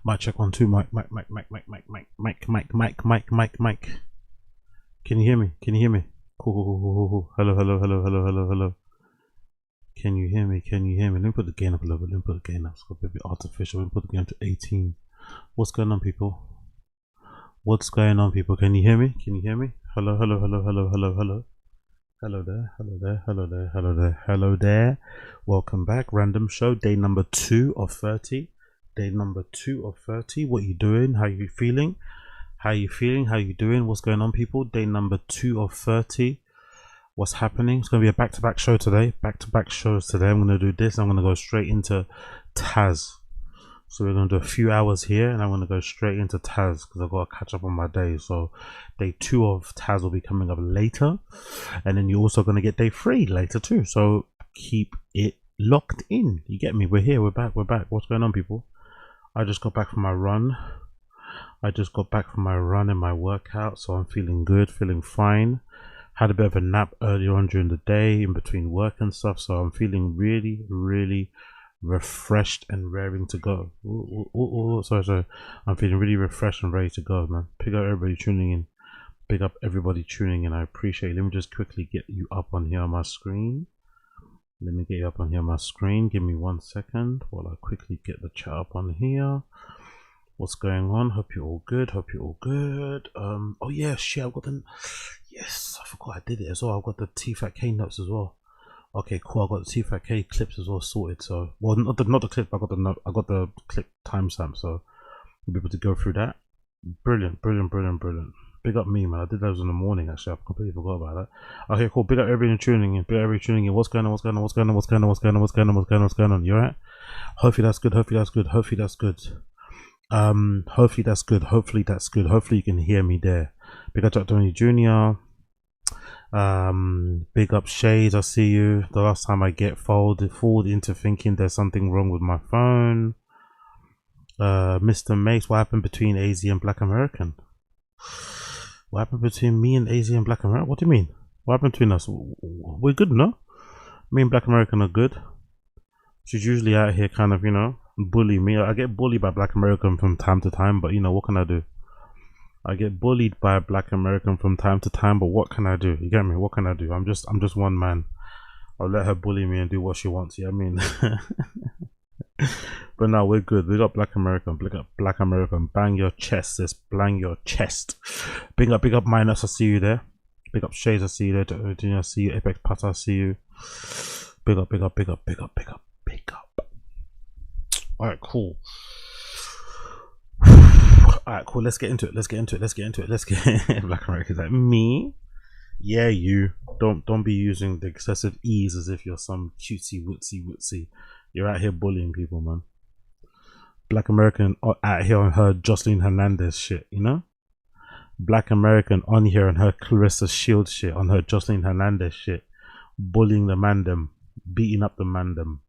Mic check 1 2. Mic. Can you hear me? Can you hear me? Cool. Hello. Can you hear me? Can you hear me? Let me put the gain up a little bit. Let me put the gain up. It's got a bit artificial. Let me put the gain to 18. What's going on, people? What's going on, people? Can you hear me? Can you hear me? Hello. Hello there. Welcome back. Random show, day number 2 of 30. Day number 2 of 30. What you doing? How you feeling? How you doing? What's going on, people? Day number 2 of 30. What's happening? It's going to be a back-to-back show today. Back-to-back shows today. I'm going to do this. I'm going to go straight into Taz. So we're going to do a few hours here, and I'm going to go straight into Taz because I've got to catch up on my days. So day 2 of Taz will be coming up later, and then you're also going to get day 3 later too. So keep it locked in. You get me? We're here. We're back. What's going on, people? I just got back from my run. And my workout, so I'm feeling good, feeling fine. Had a bit of a nap earlier on during the day in between work and stuff, so I'm feeling really refreshed and raring to go. Sorry. I'm feeling really refreshed and ready to go, man. Big up everybody tuning in. I appreciate it. Let me just quickly get you up on here on my screen. Give me 1 second while I quickly get the chat up on here. What's going on? Hope you're all good. Oh yeah, shit, I've got the... Yes, I forgot I did it as well. I've got the T-Fat-K notes as well. Okay, cool. I've got the T-Fat-K clips as well sorted. So, well, not the clip. I got the clip timestamp, so we'll be able to go through that. Brilliant. Big up me, man. I did those in the morning. Actually, I completely forgot about that. Okay, cool. Big up everybody tuning in. What's going on? You alright? Hopefully that's good. Hopefully that's good. Hopefully you can hear me there. Big up Tony Jr. Big up Shades, I see you. The last time I get fooled into thinking there's something wrong with my phone. Mr. Mace, what happened between AZ and Black American? What happened between me and AZ and Black American? What do you mean? What happened between us? We're good, no? Me and Black American are good. She's usually out here kind of, bully me. I get bullied by Black American from time to time, but what can I do? I get bullied by a Black American from time to time, but what can I do? You get me? What can I do? I'm just one man. I'll let her bully me and do what she wants. I mean, but no, we're good. We got Black American. Bang your chest, sis. Bang your chest. Big up Minus. I see you there. Big up Shades. I see you there. I see you. Apex Pat. I see you. Big up. Alright, cool. Let's get into it. Black America's like, me? Yeah, you. Don't be using the excessive ease as if you're some cutesy wootsy. You're out here bullying people, man. Black American out here on her Jasleen Hernandez shit, Black American on here on her Clarissa Shields shit, on her Jasleen Hernandez shit, bullying the mandem, beating up the mandem.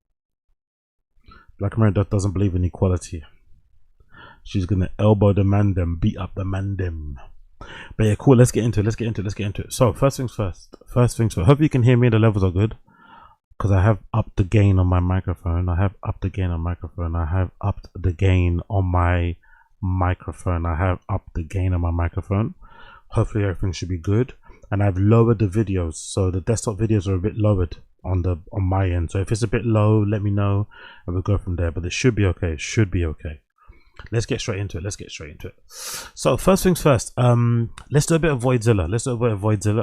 Black America doesn't believe in equality. She's gonna elbow the mandem, beat up the mandem. But yeah, cool. Let's get into it. So first things first. Hope you can hear me. The levels are good because I have upped the gain on my microphone. I have upped the gain on my microphone. Hopefully everything should be good. And I've lowered the videos, so the desktop videos are a bit lowered on my end. So if it's a bit low, let me know and we'll go from there. But it should be okay. Let's get straight into it. So first things first, let's do a bit of Voidzilla.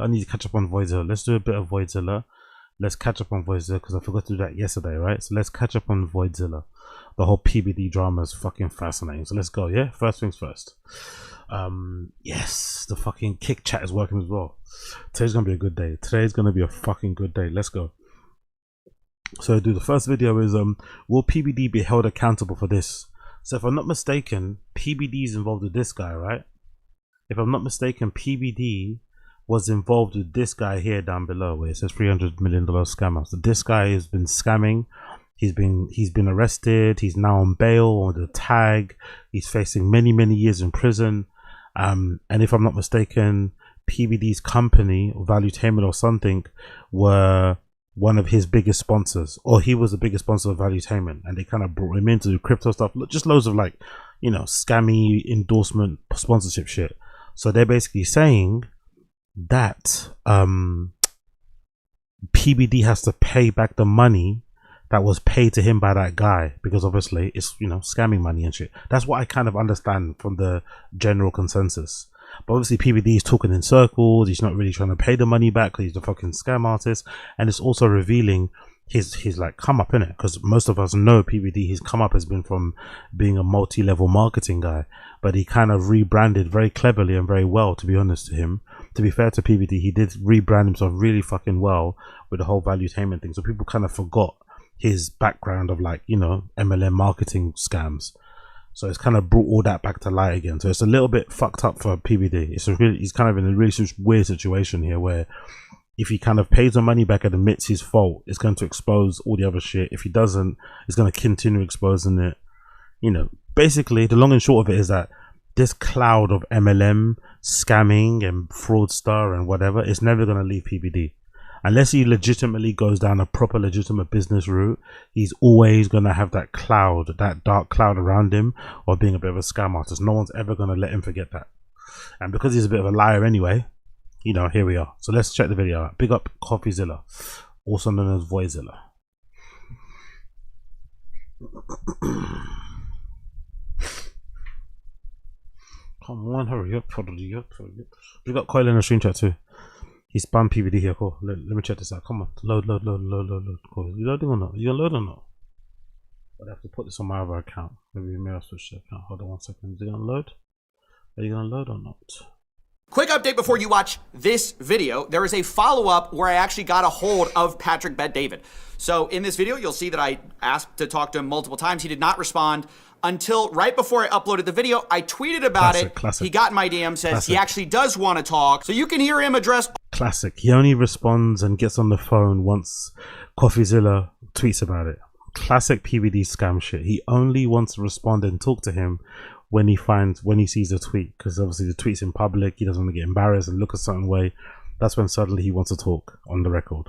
I need to catch up on Voidzilla. Let's catch up on Voidzilla because I forgot to do that yesterday, right? So let's catch up on Voidzilla. The whole PBD drama is fucking fascinating. So let's go, yeah? First things first. Yes, the fucking kick chat is working as well. Today's gonna be a good day. Today's gonna be a fucking good day. Let's go. So the first video is will PBD be held accountable for this? So if I'm not mistaken, PBD is involved with this guy, right? If I'm not mistaken, PBD was involved with this guy here down below where it says $300 million scammer. So this guy has been scamming. He's been arrested. He's now on bail on the tag. He's facing many years in prison. And if I'm not mistaken, PBD's company, Valuetainment or something, were one of his biggest sponsors, or he was the biggest sponsor of Valuetainment, and they kind of brought him into crypto stuff, just loads of like you know, scammy endorsement sponsorship shit. So they're basically saying that PBD has to pay back the money that was paid to him by that guy, because obviously it's, you know, scamming money and shit. That's what I kind of understand from the general consensus. But obviously PBD is talking in circles. He's not really trying to pay the money back because he's a fucking scam artist. And it's also revealing his like come up in it, because most of us know PBD. His come up has been from being a multi-level marketing guy, but he kind of rebranded very cleverly and very well, to be honest. To be fair to PBD, he did rebrand himself really fucking well with the whole valuetainment thing. So people kind of forgot his background of, like, you know, MLM marketing scams. So it's kind of brought all that back to light again. So it's a little bit fucked up for PBD. He's kind of in a really weird situation here, where if he kind of pays the money back and admits his fault, it's going to expose all the other shit. If he doesn't, it's going to continue exposing it. You know, basically the long and short of it is that this cloud of MLM scamming and fraudster and whatever is never going to leave PBD. Unless he legitimately goes down a proper legitimate business route, he's always going to have that cloud, that dark cloud around him of being a bit of a scam artist. No one's ever going to let him forget that. And because he's a bit of a liar anyway, you know, here we are. So let's check the video out. Big up CoffeeZilla, also known as Voiezilla. Come on, hurry up. We got Coil in the stream chat too. He spammed PBD here. Cool. Let me check this out. Come on. Load. Cool. You loading or not? You gonna load or not? I'd have to put this on my other account. Maybe we may have to switch the account. Hold on 1 second. Is it gonna load? Are you gonna load or not? Quick update before you watch this video. There is a follow-up where I actually got a hold of Patrick Bet-David. So in this video, you'll see that I asked to talk to him multiple times. He did not respond until right before I uploaded the video. I tweeted about it. Classic. He got in my DM, says he actually does want to talk. So you can hear him address. Classic. He only responds and gets on the phone once CoffeeZilla tweets about it. Classic PBD scam shit. He only wants to respond and talk to him when he sees a tweet, because obviously the tweet's in public. He doesn't want to get embarrassed and look a certain way. That's when suddenly he wants to talk on the record.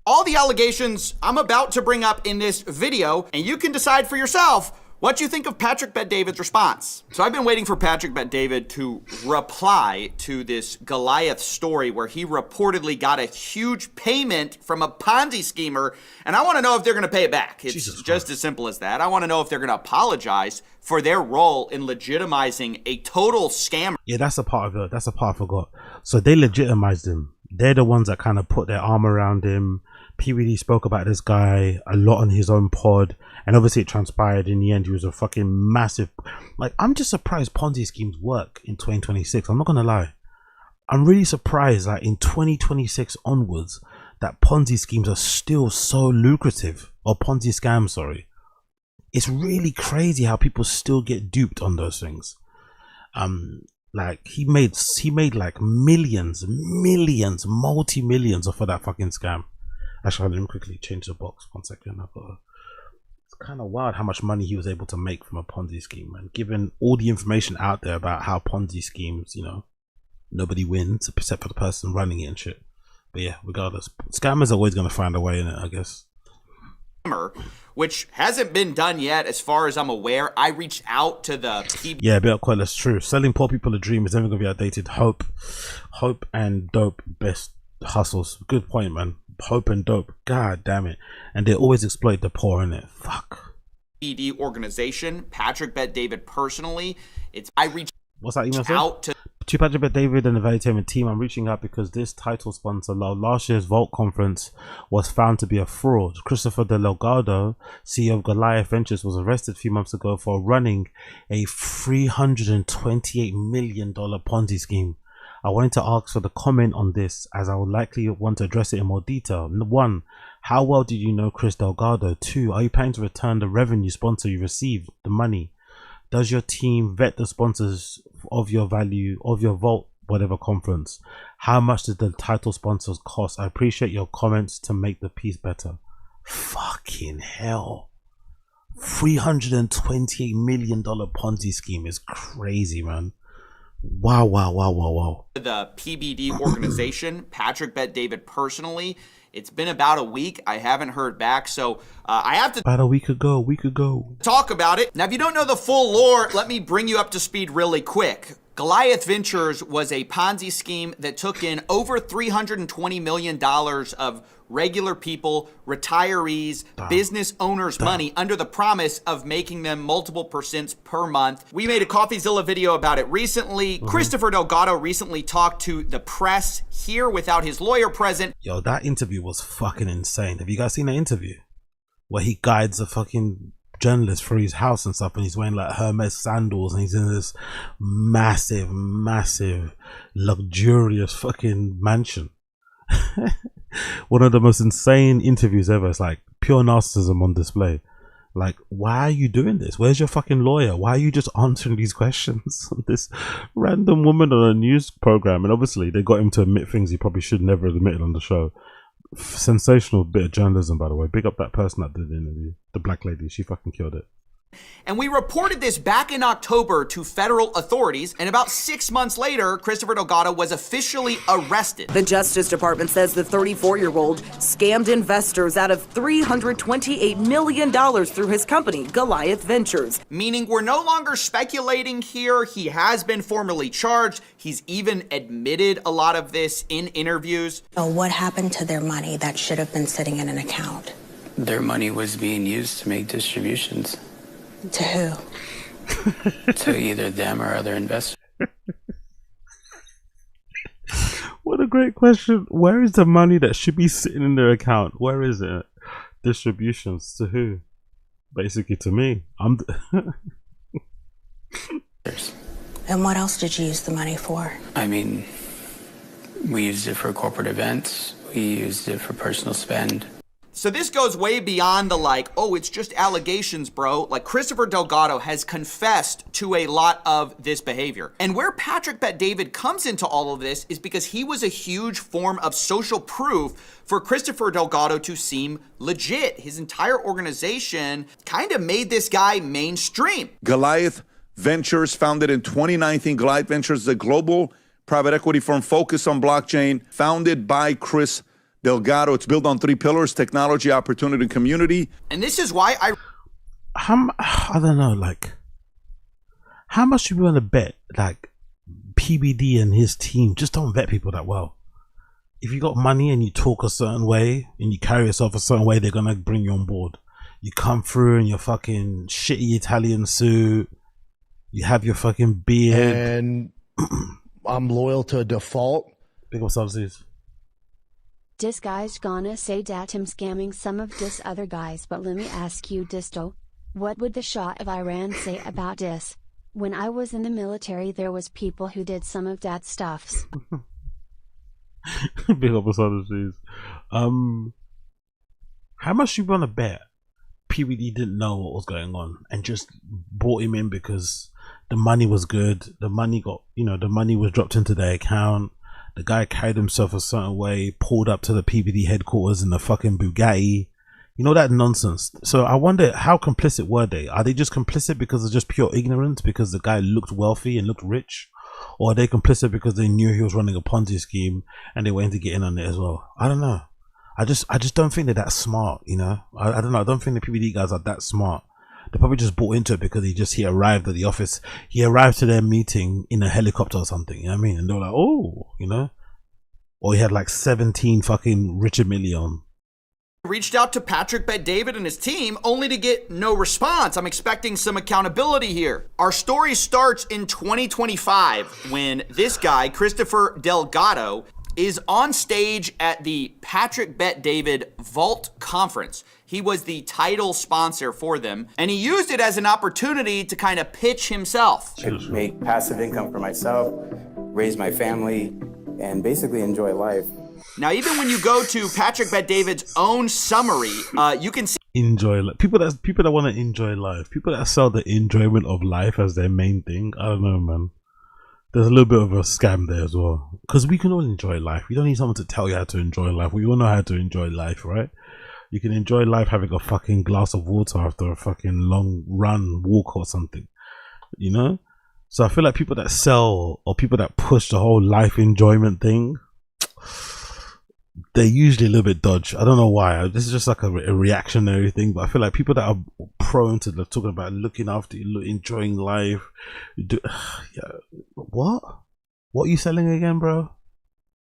All the allegations I'm about to bring up in this video, and you can decide for yourself what you think of Patrick Bet-David's response. So I've been waiting for Patrick Bet-David to reply to this Goliath story where he reportedly got a huge payment from a Ponzi schemer, and I want to know if they're going to pay it back. It's just as simple as that. I want to know if they're going to apologize for their role in legitimizing a total scammer. Yeah, that's a part of it. That's a part I forgot. So they legitimized him. They're the ones that kind of put their arm around him. PBD spoke about this guy a lot on his own pod, and obviously it transpired in the end he was a fucking massive, like, I'm just surprised Ponzi schemes work in 2026. I'm not gonna lie, I'm really surprised that in 2026 onwards that Ponzi schemes are still so lucrative, or Ponzi scams, sorry. It's really crazy how people still get duped on those things. Like he made like millions, multi-millions for that fucking scam. Actually, let me quickly change the box 1 second. It's kind of wild how much money he was able to make from a Ponzi scheme, and given all the information out there about how Ponzi schemes, you know, nobody wins except for the person running it and shit. But yeah, regardless, scammers are always going to find a way in it, I guess. Which hasn't been done yet, as far as I'm aware. I reached out to the yeah, bit of quite that's true. Selling poor people a dream is never going to be outdated. Hope and dope best hustles. Good point, man. Hope and dope, god damn it, and they always exploit the poor in it. Fuck. PBD organization, Patrick Bet-David personally. I reached What's that email out to Patrick Bet-David and the Valuetainment team. I'm reaching out because this title sponsor last year's Vault conference was found to be a fraud. Christopher Delgado, CEO of Goliath Ventures, was arrested a few months ago for running a $328 million Ponzi scheme. I wanted to ask for the comment on this, as I would likely want to address it in more detail. 1. How well did you know Chris Delgado? 2. Are you planning to return the revenue sponsor you received, the money? Does your team vet the sponsors of your Vault whatever conference? How much did the title sponsors cost? I appreciate your comments to make the piece better. Fucking hell. $328 million Ponzi scheme is crazy, man. Wow. the PBD organization, Patrick Bet-David personally. It's been about a week. I haven't heard back, so I have to about a week ago. Talk about it. Now, if you don't know the full lore, let me bring you up to speed really quick. Goliath Ventures was a Ponzi scheme that took in over $320 million of regular people, retirees, business owners' money under the promise of making them multiple percents per month. We made a CoffeeZilla video about it recently. Christopher Delgado recently talked to the press here without his lawyer present. Yo, that interview was fucking insane. Have you guys seen that interview? Where he guides a fucking journalist through his house and stuff, and he's wearing like Hermes sandals, and he's in this massive luxurious fucking mansion. One of the most insane interviews ever. It's like pure narcissism on display. Like, why are you doing this? Where's your fucking lawyer? Why are you just answering these questions? This random woman on a news program, and obviously they got him to admit things he probably should never have admitted on the show. Sensational bit of journalism, by the way. Big up that person that did the interview, the black lady. She fucking killed it. And we reported this back in October to federal authorities, and about 6 months later, Christopher Delgado was officially arrested. The Justice Department says the 34-year-old scammed investors out of $328 million through his company, Goliath Ventures. Meaning we're no longer speculating here. He has been formally charged. He's even admitted a lot of this in interviews. So what happened to their money that should have been sitting in an account? Their money was being used to make distributions. To who? To either them or other investors. What a great question. Where is the money that should be sitting in their account? Where is it? Distributions to who? Basically to me. And what else did you use the money for? I mean, we used it for corporate events. We used it for personal spend. So this goes way beyond the like, oh, it's just allegations, bro. Like Christopher Delgado has confessed to a lot of this behavior. And where Patrick Bet-David comes into all of this is because he was a huge form of social proof for Christopher Delgado to seem legit. His entire organization kind of made this guy mainstream. Goliath Ventures, founded in 2019. Goliath Ventures is a global private equity firm focused on blockchain, founded by Chris Delgado. It's built on 3 pillars: technology, opportunity, and community. And this is why I don't know, like, how much do you want to bet, like, PBD and his team just don't vet people that well? If you got money and you talk a certain way and you carry yourself a certain way, they're gonna bring you on board. You come through in your fucking shitty Italian suit, you have your fucking beard, and I'm loyal to a default. Big up subsidies. This guy's gonna say that I'm scamming some of this other guys, but let me ask you, Disto, what would the Shah of Iran say about this? When I was in the military, there was people who did some of that stuffs. Big up subsidies. How much you wanna bet PBD didn't know what was going on and just brought him in because the money was good, the money was dropped into their account. The guy carried himself a certain way, pulled up to the PBD headquarters in the fucking Bugatti. You know, that nonsense. So I wonder, how complicit were they? Are they just complicit because of just pure ignorance, because the guy looked wealthy and looked rich? Or are they complicit because they knew he was running a Ponzi scheme and they went to get in on it as well? I don't know. I just don't think they're that smart, you know? I don't know. I don't think the PBD guys are that smart. They probably just bought into it because he arrived at the office. He arrived to their meeting in a helicopter or something, you know what I mean? And they were like, oh, you know? Or he had like 17 fucking Richard Million. Reached out to Patrick Bet-David and his team only to get no response. I'm expecting some accountability here. Our story starts in 2025 when this guy, Christopher Delgado, is on stage at the Patrick Bet-David Vault Conference. He was the title sponsor for them, and he used it as an opportunity to kind of pitch himself. I make passive income for myself, raise my family, and basically enjoy life. Now, even when you go to Patrick Bet-David's own summary, you can see enjoy life. People that want to enjoy life, people that sell the enjoyment of life as their main thing. I don't know, man. There's a little bit of a scam there as well, because we can all enjoy life. We don't need someone to tell you how to enjoy life. We all know how to enjoy life, right? You can enjoy life having a fucking glass of water after a fucking long run, walk or something, you know? So I feel like people that sell or people that push the whole life enjoyment thing, they're usually a little bit dodge. I don't know why. This is just like a reactionary thing, but I feel like people that are prone to talking about looking after you, enjoying life, yeah. What are you selling again, bro?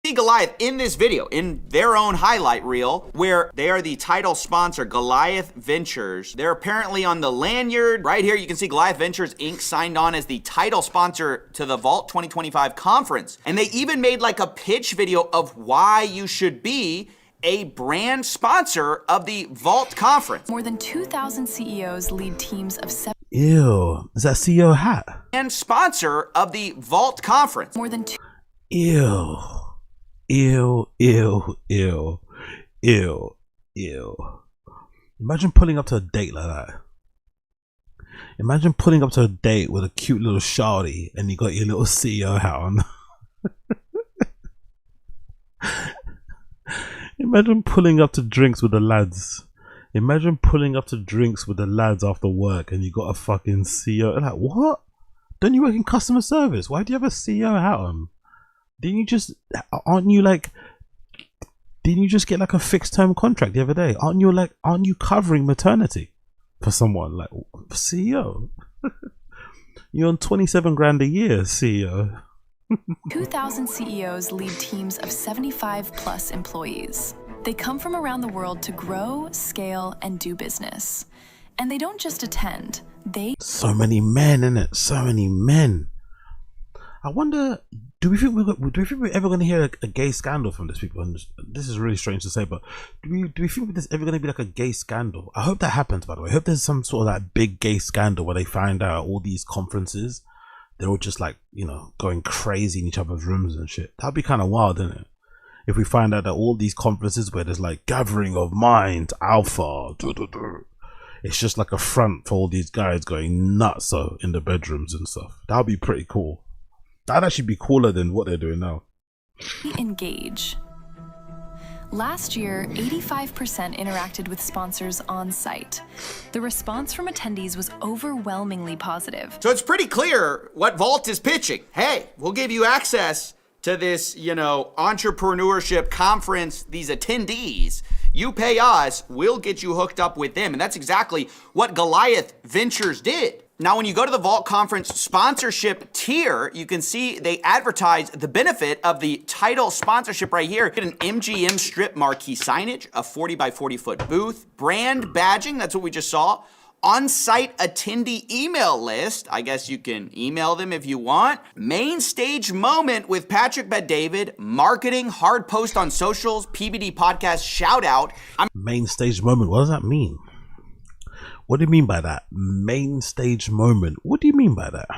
See Goliath in this video, in their own highlight reel, where they are the title sponsor, Goliath Ventures. They're apparently on the lanyard. Right here, you can see Goliath Ventures Inc. signed on as the title sponsor to the Vault 2025 conference. And they even made like a pitch video of why you should be a brand sponsor of the Vault conference. More than 2,000 CEOs lead teams of 7. Ew, is that CEO hat? And sponsor of the Vault conference. More than 2. Ew. Ew, ew, ew, ew, ew. Imagine pulling up to a date like that. Imagine pulling up to a date with a cute little shawty and you got your little CEO hat on. Imagine pulling up to drinks with the lads. Imagine pulling up to drinks with the lads after work and you got a fucking CEO. Like, what? Don't you work in customer service? Why do you have a CEO hat on? Didn't you just get like a fixed term contract the other day? Aren't you covering maternity for someone? Like, CEO? You're on 27 grand a year, CEO. 2,000 CEOs lead teams of 75 plus employees. They come from around the world to grow, scale, and do business. And they don't just attend, so many men, innit? So many men. I wonder, do we think we're ever going to hear a gay scandal from these people? And this is really strange to say, but do we think there's ever going to be like a gay scandal? I hope that happens, by the way. I hope there's some sort of that big gay scandal where they find out all these conferences, they're all just like, you know, going crazy in each other's rooms and shit. That'd be kind of wild, isn't it? If we find out that all these conferences where there's like gathering of mind, alpha, it's just like a front for all these guys going nuts in the bedrooms and stuff. That'd be pretty cool. That'd actually be cooler than what they're doing now. engage. Last year, 85% interacted with sponsors on site. The response from attendees was overwhelmingly positive. So it's pretty clear what Vault is pitching. Hey, we'll give you access to this, entrepreneurship conference, these attendees. You pay us, we'll get you hooked up with them. And that's exactly what Goliath Ventures did. Now, when you go to the Vault Conference sponsorship tier, you can see they advertise the benefit of the title sponsorship right here. Get an MGM strip marquee signage, a 40 by 40 foot booth, brand badging, that's what we just saw, on-site attendee email list. I guess you can email them if you want. Main stage moment with Patrick Bet-David, marketing, hard post on socials, PBD podcast shout out. Main stage moment, what does that mean? What do you mean by that? Main stage moment. What do you mean by that?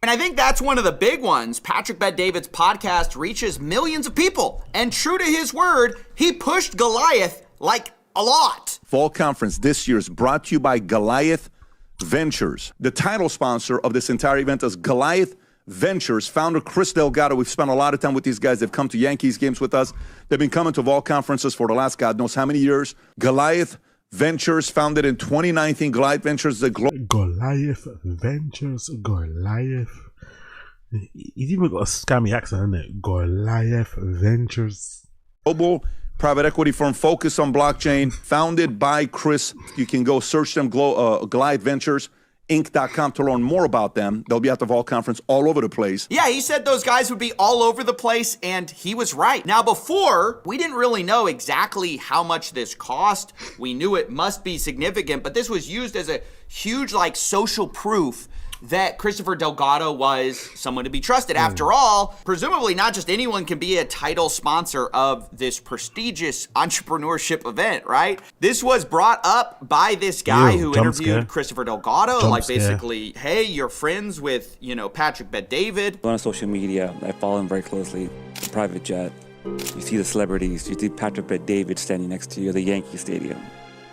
And I think that's one of the big ones. Patrick Bet-David's podcast reaches millions of people. And true to his word, he pushed Goliath like a lot. Fall Conference this year is brought to you by Goliath Ventures. The title sponsor of this entire event is Goliath Ventures. Founder Chris Delgado. We've spent a lot of time with these guys. They've come to Yankees games with us. They've been coming to Vol conferences for the last God knows how many years. Goliath Ventures, founded in 2019. Goliath Ventures is a Goliath Ventures, Goliath. He's even got a scammy accent, isn't it? Goliath Ventures. Global private equity firm focused on blockchain, founded by Chris. You can go search them, Goliath Ventures. Inc.com to learn more about them. They'll be at the Vault Conference all over the place. Yeah, he said those guys would be all over the place, and he was right. Now, before, we didn't really know exactly how much this cost. We knew it must be significant, but this was used as a huge, social proof that Christopher Delgado was someone to be trusted. After all, presumably not just anyone can be a title sponsor of this prestigious entrepreneurship event, right? This was brought up by this guy who interviewed Christopher Delgado, basically, hey, you're friends with, Patrick Bet-David. On social media, I follow him very closely. The private jet. You see the celebrities. You see Patrick Bet-David standing next to you at the Yankee Stadium.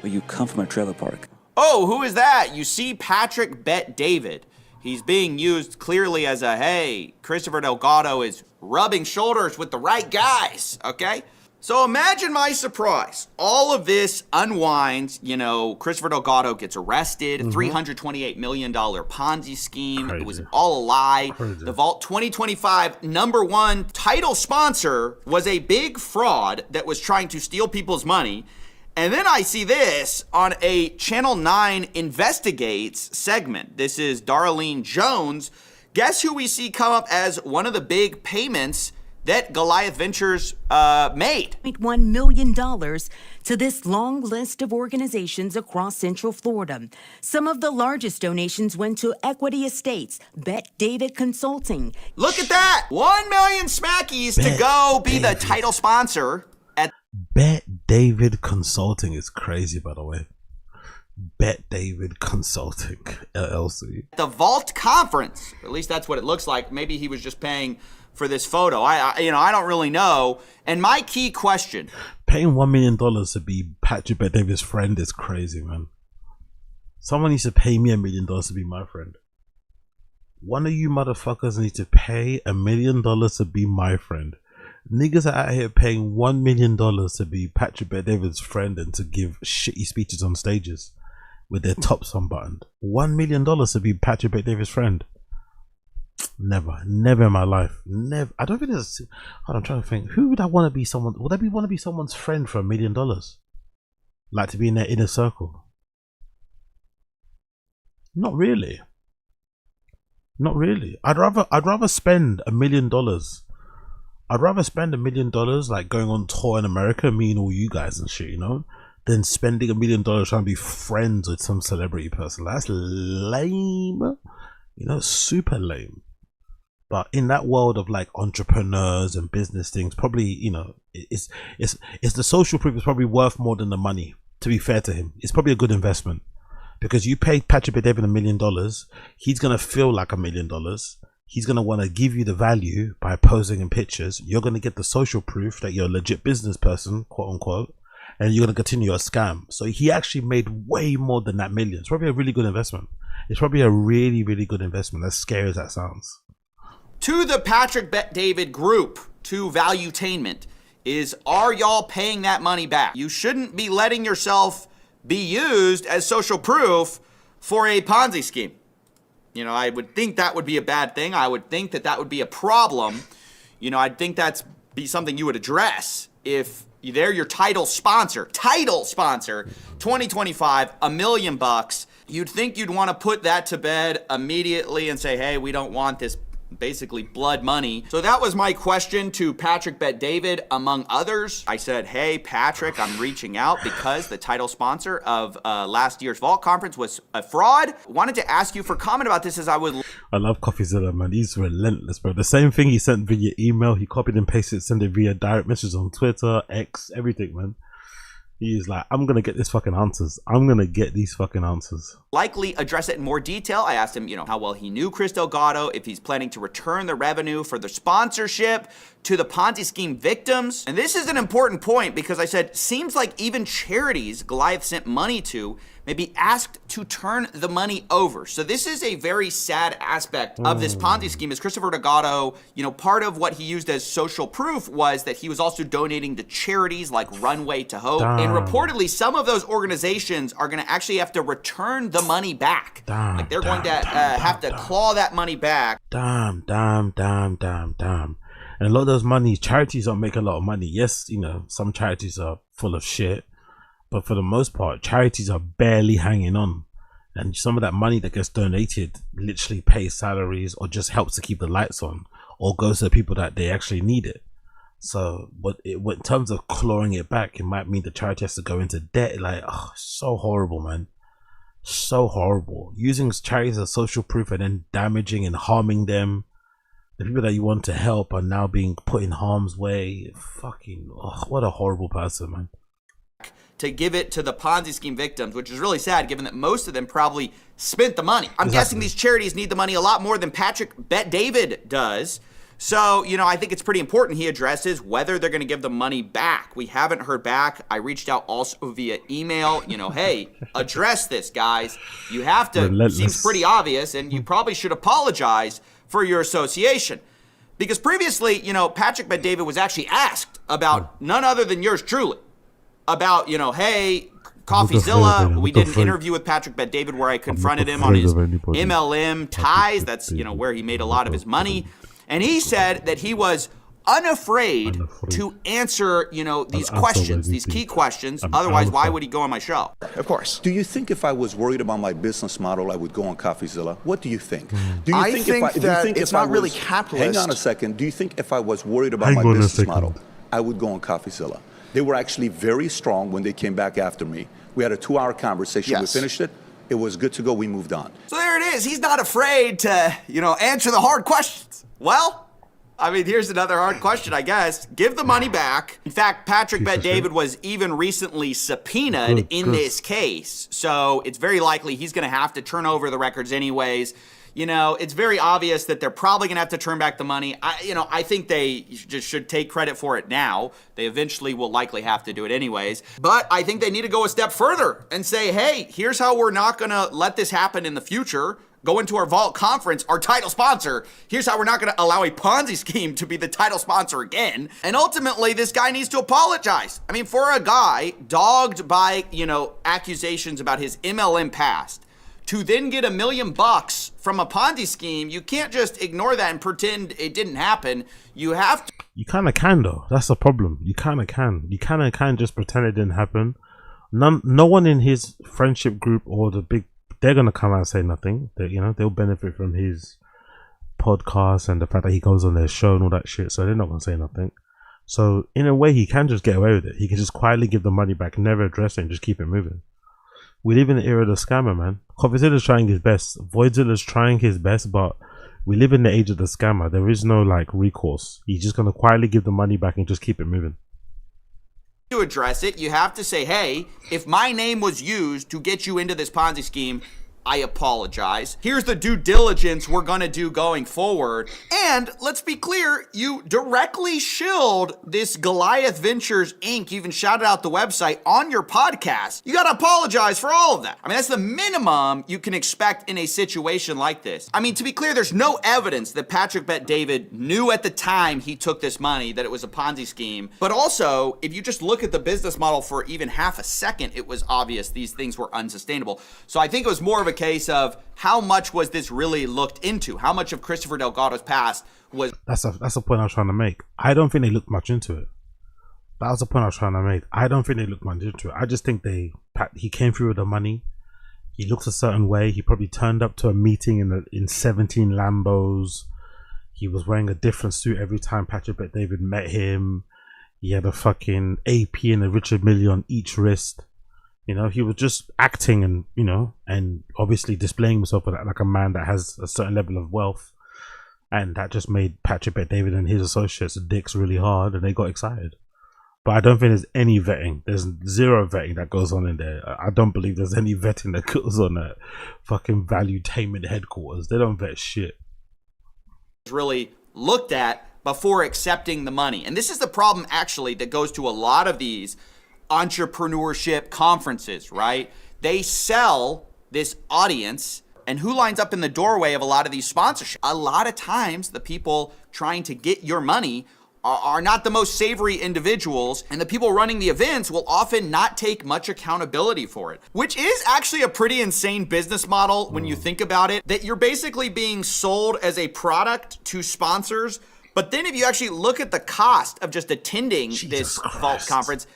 Well, you come from a trailer park. Oh, who is that? You see Patrick Bet-David. He's being used clearly as hey, Christopher Delgado is rubbing shoulders with the right guys, okay? So imagine my surprise. All of this unwinds. Christopher Delgado gets arrested. $328 million Ponzi scheme. Crazy. It was all a lie. Crazy. The Vault 2025 #1 title sponsor was a big fraud that was trying to steal people's money. And then I see this on a Channel 9 Investigates segment. This is Darlene Jones. Guess who we see come up as one of the big payments that Goliath Ventures made? $1 million to this long list of organizations across Central Florida. Some of the largest donations went to Equity Estates, Bet David Consulting. Look at that! 1 million smackies to go be the title sponsor at Bet David Consulting is crazy, by the way. Bet David Consulting, LLC. the Vault Conference. At least that's what it looks like. Maybe he was just paying for this photo. I don't really know. And my key question: Paying $1 million to be Patrick Bet David's friend is crazy, man. Someone needs to pay me $1 million to be my friend. One of you motherfuckers need to pay $1 million to be my friend. Niggas are out here paying $1 million to be Patrick Bet David's friend and to give shitty speeches on stages with their tops unbuttoned. $1 million to be Patrick Bet David's friend. Never in my life. Never. I don't think there's. I'm trying to think. Who would I want to be? Would I want to be someone's friend for $1 million? Like to be in their inner circle? Not really. Not really. I'd rather spend $1 million. I'd rather spend $1 million like going on tour in America, me and all you guys and shit, than spending $1 million trying to be friends with some celebrity person. That's lame. Super lame. But in that world of like entrepreneurs and business things, probably, it's the social proof is probably worth more than the money, to be fair to him. It's probably a good investment. Because you paid Patrick Bet David $1 million, he's gonna feel like $1 million. He's gonna want to give you the value by posing in pictures. You're gonna get the social proof that you're a legit business person, quote unquote, and you're gonna continue your scam. So he actually made way more than that million. It's probably a really good investment. It's probably a really, really good investment, as scary as that sounds. To the Patrick Bet David group, to Valuetainment, are y'all paying that money back? You shouldn't be letting yourself be used as social proof for a Ponzi scheme. I would think that would be a bad thing. I would think that would be a problem. I'd think that's be something you would address if they're your title sponsor, 2025, $1 million. You'd think you'd want to put that to bed immediately and say, hey, we don't want this basically blood money. So that was my question to Patrick Bet David, among others. I said, hey, Patrick, I'm reaching out because the title sponsor of last year's Vault Conference was a fraud. Wanted to ask you for comment about this as I would... I love CoffeeZilla, man. He's relentless, bro. The same thing he sent via email, he copied and pasted, sent it via direct message on Twitter, X, everything, man. He's like, I'm going to get these fucking answers. Likely address it in more detail. I asked him, how well he knew Chris Delgado, if he's planning to return the revenue for the sponsorship to the Ponzi scheme victims. And this is an important point because I said, seems like even charities Goliath sent money to may be asked to turn the money over. So this is a very sad aspect of this Ponzi scheme is Christopher Delgado, part of what he used as social proof was that he was also donating to charities like Runway to Hope. Damn. And reportedly, some of those organizations are going to actually have to return the money back. They're going to have to claw that money back. Damn. And a lot of those charities don't make a lot of money. Yes, some charities are full of shit. But for the most part, charities are barely hanging on. And some of that money that gets donated literally pays salaries or just helps to keep the lights on or goes to the people that they actually need it. So in terms of clawing it back, it might mean the charity has to go into debt. So horrible, man. So horrible. Using charities as social proof and then damaging and harming them. The people that you want to help are now being put in harm's way. What a horrible person, man. To give it to the Ponzi scheme victims, which is really sad given that most of them probably spent the money. I'm guessing these charities need the money a lot more than Patrick Bet David does. So, I think it's pretty important he addresses whether they're going to give the money back. We haven't heard back. I reached out also via email, hey, address this, guys. You have to. Relentless. Seems pretty obvious, and you probably should apologize for your association. Because previously, Patrick Bet David was actually asked about none other than yours truly. About, hey, CoffeeZilla, we did an interview with Patrick Bet-David where I confronted him on his MLM ties. That's, where he made a lot of his money. And he said that he was unafraid to answer, these questions, these key questions. Otherwise, why would he go on my show? Of course. Do you think if I was worried about my business model, I would go on CoffeeZilla? What do you think? Do you think it's not really capitalist. Hang on a second. Do you think if I was worried about my business model, I would go on CoffeeZilla? They were actually very strong when they came back after me. We had a 2-hour conversation. Yes. We finished it. It was good to go. We moved on. So there it is. He's not afraid to, answer the hard questions. Well, here's another hard question, I guess. Give the money back. In fact, Patrick Bet-David was even recently subpoenaed in this case. So it's very likely he's going to have to turn over the records anyways. It's very obvious that they're probably going to have to turn back the money. I think they just should take credit for it now. They eventually will likely have to do it anyways. But I think they need to go a step further and say, hey, here's how we're not going to let this happen in the future. Go into our Vault conference, our title sponsor. Here's how we're not going to allow a Ponzi scheme to be the title sponsor again. And ultimately, this guy needs to apologize. For a guy dogged by, accusations about his MLM past, to then get $1 million from a Ponzi scheme, you can't just ignore that and pretend it didn't happen. You have to. You kind of can, though. That's the problem. You kind of can. You kind of can just pretend it didn't happen. No one in his friendship group or the big, they're gonna come out and say nothing. They'll benefit from his podcast and the fact that he goes on their show and all that shit. So they're not gonna say nothing. So in a way, he can just get away with it. He can just quietly give the money back, never address it, and just keep it moving. We live in the era of the scammer, man. CoffeeZilla's trying his best. Voidzilla's trying his best, but we live in the age of the scammer. There is no recourse. He's just gonna quietly give the money back and just keep it moving. To address it, you have to say, hey, if my name was used to get you into this Ponzi scheme, I apologize. Here's the due diligence we're gonna do going forward. And let's be clear, you directly shilled this Goliath Ventures Inc., you even shouted out the website on your podcast. You gotta apologize for all of that. That's the minimum you can expect in a situation like this. To be clear, there's no evidence that Patrick Bet-David knew at the time he took this money that it was a Ponzi scheme. But also, if you just look at the business model for even half a second, it was obvious these things were unsustainable. So I think it was more of a case of how much was this really looked into? How much of Christopher Delgado's past was... That's the point I was trying to make. I don't think they looked much into it. That was the point I was trying to make. I don't think they looked much into it. I just think he came through with the money. He looks a certain way. He probably turned up to a meeting in 17 Lambos. He was wearing a different suit every time Patrick Bet-David met him. He had a fucking AP and a Richard Mille on each wrist. He was just acting and, and obviously displaying himself like a man that has a certain level of wealth. And that just made Patrick Bet-David and his associates dicks really hard and they got excited. But I don't think there's any vetting. There's zero vetting that goes on in there. I don't believe there's any vetting that goes on at fucking Valuetainment headquarters. They don't vet shit. Really looked at before accepting the money. And this is the problem actually that goes to a lot of these entrepreneurship conferences, right? They sell this audience, and who lines up in the doorway of a lot of these sponsorships? A lot of times the people trying to get your money are not the most savory individuals, and the people running the events will often not take much accountability for it, which is actually a pretty insane business model when you think about it, that you're basically being sold as a product to sponsors. But then if you actually look at the cost of just attending this Vault conference,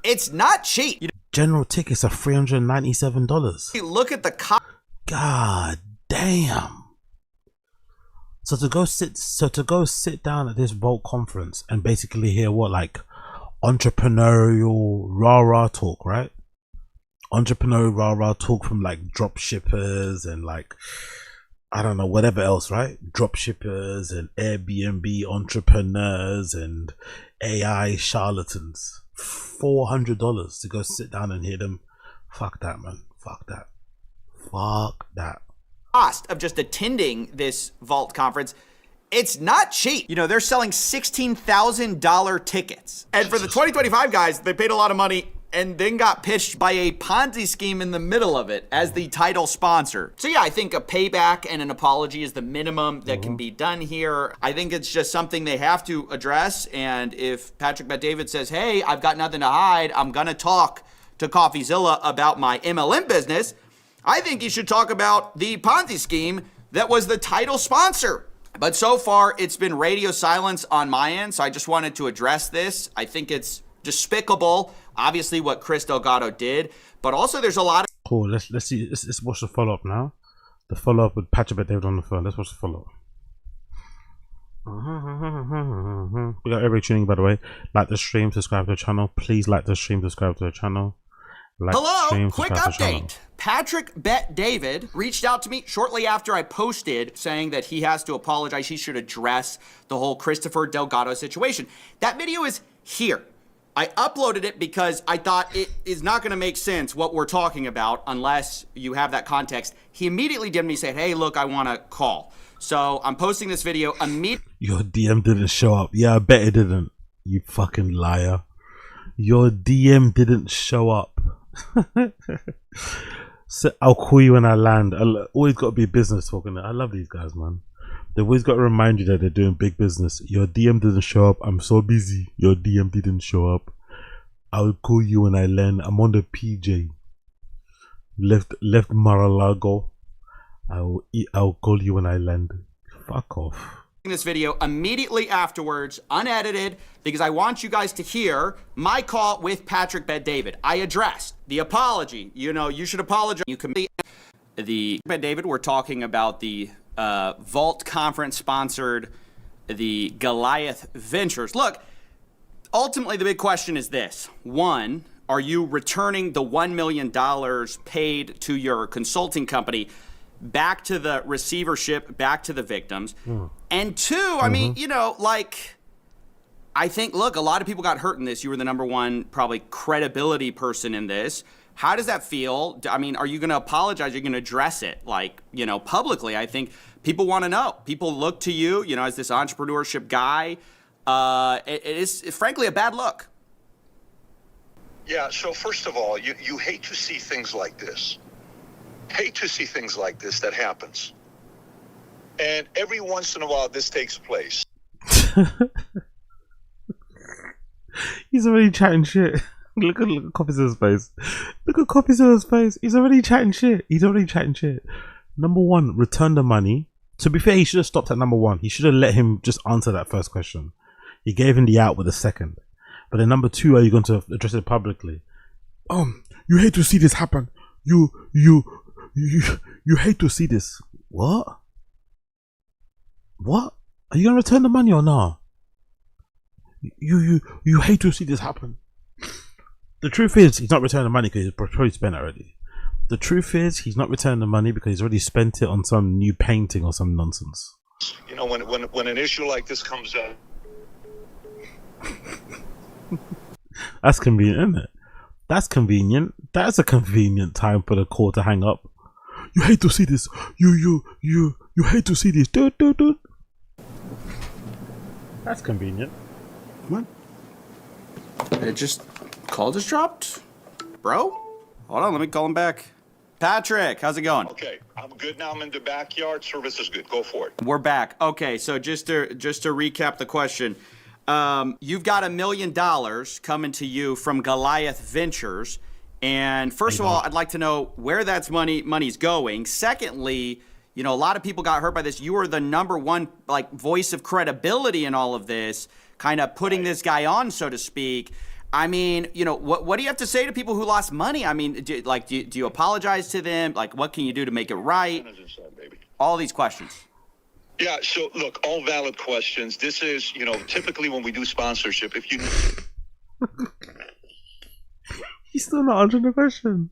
it's not cheap. General tickets are $397. You look at the cost. God damn. So to go sit down at this Vault conference and basically hear entrepreneurial rah-rah talk, right? Entrepreneurial rah-rah talk from drop shippers and I don't know, whatever else, right? Drop shippers and Airbnb entrepreneurs and AI charlatans. $400 to go sit down and hear them. Fuck that, man. Fuck that. Fuck that. Cost of just attending this Vault conference, it's not cheap. They're selling $16,000 tickets. And for the 2025 guys, they paid a lot of money and then got pitched by a Ponzi scheme in the middle of it as the title sponsor. So yeah, I think a payback and an apology is the minimum that can be done here. I think it's just something they have to address. And if Patrick Bet-David says, hey, I've got nothing to hide, I'm gonna talk to CoffeeZilla about my MLM business, I think you should talk about the Ponzi scheme that was the title sponsor. But so far, it's been radio silence on my end, so I just wanted to address this. I think it's despicable, obviously, what Chris Delgado did, but also there's a lot of... Cool, let's see, let's watch the follow-up now. The follow-up with Patrick Bet-David on the phone. Let's watch the follow-up. We got everybody tuning, by the way. Like the stream, subscribe to the channel. Please like the stream, subscribe to the channel. Like Hello, stream, quick update. Patrick Bet-David reached out to me shortly after I posted saying that he has to apologize. He should address the whole Christopher Delgado situation. That video is here. I uploaded it because I thought it is not going to make sense what we're talking about unless you have that context. He immediately DM'd me, said, hey, look, I want to call. So I'm posting this video immediately. Your DM didn't show up. Yeah, I bet it didn't. You fucking liar. Your DM didn't show up. So I'll call you when I land. Always got to be business talking. I love these guys, man. They've always got to remind you that they're doing big business. Your DM didn't show up. I'm so busy. Your DM didn't show up. I'll call you when I land. I'm on the PJ. Left Mar-a-Lago. I'll call you when I land. Fuck off. This video immediately afterwards, unedited, because I want you guys to hear my call with Patrick Bet-David. I addressed the apology. You know, you should apologize. You can be the Bet-David. We're talking about the Vault Conference sponsored the Goliath Ventures. Look, ultimately the big question is this. One, are you returning the $1 million paid to your consulting company back to the receivership, back to the victims? And two, I mean, you know, like, I think, look, a lot of people got hurt in this. You were the number one, probably, credibility person in this. How does that feel? I mean, are you going to apologize? Are you going to address it, like, you know, publicly? I think people want to know. People look to you, you know, as this entrepreneurship guy. It is, frankly, a bad look. Yeah, so first of all, you hate to see things like this. Hate to see things like this that happens. And every once in a while, this takes place. He's already chatting shit. Look at CoffeeZilla's face. Look at CoffeeZilla's face. He's already chatting shit. He's already chatting shit. Number one, return the money. To be fair, he should have stopped at number one. He should have let him just answer that first question. He gave him the out with the second. But then number two, are you going to address it publicly? You hate to see this happen. You hate to see this. What? What? Are you going to return the money or not? You hate to see this happen. The truth is, he's not returning the money because he's probably spent it already. The truth is, he's not returning the money because he's already spent it on some new painting or some nonsense. You know, when an issue like this comes up. That's convenient, isn't it? That's convenient. That's a convenient time for the call to hang up. You hate to see this. You hate to see this. Dude. That's convenient. What? It just... Call just dropped? Bro? Hold on, let me call him back. Patrick, how's it going? Okay, I'm good now. I'm in the backyard. Service is good. Go for it. We're back. Okay, so just to recap the question. You've got $1 million coming to you from Goliath Ventures. And first of all, I'd like to know where that's money's going. Secondly, you know, a lot of people got hurt by this. You were the number one, like, voice of credibility in all of this, kind of putting this guy on, so to speak. I mean, you know, what do you have to say to people who lost money? I mean, do you apologize to them? Like, what can you do to make it right? All these questions. Yeah, so look, all valid questions. This is, you know, typically when we do sponsorship, if you... He's still not answering the question.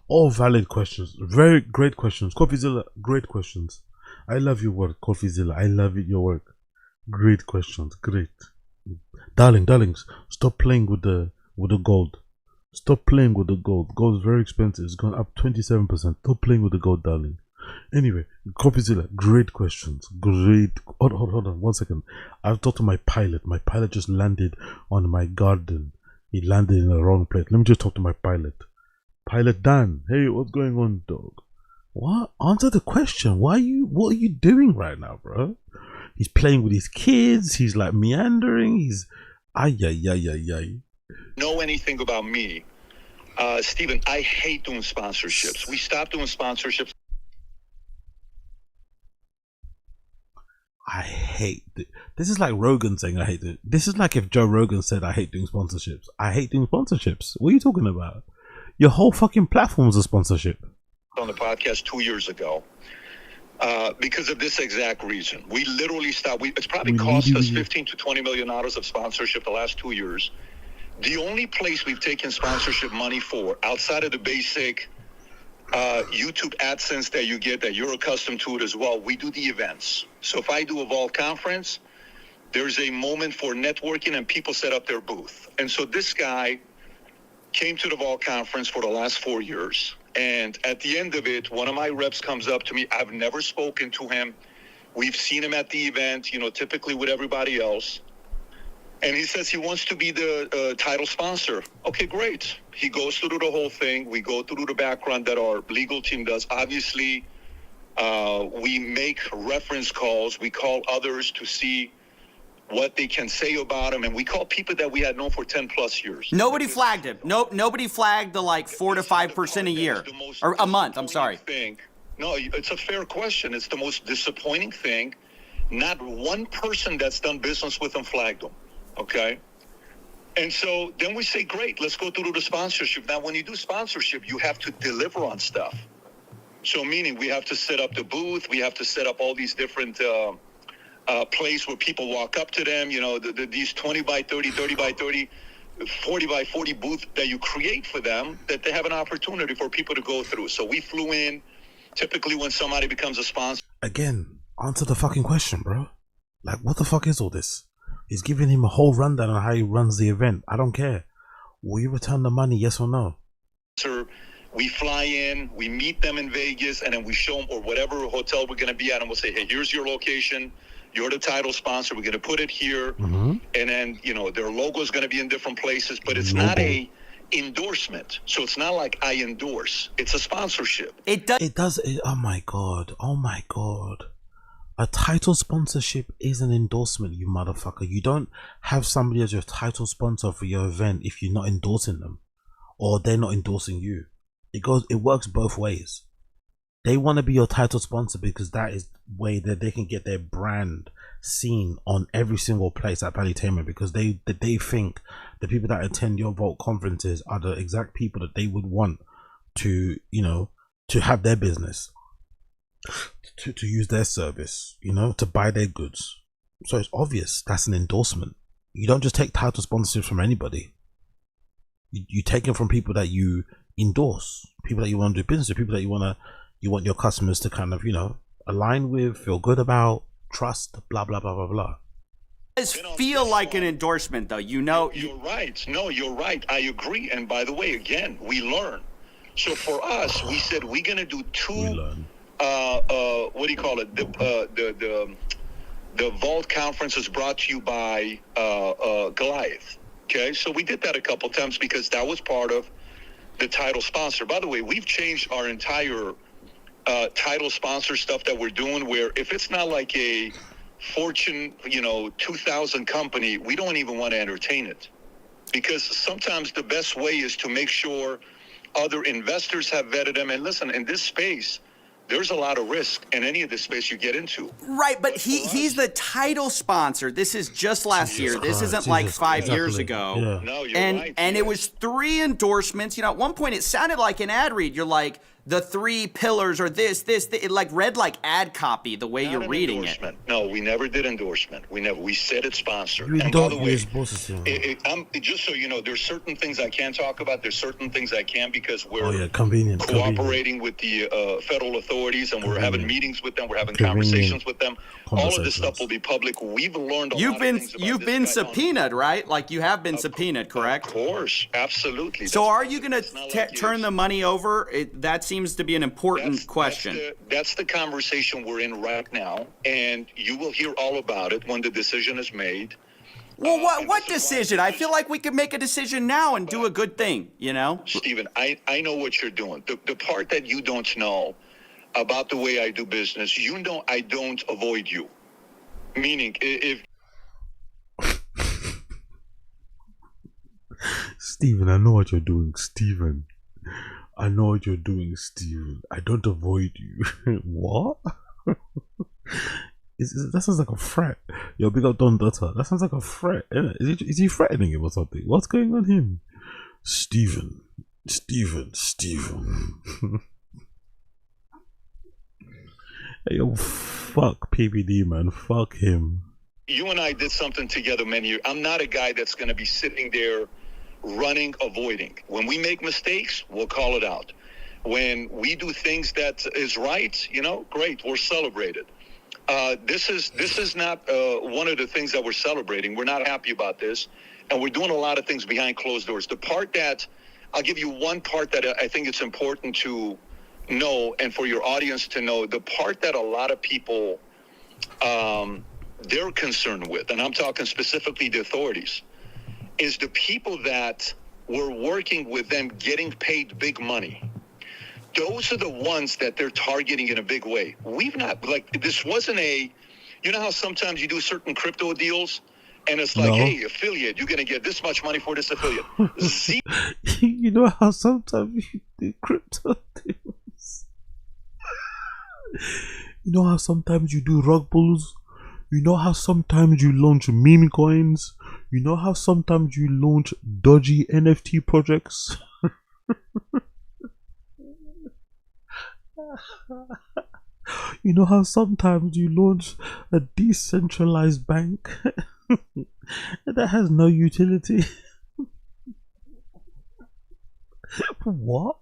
All valid questions. Very great questions. CoffeeZilla, great questions. I love your work, CoffeeZilla. I love your work. Great questions. Great. Darlings, stop playing with the gold. Stop playing with the gold. Gold is very expensive. It's gone up 27%. Stop playing with the gold, darling. Anyway, CoffeeZilla, great questions. Great. Hold on 1 second. I've talked to my pilot. My pilot just landed on my garden. He landed in the wrong place. Let me just talk to my pilot. Pilot Dan, hey, what's going on, dog? What? Answer the question. What are you doing right now, bro? He's playing with his kids. He's like meandering. He's know anything about me, Steven, I hate doing sponsorships. We stopped doing sponsorships. I hate it. This is like Rogan saying I hate it. This is like if Joe Rogan said I hate doing sponsorships. I hate doing sponsorships. What are you talking about? Your whole fucking platform's a sponsorship. On the podcast 2 years ago, because of this exact reason. We literally stopped. It's probably cost us $15 to $20 million of sponsorship the last 2 years. The only place we've taken sponsorship money for, outside of the basic YouTube AdSense that you get, that you're accustomed to it as well, we do the events. So if I do a Vault conference, there's a moment for networking and people set up their booth. And so this guy came to the Vault conference for the last 4 years. And at the end of it, one of my reps comes up to me. I've never spoken to him. We've seen him at the event, you know, typically with everybody else. And he says he wants to be the title sponsor. Okay, great. He goes through the whole thing. We go through the background that our legal team does. Obviously, we make reference calls. We call others to see what they can say about him. And we call people that we had known for 10 plus years. Nobody flagged him. Nobody flagged the like 4 to 5% a year or a month. I'm sorry. No, it's a fair question. It's the most disappointing thing. Not one person that's done business with him flagged him. Okay. And so then we say, great, let's go through the sponsorship. Now, when you do sponsorship, you have to deliver on stuff. So meaning we have to set up the booth. We have to set up all these different place where people walk up to them, you know, these 20 by 30, 30 by 30, 40 by 40 booth that you create for them, that they have an opportunity for people to go through. So we flew in, typically when somebody becomes a sponsor. Again, answer the fucking question, bro. Like, what the fuck is all this? He's giving him a whole rundown on how he runs the event. I don't care. Will you return the money, yes or no? Sir, we fly in, we meet them in Vegas, and then we show them, or whatever hotel we're going to be at, and we'll say, hey, here's your location. You're the title sponsor. We're going to put it here. And then, you know, their logo is going to be in different places, but it's not a endorsement. So it's not like I endorse. It's a sponsorship. It does. Oh my God. Oh my God. A title sponsorship is an endorsement, you motherfucker. You don't have somebody as your title sponsor for your event if you're not endorsing them, or they're not endorsing you. It works both ways. They want to be your title sponsor because that is the way that they can get their brand seen on every single place at Valuetainment, because they think the people that attend your Vault conferences are the exact people that they would want to, you know, to have their business, to use their service, you know, to buy their goods. So it's obvious that's an endorsement. You don't just take title sponsorships from anybody. You take them from people that you endorse, people that you want to do business with, people that you want your customers to kind of, you know, align with, feel good about, trust, blah blah blah blah blah. It does feel like an endorsement, though. You know, you're right. No, you're right. I agree. And by the way, again, we learn. So for us, we said we're gonna do two. What do you call it? The Vault conference is brought to you by Goliath. Okay, so we did that a couple times because that was part of the title sponsor. By the way, we've changed our entire title sponsor stuff that we're doing, where if it's not like a Fortune, you know, 2000 company, we don't even want to entertain it, because sometimes the best way is to make sure other investors have vetted them. And listen, in this space, there's a lot of risk in any of this space you get into. Right, but he's the title sponsor. This is just last year. This isn't like 5 years ago. Yeah. No, you're right. And it was 3 endorsements. You know, at one point it sounded like an ad read. You're like, the 3 pillars or this. It like read like ad copy the way Not you're reading endorsement. It. No, we never did endorsement. We said it's sponsored. You and by the way, just so you know, there's certain things I can't talk about. There's certain things I can, because we're cooperating with the federal authorities, and we're having meetings with them. We're having conversations with them. All of this stuff will be public. We've learned a lot of things about You've been subpoenaed, right? Like you have been subpoenaed, correct? Of course, absolutely. So are you going to turn the money over? That seems to be an important question. That's the conversation we're in right now, and you will hear all about it when the decision is made. Well, what decision? I feel like we could make a decision now and do a good thing, you know? Steven, I know what you're doing. The part that you don't know about the way I do business, you know I don't avoid you. Meaning, if... Steven, I know what you're doing, Steven. I know what you're doing, Steven. I don't avoid you. What? That sounds like a threat. Yo, big up Don Dutta. That sounds like a threat, isn't it? Is he threatening him or something? What's going on him? Steven. Hey, yo, fuck PBD, man. Fuck him. You and I did something together many years. I'm not a guy that's going to be sitting there running, avoiding. When we make mistakes, we'll call it out. When we do things that is right, you know, great, we're celebrated. This is not one of the things that we're celebrating. We're not happy about this, and we're doing a lot of things behind closed doors. The part that, I'll give you one part that I think it's important to know, and for your audience to know, the part that a lot of people, they're concerned with, and I'm talking specifically the authorities, is the people that were working with them getting paid big money. Those are the ones that they're targeting in a big way. We've not, like, this wasn't a, you know how sometimes you do certain crypto deals and it's like, hey, affiliate, you're going to get this much money for this affiliate. You know how sometimes you do crypto deals? You know how sometimes you do rug pulls? You know how sometimes you launch meme coins? You know how sometimes you launch dodgy NFT projects? You know how sometimes you launch a decentralized bank that has no utility? What?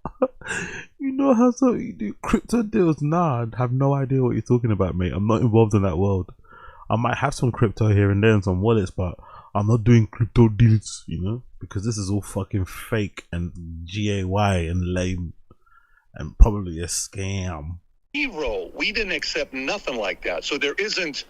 You know how some you do crypto deals? Nah, I have no idea what you're talking about, mate. I'm not involved in that world. I might have some crypto here and there and some wallets, but I'm not doing crypto deals, you know, because this is all fucking fake and GAY and lame and probably a scam. Zero. We didn't accept nothing like that. So there isn't,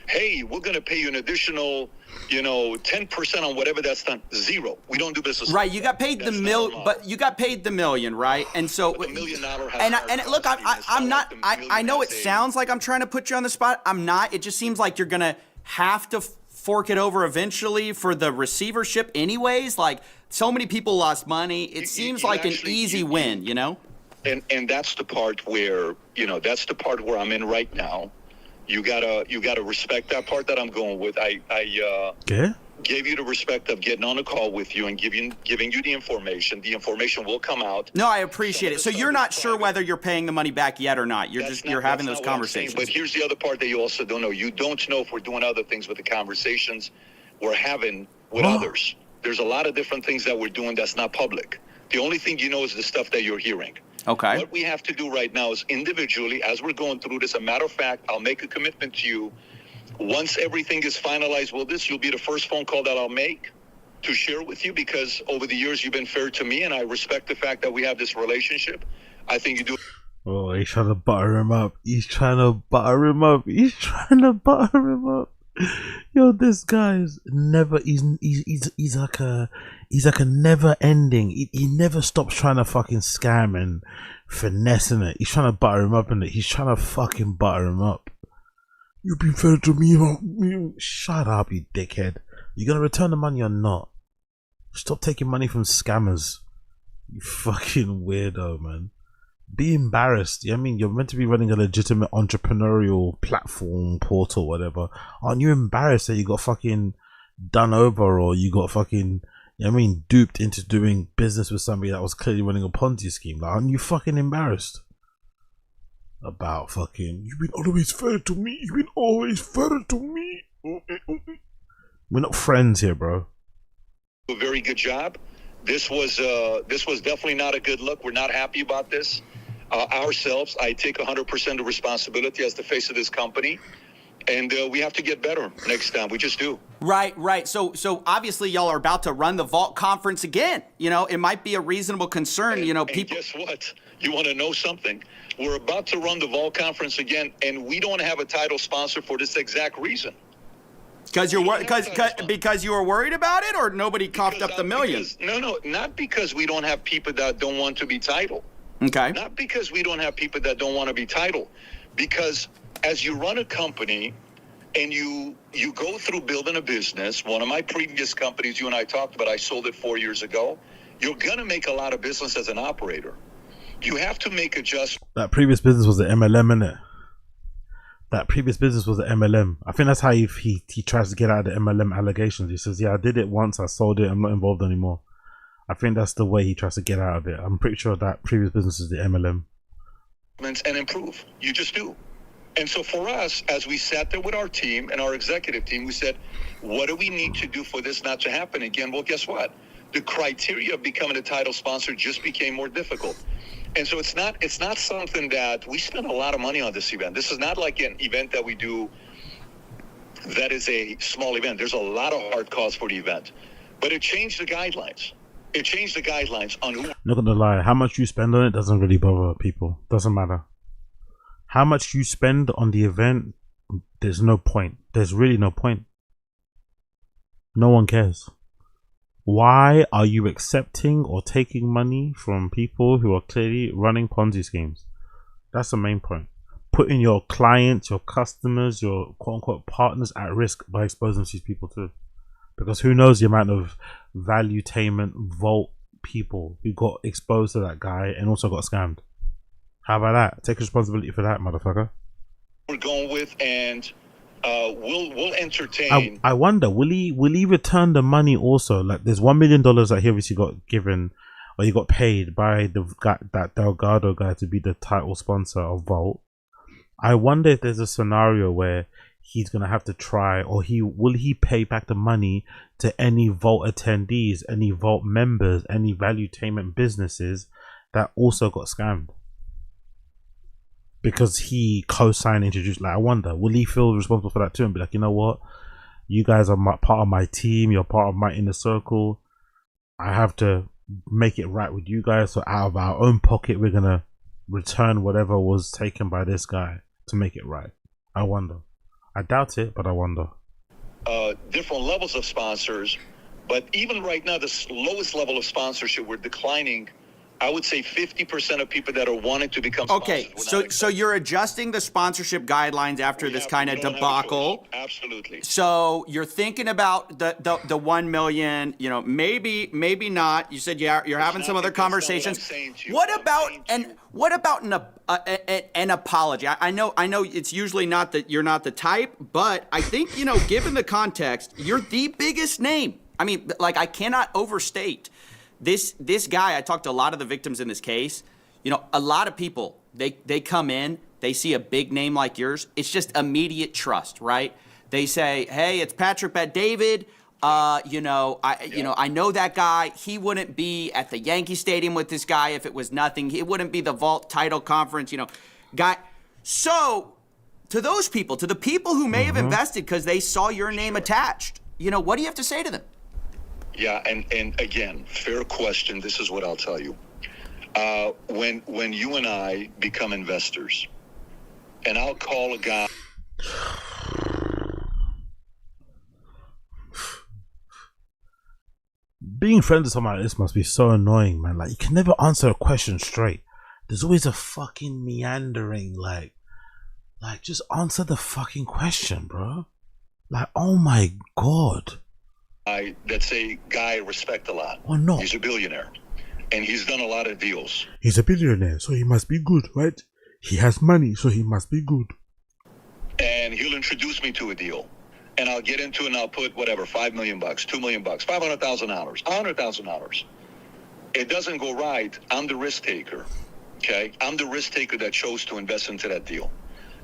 hey, we're going to pay you an additional, 10% on whatever that's done. Zero. We don't do business. Right. You got paid but you got paid the million, right? And so, $1 million and look, I'm not, I know it sounds like I'm trying to put you on the spot. I'm not. It just seems like you're going to have to fork it over eventually for the receivership anyways. Like, so many people lost money. It seems like an easy win, you know? And that's the part where, that's the part where I'm in right now. You gotta respect that part that I'm going with. I gave you the respect of getting on a call with you and giving you the information. The information will come out. No, I appreciate it. So you're not sure whether you're paying the money back yet or not. You're having those conversations. But here's the other part that you also don't know. You don't know if we're doing other things with the conversations we're having with others. There's a lot of different things that we're doing that's not public. The only thing you know is the stuff that you're hearing. Okay. What we have to do right now is individually, as we're going through this, a matter of fact, I'll make a commitment to you. Once everything is finalized with this, you'll be the first phone call that I'll make to share with you, because over the years you've been fair to me and I respect the fact that we have this relationship. I think you do. Oh, he's trying to butter him up. He's trying to butter him up. Yo, this guy's never. He's like a never ending. He never stops trying to fucking scam and finessing it. He's trying to butter him up, and he's trying to fucking butter him up. You've been fair to me. Shut up, you dickhead. You gonna return the money or not? Stop taking money from scammers. You fucking weirdo, man. Be embarrassed. I mean, you're meant to be running a legitimate entrepreneurial platform, portal, whatever. Aren't you embarrassed that you got fucking done over, or you got fucking, duped into doing business with somebody that was clearly running a Ponzi scheme? Like, aren't you fucking embarrassed about fucking, you've been always fair to me. You've been always fair to me. We're not friends here, bro. A very good job. This was definitely not a good look. We're not happy about this. Ourselves, I take 100% of responsibility as the face of this company, and we have to get better next time. We just do. Right. So obviously y'all are about to run the Vault conference again. It might be a reasonable concern. And people. Guess what? You want to know something? We're about to run the Vault conference again, and we don't have a title sponsor for this exact reason. Because because you were worried about it, or nobody coughed up the million? No, not because we don't have people that don't want to be title. Okay. Not because we don't have people that don't want to be title. Because as you run a company and you go through building a business, one of my previous companies you and I talked about, I sold it 4 years ago. You're going to make a lot of business as an operator. You have to make adjustments. That previous business was the MLM, innit? That previous business was the MLM. I think that's how he tries to get out of the MLM allegations. He says, yeah, I did it once, I sold it, I'm not involved anymore. I think that's the way he tries to get out of it. I'm pretty sure that previous business is the MLM. And improve. You just do. And so for us, as we sat there with our team and our executive team, we said, what do we need to do for this not to happen again? Well, guess what? The criteria of becoming a title sponsor just became more difficult. And so it's not something that we spend a lot of money on this event. This is not like an event that we do that is a small event. There's a lot of hard costs for the event. But it changed the guidelines. It changed the guidelines on who... Not gonna lie, how much you spend on it doesn't really bother people. Doesn't matter. How much you spend on the event, there's no point. There's really no point. No one cares. Why are you accepting or taking money from people who are clearly running Ponzi schemes? That's the main point. Putting your clients, your customers, your quote-unquote partners at risk by exposing these people too. Because who knows the amount of valuetainment vault people who got exposed to that guy and also got scammed. How about that? Take responsibility for that, motherfucker. We're going with, and we'll entertain. I wonder, will he return the money also? Like, there's $1 million that he obviously got given, or he got paid by the guy, that Delgado guy, to be the title sponsor of Vault. I wonder if there's a scenario where he's gonna have to try, or will he pay back the money to any Vault attendees, any Vault members, any valuetainment businesses that also got scammed because he co-signed, introduced. Like, I wonder, will he feel responsible for that too and be like, you know what, you guys are part of my team, you're part of my inner circle, I have to make it right with you guys, so out of our own pocket we're gonna return whatever was taken by this guy to make it right. I wonder. I doubt it, but I wonder. Different levels of sponsors, but even right now, the lowest level of sponsorship, we're declining. I would say 50% of people that are wanting to become sponsors. Okay, so you're adjusting the sponsorship guidelines after this kind of debacle. Absolutely. So you're thinking about the 1 million, you know, maybe not. You said you're having some other conversations. What about an apology? I know it's usually not that you're not the type, but I think, you know, given the context, you're the biggest name. I mean, like, I cannot overstate this guy. I talked to a lot of the victims in this case. You know, a lot of people, they come in, they see a big name like yours. It's just immediate trust, right? They say, hey, it's Patrick Bet-David. I know that guy. He wouldn't be at the Yankee Stadium with this guy if it was nothing. It wouldn't be the Vault title conference, you know, guy. So to those people, to the people who may have invested because they saw your name attached, you know, what do you have to say to them? Yeah, and again, fair question. This is what I'll tell you. When you and I become investors, and I'll call a guy. Being friends with someone like this must be so annoying, man. Like, you can never answer a question straight. There's always a fucking meandering, like just answer the fucking question, bro. Like, oh my god. That's a guy I respect a lot. Oh no. He's a billionaire. And he's done a lot of deals. He's a billionaire, so he must be good, right? He has money, so he must be good. And he'll introduce me to a deal. And I'll get into it and I'll put whatever, $5 million, $2 million, $500,000, $100,000. It doesn't go right. I'm the risk taker. Okay? I'm the risk taker that chose to invest into that deal.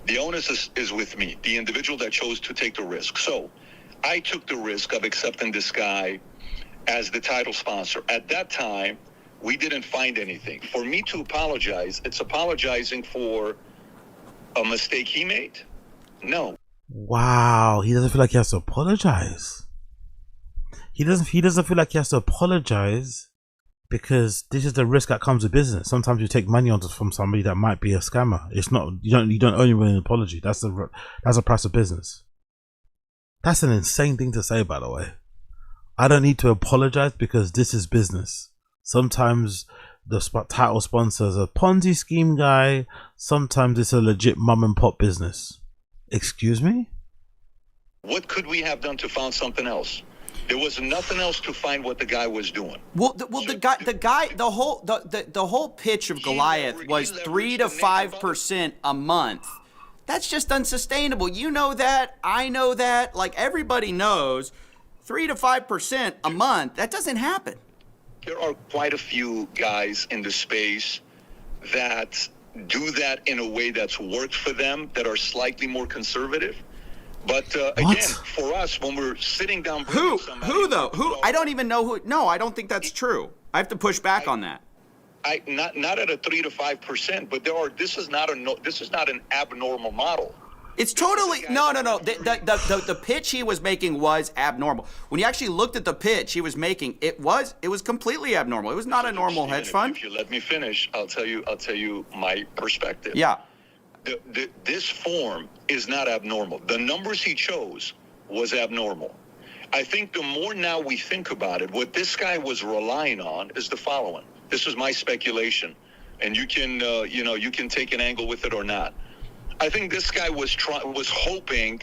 The onus is with me, the individual that chose to take the risk. So I took the risk of accepting this guy as the title sponsor. At that time, we didn't find anything. For me to apologize, it's apologizing for a mistake he made? No. Wow, he doesn't feel like he has to apologize. He doesn't feel like he has to apologize because this is the risk that comes with business. Sometimes you take money from somebody that might be a scammer. It's not, you don't owe anyone an apology. That's the price of business. That's an insane thing to say, by the way. I don't need to apologize because this is business. Sometimes the title sponsor is a Ponzi scheme guy. Sometimes it's a legit mom and pop business. Excuse me? What could we have done to find something else? There was nothing else to find what the guy was doing. Well, the whole pitch of Goliath was 3 to 5% a month. That's just unsustainable. You know that. I know that. Like, everybody knows 3 to 5% a month. That doesn't happen. There are quite a few guys in the space that do that in a way that's worked for them, that are slightly more conservative. But again, for us, when we're sitting down, who though? Who? I don't even know who. No, I don't think that's true. I have to push back on that. Not at a 3 to 5%, but this is not an abnormal model. It's totally no. The pitch he was making was abnormal. When you actually looked at the pitch he was making, it was completely abnormal. It was not a normal hedge fund. If you let me finish, I'll tell you my perspective. Yeah. This form is not abnormal. The numbers he chose was abnormal. I think the more now we think about it, what this guy was relying on is the following. This is my speculation, and you can you can take an angle with it or not. I think this guy was hoping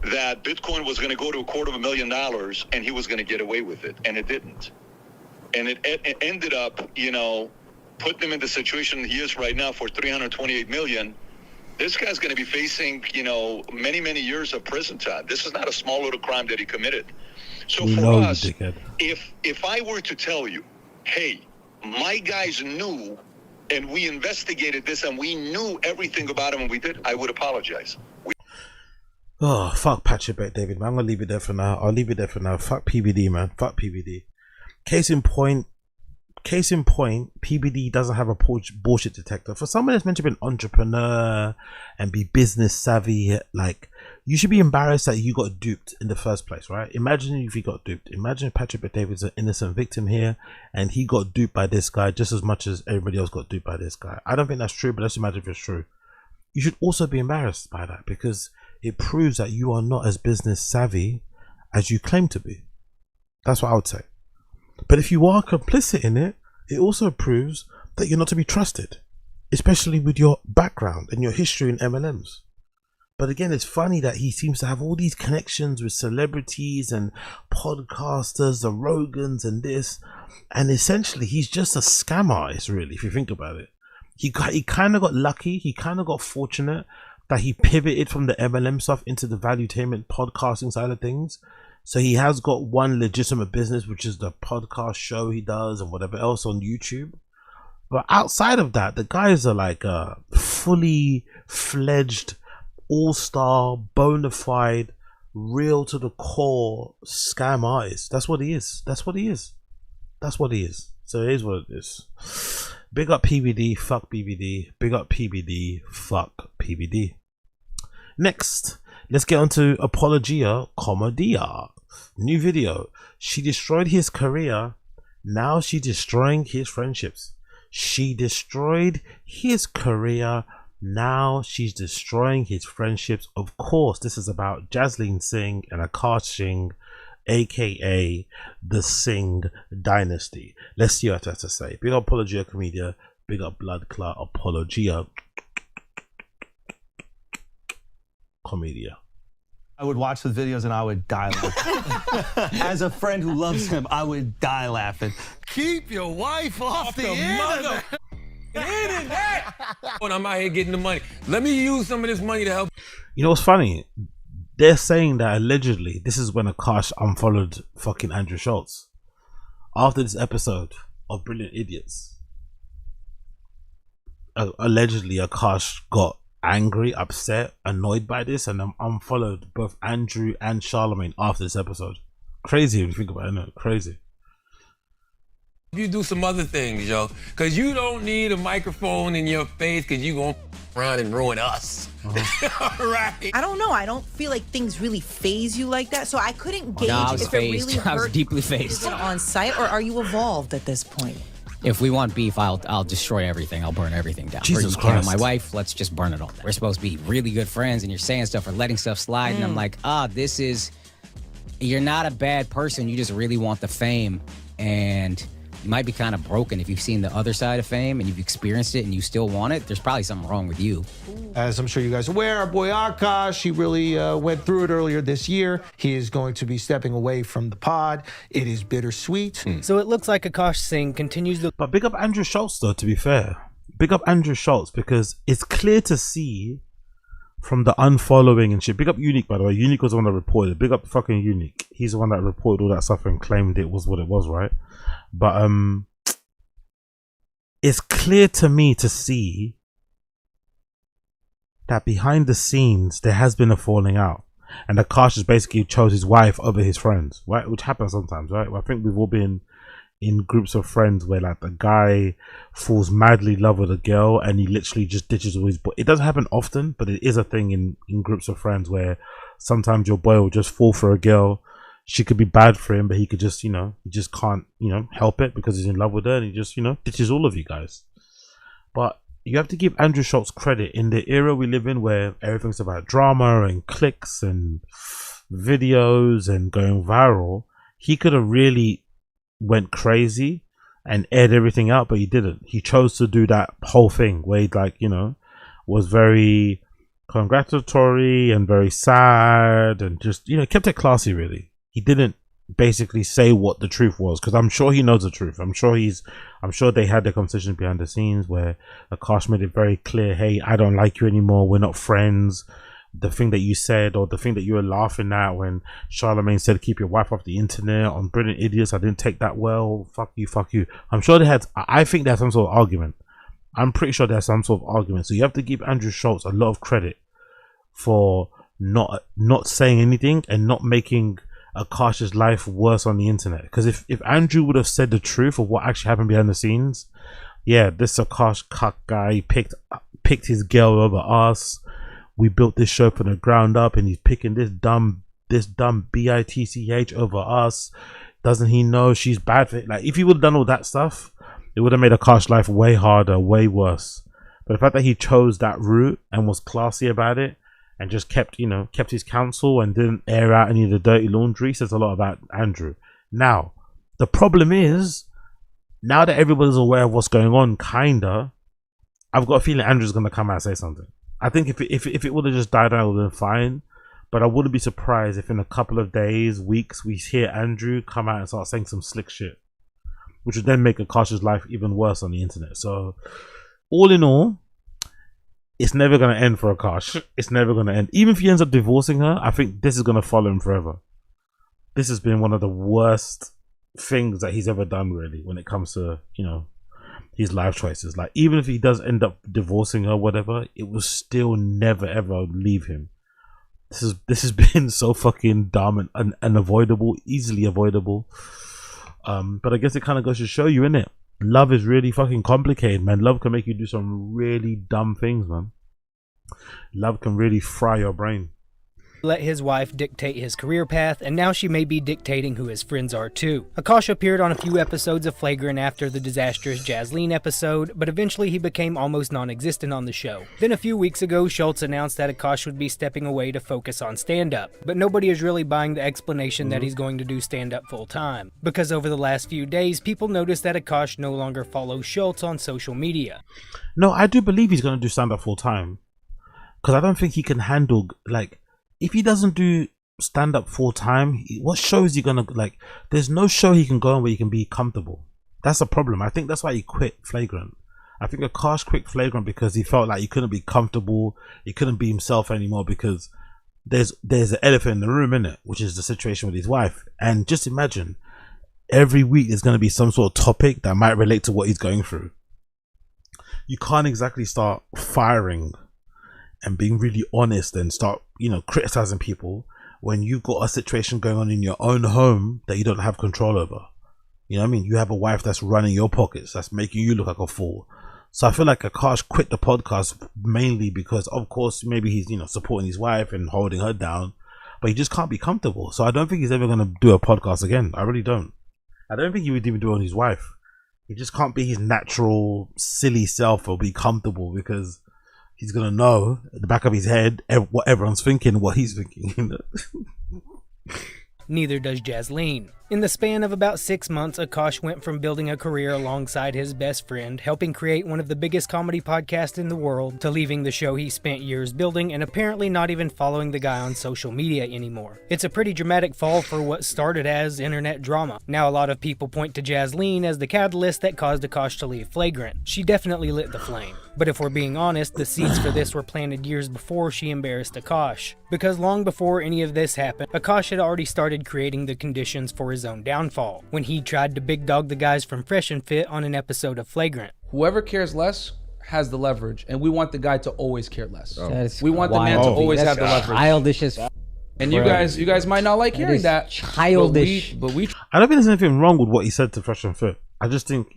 that Bitcoin was going to go to $250,000 and he was going to get away with it, and it didn't. And it ended up, putting him in the situation he is right now for $328 million. This guy's going to be facing, many, many years of prison time. This is not a small little crime that he committed. So for us, if I were to tell you, hey, my guys knew and we investigated this and we knew everything about him and we did, I would apologize. Oh, fuck Patrick Bet David, man. I'm going to leave it there for now. I'll leave it there for now. Fuck PBD, man. Fuck PBD. Case in point, PBD doesn't have a bullshit detector. For someone that's meant to be an entrepreneur and be business savvy, like, you should be embarrassed that you got duped in the first place, right? Imagine if you got duped. Imagine Patrick Bet David's an innocent victim here and he got duped by this guy just as much as everybody else got duped by this guy. I don't think that's true, but let's imagine if it's true. You should also be embarrassed by that because it proves that you are not as business savvy as you claim to be. That's what I would say. But if you are complicit in it, it also proves that you're not to be trusted, especially with your background and your history in MLMs. But again, it's funny that he seems to have all these connections with celebrities and podcasters, the Rogans and this, and essentially he's just a scam artist, really, if you think about it. He kind of got lucky, he kind of got fortunate that he pivoted from the MLM stuff into the valuetainment podcasting side of things. So he has got one legitimate business, which is the podcast show he does and whatever else on YouTube. But outside of that, the guys are like a fully fledged, all-star, bona fide, real to the core scam artist. That's what he is. That's what he is. That's what he is. So it is what it is. Big up PBD, fuck BBD. Big up PBD, fuck PBD. Next, let's get on to Apologia Commedia. New video. She destroyed his career. Now she's destroying his friendships. She destroyed his career. Now she's destroying his friendships. Of course, this is about Jasleen Singh and Akaash Singh, aka the Singh dynasty. Let's see what it has to say. Big up Apologia Commedia. Big up Blood Clot Apologia Commedia. I would watch the videos and I would die laughing. As a friend who loves him, I would die laughing. Keep your wife off the internet. When I'm out here getting the money, let me use some of this money to help. You know what's funny? They're saying that allegedly this is when Akaash unfollowed fucking Andrew Schultz after this episode of Brilliant Idiots. Allegedly Akaash got angry, upset, annoyed by this, and unfollowed both Andrew and Charlemagne after this episode. Crazy if you think about it, no? Crazy. You do some other things, yo, because you don't need a microphone in your face because you gonna run and ruin us. All right. I don't know. I don't feel like things really phase you like that, so I couldn't gauge I was if phased. it really hurt. I was deeply phased. On site, or are you evolved at this point? If we want beef, I'll destroy everything. I'll burn everything down. Jesus Or you kill Christ. my wife, let's just burn it all down. We're supposed to be really good friends, and you're saying stuff or letting stuff slide, and I'm like, this is you're not a bad person. You just really want the fame, and you might be kind of broken if you've seen the other side of fame and you've experienced it and you still want it. There's probably something wrong with you. As I'm sure you guys are aware, our boy Akaash, he really went through it earlier this year. He is going to be stepping away from the pod. It is bittersweet. So it looks like Akaash Singh continues the... But big up Andrew Schultz, though, to be fair. Big up Andrew Schultz, because it's clear to see from the unfollowing and shit. Big up Unique, by the way. Unique was the one that reported. Big up fucking Unique. He's the one that reported all that stuff and claimed it was what it was, right? But it's clear to me to see that behind the scenes there has been a falling out, and Akaash has basically chose his wife over his friends, right? Which happens sometimes, right? I think we've all been in groups of friends where like the guy falls madly in love with a girl and he literally just ditches all his boy. It doesn't happen often, but it is a thing in groups of friends where sometimes your boy will just fall for a girl. She could be bad for him, but he could just, he just can't, help it because he's in love with her, and he just, ditches all of you guys. But you have to give Andrew Schultz credit in the era we live in where everything's about drama and clicks and videos and going viral. He could have really went crazy and aired everything out, but he didn't. He chose to do that whole thing where he was very congratulatory and very sad and just, kept it classy really. He didn't basically say what the truth was, because I'm sure he knows the truth. I'm sure they had their conversation behind the scenes where Akaash made it very clear, hey, I don't like you anymore, we're not friends. The thing that you said, or the thing that you were laughing at when Charlamagne said keep your wife off the internet on Brilliant Idiots, I didn't take that well, fuck you. I'm sure I think they had some sort of argument. I'm pretty sure there's some sort of argument. So you have to give Andrew Schultz a lot of credit for not saying anything and not making Akaash's life worse on the internet. Because if Andrew would have said the truth of what actually happened behind the scenes, yeah, this Akaash cuck guy picked his girl over us. We built this show from the ground up, and he's picking this dumb bitch over us. Doesn't he know she's bad for it? Like, if he would have done all that stuff, it would have made Akash's life way harder, way worse. But the fact that he chose that route and was classy about it, and just kept his counsel and didn't air out any of the dirty laundry, says a lot about Andrew. Now, the problem is, now that everybody's aware of what's going on, I've got a feeling Andrew's going to come out and say something. I think if it would have just died out, it would have been fine. But I wouldn't be surprised if in a couple of days, weeks, we hear Andrew come out and start saying some slick shit, which would then make Akash's life even worse on the internet. So, all in all, it's never going to end for Akaash. It's never going to end. Even if he ends up divorcing her, I think this is going to follow him forever. This has been one of the worst things that he's ever done, really, when it comes to, his life choices. Like, even if he does end up divorcing her, whatever, it will still never, ever leave him. This has been so fucking dumb and unavoidable, easily avoidable. But I guess it kind of goes to show you, innit? Love is really fucking complicated, man. Love can make you do some really dumb things, man. Love can really fry your brain. Let his wife dictate his career path, and now she may be dictating who his friends are too. Akaash appeared on a few episodes of Flagrant after the disastrous Jasleen episode, but eventually he became almost non-existent on the show. Then a few weeks ago, Schultz announced that Akaash would be stepping away to focus on stand-up, but nobody is really buying the explanation that he's going to do stand-up full-time, because over the last few days, people noticed that Akaash no longer follows Schultz on social media. No, I do believe he's going to do stand-up full-time, because I don't think he can handle, if he doesn't do stand-up full-time, what show is he gonna there's no show he can go on where he can be comfortable. That's the problem. I think that's why he quit Flagrant. I think Akaash quit Flagrant because he felt like he couldn't be comfortable, he couldn't be himself anymore, because there's an elephant in the room, innit, which is the situation with his wife. And just imagine, every week there's going to be some sort of topic that might relate to what he's going through. You can't exactly start firing and being really honest and start, criticizing people when you've got a situation going on in your own home that you don't have control over. You know what I mean? You have a wife that's running your pockets, that's making you look like a fool. So I feel like Akaash quit the podcast mainly because, of course, maybe he's, supporting his wife and holding her down, but he just can't be comfortable. So I don't think he's ever going to do a podcast again. I really don't. I don't think he would even do it on his wife. He just can't be his natural, silly self or be comfortable, because he's gonna know at the back of his head what everyone's thinking, what he's thinking. Neither does Jasleen. In the span of about 6 months, Akaash went from building a career alongside his best friend, helping create one of the biggest comedy podcasts in the world, to leaving the show he spent years building and apparently not even following the guy on social media anymore. It's a pretty dramatic fall for what started as internet drama. Now a lot of people point to Jasleen as the catalyst that caused Akaash to leave Flagrant. She definitely lit the flame. But if we're being honest, the seeds for this were planted years before she embarrassed Akaash. Because long before any of this happened, Akaash had already started creating the conditions for his own downfall, when he tried to big dog the guys from Fresh and Fit on an episode of Flagrant. Whoever cares less has the leverage, and we want the guy to always care less. We want the man to always have the leverage. Childish as and you guys might not like hearing that. Childish. But we I don't think there's anything wrong with what he said to Fresh and Fit. I just think,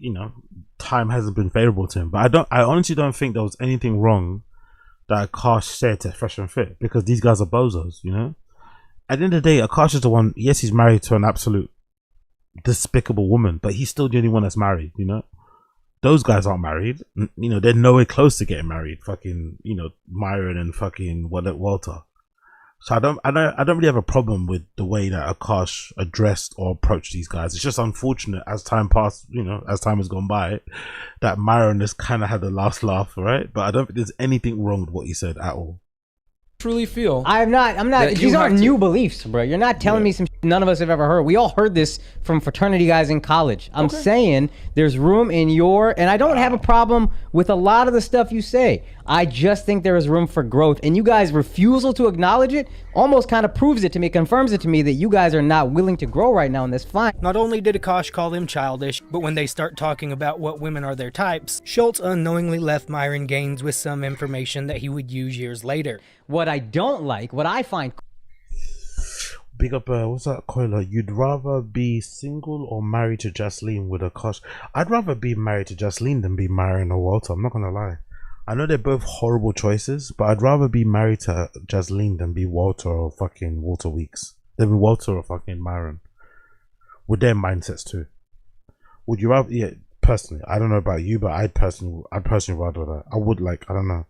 time hasn't been favorable to him. But I honestly don't think there was anything wrong that Akaash said to Fresh and Fit, because these guys are bozos, At the end of the day, Akaash is the one, yes, he's married to an absolute despicable woman, but he's still the only one that's married, Those guys aren't married. They're nowhere close to getting married. Fucking, Myron and fucking Walter. So I don't really have a problem with the way that Akaash addressed or approached these guys. It's just unfortunate as time passed, as time has gone by, that Myron just kind of had the last laugh, right? But I don't think there's anything wrong with what he said at all. Truly feel I'm not these aren't new beliefs, bro. You're not telling me some shit none of us have ever heard. We all heard this from fraternity guys in college. I'm saying there's room in and I don't have a problem with a lot of the stuff you say. I just think there is room for growth, and you guys' refusal to acknowledge it almost kind of proves it to me, confirms it to me that you guys are not willing to grow right now, and that's fine. Not only did Akaash call them childish, but when they start talking about what women are their types, Schultz unknowingly left Myron Gaines with some information that he would use years later. What I don't like, what I find... Big up, what's that, Coiler? You'd rather be single or married to Jasleen with Akaash? I'd rather be married to Jasleen than be marrying a Walter, I'm not gonna lie. I know they're both horrible choices, but I'd rather be married to Jasleen than be Walter or fucking Walter Weeks. Than be Walter or fucking Myron. With their mindsets too. Would you rather, personally, I don't know about you, but I'd personally rather that. I would I don't know,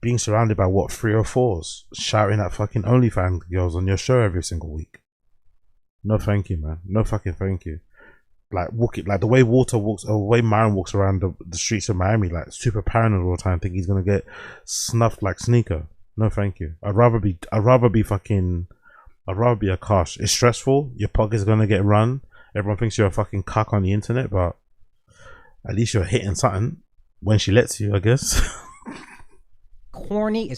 being surrounded by 3 or 4s shouting at fucking OnlyFans girls on your show every single week. No thank you, man. No fucking thank you. The way Walter walks, or the way Myron walks around the streets of Miami, super paranoid all the time, think he's gonna get snuffed like Sneaker. No thank you. I'd rather be Akaash. It's stressful. Your pocket's gonna get run. Everyone thinks you're a fucking cuck on the internet, but at least you're hitting something when she lets you, I guess. Corny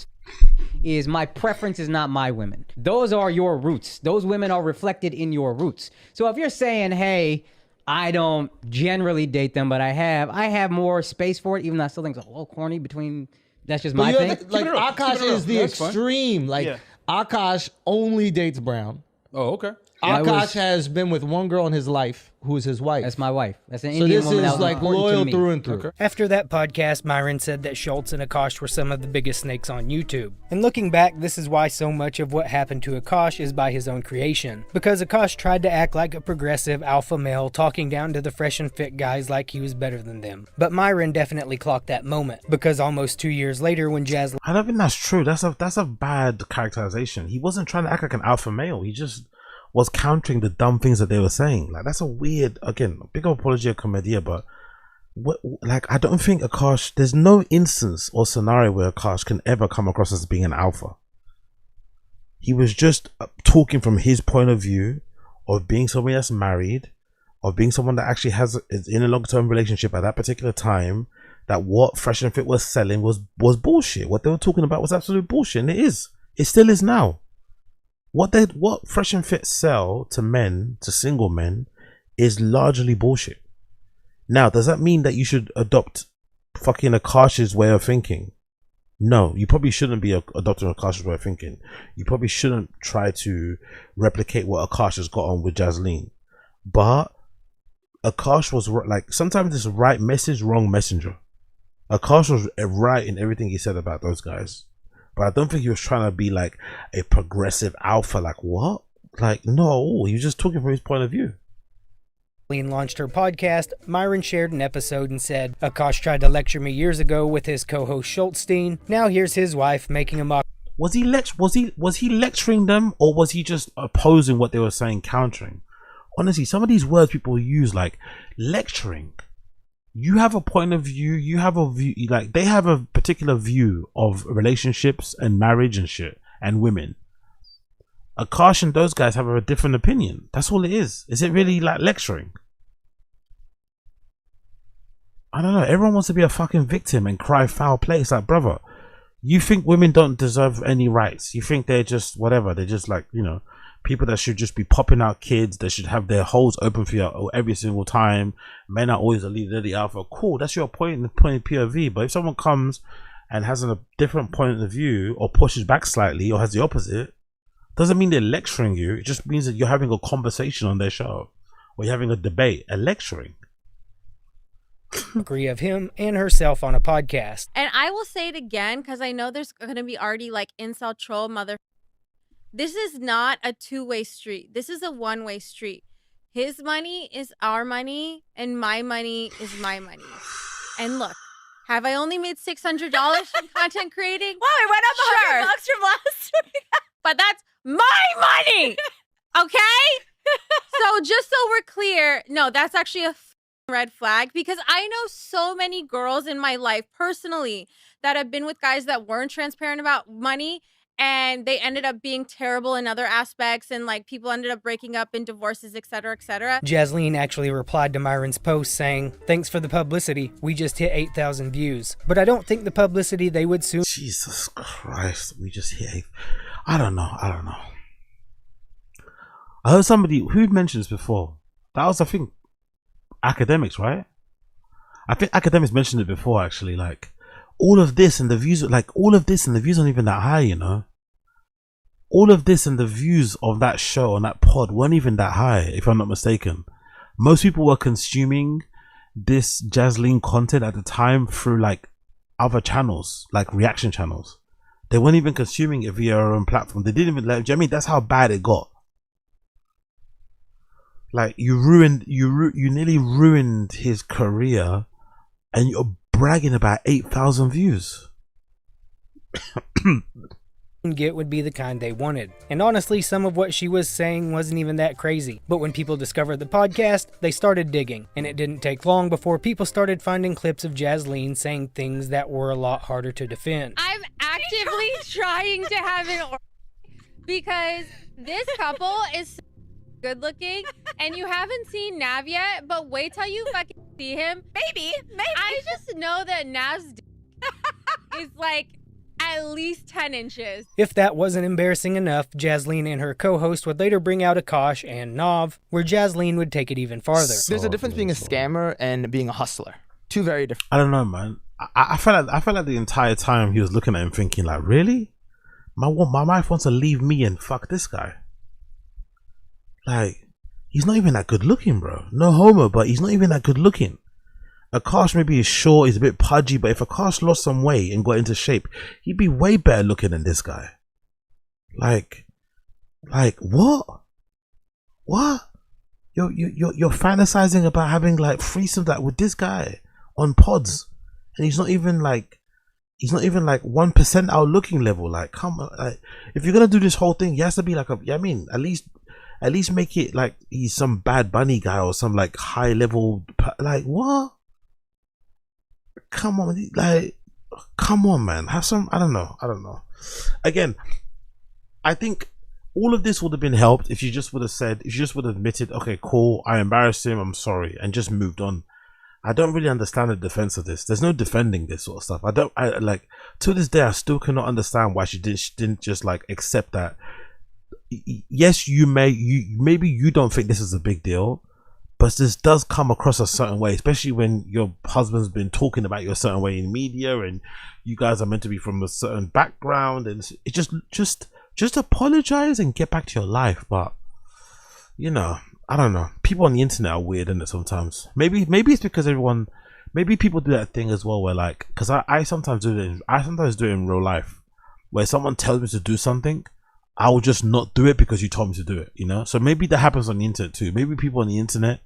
is my preference, is not my women. Those are your roots. Those women are reflected in your roots. So if you're saying, hey, I don't generally date them, but I have more space for it, even though I still think it's a little corny between, that's just my thing. Akaash is the extreme. Akaash only dates brown. Oh, okay. Akaash has been with one girl in his life who is his wife. That's my wife. That's an so Indian this woman. is loyal through and through. Okay. After that podcast, Myron said that Schultz and Akaash were some of the biggest snakes on YouTube. And looking back, this is why so much of what happened to Akaash is by his own creation. Because Akaash tried to act like a progressive alpha male, talking down to the Fresh and Fit guys like he was better than them. But Myron definitely clocked that moment, because almost 2 years later when Jasleen... I don't think that's true. That's a bad characterization. He wasn't trying to act like an alpha male. He just was countering the dumb things that they were saying. That's a weird, again, big apology of comedia, but I don't think Akaash, there's no instance or scenario where Akaash can ever come across as being an alpha. He was just talking from his point of view of being somebody that's married, of being someone that actually is in a long-term relationship at that particular time, that what Fresh and Fit was selling was bullshit. What they were talking about was absolute bullshit, and it is. It still is now. What Fresh and Fit sell to men, to single men, is largely bullshit. Now, does that mean that you should adopt fucking Akaash's way of thinking? No, you probably shouldn't be adopting Akaash's way of thinking. You probably shouldn't try to replicate what Akaash has got on with Jasleen. But Akaash was sometimes it's right message, wrong messenger. Akaash was right in everything he said about those guys. But I don't think he was trying to be a progressive alpha. What? No, he was just talking from his point of view. Launched her podcast, Myron shared an episode and said, Akaash tried to lecture me years ago with his co-host Schultzstein. Now here's his wife making a mock. Was he lecturing them, or was he just opposing what they were saying, countering? Honestly, some of these words people use, like lecturing. You have a point of view, you have a view, like they have a particular view of relationships and marriage and shit and women. Akaash and those guys have a different opinion. That's all it is. Is it really like lecturing? I don't know. Everyone wants to be a fucking victim and cry foul play. It's like, brother, you think women don't deserve any rights? You think they're just whatever? They're just like, you know, people that should just be popping out kids. They should have their holes open for you every single time. Men are always a leader, the alpha. Cool, that's your point of POV. But if someone comes and has a different point of view, or pushes back slightly, or has the opposite, doesn't mean they're lecturing you. It just means that you're having a conversation on their show, or you're having a debate. A lecturing. Agree of him and herself on a podcast. And I will say it again, because I know there's going to be already like incel troll mother. This is not a two-way street. This is a one-way street. His money is our money, and my money is my money. And look, have I only made $600 from content creating? Wow, it went up $100 from last week. But that's my money, okay? So just so we're clear, no, that's actually a red flag, because I know so many girls in my life personally that have been with guys that weren't transparent about money, and they ended up being terrible in other aspects, and like people ended up breaking up in divorces, etc., etc. Jasleen actually replied to Myron's post saying, "Thanks for the publicity. We just hit 8,000 views. But I don't think the publicity they would soon." Jesus Christ, we just hit. I don't know. I heard somebody who mentioned this before. That was, I think, Academics, right? I think Academics mentioned it before, actually. Like, all of this and the views, aren't even that high, you know? All of this and the views of that show on that pod weren't even that high, if I'm not mistaken. Most people were consuming this Jasleen content at the time through like other channels, like reaction channels. They weren't even consuming it via our own platform. They didn't even let, do you know what I mean? That's how bad it got. Like, you nearly ruined his career, and you're bragging about 8,000 views. Get would be the kind they wanted. And honestly, some of what she was saying wasn't even that crazy. But when people discovered the podcast, they started digging. And it didn't take long before people started finding clips of Jasleen saying things that were a lot harder to defend. I'm actively trying to have an because this couple is good looking, and you haven't seen Nav yet, but wait till you fucking see him. Maybe. I just know that Nav's is like at least 10 inches. If that wasn't embarrassing enough, Jasleen and her co-host would later bring out Akaash and Nav, where Jasleen would take it even farther. There's a difference being a scammer and being a hustler. Two very different. I don't know, man. I felt like the entire time he was looking at him thinking, like, really? My wife wants to leave me and fuck this guy. Like, he's not even that good looking, bro. No homo, but he's not even that good looking. Akaash maybe is short, he's a bit pudgy, but if Akaash lost some weight and got into shape, he'd be way better looking than this guy. Like what? What? You're fantasizing about having like threesomes like with this guy on pods, and he's not even like 1% out looking level. Like, come on, like, if you're gonna do this whole thing, he has to be like at least make it like he's some Bad Bunny guy or some like high level, like, what? Come on, man. Have some, I don't know. Again, I think all of this would have been helped if you just would have admitted, okay, cool, I embarrassed him, I'm sorry, and just moved on. I don't really understand the defense of this. There's no defending this sort of stuff. I like, to this day, I still cannot understand why she didn't just like accept that. Yes, maybe you don't think this is a big deal, but this does come across a certain way, especially when your husband's been talking about you a certain way in media, and you guys are meant to be from a certain background, and it just apologize and get back to your life. But you know, I don't know. People on the internet are weird, isn't it? Sometimes maybe it's because maybe people do that thing as well, where like, because I sometimes do it in real life, where someone tells me to do something, I will just not do it because you told me to do it, you know? So maybe that happens on the internet too. Maybe people on the internet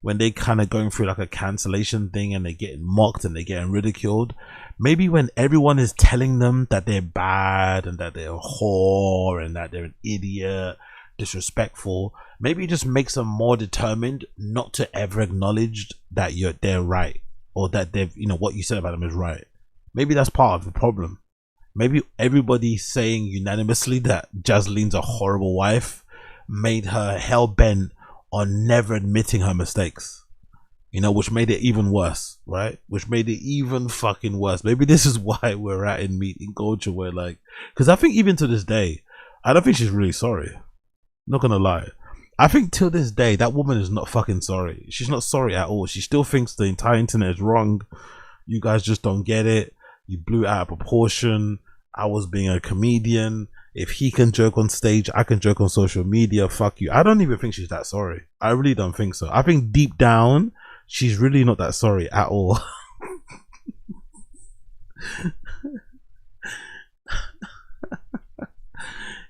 when they kind of going through like a cancellation thing and they're getting mocked and they're getting ridiculed, maybe when everyone is telling them that they're bad and that they're a whore and that they're an idiot, disrespectful, maybe it just makes them more determined not to ever acknowledge that they're right, or that they've, you know, what you said about them is right. Maybe that's part of the problem. Maybe everybody saying unanimously that Jasleen's a horrible wife made her hell-bent on never admitting her mistakes, you know, which made it even worse, right? Which made it even fucking worse. Maybe this is why we're at in meeting culture, where like, because I think even to this day, I don't think she's really sorry. Not gonna lie, I think till this day that woman is not fucking sorry. She's not sorry at all. She still thinks the entire internet is wrong. You guys just don't get it. You blew it out of proportion. I was being a comedian. If he can joke on stage, I can joke on social media. Fuck you. I don't even think she's that sorry. I really don't think so. I think deep down, she's really not that sorry at all.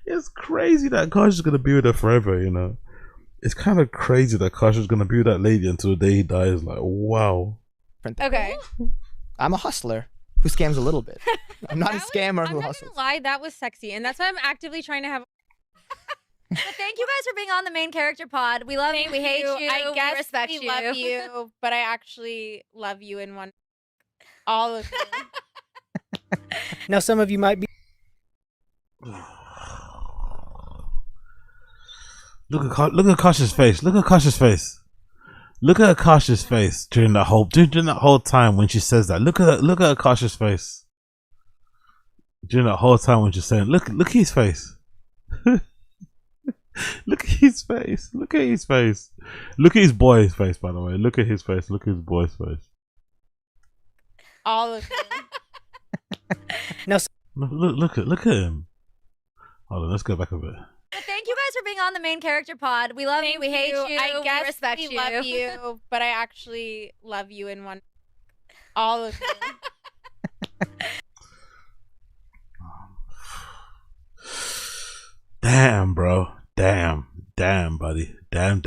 It's crazy that Akaash is going to be with her forever, you know. It's kind of crazy that Akaash is going to be with that lady until the day he dies. Like, wow. Okay. I'm a hustler who scams a little bit. I'm not a scammer who I'm not hustles. gonna lie, that was sexy, and that's why I'm actively trying to have. But thank you guys for being on the main character pod. We love you. We hate you. I guess we respect we you. love you, but I actually love you in one. All of you. Now, some of you might be. Look at Akash's face. Look at Akash's face. Look at Akash's face during that whole time when she says that. Look at Akash's face during that whole time when she's saying, look at his face. Look at his face. Look at his face. Look at his boy's face, by the way. Look at his face. Look at his boy's face. All of you. Now, Look at him. Hold on, let's go back a bit. But thank you guys for being on the main character pod. We love you. We hate you. I guess we respect we you. love you, but I actually love you in one. All of you. Damn, bro. Damn, buddy. Damn.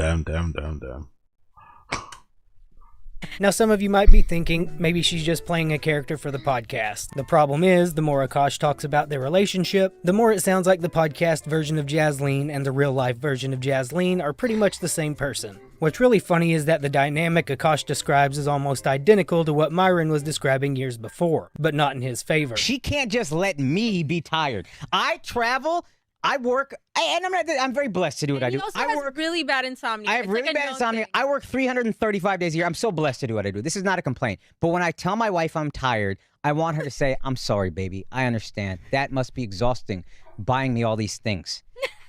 Now, some of you might be thinking maybe she's just playing a character for the podcast. The problem is, the more Akaash talks about their relationship, the more it sounds like the podcast version of Jasleen and the real-life version of Jasleen are pretty much the same person. What's really funny is that the dynamic Akaash describes is almost identical to what Myron was describing years before, but not in his favor. She can't just let me be tired. I travel, I work, and I'm very blessed to do what I do. He also has really bad insomnia. I have It's really like a bad known insomnia. thing. I work 335 days a year. I'm so blessed to do what I do. This is not a complaint. But when I tell my wife I'm tired, I want her to say, I'm sorry, baby. I understand. That must be exhausting, buying me all these things.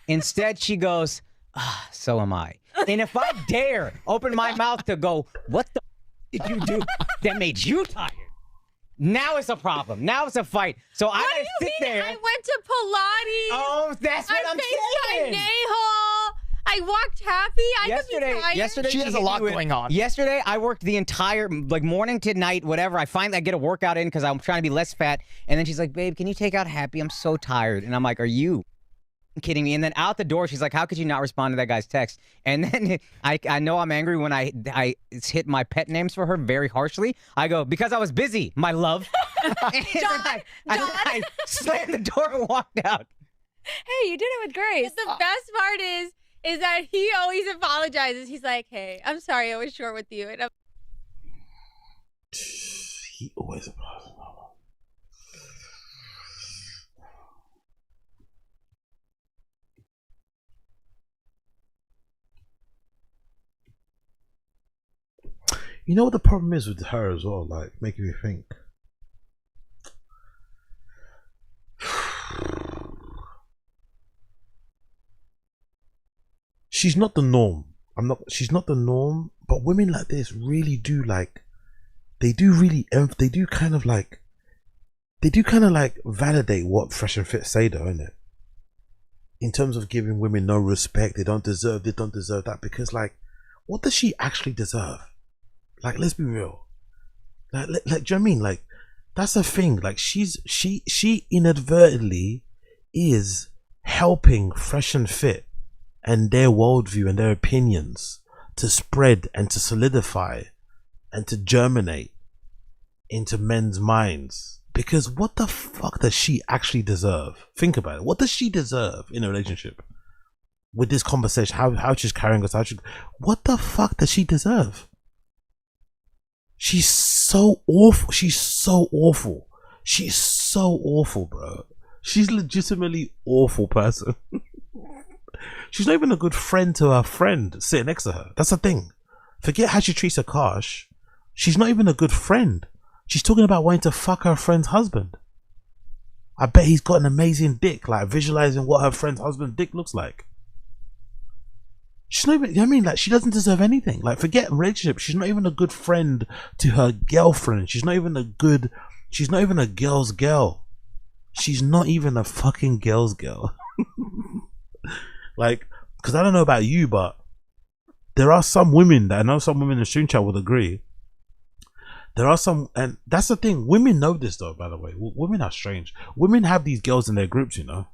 Instead, she goes, so am I. And if I dare open my mouth to go, what the did you do that made you tired? Now it's a problem. Now it's a fight. So I gotta sit there. I went to Pilates. Oh, that's what I'm saying. Nail. I walked happy. I could be tired. Yesterday, She has a lot going on. Yesterday, I worked the entire, like, morning to night, whatever. I finally get a workout in because I'm trying to be less fat. And then she's like, babe, can you take out happy? I'm so tired. And I'm like, are you kidding me? And then out the door, she's like, how could you not respond to that guy's text? And then I know I'm angry when I hit my pet names for her very harshly. I go, because I was busy, my love. And I slammed the door and walked out. Hey, you did it with grace. The best part is that he always apologizes. He's like, hey, I'm sorry I was short with you. And He always apologizes. You know what the problem is with her as well, like making me think. She's not the norm. She's not the norm, but women like this really do like, they do kind of like validate what Fresh and Fit say though, innit? In terms of giving women no respect, they don't deserve that, because like, what does she actually deserve? Like, let's be real. Like, do you know what I mean? Like, that's a thing. Like, she inadvertently is helping Fresh and Fit and their worldview and their opinions to spread and to solidify and to germinate into men's minds. Because what the fuck does she actually deserve? Think about it. What does she deserve in a relationship? With this conversation, how she's carrying us, what the fuck does she deserve? She's so awful. She's so awful. She's so awful, bro. She's legitimately awful person. She's not even a good friend to her friend sitting next to her. That's the thing. Forget how she treats Akaash. She's not even a good friend. She's talking about wanting to fuck her friend's husband. I bet he's got an amazing dick, like visualizing what her friend's husband's dick looks like. She's not even, you know what I mean? Like, she doesn't deserve anything. Like, forget relationship. She's not even a good friend to her girlfriend. She's not even a girl's girl. She's not even a fucking girl's girl. Like, because I don't know about you, but there are some women that I know, some women in the stream chat would agree. There are some, and that's the thing. Women know this though, by the way. Women are strange. Women have these girls in their groups, you know.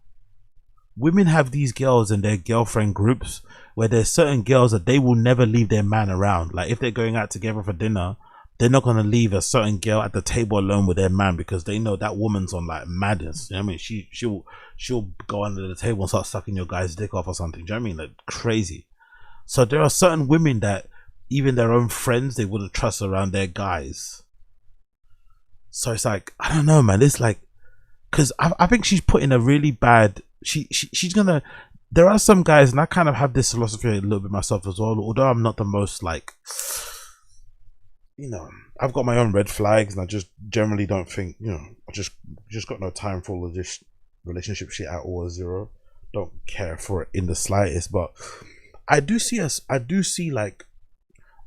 Women have these girls in their girlfriend groups where there's certain girls that they will never leave their man around. Like if they're going out together for dinner, they're not going to leave a certain girl at the table alone with their man because they know that woman's on like madness. You know what I mean? She'll go under the table and start sucking your guy's dick off or something. Do you know what I mean? Like crazy. So there are certain women that even their own friends, they wouldn't trust around their guys. So it's like, I don't know, man. It's like, because I think she's put in a really bad, she's gonna, there are some guys, and I kind of have this philosophy a little bit myself as well, although I'm not the most like, you know, I've got my own red flags and I just generally don't think, you know, I just got no time for all of this relationship shit at all, zero. Don't care for it in the slightest, but I do see like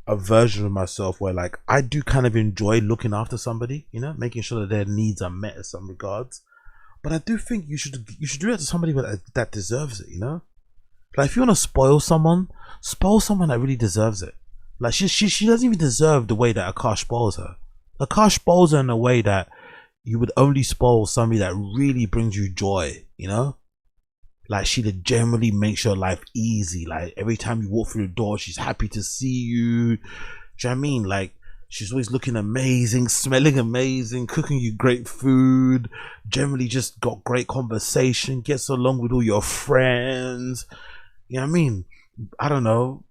a version of myself where like I do kind of enjoy looking after somebody, you know, making sure that their needs are met in some regards. But I do think you should do that to somebody that deserves it, you know. Like if you want to spoil someone that really deserves it. Like she doesn't even deserve the way that Akaash spoils her. Akaash spoils her in a way that you would only spoil somebody that really brings you joy, you know. Like she'd generally makes your life easy. Like every time you walk through the door, she's happy to see you. Do you know what I mean? Like she's always looking amazing, smelling amazing, cooking you great food. Generally just got great conversation, gets along with all your friends. You know what I mean? I don't know.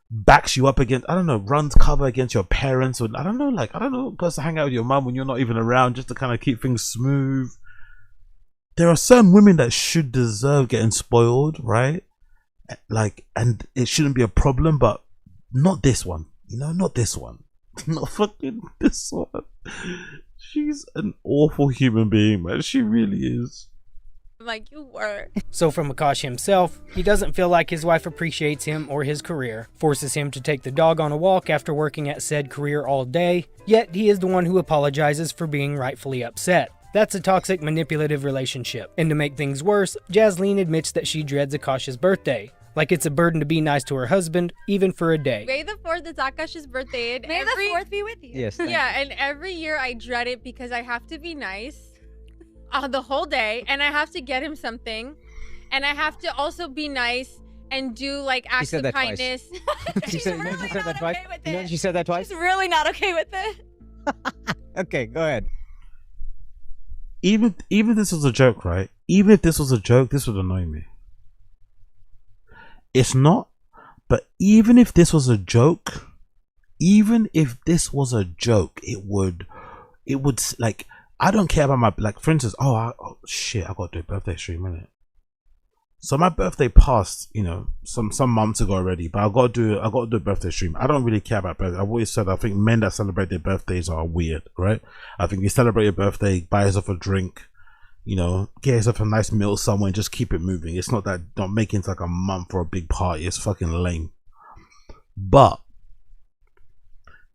Backs you up against, I don't know, runs cover against your parents, or I don't know, goes to hang out with your mum when you're not even around just to kind of keep things smooth. There are certain women that should deserve getting spoiled, right? Like, and it shouldn't be a problem, but not this one, you know, not this one. Not fucking this one. She's an awful human being, man. She really is. Like you were. So from Akaash himself, he doesn't feel like his wife appreciates him or his career, forces him to take the dog on a walk after working at said career all day, yet he is the one who apologizes for being rightfully upset. That's a toxic, manipulative relationship. And to make things worse, Jasleen admits that she dreads Akaash's birthday. Like it's a burden to be nice to her husband, even for a day. May the 4th is Akaash's birthday. And May the 4th be with you. Yes. Yeah, and every year I dread it because I have to be nice the whole day, and I have to get him something, and I have to also be nice and do like acts of kindness. She's really not okay with it. You know, she said that twice. She's really not okay with it. Okay, go ahead. Even if this was a joke, right? Even if this was a joke, this would annoy me. It's not, but even if this was a joke, it would like, I don't care about my, like, for instance, oh shit, I got to do a birthday stream, innit? So my birthday passed, you know, some months ago already, but I got to do a birthday stream. I don't really care about birthday. I've always said I think men that celebrate their birthdays are weird, right? I think you celebrate your birthday, buy yourself a drink, you know, get yourself a nice meal somewhere and just keep it moving. It's not that, don't make it like a month for a big party. It's fucking lame. But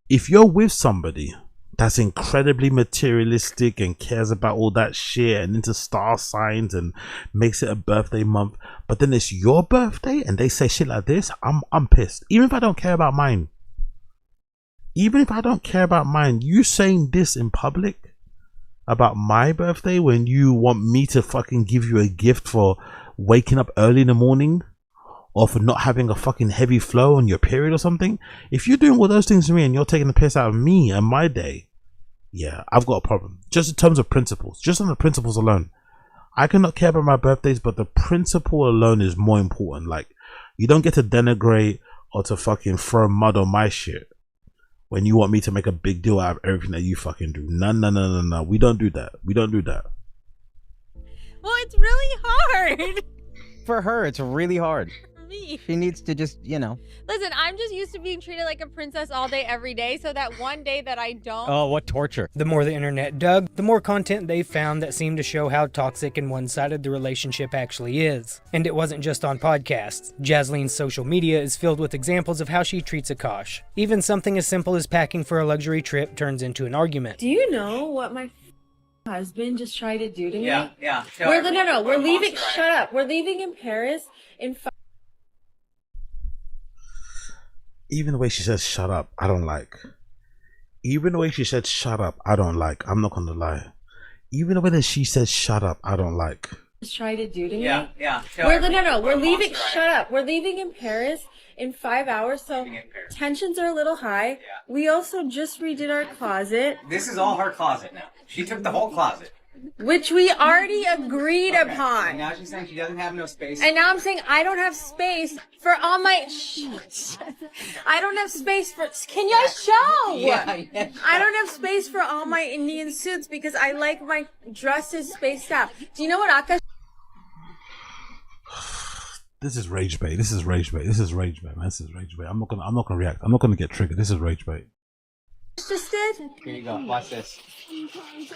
if you're with somebody that's incredibly materialistic and cares about all that shit and into star signs and makes it a birthday month, but then it's your birthday and they say shit like this, I'm pissed. Even if I don't care about mine, you saying this in public about my birthday when you want me to fucking give you a gift for waking up early in the morning or for not having a fucking heavy flow on your period or something, if you're doing all those things to me and you're taking the piss out of me and my day, yeah, I've got a problem. Just in terms of principles, just on the principles alone. I cannot care about my birthdays, but the principle alone is more important. Like, you don't get to denigrate or to fucking throw mud on my shit when you want me to make a big deal out of everything that you fucking do. No. We don't do that. We don't do that. Well, it's really hard. For her, it's really hard. For me. She needs to just, you know. Listen, I'm just used to being treated like a princess all day, every day, so that one day that I don't. Oh, what torture. The more the internet dug, the more content they found that seemed to show how toxic and one-sided the relationship actually is. And it wasn't just on podcasts. Jasleen's social media is filled with examples of how she treats Akaash. Even something as simple as packing for a luxury trip turns into an argument. Do you know what my husband just tried to do to me? Yeah. No. We're leaving. Shut up. We're leaving in Paris in 5. Even the way she says shut up, I don't like. Even the way she said shut up, I don't like. I'm not gonna lie. Even the way that she says shut up, I don't like. Just tried to do to me. Yeah. We're leaving. Shut up. We're leaving in Paris in 5 hours, so tensions are a little high. Yeah. We also just redid our closet, This is all her closet now. She took the whole closet. which we already agreed And upon. now she's saying she doesn't have no space. And now I'm saying I don't have space for all my. I don't have space for. Can you guys show? Yeah. I don't have space for all my Indian suits because I like my dresses spaced out. Do you know what Akaash This is rage bait. This is rage bait. This is rage bait, man. This is rage bait. I'm not gonna react. I'm not gonna get triggered. This is rage bait. just did? Here you go. Watch this.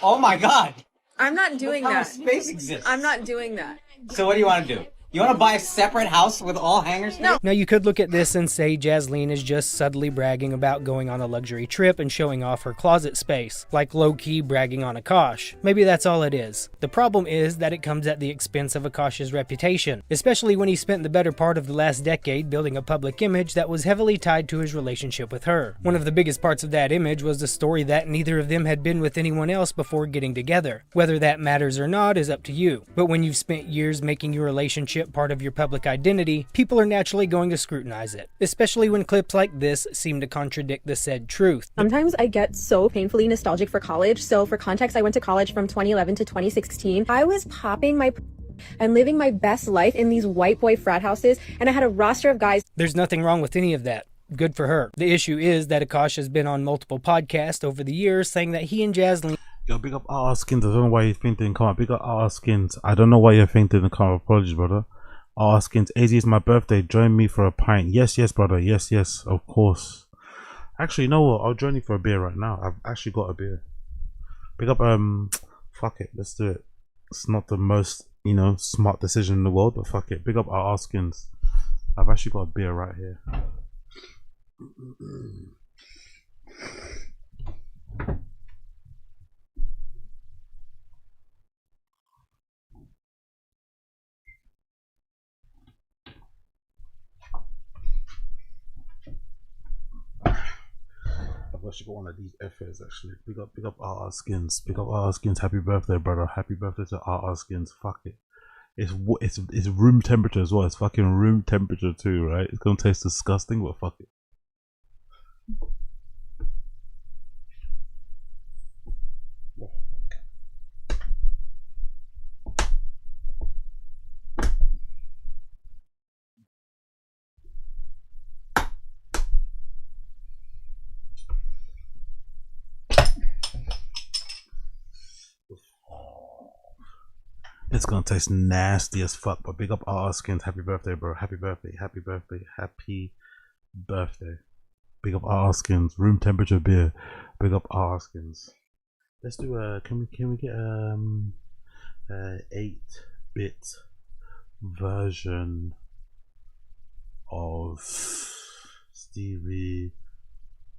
Oh my God. I'm not doing Look how that. much space exists. I'm not doing that. So what do you want to do? You want to buy a separate house with all hangers? No. Now you could look at this and say Jasleen is just subtly bragging about going on a luxury trip and showing off her closet space, like low-key bragging on Akaash. Maybe that's all it is. The problem is that it comes at the expense of Akaash's reputation, especially when he spent the better part of the last decade building a public image that was heavily tied to his relationship with her. One of the biggest parts of that image was the story that neither of them had been with anyone else before getting together. Whether that matters or not is up to you, but when you've spent years making your relationship part of your public identity, people are naturally going to scrutinize it, especially when clips like this seem to contradict the said truth. Sometimes I get so painfully nostalgic for college. So for context, I went to college from 2011 to 2016. I was popping my and living my best life in these white boy frat houses, and I had a roster of guys. There's nothing wrong with any of that. Good for her. The issue is that Akaash has been on multiple podcasts over the years saying that he and Jasleen. Yo, big up RR Skins. I don't know why you think didn't come up. Big up RR Skins. I don't know why you think didn't come up. Apologies, brother. RR Skins. AZ is my birthday. Join me for a pint. Yes, brother. Yes, of course. Actually, you know what? I'll join you for a beer right now. I've actually got a beer. Big up, fuck it. Let's do it. It's not the most, smart decision in the world, but fuck it. Big up RR Skins. I've actually got a beer right here. I've actually got one of these FAs actually. Big up RR Skins. Big up RR Skins. Happy birthday, brother. Happy birthday to RR Skins. Fuck it. It's room temperature as well. It's fucking room temperature too, right? It's gonna taste disgusting, but fuck it. It's gonna taste nasty as fuck, but big up RR Skins. Happy birthday, bro. Happy birthday. Happy birthday. Happy birthday. Big up RR Skins. Room temperature beer. Big up RR Skins. Let's do can we get 8-bit version of Stevie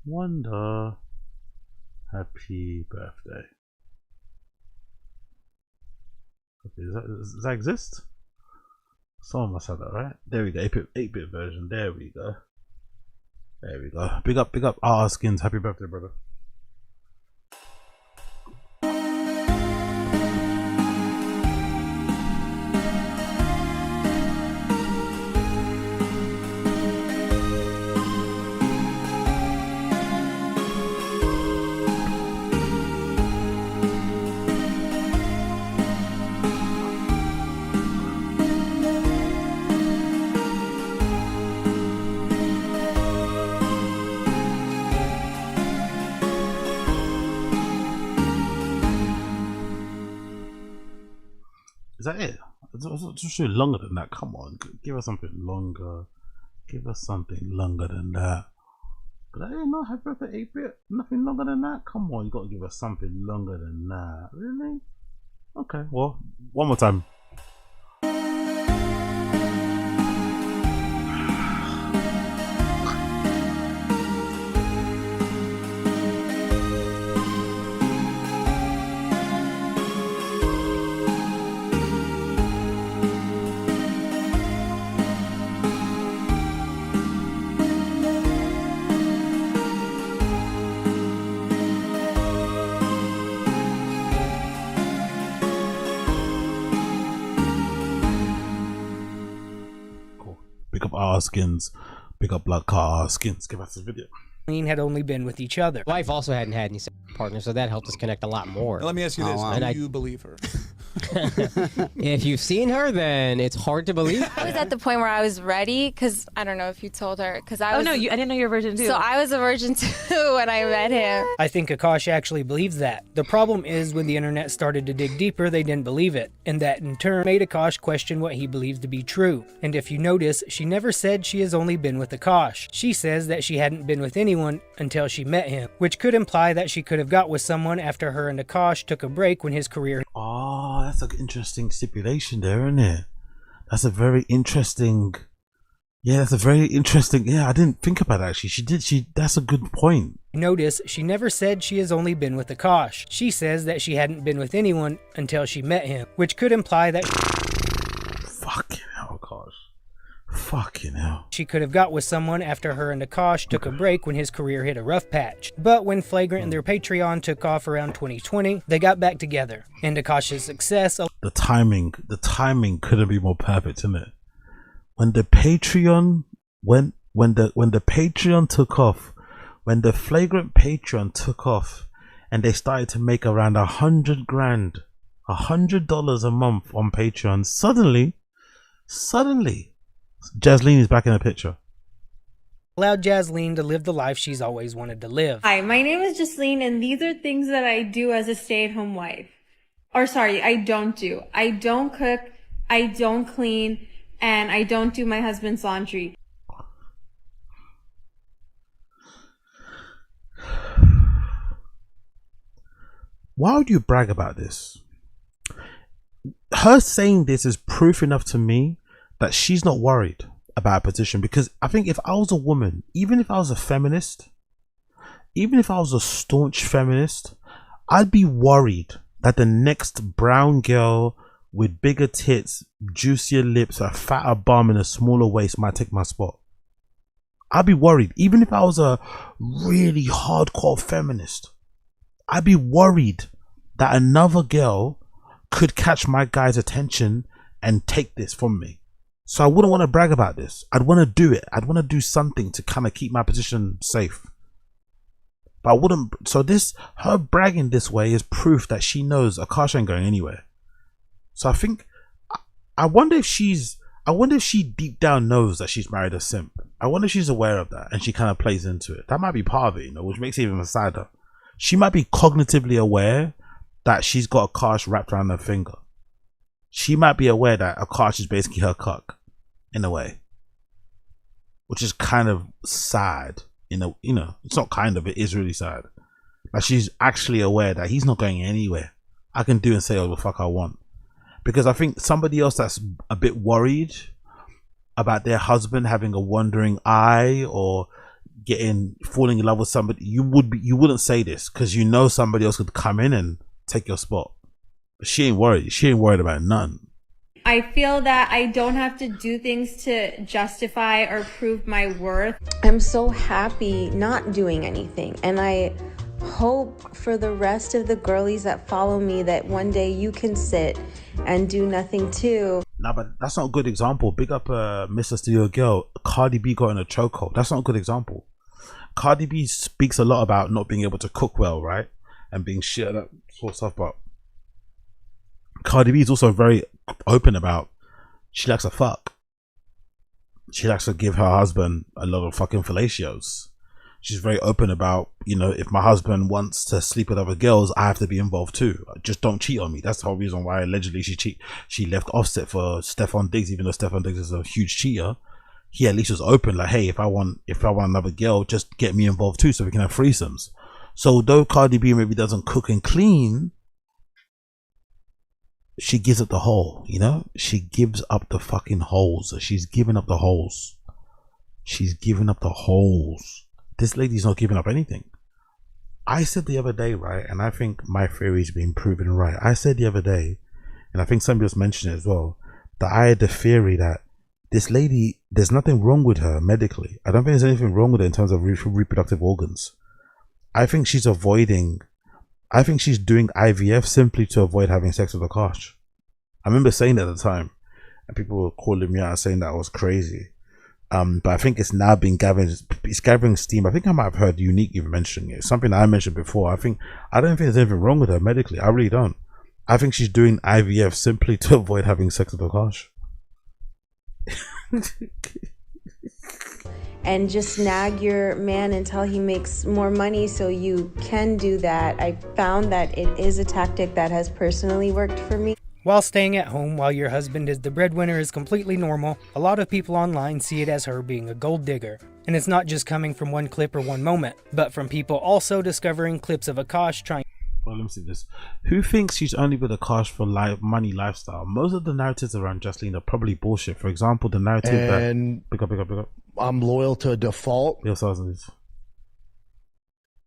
Wonder. Happy birthday. Okay, does that exist? Someone must have that, right? There we go. 8-bit version. There we go. There we go. Big up RR Skins. Happy birthday, brother. that it? Just really longer than that. Come on, give us something longer. Give us something longer than that. But I didn't know Happy Birthday 8-bit. Nothing longer than that. Come on, you got to give us something longer than that. Really? Okay. Well, one more time. Pick up our skins. Pick up Blood Car skins. Give us this video. Had only been with each other. Wife also hadn't had any partners, so that helped us connect a lot more. Let me ask you this: do you believe her? If you've seen her, then it's hard to believe. I was at the point where I was ready, because I don't know if you told her, because I was. Oh no, I didn't know you were a virgin too. So I was a virgin too when I met him. I think Akaash actually believes that. The problem is when the internet started to dig deeper, they didn't believe it, and that in turn made Akaash question what he believes to be true. And if you notice, she never said she has only been with Akaash. She says that she hadn't been with anyone until she met him, which could imply that she could have got with someone after her and Akaash took a break when his career. Oh, that's an interesting stipulation there, isn't it? That's a very interesting. Yeah, that's a very interesting. Yeah, I didn't think about that actually. That's a good point. Notice, she never said she has only been with Akaash. She says that she hadn't been with anyone until she met him, which could imply that. Fucking hell, Akaash. Fucking hell. She could have got with someone after her and Akaash took a break when his career hit a rough patch. But when Flagrant and their Patreon took off around 2020, they got back together. And Akaash's success. The timing couldn't be more perfect, isn't it? When the Patreon when the Patreon took off, when the Flagrant Patreon took off, and they started to make around $100,000, $100 a month on Patreon, suddenly, Jasleen is back in the picture. Allowed Jasleen to live the life she's always wanted to live. Hi, my name is Jasleen, and these are things that I do as a stay-at-home wife. Or sorry, I don't do. I don't cook, I don't clean, and I don't do my husband's laundry. Why would you brag about this? Her saying this is proof enough to me that she's not worried about her position, because I think if I was a woman, even if I was a feminist, even if I was a staunch feminist, I'd be worried that the next brown girl with bigger tits, juicier lips, a fatter bum and a smaller waist might take my spot. I'd be worried. Even if I was a really hardcore feminist, I'd be worried that another girl could catch my guy's attention and take this from me. So I wouldn't want to brag about this. I'd want to do it. I'd want to do something to kind of keep my position safe. But I wouldn't. So her bragging this way is proof that she knows Akaash ain't going anywhere. So I think, I wonder if she deep down knows that she's married a simp. I wonder if she's aware of that and she kind of plays into it. That might be part of it, which makes it even sadder. She might be cognitively aware that she's got Akaash wrapped around her finger. She might be aware that Akaash is basically her cuck, in a way, which is kind of sad. It's not kind of, it is really sad. Like, she's actually aware that he's not going anywhere. I can do and say all the fuck I want. Because I think somebody else that's a bit worried about their husband having a wandering eye or falling in love with somebody, you wouldn't say this, because you know somebody else could come in and take your spot. But she ain't worried. She ain't worried about none. I feel that I don't have to do things to justify or prove my worth. I'm so happy not doing anything, and I hope for the rest of the girlies that follow me that one day you can sit and do nothing too. Nah, but that's not a good example. Big up Mr. Studio Girl. Cardi B got in a chokehold. That's not a good example. Cardi B speaks a lot about not being able to cook well, right? And being shit at that sort of stuff, but Cardi B is also very open about she likes to fuck. She likes to give her husband a lot of fucking fellatios. She's very open about, you know, if my husband wants to sleep with other girls, I have to be involved too. Just don't cheat on me. That's the whole reason why allegedly she left Offset for Stefan Diggs, even though Stefan Diggs is a huge cheater. He at least was open, like, hey, if I want another girl, just get me involved too, so we can have threesomes. So though Cardi B maybe doesn't cook and clean, she gives up the hole, you know? She gives up the fucking holes. She's giving up the holes. She's giving up the holes. This lady's not giving up anything. I said the other day, right, and I think my theory's been proven right. I said the other day, and I think somebody else mentioned it as well, that I had the theory that this lady, there's nothing wrong with her medically. I don't think there's anything wrong with her in terms of reproductive organs. I think she's doing IVF simply to avoid having sex with Akaash. I remember saying that at the time, and people were calling me out saying that I was crazy. But I think it's now been gathering steam. I think I might have heard Unique even mentioning it. Something that I mentioned before. I don't think there's anything wrong with her medically. I really don't. I think she's doing IVF simply to avoid having sex with Akaash. And just nag your man until he makes more money so you can do that. I found that it is a tactic that has personally worked for me. While staying at home while your husband is the breadwinner is completely normal, a lot of people online see it as her being a gold digger. And it's not just coming from one clip or one moment, but from people also discovering clips of Akaash trying. Well, let me see this. Who thinks she's only with Akaash for money lifestyle? Most of the narratives around Jasleen are probably bullshit. For example, the narrative and that... Pick up. I'm loyal to a default. Yes, Jasleen.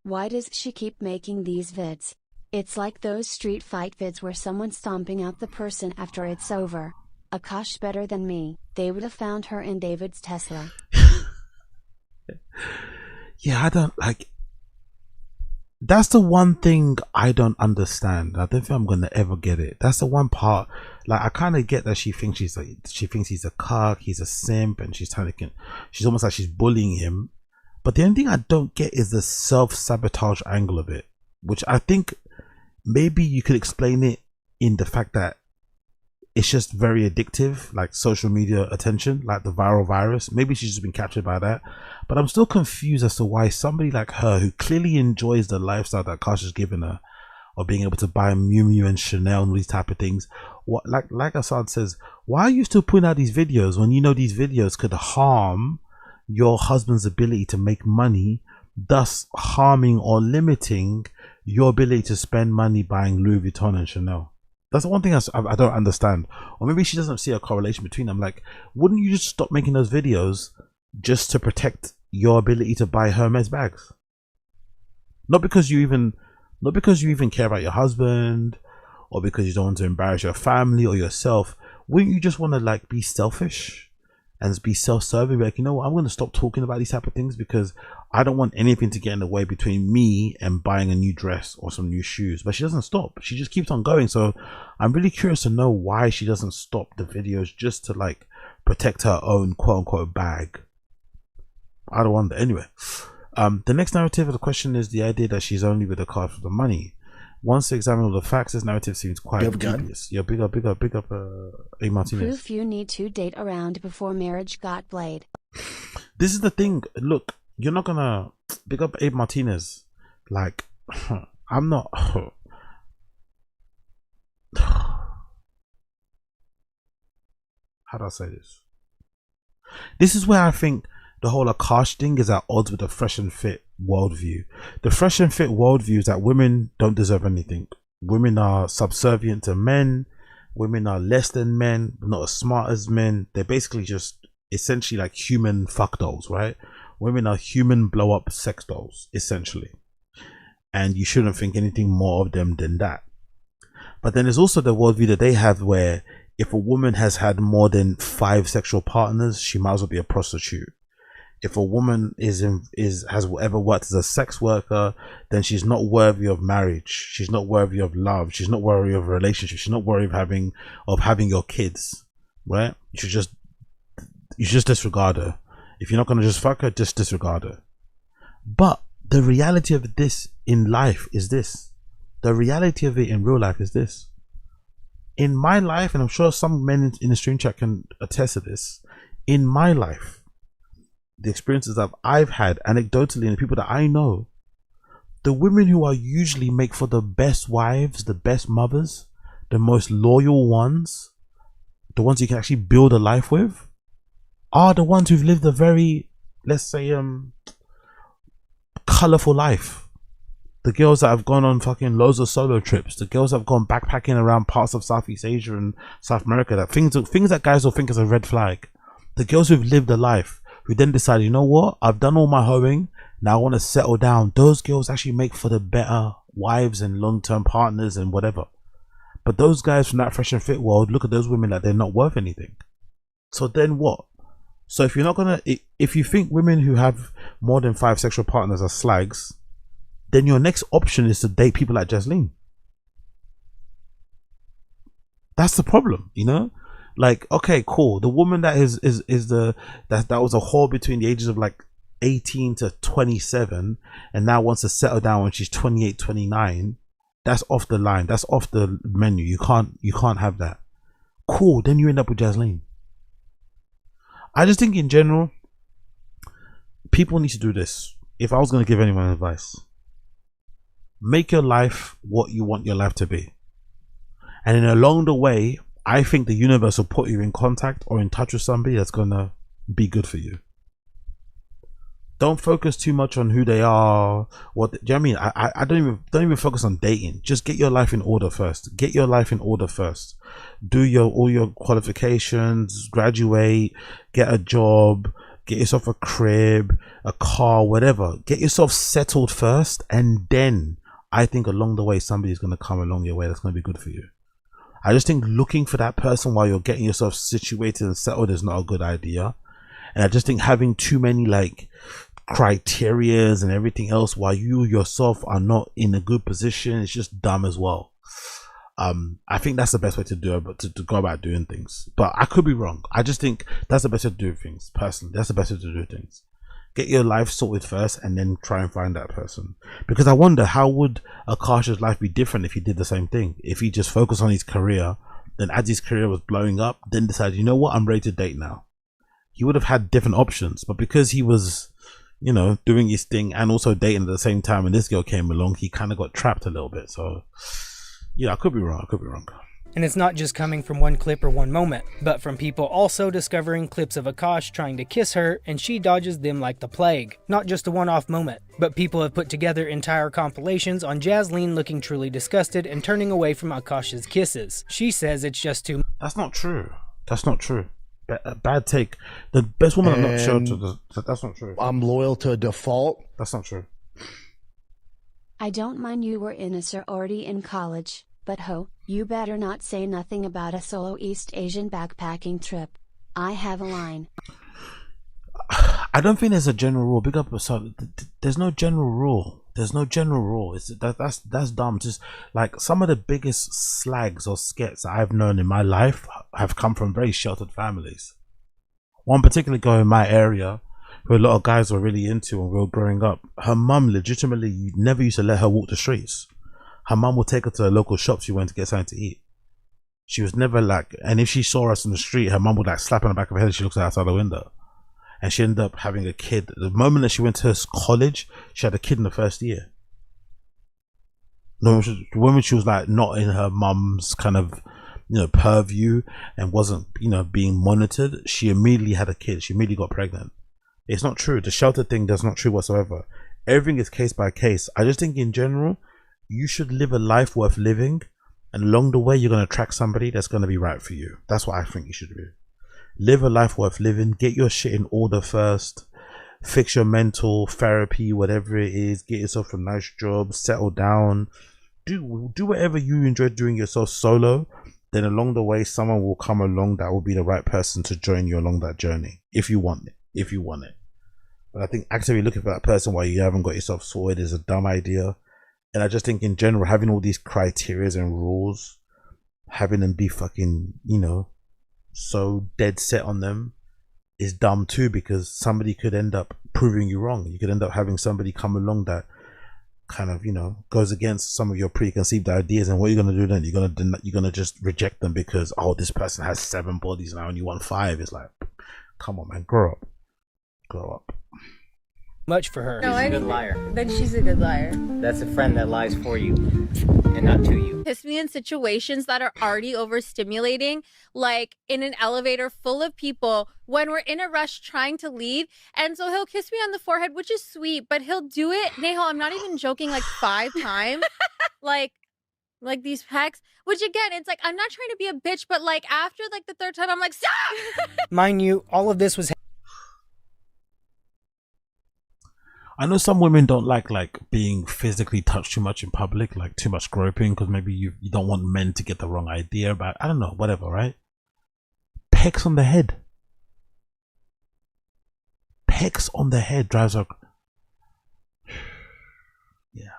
Why does she keep making these vids? It's like those street fight vids where someone's stomping out the person after it's over. Akaash better than me. They would have found her in David's Tesla. Yeah, I don't like. That's the one thing I don't understand. I don't think I'm gonna ever get it. That's the one part. Like, I kind of get that she thinks he's a cuck, he's a simp, and she's almost like she's bullying him. But the only thing I don't get is the self-sabotage angle of it, which I think maybe you could explain it in the fact that it's just very addictive, like social media attention, like the viral virus. Maybe she's just been captured by that. But I'm still confused as to why somebody like her, who clearly enjoys the lifestyle that Akaash has given her, or being able to buy Miu Miu and Chanel and all these type of things, what like Assad says, why are you still putting out these videos when you know these videos could harm your husband's ability to make money, thus harming or limiting your ability to spend money buying Louis Vuitton and Chanel? That's the one thing I don't understand. Or maybe she doesn't see a correlation between them. Like, wouldn't you just stop making those videos just to protect your ability to buy Hermes bags? Not because you even care about your husband, or because you don't want to embarrass your family or yourself. Wouldn't you just want to like be selfish and be self-serving? Like, you know what, I'm going to stop talking about these type of things because I don't want anything to get in the way between me and buying a new dress or some new shoes. But she doesn't stop. She just keeps on going. So I'm really curious to know why she doesn't stop the videos just to like protect her own quote-unquote bag. I don't wonder. Anyway, the next narrative of the question is the idea that she's only with Akaash for the money. Once you examine all the facts, this narrative seems quite dubious. Yeah, big up, A. Martinez. Proof you need to date around before marriage got played. This is the thing. Look, you're not gonna big up Abe Martinez. Like, I'm not. How do I say this? This is where I think the whole Akaash thing is at odds with the fresh and fit worldview. The fresh and fit worldview is that women don't deserve anything. Women are subservient to men. Women are less than men, not as smart as men. They're basically just essentially like human fuck dolls, right? Women are human blow up sex dolls, essentially. And you shouldn't think anything more of them than that. But then there's also the worldview that they have where if a woman has had more than 5 sexual partners, she might as well be a prostitute. If a woman has ever worked as a sex worker, then she's not worthy of marriage. She's not worthy of love. She's not worthy of a relationship. She's not worthy of having your kids, right? You should just disregard her. If you're not gonna just fuck her, just disregard her. But the reality of this in life is this. The reality of it in real life is this. In my life, and I'm sure some men in the stream chat can attest to this, in my life, the experiences that I've had anecdotally and the people that I know, the women who are usually make for the best wives, the best mothers, the most loyal ones, the ones you can actually build a life with, are the ones who've lived a very, let's say, colorful life. The girls that have gone on fucking loads of solo trips, the girls that have gone backpacking around parts of Southeast Asia and South America, that things that guys will think is a red flag. The girls who've lived a life, who then decide, you know what, I've done all my hoeing, now I want to settle down. Those girls actually make for the better wives and long-term partners and whatever. But those guys from that fresh and fit world look at those women like they're not worth anything. So then what? So if you're not gonna, if you think women who have more than 5 sexual partners are slags, then your next option is to date people like Jasleen. That's the problem, you know? Like, okay, cool. The woman that that was a whore between the ages of like 18 to 27 and now wants to settle down when she's 28, 29. That's off the line. That's off the menu. You can't have that. Cool. Then you end up with Jasleen. I just think in general, people need to do this. If I was going to give anyone advice, make your life what you want your life to be. And then along the way, I think the universe will put you in contact or in touch with somebody that's going to be good for you. Don't focus too much on who they are. Do you know what I mean? I don't even focus on dating. Just get your life in order first. Get your life in order first. Do all your qualifications, graduate, get a job, get yourself a crib, a car, whatever. Get yourself settled first, and then I think along the way somebody's going to come along your way that's going to be good for you. I just think looking for that person while you're getting yourself situated and settled is not a good idea. And I just think having too many like criterias and everything else while you yourself are not in a good position, it's just dumb as well. I think that's the best way to do it, but to go about doing things. But I could be wrong. I just think that's the best way to do things. Personally, that's the best way to do things. Get your life sorted first and then try and find that person. Because I wonder, how would Akaash's life be different if he did the same thing? If he just focused on his career, then as his career was blowing up, then decided, you know what, I'm ready to date now. He would have had different options. But because he was, you know, doing his thing and also dating at the same time and this girl came along, he kind of got trapped a little bit. So yeah, I could be wrong. And it's not just coming from one clip or one moment, but from people also discovering clips of Akaash trying to kiss her and she dodges them like the plague. Not just a one-off moment, but people have put together entire compilations on Jasleen looking truly disgusted and turning away from Akaash's kisses. She says it's just too... That's not true. Bad take. The best woman I'm not sure to... That's not true. I'm loyal to a default. That's not true. I don't mind you were in a sorority in college, but you better not say nothing about a solo East Asian backpacking trip. I have a line. I don't think there's a general rule. Big up. So there's no general rule. That's dumb. Just like some of the biggest slags or skets I've known in my life have come from very sheltered families. One particular girl in my area, who a lot of guys were really into when we were growing up, her mum legitimately never used to let her walk the streets. Her mum would take her to the local shops she went to get something to eat. She was never like, and if she saw us in the street, her mum would like slap on the back of her head and she looks outside the window. And she ended up having a kid. The moment that she went to her college, she had a kid in the first year. No, the moment she was like not in her mum's kind of, you know, purview and wasn't, you know, being monitored, she immediately had a kid. She immediately got pregnant. It's not true. The shelter thing is not true whatsoever. Everything is case by case. I just think in general, you should live a life worth living, and along the way you're going to attract somebody that's going to be right for you. That's what I think you should do. Live a life worth living. Get your shit in order first. Fix your mental therapy, whatever it is. Get yourself a nice job. Settle down. Do whatever you enjoy doing yourself solo. Then along the way, someone will come along that will be the right person to join you along that journey, if you want it. But I think actively looking for that person while you haven't got yourself sorted is a dumb idea. And I just think in general, having all these criterias and rules, having them be fucking, you know, so dead set on them is dumb too, because somebody could end up proving you wrong. You could end up having somebody come along that kind of, you know, goes against some of your preconceived ideas, and what you're going to do then, you're going to just reject them because, oh, this person has 7 bodies and I only want 5. It's like, come on man, grow up. Grow up. much for her. No, She's a good liar. Then she's a good liar. That's a friend that lies for you and not to you. Kiss me in situations that are already overstimulating, like in an elevator full of people when we're in a rush trying to leave. And so he'll kiss me on the forehead, which is sweet, but he'll do it, Neho, I'm not even joking, like 5 times. like these pecks, which again, it's like, I'm not trying to be a bitch, but like after like the 3rd time, I'm like, stop! Mind you, all of this was I know some women don't like being physically touched too much in public, like too much groping, because maybe you don't want men to get the wrong idea about, I don't know, whatever, right? Pecks on the head. Pecks on the head drives her. Yeah.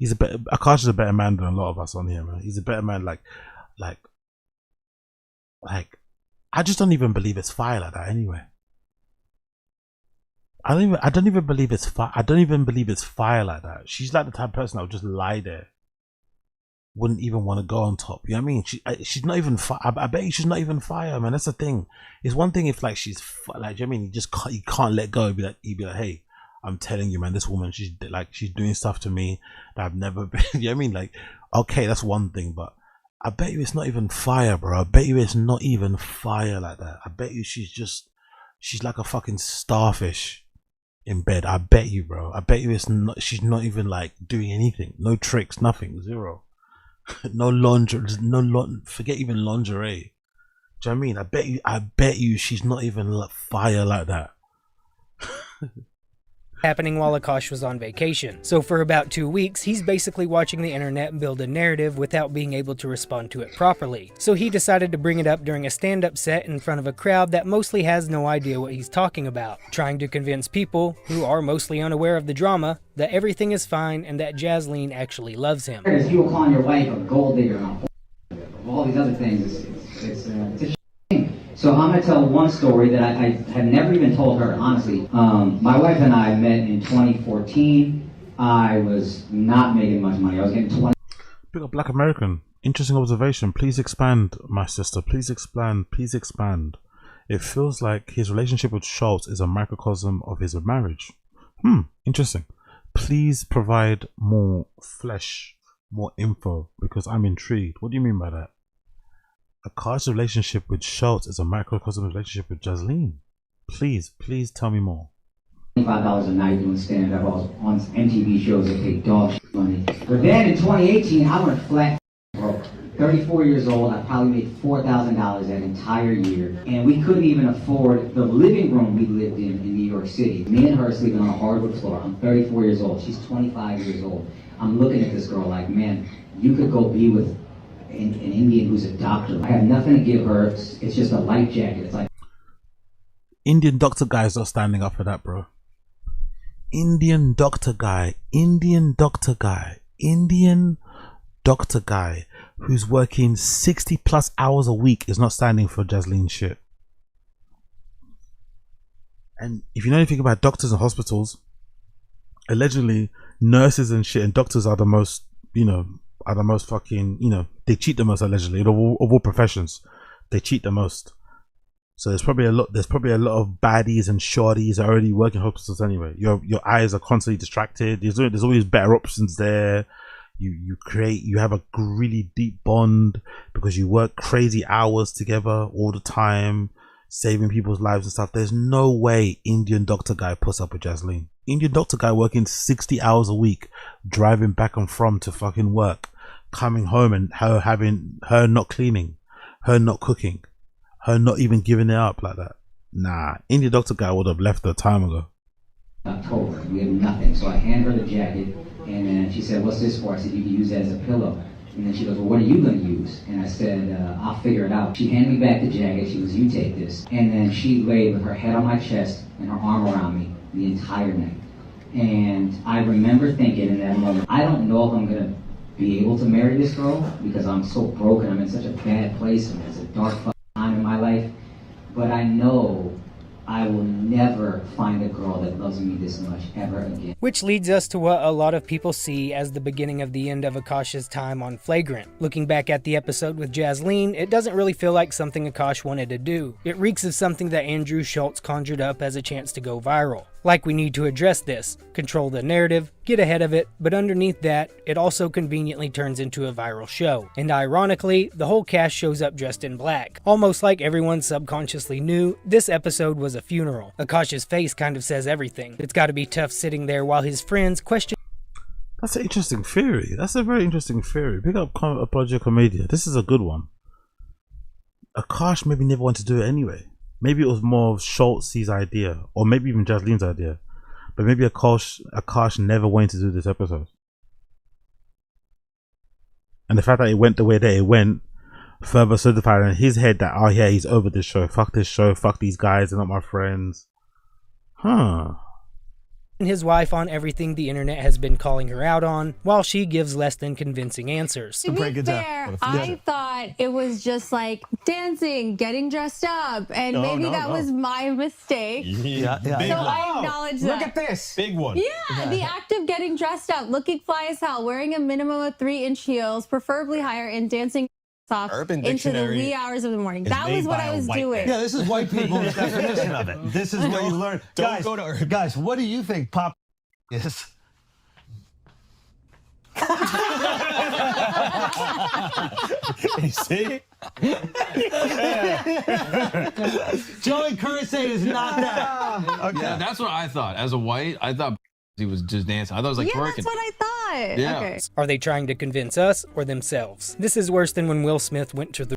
Akaash is a better man than a lot of us on here, man. He's a better man, like, I just don't even believe it's fire like that anyway. I don't even believe it's fire. I don't even believe it's fire like that. She's like the type of person that would just lie there. Wouldn't even want to go on top. You know what I mean? She's not even fire. I bet you she's not even fire, man. That's the thing. It's one thing if like she's like, you know what I mean? You can't let go. You'd be like, hey, I'm telling you, man, this woman, she's doing stuff to me that I've never been. You know what I mean? Like, okay, that's one thing, but I bet you it's not even fire, bro. I bet you it's not even fire like that. I bet you she's like a fucking starfish in bed. I bet you, bro. I bet you she's not even like doing anything. No tricks, nothing, zero. No lingerie, forget even lingerie. Do you know what I mean? I bet you she's not even fire like that. happening while Akaash was on vacation. So for about 2 weeks, he's basically watching the internet build a narrative without being able to respond to it properly. So he decided to bring it up during a stand-up set in front of a crowd that mostly has no idea what he's talking about, trying to convince people, who are mostly unaware of the drama, that everything is fine and that Jasleen actually loves him. If you were calling your wife a gold digger and all these other things, it's a shame. So I'm going to tell one story that I had never even told her, honestly. My wife and I met in 2014. I was not making much money. I was getting 20. Big up Black American. Interesting observation. Please expand, my sister. Please expand. Please expand. It feels like his relationship with Schultz is a microcosm of his marriage. Interesting. Please provide more flesh, more info, because I'm intrigued. What do you mean by that? Akaash's relationship with Schultz is a microcosm relationship with Jasleen. Please tell me more. $25 a night doing stand-up on MTV shows that pay dog shit money. But then in 2018, I went flat broke. 34 years old, I probably made $4,000 that entire year. And we couldn't even afford the living room we lived in New York City. Me and her sleeping on a hardwood floor. I'm 34 years old. She's 25 years old. I'm looking at this girl like, man, you could go be with an Indian who's a doctor. I have nothing to give her. It's just a life jacket. It's like Indian doctor guy's not standing up for that, bro. Indian doctor guy who's working 60 plus hours a week is not standing for Jasleen shit. And if you know anything about doctors and hospitals, allegedly nurses and shit and doctors are the most, fucking, they cheat the most allegedly of all professions. They cheat the most. So there's probably a lot of baddies and shorties that are already working in hospitals anyway. Your eyes are constantly distracted. There's always better options there. You have a really deep bond because you work crazy hours together all the time, saving people's lives and stuff. There's no way Indian doctor guy puts up with Jasleen. Indian doctor guy working 60 hours a week, driving back and from to fucking work, coming home and her not cleaning, her not cooking, her not even giving it up like that. Nah, Indian doctor guy would have left a time ago. October, we have nothing. So I hand her the jacket, and then she said, "What's this for?" I said, "You can use it as a pillow." And then she goes, "Well, what are you going to use?" And I said, "I'll figure it out." She handed me back the jacket. She goes, "You take this." And then she laid with her head on my chest and her arm around me the entire night. And I remember thinking in that moment, I don't know if I'm going to be able to marry this girl because I'm so broken. I'm in such a bad place and it's a dark time in my life. But I know I will never find a girl that loves me this much ever again. Which leads us to what a lot of people see as the beginning of the end of Akaash's time on Flagrant. Looking back at the episode with Jasleen, it doesn't really feel like something Akaash wanted to do. It reeks of something that Andrew Schultz conjured up as a chance to go viral. Like we need to address this, control the narrative, get ahead of it, but underneath that, it also conveniently turns into a viral show. And ironically, the whole cast shows up dressed in black. Almost like everyone subconsciously knew this episode was a funeral. Akaash's face kind of says everything. It's gotta be tough sitting there while his friends question. That's an interesting theory. That's a very interesting theory. Big up Project Comedia. This is a good one. Akaash maybe never wanted to do it anyway. Maybe it was more of Schultz's idea, or maybe even Jasleen's idea. But maybe Akaash never wanted to do this episode. And the fact that it went the way that it went further certified in his head that, oh yeah, he's over this show. Fuck this show. Fuck these guys. They're not my friends. Huh. His wife on everything the internet has been calling her out on, while she gives less than convincing answers. To be fair, I thought it was just like dancing, getting dressed up, and maybe that was my mistake. Yeah. So I acknowledge that. Look at this. Big one. Yeah, the act of getting dressed up, looking fly as hell, wearing a minimum of 3-inch heels, preferably higher, and dancing off into the wee hours of the morning. That was what I was doing. Yeah, this is white people's definition of it. This is what you learn. Guys, what do you think pop is? You see? Joey Curtis is not that. Okay. Yeah, that's what I thought. As a white, I thought he was just dancing. I thought it was like twerking. That's what I thought. Yeah. Okay. Are they trying to convince us or themselves? This is worse than when Will Smith went to the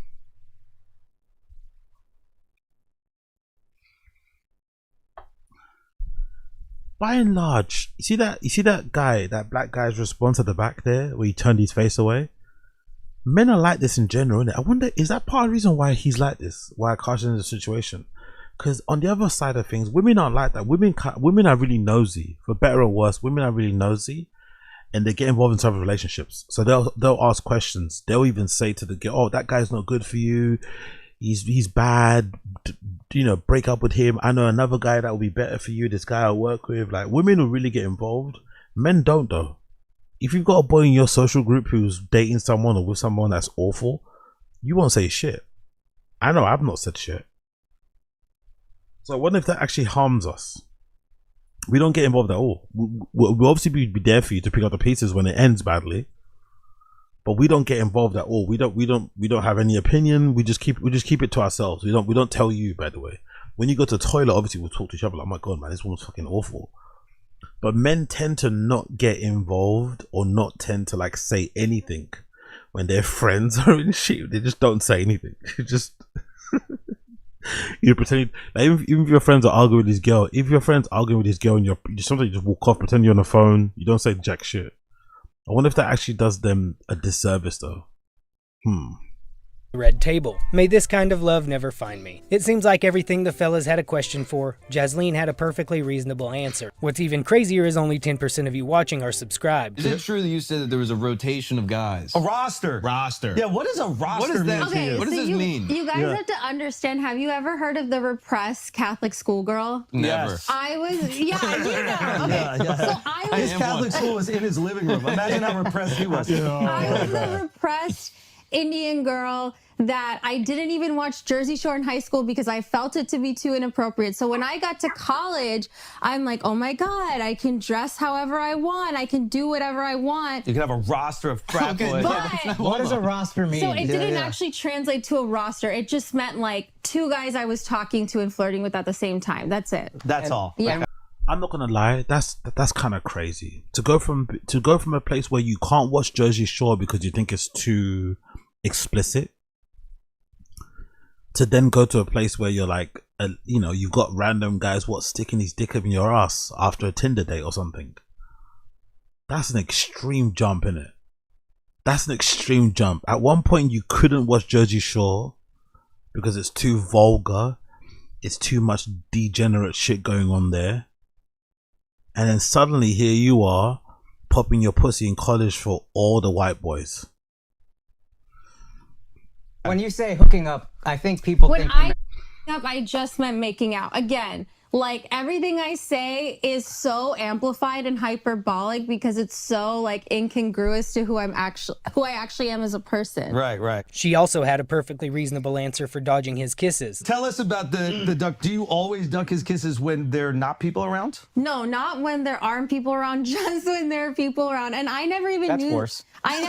By and large, you see that guy, that black guy's response at the back there, where he turned his face away. Men are like this in general, innit? I wonder, is that part of the reason why he's like this? Why Akaash is in the situation? Because on the other side of things, women aren't like that. Women are really nosy, for better or worse. Women are really nosy, and they get involved in some relationships. So they'll ask questions. They'll even say to the girl, "Oh, that guy's not good for you. He's bad. You know, break up with him. I know another guy that will be better for you. This guy I work with." Like, women will really get involved. Men don't though. If you've got a boy in your social group who's dating someone or with someone that's awful, you won't say shit. I know I've not said shit. So I wonder if that actually harms us. We don't get involved at all. We'll obviously be there for you to pick up the pieces when it ends badly, but we don't get involved at all. We don't have any opinion. We just keep it to ourselves. We don't tell you. By the way, when you go to the toilet, obviously we'll talk to each other like, "Oh my god, man, this woman's fucking awful." But men tend to not get involved or not tend to like say anything when their friends are in shit. They just don't say anything. You just you pretend like, even if your friends are arguing with this girl, if your friend's arguing with this girl and you sometimes just walk off, pretend you're on the phone, you don't say jack shit. I wonder if that actually does them a disservice though. red table. May this kind of love never find me. It seems like everything the fellas had a question for, Jasleen had a perfectly reasonable answer. What's even crazier is only 10% of you watching are subscribed. Is it true that you said that there was a rotation of guys? A roster. Yeah, what is a roster? What does that Okay, mean? What does so this mean? You guys have to understand, have you ever heard of the repressed Catholic schoolgirl? Never. I was, yeah, you know. Okay, so I was... His Catholic school was in his living room. Imagine how repressed he was. I was the repressed Indian girl that I didn't even watch Jersey Shore in high school because I felt it to be too inappropriate. So when I got to college, I'm like, oh my God, I can dress however I want. I can do whatever I want. You can have a roster of frat boys. What does a roster mean? So it didn't actually translate to a roster. It just meant like 2 guys I was talking to and flirting with at the same time. That's it. That's all. Yeah. I'm not gonna lie, that's kind of crazy to go from a place where you can't watch Jersey Shore because you think it's too explicit, to then go to a place where you're like, you know, you've got random guys sticking his dick up in your ass after a Tinder date or something. That's an extreme jump, innit? That's an extreme jump. At one point you couldn't watch Jersey Shore because it's too vulgar, it's too much degenerate shit going on there, and then suddenly here you are popping your pussy in college for all the white boys. When you say hooking up, I think people think I just meant making out. Again, like everything I say is so amplified and hyperbolic because it's so like incongruous to who I actually am as a person. Right. She also had a perfectly reasonable answer for dodging his kisses. Tell us about the duck. Do you always duck his kisses when there are not people around? No, not when there aren't people around, just when there are people around. And I never even knew. That's worse. I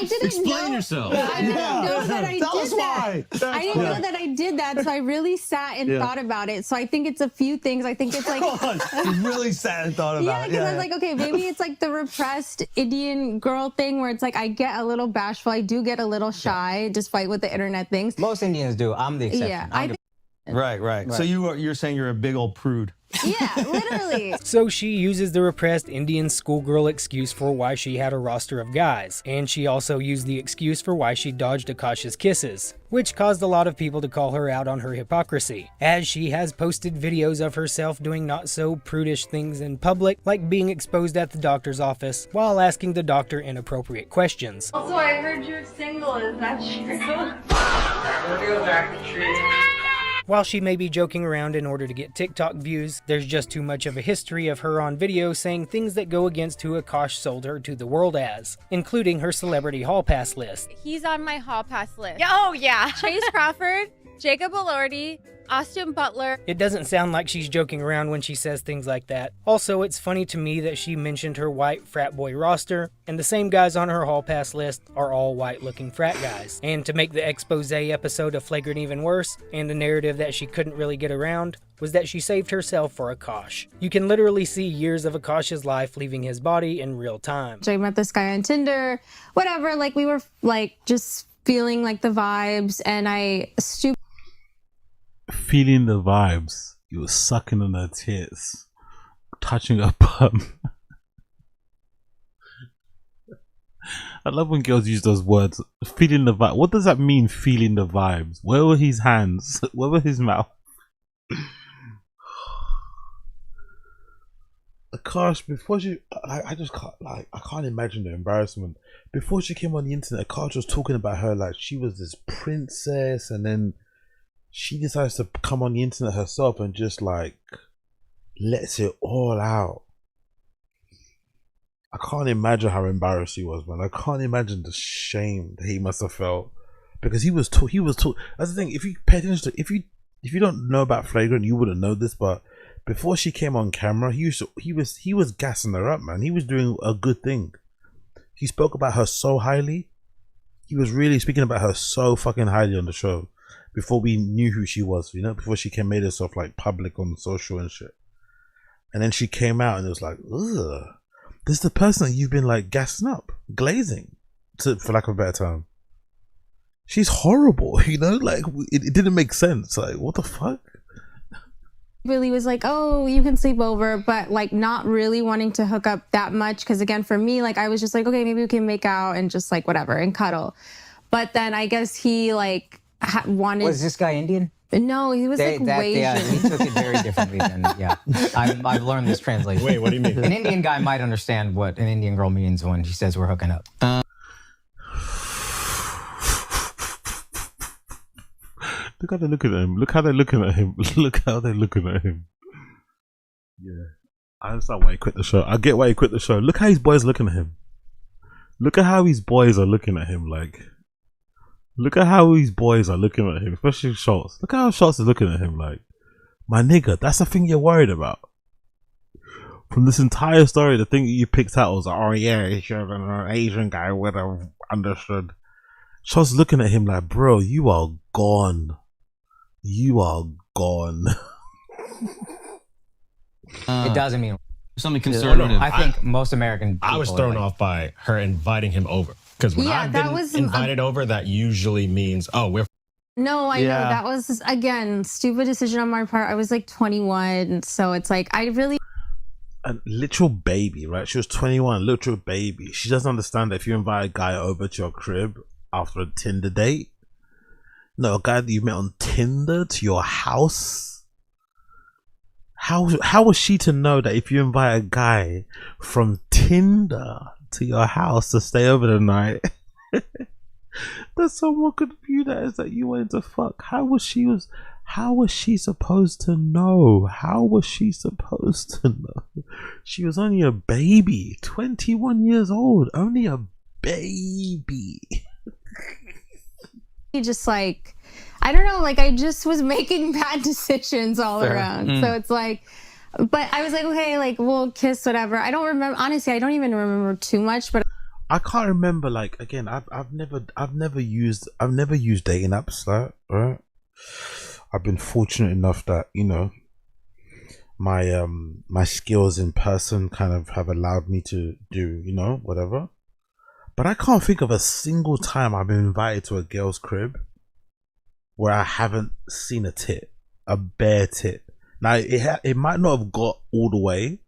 didn't Explain know. yourself. I didn't know that I Tell did us that. why. I didn't know that I did that, so I really sat and thought about it. So I think it's a few things. I think it's like You really sat and thought about yeah, it. because I was like, okay, maybe it's like the repressed Indian girl thing where it's like I get a little bashful, I do get a little shy, despite what the internet thinks. Most Indians do. I'm the exception. Yeah, I think. Right. So you're saying you're a big old prude. Yeah, literally. So she uses the repressed Indian schoolgirl excuse for why she had a roster of guys, and she also used the excuse for why she dodged Akaash's kisses, which caused a lot of people to call her out on her hypocrisy, as she has posted videos of herself doing not so prudish things in public, like being exposed at the doctor's office while asking the doctor inappropriate questions. Also, I heard you're single. Is that true? While she may be joking around in order to get TikTok views, there's just too much of a history of her on video saying things that go against who Akaash sold her to the world as, including her celebrity hall pass list. He's on my hall pass list. Oh, yeah. Chase Crawford, Jacob Elordi, Austin Butler. It doesn't sound like she's joking around when she says things like that. Also, it's funny to me that she mentioned her white frat boy roster, and the same guys on her hall pass list are all white looking frat guys. And to make the expose episode of Flagrant even worse, and the narrative that she couldn't really get around, was that she saved herself for Akaash. You can literally see years of Akaash's life leaving his body in real time. I met this guy on Tinder, whatever, like we were like just feeling like the vibes, and Feeling the vibes. You were sucking on her tits, touching her bum. I love when girls use those words. Feeling the vibe. What does that mean? Feeling the vibes. Where were his hands? Where were his mouth? Akaash, before she, I just can't, like, I can't imagine the embarrassment. Before she came on the internet, Akaash was talking about her like she was this princess, and then she decides to come on the internet herself and just like lets it all out. I can't imagine how embarrassed he was, man. I can't imagine the shame that he must have felt, because he was taught. That's the thing. If you pay attention to, if you don't know about Flagrant, you wouldn't know this. But before she came on camera, he was gassing her up, man. He was doing a good thing. He spoke about her so highly. He was really speaking about her so fucking highly on the show before we knew who she was, you know, before she made herself like public on social and shit. And then she came out and it was like, ugh, this is the person that you've been like gassing up, glazing, for lack of a better term. She's horrible, you know, like it didn't make sense. Like, what the fuck? really was like, oh, you can sleep over, but like not really wanting to hook up that much. Because again, for me, like I was just like, okay, maybe we can make out and just like whatever and cuddle. But then I guess he like wanted. Was this guy Indian? No, he was like Asian. He took it very differently than, I've learned this translation. Wait, what do you mean? An Indian guy might understand what an Indian girl means when she says we're hooking up. Look how they're looking at him. Look how they're looking at him. Look how they're looking at him. Yeah. I understand why he quit the show. I get why he quit the show. Look how his boys looking at him. Look at how his boys are looking at him. Like, look at how his boys are looking at him, especially Schultz. Look at how Schultz is looking at him like, my nigga, that's the thing you're worried about. From this entire story, the thing that you picked out was, oh yeah, an Asian guy would have understood. Schultz looking at him like, bro, you are gone. You are gone. It doesn't mean something conservative. I think most American people I was thrown off by her inviting him over. Because when I've been invited over, that usually means, oh, we're... No, I know. That was, again, stupid decision on my part. I was like 21, so it's like, I really... A literal baby, right? She was 21, a literal baby. She doesn't understand that if you invite a guy over to your crib after a Tinder date, no, a guy that you met on Tinder to your house, how was she to know that if you invite a guy from Tinder to your house to stay over the night that someone could view that as that you wanted to fuck. How was she supposed to know? How was she supposed to know? She was only a baby, 21 years old, only a baby. Just like, I don't know, like I just was making bad decisions all Fair. around. So it's like, but I was like, okay, like we'll kiss, whatever. I don't remember, honestly, I don't even remember too much, but I can't remember. Like again, I've never used dating apps, right? I've been fortunate enough that, you know, my my skills in person kind of have allowed me to do, you know, whatever. But I can't think of a single time I've been invited to a girl's crib where I haven't seen a tit, a bare tit. Now it might not have got all the way,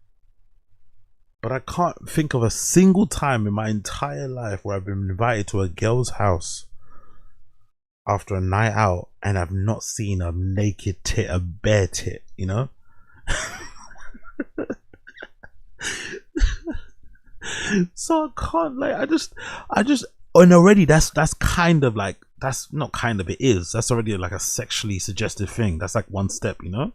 but I can't think of a single time in my entire life where I've been invited to a girl's house after a night out and I've not seen a naked tit, a bare tit, you know? So I can't, like, I just and already that's kind of like, that's not kind of, it is, that's already like a sexually suggestive thing. That's like one step, you know?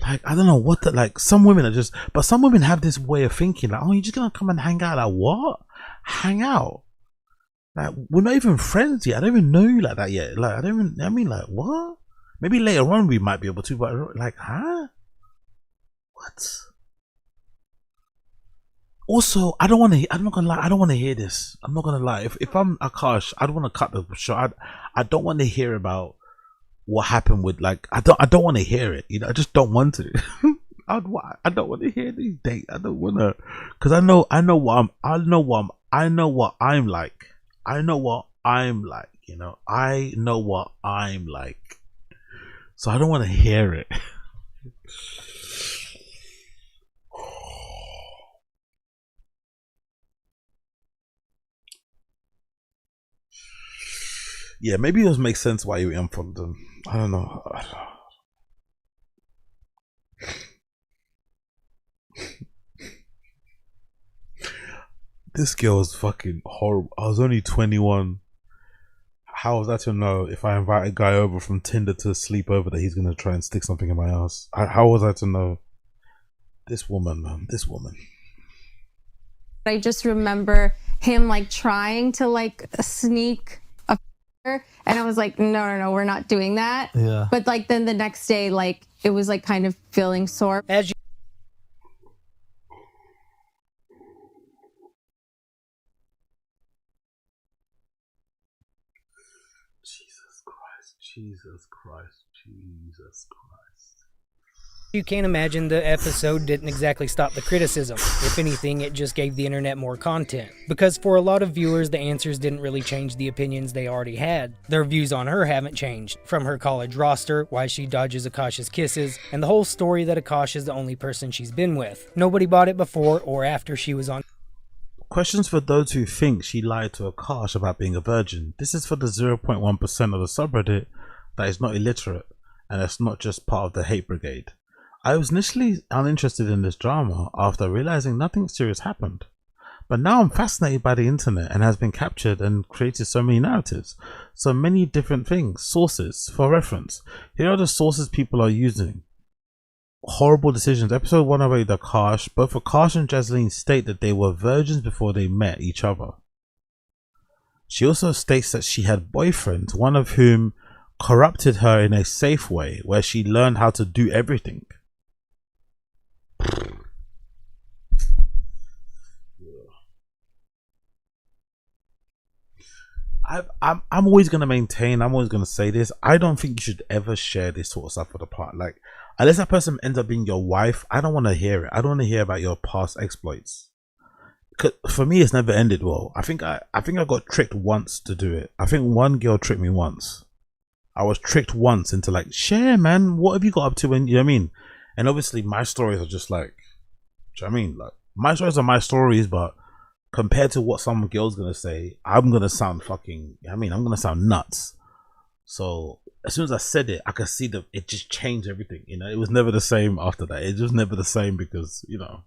Like, I don't know what the, like, some women are just, but some women have this way of thinking, like, oh, you're just gonna come and hang out. Like, what? Hang out? Like, we're not even friends yet. I don't even know you like that yet. Like, I mean, like, what? Maybe later on we might be able to, but like, huh? What? Also, I'm not gonna lie, I don't want to hear this. I'm not gonna lie. If I'm Akaash, I don't want to cut the show. I don't want to hear about what happened with, like, I don't want to hear it. You know, I just don't want to. I don't want to hear these dates. I don't want to, because I know what I'm like. I know what I'm like. You know, I know what I'm like. So I don't want to hear it. Yeah, maybe it does make sense why you unfollowed them. I don't know. This girl is fucking horrible. I was only 21. How was I to know if I invite a guy over from Tinder to sleep over that he's gonna try and stick something in my ass? How was I to know? This woman, man. This woman. I just remember him like trying to like sneak a and I was like, no, we're not doing that. Yeah. But like then the next day, like it was like kind of feeling sore. As you Jesus Christ. You can't imagine, the episode didn't exactly stop the criticism. If anything, it just gave the internet more content. Because for a lot of viewers, the answers didn't really change the opinions they already had. Their views on her haven't changed. From her college roster, why she dodges Akaash's kisses, and the whole story that Akaash is the only person she's been with. Nobody bought it before or after she was on. Questions for those who think she lied to Akaash about being a virgin. This is for the 0.1% of the subreddit that is not illiterate, and that's not just part of the hate brigade. I was initially uninterested in this drama after realizing nothing serious happened. But now I'm fascinated by the internet and has been captured and created so many narratives, so many different things, sources for reference. Here are the sources people are using. Horrible decisions. Episode 108, Akaash. Both Akaash and Jasleen state that they were virgins before they met each other. She also states that she had boyfriends, one of whom corrupted her in a safe way, where she learned how to do everything. I'm always going to maintain, I'm always going to say this, I don't think you should ever share this sort of stuff with a partner. Like, unless that person ends up being your wife, I don't want to hear it. I don't want to hear about your past exploits. For me, it's never ended well. I think I got tricked once to do it. I think one girl tricked me once. I was tricked once into like, share, man, what have you got up to? When, you know what I mean? And obviously my stories are just like, do you know what I mean? Like, my stories are my stories, but compared to what some girl's gonna say, I'm gonna sound fucking, I'm gonna sound nuts. So as soon as I said it, I could see that it just changed everything. You know, it was never the same after that. It was never the same because, you know,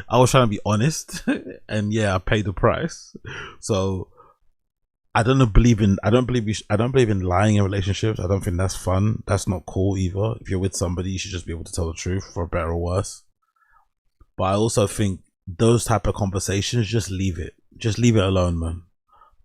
I was trying to be honest, and yeah, I paid the price. So I don't believe in lying in relationships. I don't think that's fun. That's not cool either. If you're with somebody, you should just be able to tell the truth, for better or worse. But I also think those type of conversations, just leave it alone, man.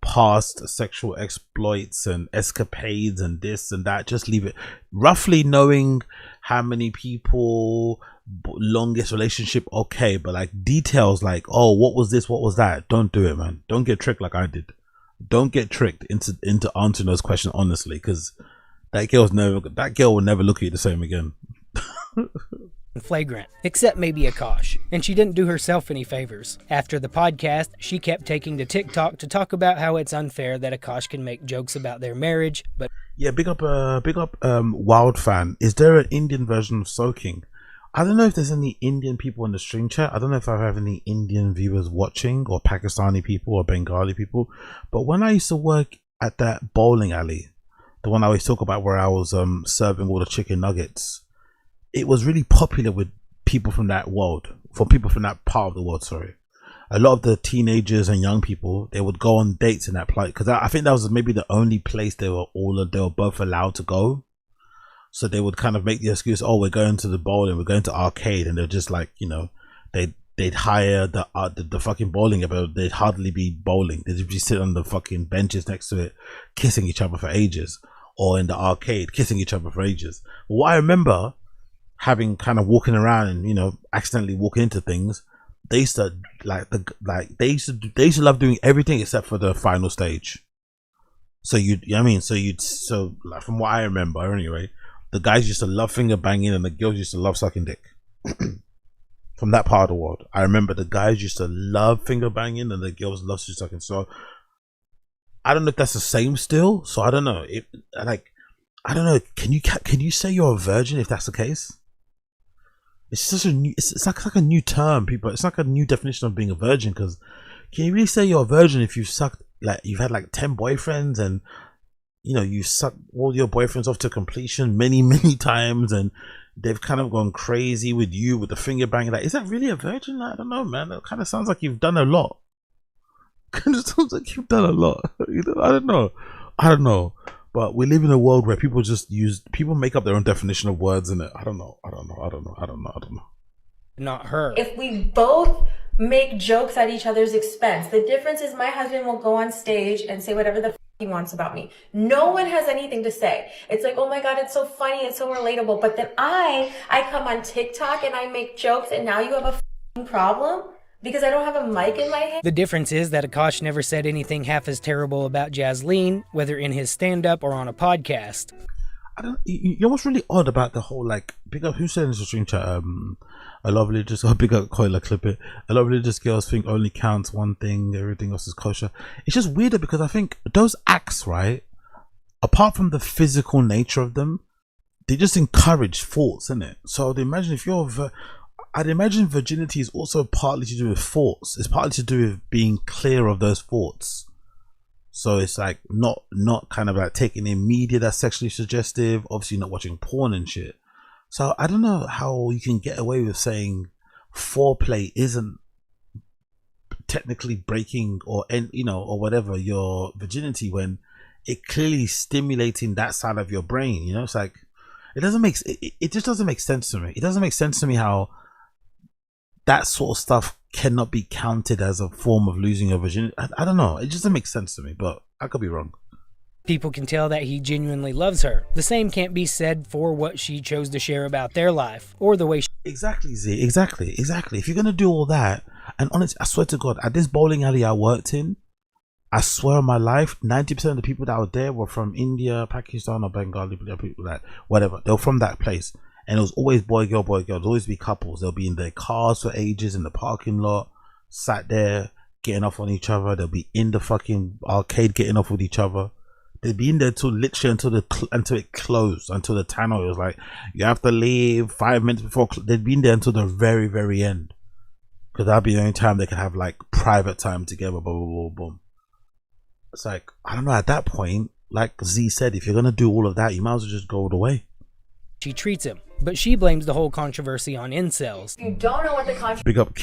Past sexual exploits and escapades and this and that, just leave it. Roughly knowing how many people, longest relationship, okay, but like details like, oh, what was this, what was that, don't do it, man. Don't get tricked like I did. Don't get tricked into answering those questions honestly, because that girl will never look at you the same again. Flagrant, except maybe Akaash, and she didn't do herself any favors. After the podcast, she kept taking to TikTok to talk about how it's unfair that Akaash can make jokes about their marriage, but yeah, big up Wild Fan. Is there an Indian version of soaking? I don't know if there's any Indian people in the stream chat. I don't know if I have any Indian viewers watching, or Pakistani people or Bengali people, but when I used to work at that bowling alley, the one I always talk about where I was serving all the chicken nuggets, it was really popular with people from that world, for people from that part of the world, sorry. A lot of the teenagers and young people, they would go on dates in that place, because I think that was maybe the only place they were both allowed to go. So they would kind of make the excuse, oh, we're going to the bowling, we're going to arcade, and they're just like, you know, they'd hire the fucking bowling, but they'd hardly be bowling. They'd just be sitting on the fucking benches next to it, kissing each other for ages, or in the arcade, kissing each other for ages. But what I remember having kind of walking around and, you know, accidentally walking into things, they used to they used to love doing everything except for the final stage. So like, from what I remember anyway, the guys used to love finger banging and the girls used to love sucking dick. From that part of the world, I remember the guys used to love finger banging and the girls love sucking. So I don't know if that's the same still. So I don't know if, like, I don't know. Can you say you're a virgin if that's the case? It's such a new, it's like a new term, people. It's like a new definition of being a virgin, because can you really say you're a virgin if you've sucked, like, you've had like 10 boyfriends and, you know, you sucked all your boyfriends off to completion many times and they've kind of gone crazy with you with the finger banging? Like, is that really a virgin? Like, I don't know, man. That kind of sounds like you've done a lot. Kind of sounds like you've done a lot. You know, I don't know. But we live in a world where people make up their own definition of words in it. I don't know. not her. If we both make jokes at each other's expense, the difference is my husband will go on stage and say whatever the he wants about me. No one has anything to say. It's like, oh my God, it's so funny, it's so relatable. But then I come on TikTok and I make jokes and now you have a problem? Because I don't have a mic in my hand? The difference is that Akaash never said anything half as terrible about Jasleen, whether in his stand-up or on a podcast. You know what's really odd about the whole, like, big up, who said in the stream chat, a lot of religious, big up Coiler, clip it, a lot of religious girls think only counts one thing, everything else is kosher. It's just weirder because I think those acts, right, apart from the physical nature of them, they just encourage thoughts, innit? So I'd imagine if you're I'd imagine virginity is also partly to do with thoughts. It's partly to do with being clear of those thoughts. So it's like not kind of like taking in media that's sexually suggestive, obviously not watching porn and shit. So I don't know how you can get away with saying foreplay isn't technically breaking or whatever your virginity when it clearly stimulating that side of your brain. You know, it's like it just doesn't make sense to me. It doesn't make sense to me how that sort of stuff cannot be counted as a form of losing your virginity. I don't know. It just doesn't make sense to me, but I could be wrong. People can tell that he genuinely loves her. The same can't be said for what she chose to share about their life, or the way she... Exactly, Z. Exactly. If you're going to do all that, and honestly, I swear to God, at this bowling alley I worked in, I swear on my life, 90% of the people that were there were from India, Pakistan, or Bengali, people like whatever. They were from that place. And it was always boy, girl, boy, girl. There'll always be couples. They'll be in their cars for ages in the parking lot, sat there, getting off on each other. They'll be in the fucking arcade getting off with each other. They'd be in there until it closed, until the tannoy was like, you have to leave 5 minutes before. They'd be in there until the very, very end. Because that'd be the only time they could have like private time together, boom. It's like, I don't know, at that point, like Z said, if you're going to do all of that, you might as well just go all the way. She treats him. But she blames the whole controversy on incels. You don't know what the Big up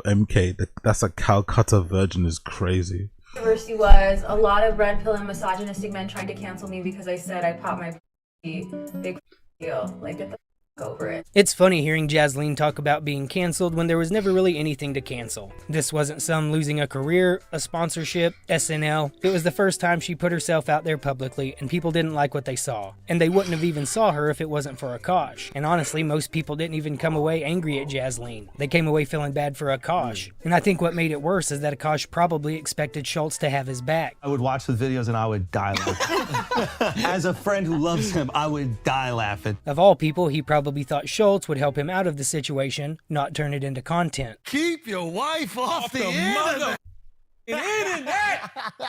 MK. That's a Calcutta virgin is crazy. controversy was. A lot of red pill and misogynistic men trying to cancel me because I said I popped my big deal. Like, get the over it. It's funny hearing Jasleen talk about being canceled when there was never really anything to cancel. This wasn't some losing a career, a sponsorship, SNL. It was the first time she put herself out there publicly and people didn't like what they saw. And they wouldn't have even saw her if it wasn't for Akaash. And honestly, most people didn't even come away angry at Jasleen. They came away feeling bad for Akaash. And I think what made it worse is that Akaash probably expected Schultz to have his back. I would watch the videos and I would die laughing. As a friend who loves him, I would die laughing. Of all people, he probably thought Schultz would help him out of the situation, not turn it into content. Keep your wife off the internet.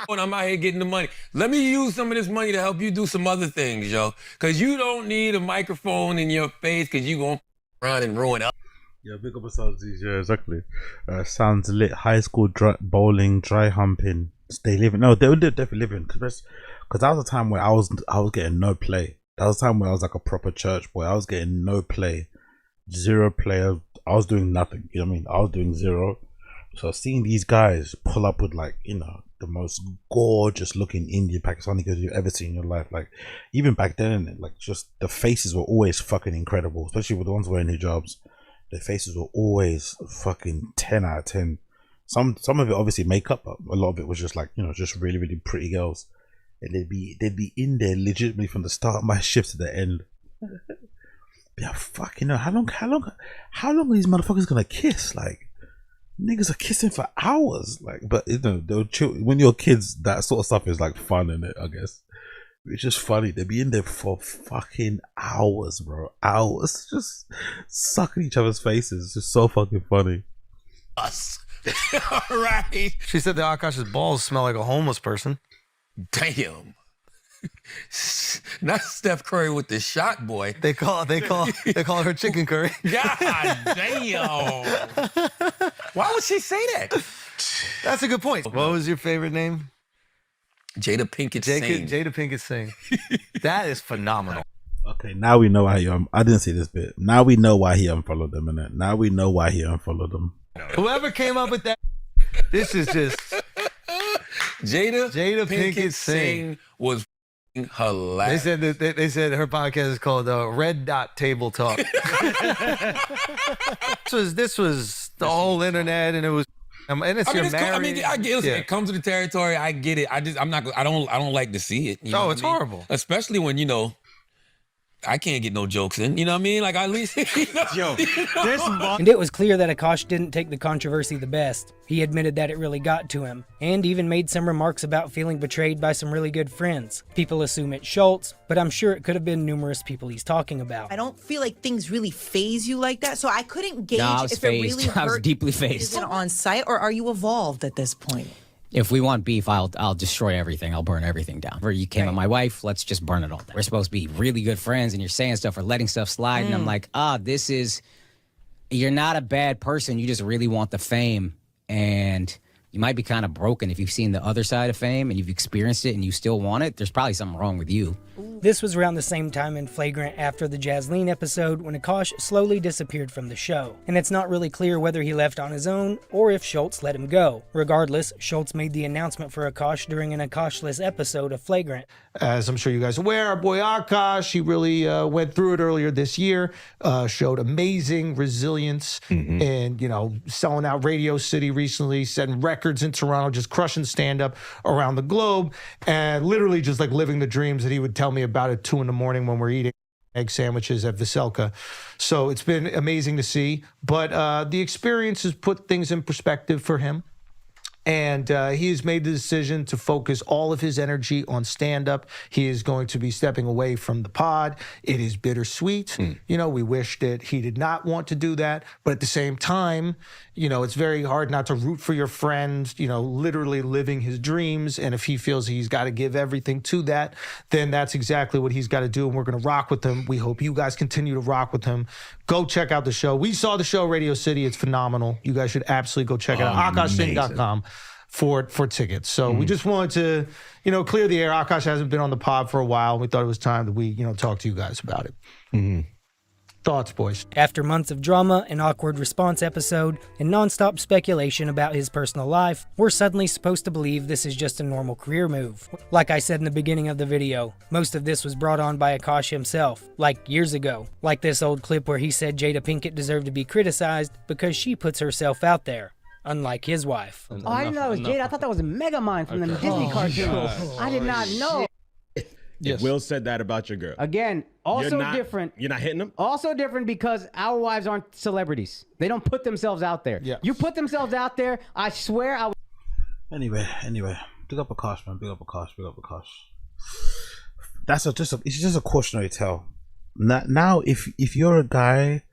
When I'm out here getting the money, let me use some of this money to help you do some other things, yo. Because you don't need a microphone in your face because you going to run and ruin up. Yeah, big up ourselves these years, exactly. Sounds lit. High school bowling, dry humping. Stay living. No, they were definitely living. Because that was a time where I was getting no play. That was a time where I was like a proper church boy. I was getting no play, zero play. I was doing nothing. You know what I mean? I was doing zero. So seeing these guys pull up with, like, you know, the most gorgeous looking Indian Pakistani girls you've ever seen in your life. Like, even back then, like, just the faces were always fucking incredible, especially with the ones wearing hijabs. Their faces were always fucking 10 out of 10. Some of it obviously makeup, but a lot of it was just like, you know, just really, really pretty girls. And they'd be in there legitimately from the start of my shift to the end. Yeah, fuck, you know, how long are these motherfuckers gonna kiss? Like, niggas are kissing for hours. Like, but you know, they'll chill. When you're kids, that sort of stuff is like fun in it, I guess. It's just funny. They'd be in there for fucking hours, bro. Hours, just sucking each other's faces. It's just so fucking funny. Us. All right. She said that Akaash's balls smell like a homeless person. Damn. Not Steph Curry with the shot boy. They call her chicken curry. God damn. Why would she say that? That's a good point. What was your favorite name? Jada Pinkett Singh. Jada Pinkett Singh. That is phenomenal. Okay, now we know why I didn't see this bit. Now we know why he unfollowed them, innit? Now we know why he unfollowed them. Whoever came up with that, this is just Jada Pinkett Singh was hilarious. They said her podcast is called Red Dot Table Talk. This was the whole internet, and it was. And it's your married. I get it. It comes to the territory. I get it. I don't like to see it. You know it's horrible. Especially when, you know, I can't get no jokes in. You know what I mean? Like, at least, you know, And it was clear that Akaash didn't take the controversy the best. He admitted that it really got to him, and even made some remarks about feeling betrayed by some really good friends. People assume it's Schultz, but I'm sure it could have been numerous people he's talking about. I don't feel like things really phase you like that, so I couldn't gauge if phased. it really hurt. I was deeply phased. Is it on site, or are you evolved at this point? If we want beef, I'll destroy everything. I'll burn everything down. Or you came at my wife, let's just burn it all down. We're supposed to be really good friends, and you're saying stuff or letting stuff slide, and I'm like, you're not a bad person. You just really want the fame, and you might be kind of broken if you've seen the other side of fame and you've experienced it and you still want it. There's probably something wrong with you. This was around the same time in Flagrant after the Jasleen episode when Akaash slowly disappeared from the show. And it's not really clear whether he left on his own or if Schultz let him go. Regardless, Schultz made the announcement for Akaash during an Akaashless episode of Flagrant. As I'm sure you guys are aware, our boy Akaash, he really went through it earlier this year, showed amazing resilience and, you know, selling out Radio City recently, setting records in Toronto, just crushing stand-up around the globe, and literally just like living the dreams that he would tell me about at 2 a.m. when we're eating egg sandwiches at Veselka. So it's been amazing to see, but the experience has put things in perspective for him. And he has made the decision to focus all of his energy on stand-up. He is going to be stepping away from the pod. It is bittersweet. You know, we wish that he did not want to do that. But at the same time, you know, it's very hard not to root for your friend, you know, literally living his dreams. And if he feels he's got to give everything to that, then that's exactly what he's got to do. And we're going to rock with him. We hope you guys continue to rock with him. Go check out the show. We saw the show Radio City. It's phenomenal. You guys should absolutely go check it out. AkaashSingh.com for tickets. So we just wanted to, you know, clear the air. Akaash hasn't been on the pod for a while. We thought it was time that we, you know, talk to you guys about it. Thoughts, boys? After months of drama, an awkward response episode, and non-stop speculation about his personal life, we're suddenly supposed to believe this is just a normal career move. Like I said in the beginning of the video, most of this was brought on by Akaash himself, like years ago. Like this old clip where he said Jada Pinkett deserved to be criticized because she puts herself out there, unlike his wife. Oh, I didn't know that was Jada. I thought that was Megamind from the Disney cartoons. I did not know. Yes. Will said that about your girl. Again, also different. You're not hitting them? Also different because our wives aren't celebrities. They don't put themselves out there. Yeah. You put themselves out there, I swear I would. Anyway. Big up Akaash, man. Big up Akaash. It's just a cautionary tale. Now, if you're a guy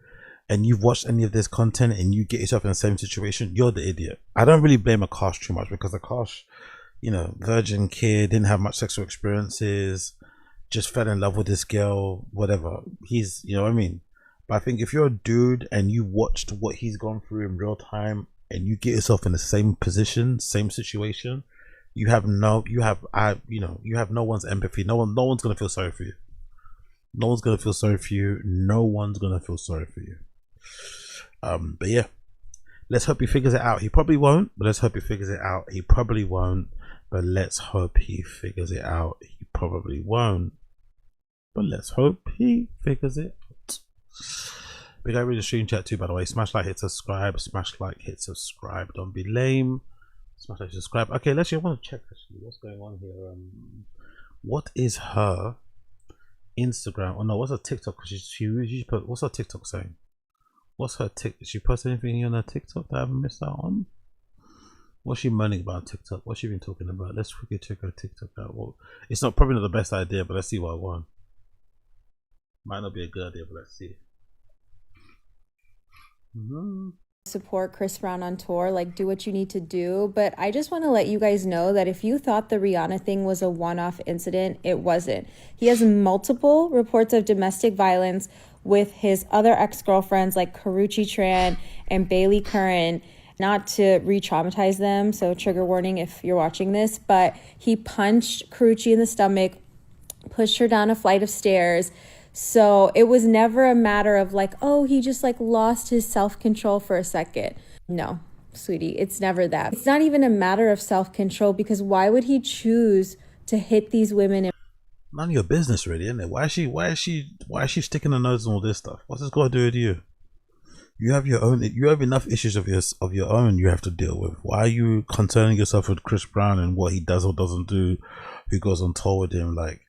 and you've watched any of this content and you get yourself in the same situation, you're the idiot. I don't really blame Akaash too much because Akaash, virgin kid, didn't have much sexual experiences, just fell in love with this girl, whatever. He's, you know what I mean? But I think if you're a dude and you watched what he's gone through in real time and you get yourself in the same position, same situation, you have no one's empathy. No one's gonna feel sorry for you. No one's gonna feel sorry for you. But yeah, let's hope he figures it out. He probably won't, but let's hope he figures it out. He probably won't, but let's hope he figures it out. He probably won't, but let's hope he figures it out. We got to read the stream chat too, by the way. Smash like, hit subscribe. Don't be lame. Smash like, subscribe. Okay, let's see. I want to check actually what's going on here. What is her Instagram? Oh no, what's her TikTok? She put, what's her TikTok saying? What's her TikTok? Did she post anything on her TikTok that I haven't missed out on? What's she moaning about TikTok? What's she been talking about? Let's quickly check her TikTok out. Well, it's probably not the best idea, but let's see what I want. Might not be a good idea, but let's see. Support Chris Brown on tour, like do what you need to do, but I just want to let you guys know that if you thought the Rihanna thing was a one-off incident, it wasn't. He has multiple reports of domestic violence with his other ex-girlfriends like Karrueche Tran and Bailey Curran. Not to re-traumatize them, so trigger warning if you're watching this, but he punched Karrueche in the stomach, pushed her down a flight of stairs. So it was never a matter of like, oh, he just like lost his self-control for a second. No, sweetie, it's never that. It's not even a matter of self-control because why would he choose to hit these women? None of your business, really, isn't it? Why is she sticking her nose in all this stuff? What's this got to do with you? You have your own. You have enough issues of your own you have to deal with. Why are you concerning yourself with Chris Brown and what he does or doesn't do? Who goes on tour with him? Like,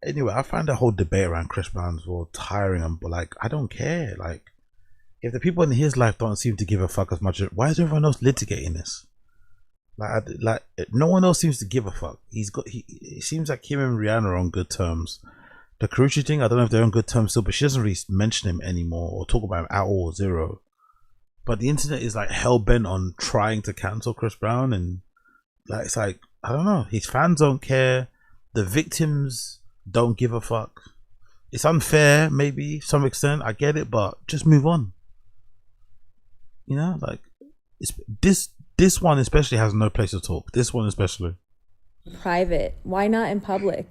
anyway, I find the whole debate around Chris Brown's all tiring. And like, I don't care. Like, if the people in his life don't seem to give a fuck as much, why is everyone else litigating this? Like no one else seems to give a fuck. It seems like him and Rihanna are on good terms. The Karrueche thing, I don't know if they're on good terms still, but she doesn't really mention him anymore or talk about him at all, zero. But the internet is like hell bent on trying to cancel Chris Brown, and like it's like, I don't know, his fans don't care, the victims don't give a fuck. It's unfair, maybe to some extent, I get it, but just move on. You know, like this one especially has no place to talk. This one especially. Private. Why not in public?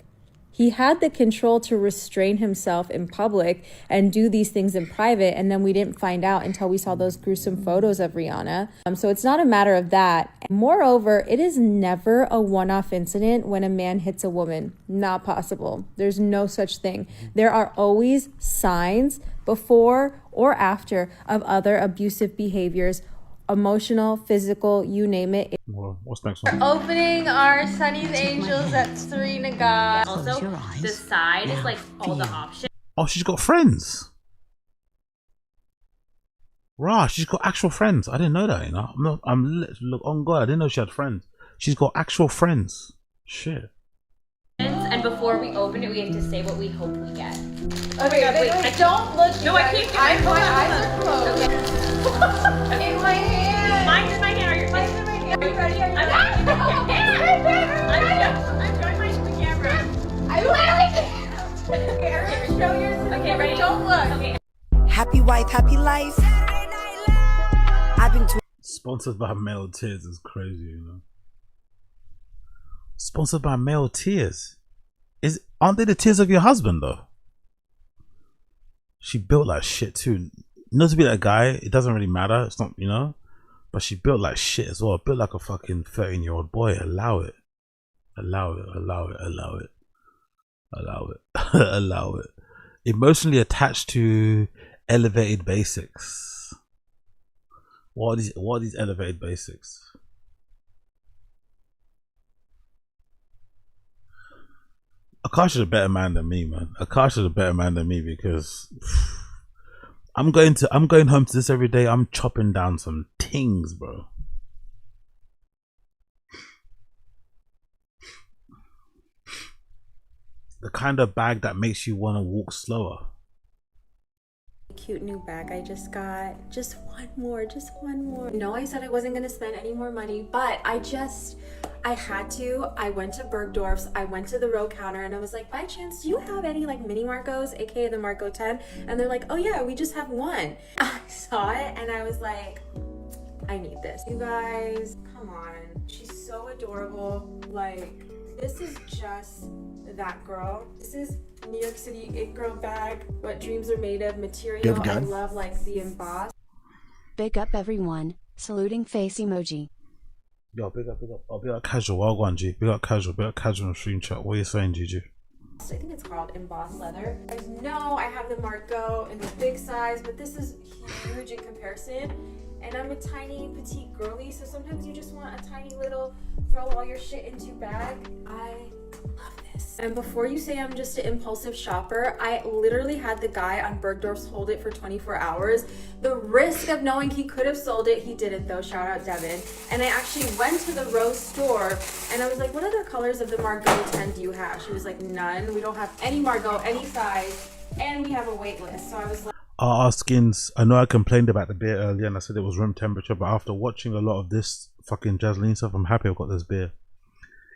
He had the control to restrain himself in public and do these things in private, and then we didn't find out until we saw those gruesome photos of Rihanna. So it's not a matter of that. Moreover, it is never a one-off incident when a man hits a woman. Not possible. There's no such thing. There are always signs before or after of other abusive behaviors, emotional, physical, you name it. Well, what's next one? We're opening our Sunny's Angels at Srinagar. Also, the side is like all the options. Oh, she's got friends. Rah, she's got actual friends. I didn't know that, you know. Look, on God, I didn't know she had friends. She's got actual friends. Shit. And before we open it, we have to say what we hope we get. Okay, wait, don't look. No, I can't. My eyes are closed. Okay. In my hand. Mine's in my hand. Are you Mine's in my hand. Are you ready? Are you I'm showing mine to the camera. I literally can't. Here, show yours. Okay, ready? Don't look. Okay. Happy wife, happy life. I've been sponsored by Male Tears is crazy, you know. Sponsored by Male Tears. Aren't they the tears of your husband though? She built like shit too. Not to be that guy, it doesn't really matter. It's not, you know. But she built like shit as well. Built like a fucking 13-year-old boy. Allow it. Allow it. Allow it. Allow it. Allow it. Allow it. Emotionally attached to elevated basics. What are these elevated basics? Akaash is a better man than me, man. Akaash is a better man than me because I'm going home to this every day. I'm chopping down some things, bro. The kind of bag that makes you want to walk slower. Cute new bag I just got. Just one more. No, I said I wasn't gonna spend any more money, but I had to. I went to Bergdorf's, I went to the row counter, and I was like, by chance, do you have any like mini Marcos, aka the Marco 10? And they're like, oh yeah, we just have one. I saw it and I was like, I need this. You guys, come on. She's so adorable. Like, this is just that girl. This is New York City It Girl bag. What dreams are made of material. I love like the emboss. Big up everyone. Saluting face emoji. Yo, big up. Oh, big up casual. Well gone, G. Big up casual on stream chat. What are you saying, Gigi? I think it's called embossed leather. I know I have the Marco in the big size, but this is huge in comparison. And I'm a tiny petite girly, so sometimes you just want a tiny little throw all your shit into bag. I love this. And before you say I'm just an impulsive shopper, I literally had the guy on Bergdorf's hold it for 24 hours. The risk of knowing he could have sold it, he didn't though, shout out Devin. And I actually went to the Rose store and I was like, what other colors of the Margot 10 do you have? She was like, none. We don't have any Margot, any size, and we have a wait list. So I was like, Our skins, I know I complained about the beer earlier and I said it was room temperature, but after watching a lot of this fucking Jasleen stuff, I'm happy I've got this beer.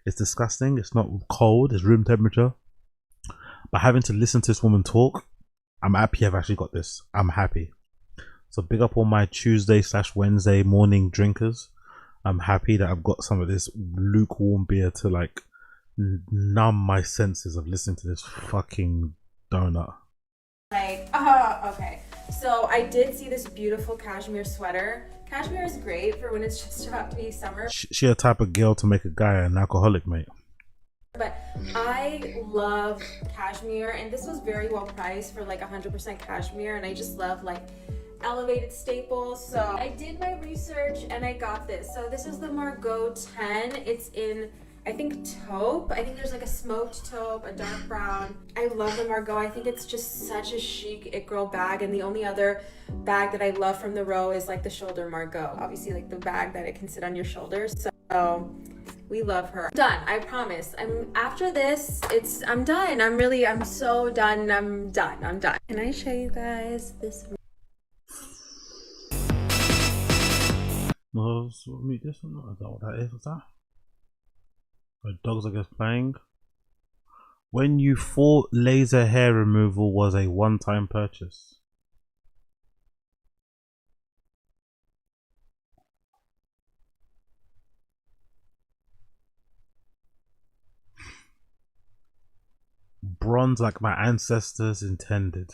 It's disgusting, it's not cold, it's room temperature. But having to listen to this woman talk, I'm happy I've actually got this. I'm happy. So big up all my Tuesday/Wednesday morning drinkers. I'm happy that I've got some of this lukewarm beer to like numb my senses of listening to this fucking donut. Like, okay. So I did see this beautiful cashmere sweater. Cashmere is great for when it's just about to be summer. She a type of girl to make a guy an alcoholic, mate. But I love cashmere, and this was very well priced for like 100% cashmere, and I just love like elevated staples. So I did my research and I got this. So this is the Margot 10. It's in, I think, taupe. I think there's like a smoked taupe, a dark brown. I love the Margot. I think it's just such a chic it girl bag, and the only other bag that I love from the row is like the shoulder Margot. Obviously like the bag that it can sit on your shoulders. So we love her. Done, I promise. After this, I'm done. I'm so done. I'm done. Can I show you guys this? No, so meet this one. I don't know what that is. What's that? The dogs, I guess, playing. When you thought laser hair removal was a one-time purchase. Bronze like my ancestors intended.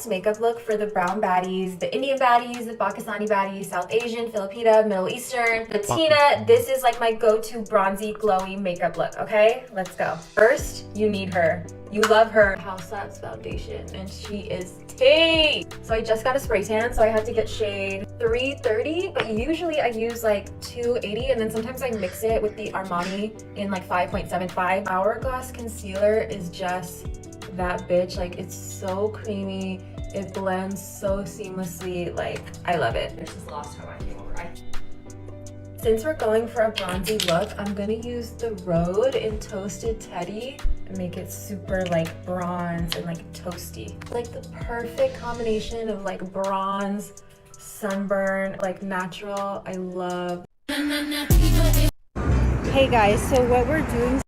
Makeup look for the brown baddies, the Indian baddies, the Pakistani baddies, South Asian, Filipina, Middle Eastern, Latina. This is like my go-to bronzy, glowy makeup look, okay? Let's go. First, you need her. You love her. House Labs foundation, and she is tea. So I just got a spray tan, so I had to get shade 330, but usually I use like 280, and then sometimes I mix it with the Armani in like 5.75. Hourglass concealer is just that bitch. Like, it's so creamy, it blends so seamlessly. Like, I love it. This is the last time I came over. Since we're going for a bronzy look, I'm gonna use the Rhode in Toasted Teddy and make it super like bronze and like toasty. Like the perfect combination of like bronze, sunburn, like natural. I love. Hey guys, so what we're doing,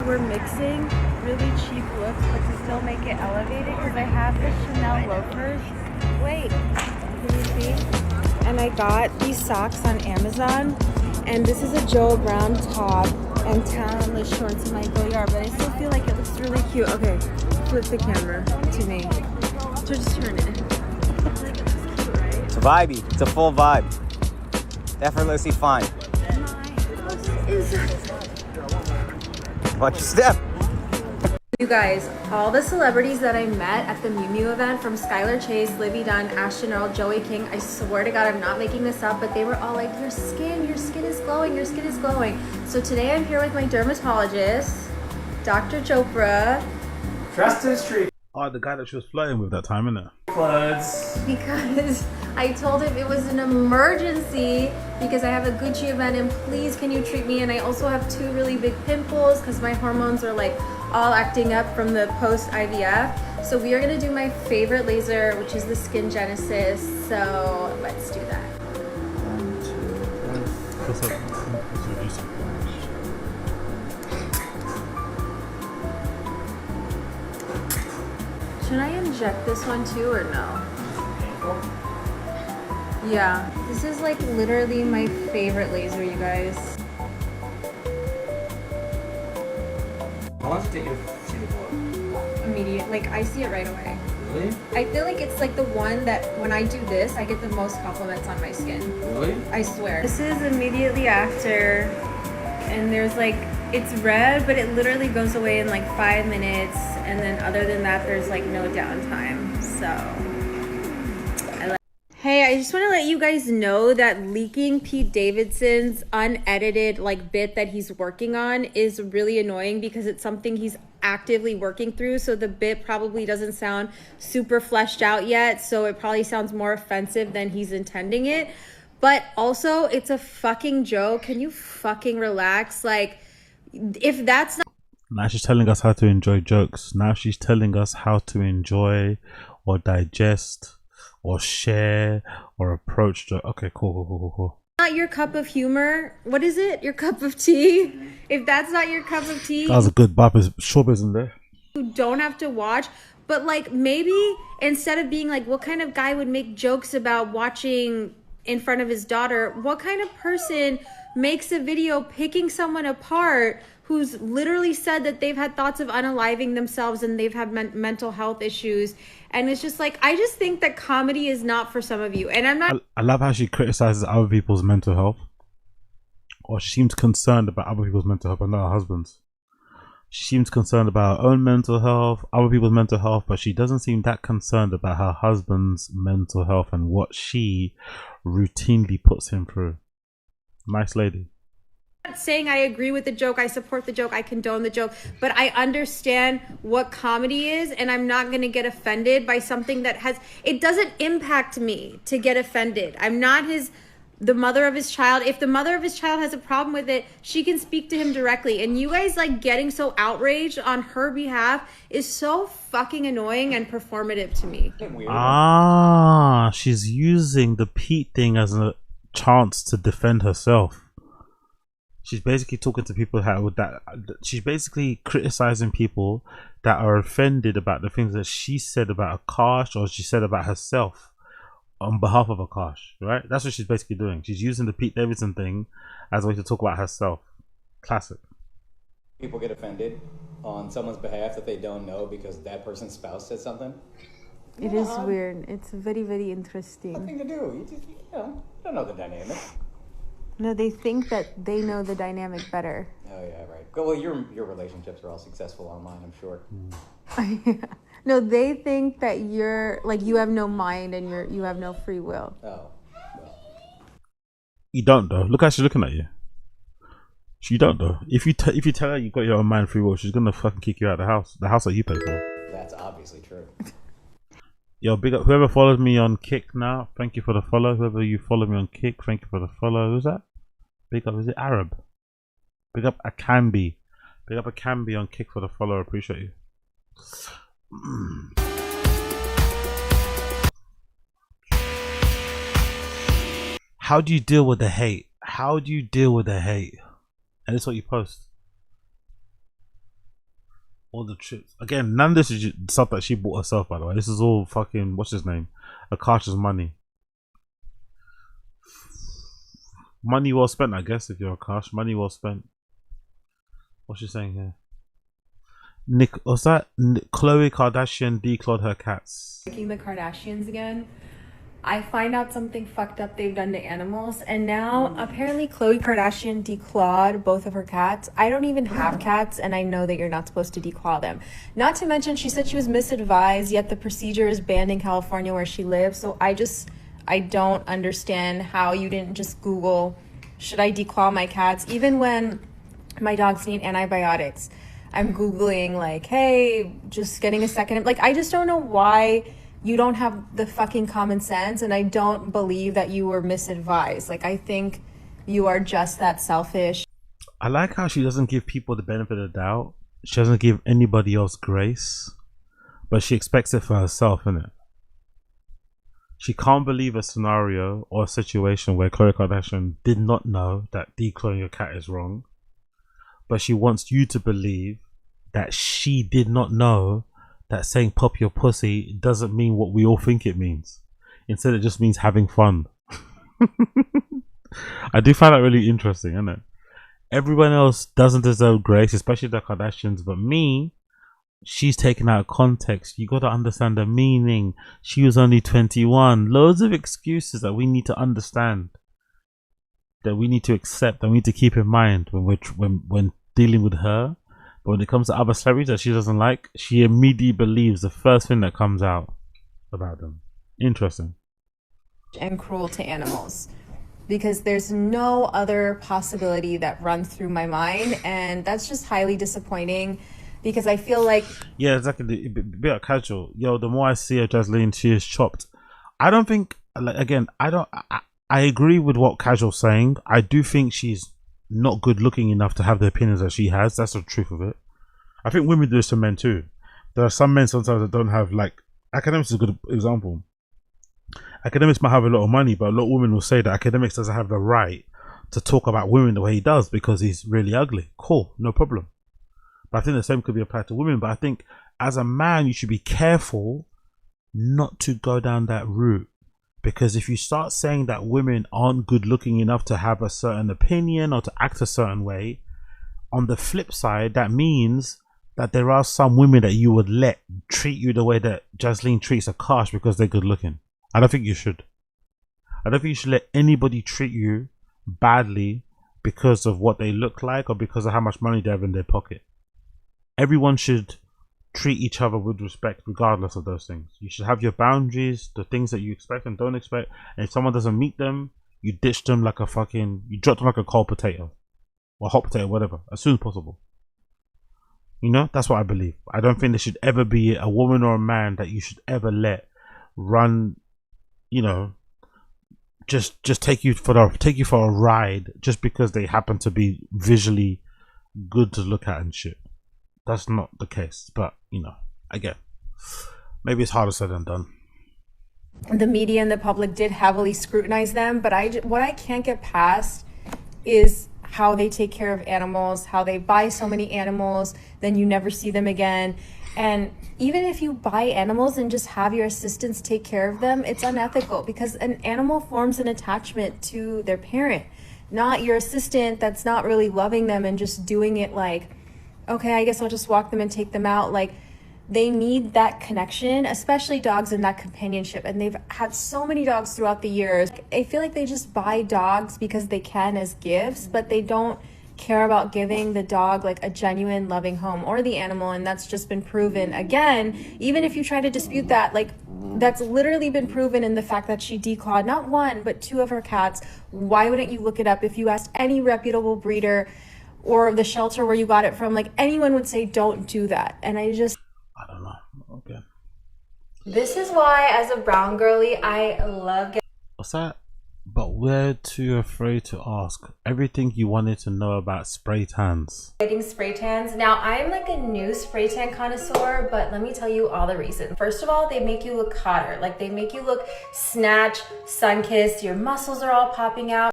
we're mixing really cheap looks but to still make it elevated, because I have the Chanel loafers. Wait, can you see? And I got these socks on Amazon, and this is a Joe Brown top and townless shorts in my Goyard, but I still feel like it looks really cute. Okay, flip the camera to me. So just turn it. It's vibey. It's a full vibe. Effortlessly fine. Watch your step. You guys, all the celebrities that I met at the Mew Mew event, from Skylar Chase, Livy Dunn, Ashton Earl, Joey King, I swear to God, I'm not making this up, but they were all like, your skin is glowing, your skin is glowing. So today I'm here with my dermatologist, Dr. Chopra. Trust is tree. Oh, the guy that she was flirting with that time, innit? Clothes. Because I told him it was an emergency because I have a Gucci event and please can you treat me? And I also have 2 really big pimples because my hormones are like all acting up from the post IVF. So we are gonna do my favorite laser, which is the Skin Genesis. So let's do that. 1, 2, 3. Should I inject this one too or no? Yeah, this is like literally my favorite laser, you guys. How long does it take you to see the glow? Immediate, like I see it right away. Really? I feel like it's like the one that when I do this, I get the most compliments on my skin. Really? I swear. This is immediately after, and there's like, it's red, but it literally goes away in like 5 minutes. And then other than that, there's like no downtime. So, hey, I just want to let you guys know that leaking Pete Davidson's unedited like bit that he's working on is really annoying because it's something he's actively working through. So the bit probably doesn't sound super fleshed out yet. So it probably sounds more offensive than he's intending it. But also, it's a fucking joke. Can you fucking relax? Like, if that's not... Now she's telling us how to enjoy jokes. Now she's telling us how to enjoy or digest or share or approach jokes. Okay, cool. Not your cup of humor, what is it? Your cup of tea? If that's not your cup of tea, That was a good showbiz in there. you don't have to watch. But like maybe instead of being like, what kind of guy would make jokes about watching in front of his daughter, what kind of person makes a video picking someone apart who's literally said that they've had thoughts of unaliving themselves and they've had mental health issues. And it's just like, I just think that comedy is not for some of you. And I'm not... I love how she criticizes other people's mental health. Or she seems concerned about other people's mental health and not her husband's. She seems concerned about her own mental health, other people's mental health, but she doesn't seem that concerned about her husband's mental health and what she routinely puts him through. Nice lady. I'm not saying I agree with the joke, I support the joke, I condone the joke, but I understand what comedy is, and I'm not going to get offended by something that has... It doesn't impact me to get offended. I'm not the mother of his child. If the mother of his child has a problem with it, she can speak to him directly. And you guys like getting so outraged on her behalf is so fucking annoying and performative to me. Ah, she's using the Pete thing as a chance to defend herself. She's basically talking to people she's basically criticizing people that are offended about the things that she said about Akaash or she said about herself on behalf of Akaash, right? That's what she's basically doing. She's using the Pete Davidson thing as a way to talk about herself. Classic. People get offended on someone's behalf that they don't know because that person's spouse said something. It is weird. It's very, very interesting. Nothing to do. You don't know the dynamic. No, they think that they know the dynamic better. Oh yeah, right. Well, your relationships are all successful online, I'm sure. No, they think that you're like you have no mind and you have no free will. Oh. You don't though. Look how she's looking at you. You don't though. If you tell her you got your own mind free will, she's gonna fucking kick you out of the house that you pay for. That's obviously true. Yo, big up whoever follows me on Kick now. Thank you for the follow. Whoever you follow me on Kick, thank you for the follow. Who's that? Big up. Is it Arab? Big up Akambi. Big up Akambi on Kick for the follow. I appreciate you. How do you deal with the hate? How do you deal with the hate? And this is what you post. All the trips. Again, none of this is stuff that she bought herself, by the way. This is all fucking, what's his name? Akaash's money. Money well spent, I guess, if you're Akaash. Money well spent. What's she saying here? Was that Khloe Kardashian declawed her cats? Liking the Kardashians again. I find out something fucked up they've done to animals, and now apparently Khloe Kardashian declawed both of her cats. I don't even have cats, and I know that you're not supposed to declaw them. Not to mention, she said she was misadvised, yet the procedure is banned in California where she lives. So I don't understand how you didn't just Google, should I declaw my cats? Even when my dogs need antibiotics, I'm Googling like, hey, just getting a second. Like, I just don't know why you don't have the fucking common sense, and I don't believe that you were misadvised. Like, I think you are just that selfish. I like how she doesn't give people the benefit of the doubt. She doesn't give anybody else grace, but she expects it for herself, innit? She can't believe a scenario or a situation where Khloe Kardashian did not know that declawing your cat is wrong, but she wants you to believe that she did not know that saying pop your pussy doesn't mean what we all think it means. Instead, it just means having fun. I do find that really interesting, isn't it? Everyone else doesn't deserve grace, especially the Kardashians, but me, she's taken out of context. You got to understand the meaning. She was only 21. Loads of excuses that we need to understand, that we need to accept, that we need to keep in mind when dealing with her. But when it comes to other celebrities that she doesn't like, she immediately believes the first thing that comes out about them. Interesting. And cruel to animals, because there's no other possibility that runs through my mind, and that's just highly disappointing, because I feel like, yeah, exactly, a bit casual. Yo, the more I see her, Jasleen, she is chopped. I don't think, like, again, I agree with what Casual's saying. I do think she's not good looking enough to have the opinions that she has. That's the truth of it. I think women do this to men too. There are some men sometimes that don't have, like, Academics is a good example. Academics might have a lot of money, but a lot of women will say that Academics doesn't have the right to talk about women the way he does because he's really ugly. Cool, no problem. But I think the same could be applied to women. But I think as a man, you should be careful not to go down that route. Because if you start saying that women aren't good looking enough to have a certain opinion or to act a certain way, on the flip side, that means that there are some women that you would let treat you the way that Jasleen treats Akaash because they're good looking. I don't think you should. I don't think you should let anybody treat you badly because of what they look like or because of how much money they have in their pocket. Everyone should treat each other with respect regardless of those things. You should have your boundaries, the things that you expect and don't expect, and if someone doesn't meet them, you ditch them like a fucking, you drop them like a cold potato or hot potato, whatever, as soon as possible. You know, that's what I believe. I don't think there should ever be a woman or a man that you should ever let run, you know, just take you for a ride just because they happen to be visually good to look at and shit. That's not the case, but you know, again, maybe it's harder said than done. The media and the public did heavily scrutinize them, but what I can't get past is how they take care of animals, how they buy so many animals, then you never see them again. And even if you buy animals and just have your assistants take care of them, it's unethical because an animal forms an attachment to their parent, not your assistant that's not really loving them and just doing it like, okay, I guess I'll just walk them and take them out. Like, they need that connection, especially dogs, and that companionship. And they've had so many dogs throughout the years. I feel like they just buy dogs because they can as gifts, but they don't care about giving the dog like a genuine loving home, or the animal. And that's just been proven again. Even if you try to dispute that, like, that's literally been proven in the fact that she declawed not one, but two of her cats. Why wouldn't you look it up? If you asked any reputable breeder or the shelter where you got it from, like, anyone would say don't do that. And I don't know. Okay. This is why, as a brown girly, I love getting... What's that? But we're too afraid to ask everything you wanted to know about spray tans. Getting spray tans. Now, I'm like a new spray tan connoisseur, but let me tell you all the reasons. First of all, they make you look hotter. Like, they make you look snatched, sun-kissed, your muscles are all popping out.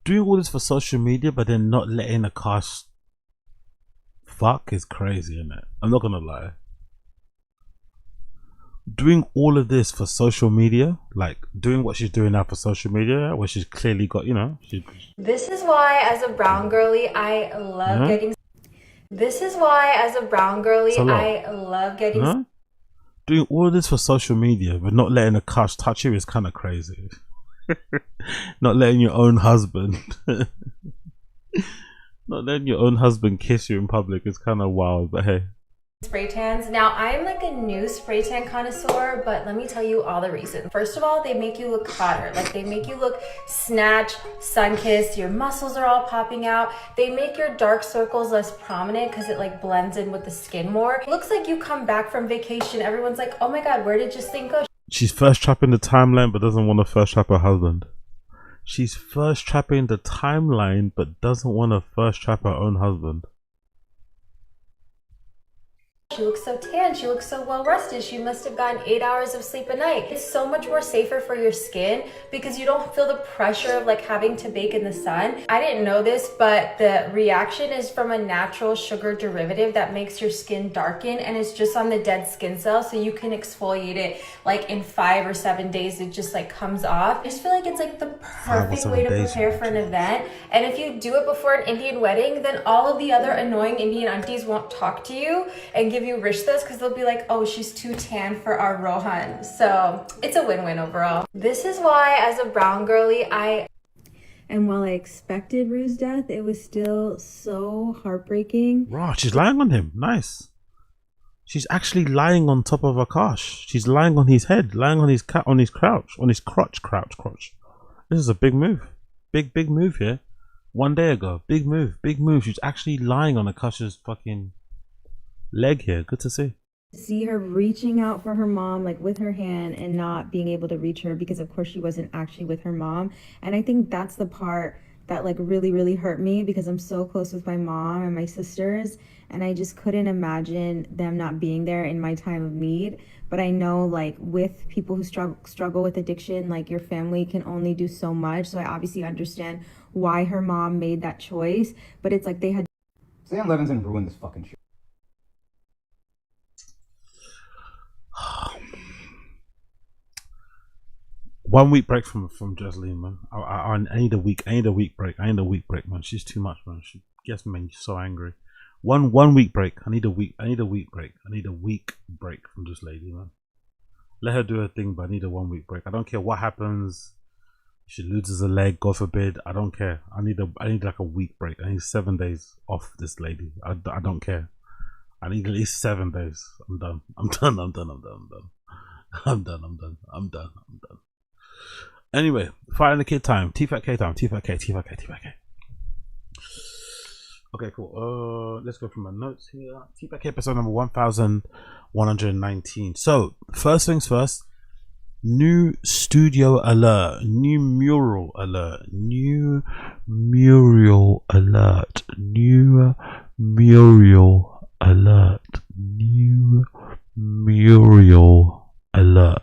Doing all this for social media, but then not letting Akaash fuck is crazy, isn't it? I'm not gonna lie. Doing all of this for social media, like doing what she's doing now for social media, where she's clearly got, you know, This is why, as a brown girly, I love getting... This is why, as a brown girly, I love getting... Huh? Doing all this for social media, but not letting Akaash touch you is kind of crazy. Not letting your own husband... Not letting your own husband kiss you in public is kind of wild, but hey. Spray tans. Now, I'm like a new spray tan connoisseur, but let me tell you all the reasons. First of all, they make you look hotter. Like, they make you look snatched, sun-kissed, your muscles are all popping out. They make your dark circles less prominent because it like blends in with the skin more. It looks like you come back from vacation. Everyone's like, oh my God, where did Jasleen go? She's first trapping the timeline, but doesn't want to first trap her husband. She's first trapping the timeline, but doesn't want to first trap her own husband. She looks so tan, she looks so well rested. She must have gotten 8 hours of sleep a night. It's so much more safer for your skin because you don't feel the pressure of like having to bake in the sun. I didn't know this, but the reaction is from a natural sugar derivative that makes your skin darken, and it's just on the dead skin cells, so you can exfoliate it like in 5 or 7 days. It just like comes off. I just feel like it's like the perfect way to prepare for an event. And if you do it before an Indian wedding, then all of the other annoying Indian aunties won't talk to you and give you rishtas because they'll be like, oh, she's too tan for our Rohan. So it's a win-win overall. This is why, as a brown girly, and while I expected Rue's death, it was still so heartbreaking. Wow, she's lying on him. Nice. She's actually lying on top of Akaash. She's lying on his head, lying on his crotch. This is a big move. Big move here. 1 day ago. Big move. She's actually lying on Akaash's fucking leg here. Good to see. See her reaching out for her mom, like with her hand, and not being able to reach her because of course she wasn't actually with her mom. And I think that's the part that like really hurt me because I'm so close with my mom and my sisters, and I just couldn't imagine them not being there in my time of need. But I know like with people who struggle with addiction, like your family can only do so much. So I obviously understand why her mom made that choice, but it's like they had... Sam Levinson ruined this fucking shit. One week break from Jasleen, man. I need a week. I need a week break, man. She's too much, man. She gets me so angry. One week break. I need a week break. I need a week break from this lady, man. Let her do her thing, but I need a 1 week break. I don't care what happens. She loses a leg, God forbid. I don't care. I need like a week break. I need 7 days off this lady. I don't care. I need at least 7 days. I'm done. Anyway, Fighting the Kid time. T-Fat-K time. T-Fat-K. Okay, cool. Let's go through my notes here. T-Fat-K episode number 1119. So, first things first. New studio alert. New mural alert. New mural alert. New mural alert. New mural alert.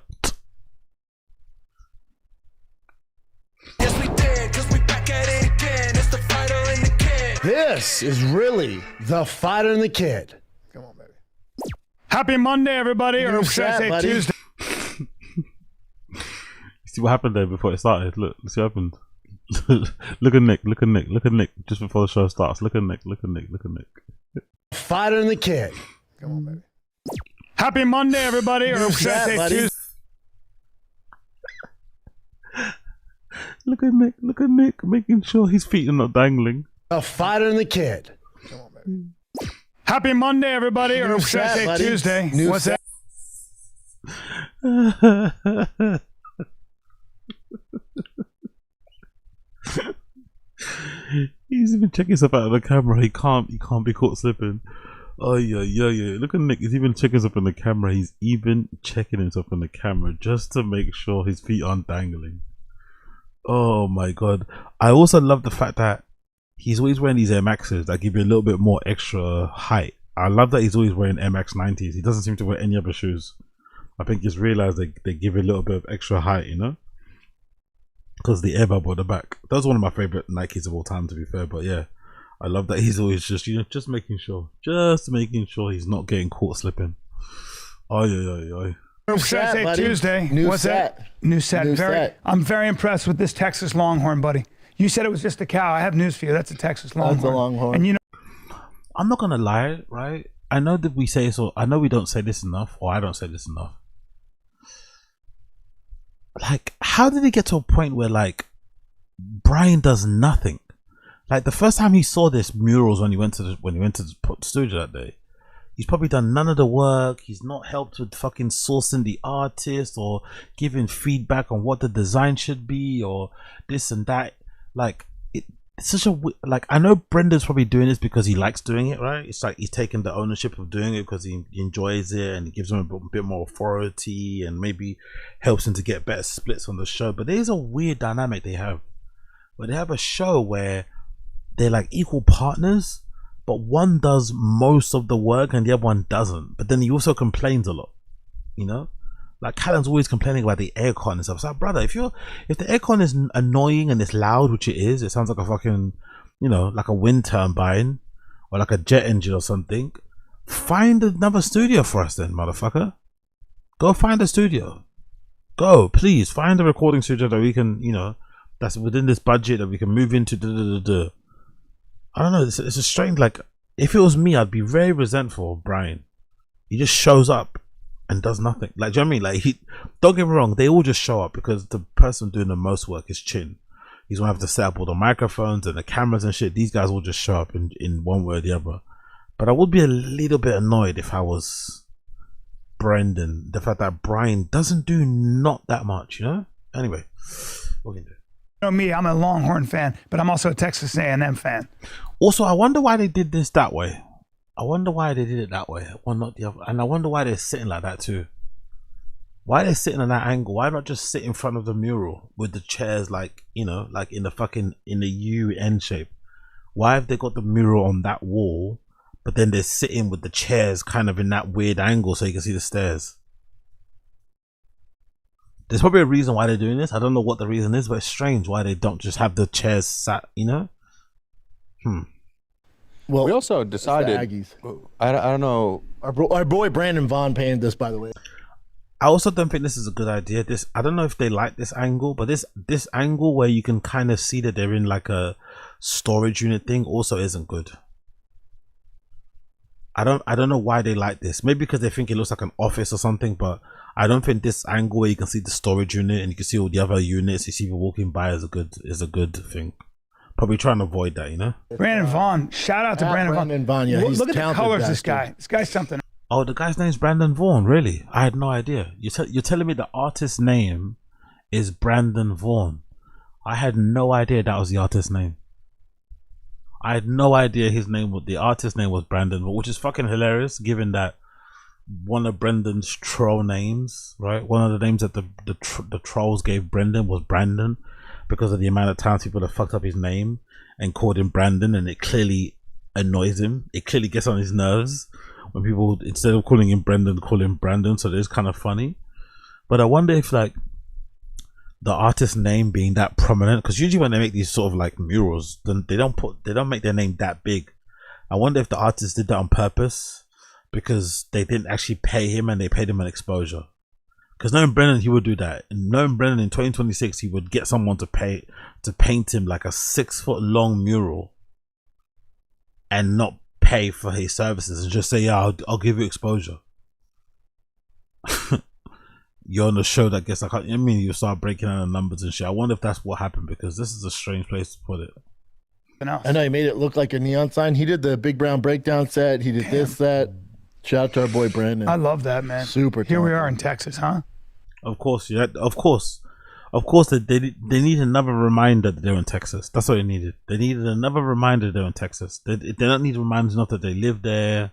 This is really the Fighter and the Kid. Come on, baby. Happy Monday, everybody, or New should I set, say buddy. Tuesday? See what happened there before it started? Look, see what happened. Look at Nick. Just before the show starts. Look at Nick. Fighter and the Kid. Come on, baby. Happy Monday, everybody, or New should I set, say buddy. Tuesday? Look at Nick, making sure his feet are not dangling. The Fighter and the Kid. Come on, baby. Happy Monday, everybody, New or should I set, say buddy. Tuesday? New What's set. that? He's even checking stuff out of the camera. He can't be caught slipping. Oh yeah. Look at Nick. He's even checking stuff in the camera. He's even checking himself in the camera just to make sure his feet aren't dangling. Oh my god. I also love the fact that he's always wearing these Air Maxes that give you a little bit more extra height. I love that he's always wearing Air Max 90s. He doesn't seem to wear any other shoes. I think he's realized they give you a little bit of extra height, you know? Because the air bubble at the back. That was one of my favorite Nikes of all time, to be fair. But yeah, I love that he's always just making sure he's not getting caught slipping. Oh yeah. Should I say buddy. Tuesday? New What's set. that? New set. New set. I'm very impressed with this Texas Longhorn, buddy. You said it was just a cow. I have news for you. That's a Texas Longhorn. That's a Longhorn. And you know, I'm not gonna lie, right? I know that we say so. I know we don't say this enough, or I don't say this enough. Like, how did he get to a point where like Brian does nothing? Like the first time he saw this murals when he went to the studio that day, he's probably done none of the work. He's not helped with fucking sourcing the artist or giving feedback on what the design should be or this and that. Like it's such a like. I know Brendan's probably doing this because he likes doing it, right? It's like he's taking the ownership of doing it because he enjoys it and it gives him a bit more authority and maybe helps him to get better splits on the show. But there's a weird dynamic they have where they have a show where they're like equal partners, but one does most of the work and the other one doesn't. But then he also complains a lot, you know. Like Callum's always complaining about the aircon and stuff. It's like, brother, if the aircon is annoying and it's loud, which it is, it sounds like a fucking, you know, like a wind turbine or like a jet engine or something. Find another studio for us then, motherfucker. Go find a studio. Go, please find a recording studio that we can, you know, that's within this budget that we can move into. I don't know. It's a strange. Like, if it was me, I'd be very resentful of Brian. He just shows up and does nothing. Like, do you know what I mean? Like, don't get me wrong, they all just show up because the person doing the most work is Chin. He's gonna have to set up all the microphones and the cameras and shit. These guys will just show up in one way or the other. But I would be a little bit annoyed if I was Brendan. The fact that Brian doesn't do not that much, you know? Anyway, what can you do? You know me, I'm a Longhorn fan, but I'm also a Texas A&M fan. Also, I wonder why they did this that way. I wonder why they did it that way, one not the other. And I wonder why they're sitting like that too. Why they're sitting on that angle? Why not just sit in front of the mural with the chairs, like, you know, like in the UN shape? Why have they got the mural on that wall, but then they're sitting with the chairs kind of in that weird angle so you can see the stairs? There's probably a reason why they're doing this. I don't know what the reason is, but it's strange why they don't just have the chairs sat, you know? Well, we also decided. I don't know. Our boy Brandon Vaughn painted this, by the way. I also don't think this is a good idea. I don't know if they like this angle, but this angle where you can kind of see that they're in like a storage unit thing also isn't good. I don't know why they like this. Maybe because they think it looks like an office or something, but I don't think this angle where you can see the storage unit and you can see all the other units you see people walking by is a good thing. Probably trying to avoid that, you know. Brandon Vaughn, shout out to Brandon Vaughn. Yeah, Look at the colors, this guy. This guy's something. Oh, the guy's name's Brandon Vaughn. Really? I had no idea. You're telling me the artist's name is Brandon Vaughn? I had no idea that was the artist's name. I had no idea the artist's name was Brandon, which is fucking hilarious, given that one of Brendan's troll names, right? One of the names that the trolls gave Brendan was Brandon, because of the amount of times people have fucked up his name and called him Brandon, and it clearly annoys him. It clearly gets on his nerves when people, instead of calling him Brendan, call him Brandon. So it's kind of funny. But I wonder if like the artist's name being that prominent, because usually when they make these sort of like murals, then they don't make their name that big. I wonder if the artist did that on purpose because they didn't actually pay him and they paid him an exposure. Because knowing Brendan, he would do that. And knowing Brendan in 2026, he would get someone to paint him like a 6-foot long mural and not pay for his services and just say, yeah, I'll give you exposure. You're on the show that gets like, I mean, you start breaking down the numbers and shit. I wonder if that's what happened, because this is a strange place to put it. I know he made it look like a neon sign. He did the Big Brown Breakdown set. He did this set. Shout out to our boy Brandon. I love that, man. Super Here we talented. are in Texas, huh? Of course, yeah. Of course, they need another reminder that they're in Texas. That's what they needed. They needed another reminder they're in Texas. They don't need reminders enough that they live there.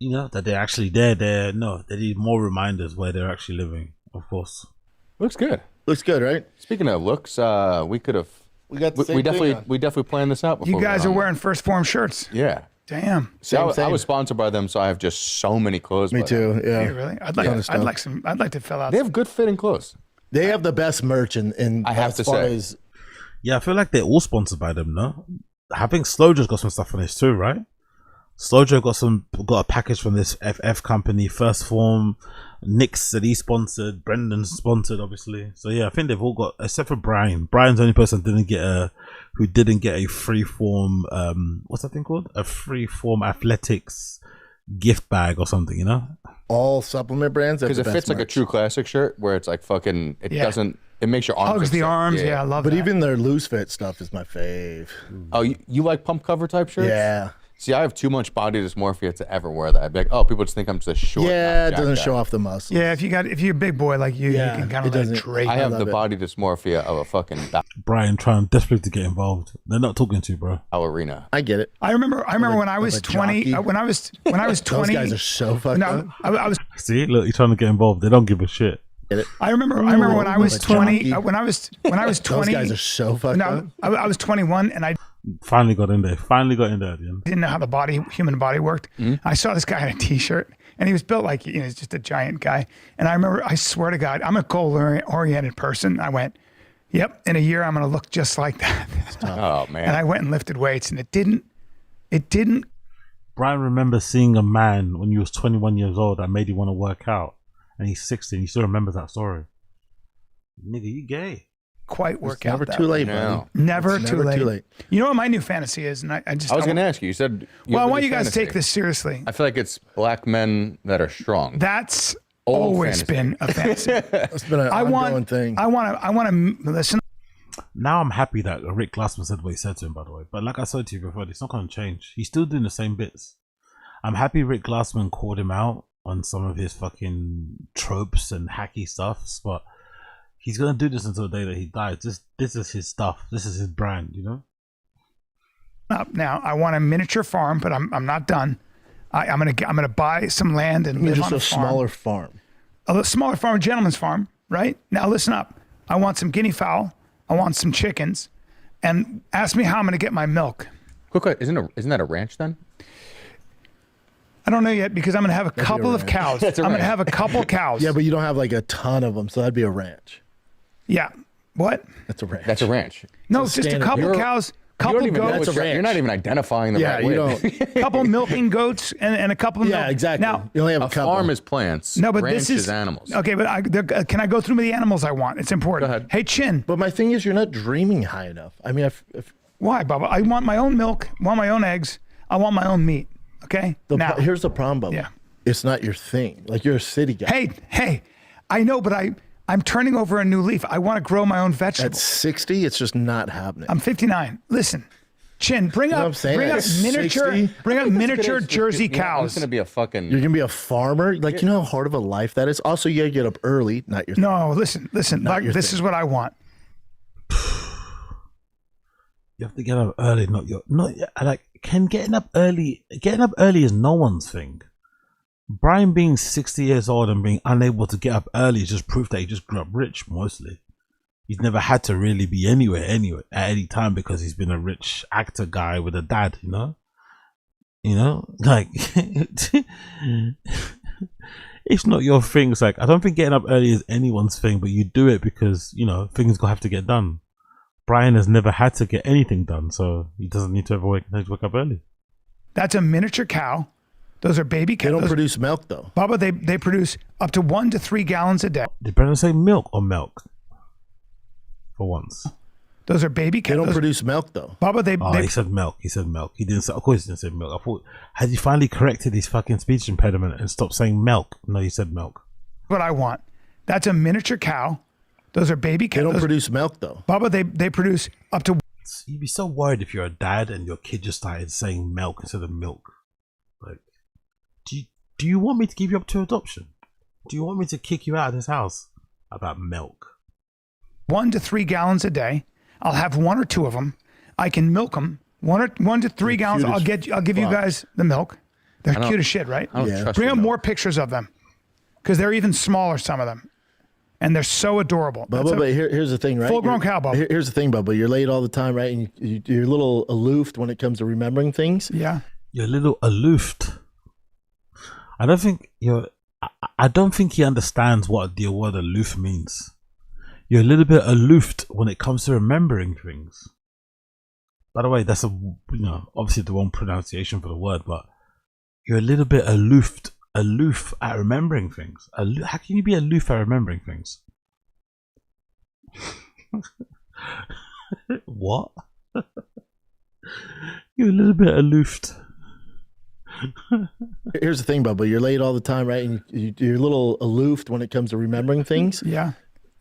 You know, that they're actually there. No, they need more reminders where they're actually living. Of course. Looks good. Looks good, right? Speaking of looks, we could have. We got the same thing on. We definitely planned this out before. You guys are wearing First Form shirts. Yeah. Damn. See, I was sponsored by them, so I have just so many clothes. Me by too. them. Yeah. Hey, really? I'd like to fill out. They have good fitting clothes. They have the best merch in I have to say. Yeah, I feel like they're all sponsored by them, no? I think Slow just got some stuff on this too, right? Slojo got a package from this FF company, First Form. Nick said he sponsored. Brendan sponsored, obviously. So yeah, I think they've all got, except for Brian. Brian's the only person who didn't get a free form. What's that thing called? A free form athletics gift bag or something. You know, all supplement brands because it fits like a true classic shirt where it's like fucking. It doesn't. It makes your arms hugs the arms. Yeah, I love but that. Even their loose fit stuff is my fave. Oh, you like pump cover type shirts? Yeah. See, I have too much body dysmorphia to ever wear that. I'd be like, oh, people just think I'm just a short. Yeah, it doesn't show off the muscles. Yeah, if you're a big boy like you, you can kind of like drape. I have the body dysmorphia of a fucking Brian trying desperately to get involved. They're not talking to you, bro. ballerina. I get it. I remember when I was 20. When I was 20. Those guys are so fucked up. I was. See, look, you're trying to get involved. They don't give a shit. I remember when I was 20. When I was 20. Those guys are so fucked up. I was 21 and I finally got in there. Finally got in there at the end. Didn't know how the human body worked. I saw this guy in a t-shirt and he was built like, he's just a giant guy. And I remember, I swear to God, I'm a goal-oriented person. I went, yep, in a year I'm going to look just like that. Oh man. And I went and lifted weights and it didn't. Brian remembers seeing a man when he was 21 years old that made him want to work out. And he's 16. He still remembers that story. Nigga, you gay. Quite work out. Never too late, man. Never too late. You know what my new fantasy is? And I was going to ask you. You said. I want you guys to take this seriously. I feel like it's black men that are strong. That's always been a fantasy. It's been an ongoing thing. I want to listen. Now I'm happy that Rick Glassman said what he said to him, by the way. But like I said to you before, it's not going to change. He's still doing the same bits. I'm happy Rick Glassman called him out on some of his fucking tropes and hacky stuff, but he's gonna do this until the day that he dies. This is his stuff. This is his brand, you know. Now I want a miniature farm, but I'm not done. I'm gonna buy some land and live on a smaller farm. A smaller farm, a gentleman's farm, right? Now listen up. I want some guinea fowl. I want some chickens, and ask me how I'm gonna get my milk. Quick, isn't that a ranch then? I don't know yet because I'm going to have a couple of cows. I'm going to have a couple cows. Yeah, but you don't have like a ton of them, so that'd be a ranch. Yeah. What? That's a ranch. That's a ranch. No, it's just a couple cows, couple goats. That's a ranch. You're not even identifying the right way. Don't. Couple milking goats and a couple of Yeah, exactly. Now, you only have a farm is plants. No, but ranch this is animals. Okay, but can I go through the animals I want? It's important. Go ahead. Hey, Chin. But my thing is, you're not dreaming high enough. I mean, why, Bubba? I want my own milk. Want my own eggs. I want my own meat. Okay. Now here's the problem, Bubba. Yeah. It's not your thing. Like, you're a city guy. Hey, I know, but I'm turning over a new leaf. I want to grow my own vegetables. At 60, it's just not happening. I'm 59. Listen, Chin, bring up miniature Jersey cows. It's gonna be a fucking. You're gonna be a farmer. Like, you know how hard of a life that is. Also, you gotta get up early. Not your thing. No, listen. This is what I want. You have to get up early, getting up early is no one's thing. Brian being 60 years old and being unable to get up early is just proof that he just grew up rich mostly. He's never had to really be anywhere at any time because he's been a rich actor guy with a dad, you know? Like it's not your thing. It's like, I don't think getting up early is anyone's thing, but you do it because, things have to get done. Brian has never had to get anything done, so he doesn't need to ever wake up early. That's a miniature cow. Those are baby cows. They don't produce milk, though. Bubba, they produce up to 1 to 3 gallons a day. Did Brendan say milk or milk? For once. Those are baby cows. They don't produce milk, though. Bubba, he said milk. He said milk. He didn't say, of course he didn't say milk. I thought, has he finally corrected his fucking speech impediment and stopped saying milk? No, he said milk. What I want. That's a miniature cow. Those are baby cows. They don't produce milk, though. Bubba, they produce up to... You'd be so worried if you're a dad and your kid just started saying milk instead of milk. Like, do you want me to give you up to adoption? Do you want me to kick you out of this house about milk? 1 to 3 gallons a day. I'll have 1 or 2 of them. I can milk them. 1 to 3 gallons. I'll give you guys the milk. They're cute as shit, right? Bring up more pictures of them because they're even smaller, some of them. And they're so adorable. Bubba, but here's the thing, right? Full-grown cow, Bubba. Here's the thing, Bubba. You're late all the time, right? And you're a little aloof when it comes to remembering things. Yeah. You're a little aloof. I don't think he understands what the word aloof means. You're a little bit aloof when it comes to remembering things. By the way, that's obviously the wrong pronunciation for the word, but you're a little bit aloof at remembering things. How can you be aloof at remembering things? What? You're a little bit aloof. Here's the thing, Bubba. You're late all the time, right? And you're a little aloof when it comes to remembering things. Yeah.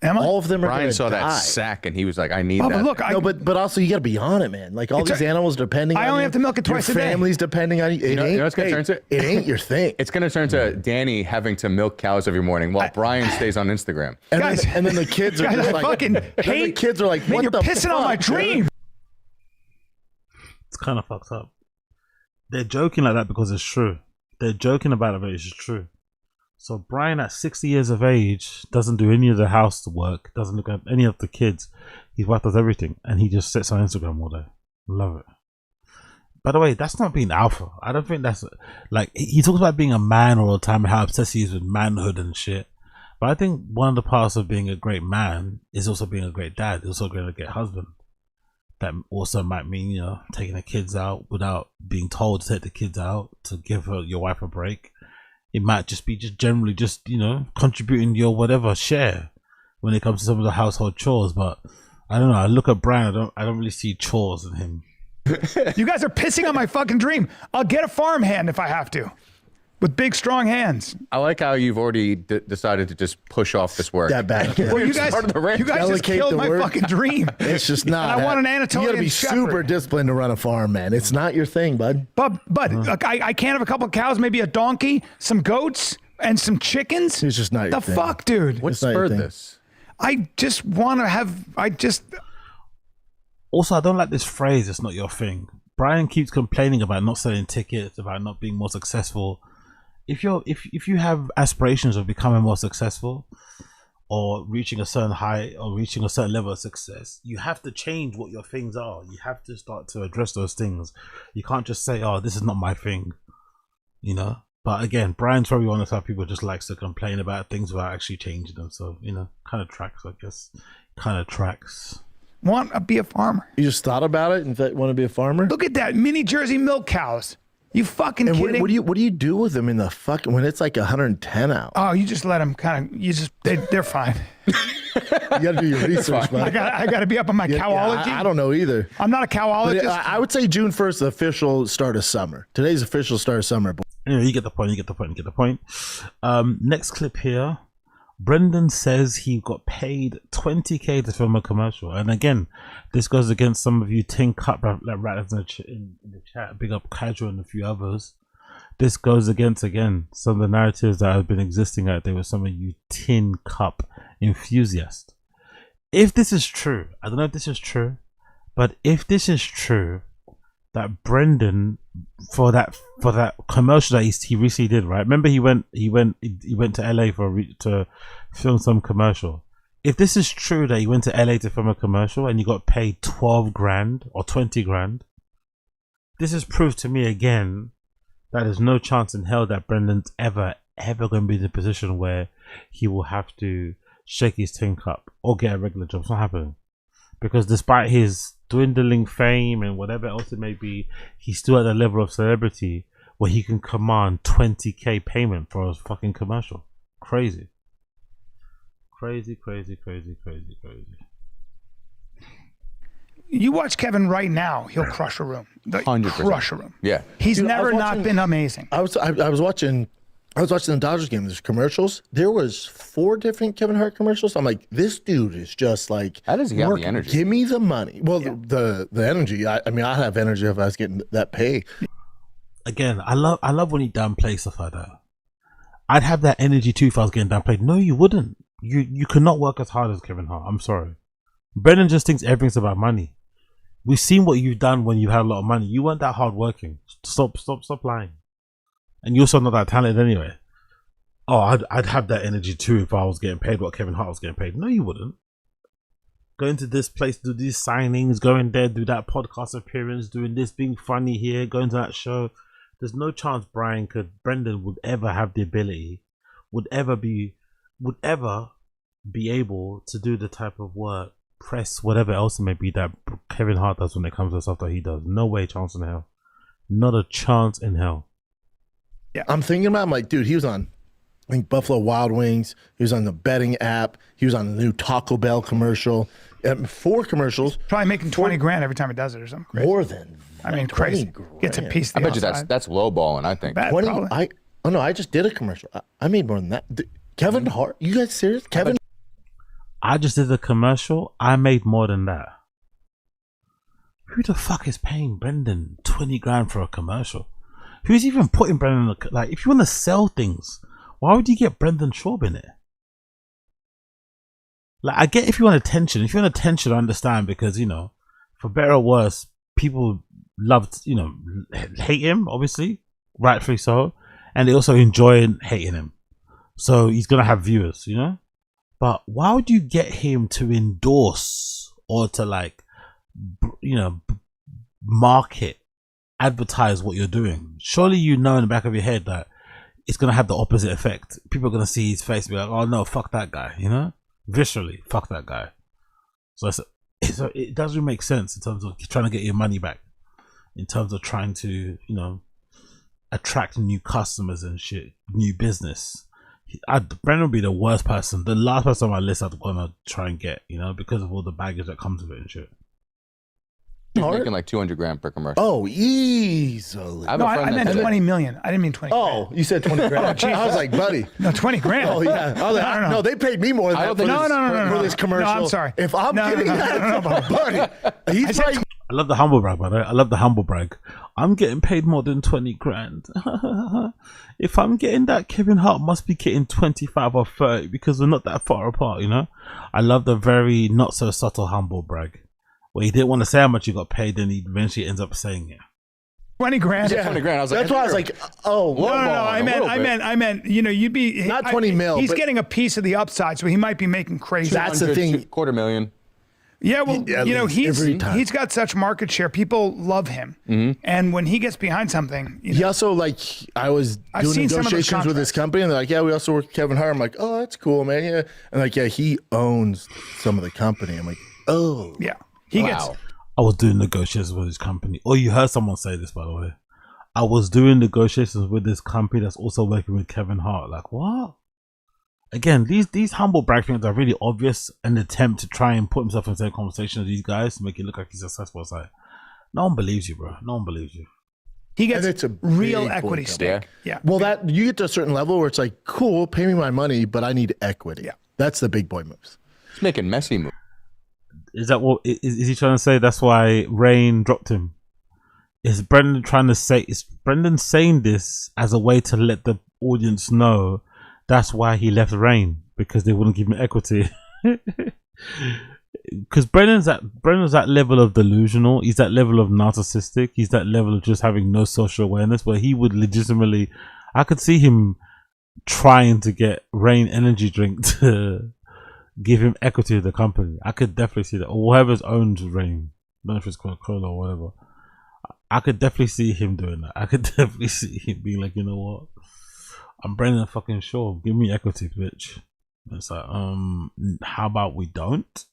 Am I? All of them are Brian gonna saw that die. sack and he was like, I need Bubba, that. look, No, but also you got to be on it, man. Like all these animals depending on I only you. have to milk it twice a Your day. family's depending on you. You know what's going to turn to? It ain't your thing. It's going to turn to Danny having to milk cows every morning while Brian stays on Instagram. And, Guys, then the kids are guys, just I like, fucking then the hate- kids are like, Man, what you're the pissing on my fuck, dream. dude? It's kind of fucked up. They're joking like that because it's true. They're joking about it, but it's true. So Brian, at 60 years of age, doesn't do any of the house work, doesn't look at any of the kids. His wife does everything, and he just sits on Instagram all day. Love it. By the way, that's not being alpha. I don't think that's like he talks about being a man all the time and how obsessed he is with manhood and shit. But I think one of the parts of being a great man is also being a great dad. It's also being a great husband. That also might mean, you know, taking the kids out without being told to take the kids out, to give your wife a break. It might just be generally you know, contributing your whatever share when it comes to some of the household chores. But I don't know. I look at Brian. I don't really see chores in him. You guys are pissing on my fucking dream. I'll get a farmhand if I have to, with big, strong hands. I like how you've already decided to just push off this work. That back. Well, you guys just killed my fucking dream. It's just not. And I want an You Anatolian got to be shepherd. super disciplined to run a farm, man. It's not your thing, bud. But look, I can't have a couple of cows, maybe a donkey, some goats, and some chickens. It's just not your the thing. fuck, dude. What It's not your spurred thing. this? I just want to have. Also, I don't like this phrase. It's not your thing. Brian keeps complaining about not selling tickets, about not being more successful. If you have aspirations of becoming more successful, or reaching a certain height, or reaching a certain level of success, you have to change what your things are. You have to start to address those things. You can't just say, "Oh, this is not my thing," you know. But again, Brian's probably one of those people who just likes to complain about things without actually changing them. So, you know, kind of tracks, I guess. Kind of tracks. Want to be a farmer. You just thought about it and want to be a farmer? Look at that mini Jersey milk cows. You fucking And kidding? what do you do with them in the fucking when it's like 110 out? Oh, you just let them they're fine. You got to do your research, man. I got to be up on my cowology. I don't know either. I'm not a But cowologist. I would say June 1st, the official start of summer. Today's official start of summer. Anyway, you get the point. Next clip here. Brendan says he got paid $20K to film a commercial, and again, this goes against some of you tin cup writers in the chat. Big up Casual and a few others. This goes against again some of the narratives that have been existing out there with some of you tin cup enthusiasts. If this is true, I don't know if this is true, but if this is true, that Brendan for that commercial that he recently did, right? Remember he went to LA to film some commercial. If this is true that he went to LA to film a commercial and he got paid 12 grand or 20 grand, this is proof to me again that there's no chance in hell that Brendan's ever going to be in a position where he will have to shake his tin cup or get a regular job. It's not happening. Because despite his dwindling fame and whatever else it may be, he's still at the level of celebrity where he can command $20K payment for a fucking commercial. Crazy. Crazy. You watch Kevin right now, he'll crush a room. 100%. Crush a room. Yeah. He's Dude, never not been amazing. I was watching the Dodgers game. There's commercials. There was 4 different Kevin Hart commercials. I'm like, this dude is just like, how does he have the energy? Give me the money. Well, the energy. I mean, I'd have energy if I was getting that pay. Again, I love when he downplays stuff like that. I'd have that energy too if I was getting downplayed. No, you wouldn't. You could not work as hard as Kevin Hart. I'm sorry. Brendan just thinks everything's about money. We've seen what you've done when you had a lot of money. You weren't that hard working. Stop lying. And you're also not that talented anyway. Oh, I'd have that energy too if I was getting paid what Kevin Hart was getting paid. No, you wouldn't. Going to this place, do these signings, going there, do that podcast appearance, doing this, being funny here, going to that show. There's no chance Brendan would ever have the ability, would ever be able to do the type of work, press, whatever else it may be that Kevin Hart does when it comes to stuff that he does. No way, chance in hell. Not a chance in hell. I'm thinking about. I'm like, dude, he was on, I think Buffalo Wild Wings. He was on the betting app. He was on the new Taco Bell commercial. 4 commercials. Probably making 20 grand every time he does it or something. Crazy. More than. I mean, crazy. Gets a piece. Of the I bet you that's lowballing. I think 20. Oh no, I just did a commercial. I made more than that. Kevin Hart, you guys serious? Kevin. I just did a commercial. I made more than that. Who the fuck is paying Brendan 20 grand for a commercial? Who's even putting Brendan like? If you want to sell things, why would you get Brendan Schaub in it? Like, I get if you want attention. If you want attention, I understand because for better or worse, people loved hate him. Obviously, rightfully so, and they also enjoy hating him. So he's gonna have viewers, But why would you get him to endorse or to market, advertise what you're doing? Surely in the back of your head that it's gonna have the opposite effect. People are gonna see his face and be like, "Oh no, fuck that guy," Viscerally, fuck that guy. So it doesn't make sense in terms of trying to get your money back, in terms of trying to attract new customers and shit, new business. Brendan would be the worst person, the last person on my list I'd want to try and get, because of all the baggage that comes with it and shit. He's making like 200 grand per commercial. Oh, easily. I meant 20 million. I didn't mean 20 grand. You said 20 grand. I was like, buddy. No, 20 grand. Oh, yeah. I was like, no, they paid me more than that for this commercial. No, I'm sorry. If I'm getting that, buddy, he's right. I love the humble brag, brother. I love the humble brag. I'm getting paid more than 20 grand. If I'm getting that, Kevin Hart must be getting 25 or 30 because we're not that far apart, I love the very not so subtle humble brag. Where he didn't want to say how much he got paid, then he eventually ends up saying it. 20 grand. Yeah, 20 grand. I was like, that's why I was like, oh, no. I meant, you'd be not 20 mil. He's getting a piece of the upside, so he might be making crazy. That's the thing. $250,000. Yeah, well, he's got such market share. People love him, and when he gets behind something, he also I was doing negotiations with his company, and they're like, yeah, we also work with Kevin Hart. I'm like, oh, that's cool, man. Yeah, and he owns some of the company. I'm like, oh, yeah. I was doing negotiations with his company. Oh, you heard someone say this, by the way. I was doing negotiations with this company that's also working with Kevin Hart. Like, what? Again, these humble brag things are really obvious. An attempt to try and put himself in the same conversation with these guys to make it look like he's successful. It's like, no one believes you, bro. No one believes you. He gets a real equity stake. Yeah. Well, that you get to a certain level where it's like, cool, pay me my money, but I need equity. Yeah. That's the big boy moves. He's making messy moves. Is that what is he trying to say? That's why Rain dropped him. Is Brendan saying this as a way to let the audience know that's why he left Rain, because they wouldn't give him equity? Because Brendan's that level of delusional. He's that level of narcissistic. He's that level of just having no social awareness, where he would legitimately, I could see him trying to get Rain energy drink to give him equity of the company. I could definitely see that. Or whoever's owns Rain. I don't know if it's Coca-Cola or whatever. I could definitely see him doing that. I could definitely see him being like, you know what? I'm Brendan fucking Shaw. Give me equity, bitch. And it's like, how about we don't?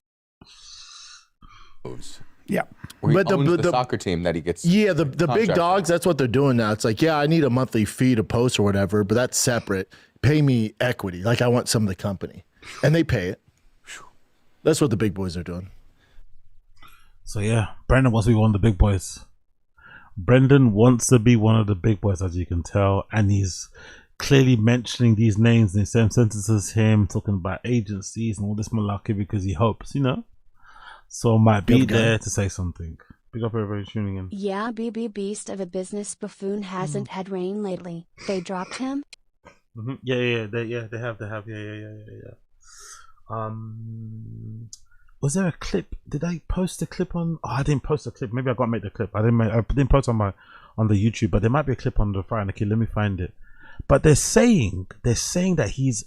Yeah. But the soccer team that he gets. Yeah, the big dogs, that's what they're doing now. It's like, yeah, I need a monthly fee to post or whatever, but that's separate. Pay me equity. Like I want some of the company. And they pay it. That's what the big boys are doing. So yeah, Brendan wants to be one of the big boys. Brendan wants to be one of the big boys, as you can tell, and he's clearly mentioning these names in the same sentences as him, talking about agencies and all this malarkey because he hopes, so might be there to say something. Big up everybody tuning in. Yeah, BB Beast of a business buffoon hasn't had rain lately. They dropped him? Yeah, they have. Was there a clip? Did I post a clip on? Oh, I didn't post a clip. Maybe I got to make the clip. I didn't post on the YouTube, but there might be a clip on the Friday. Okay, let me find it. But they're saying that he's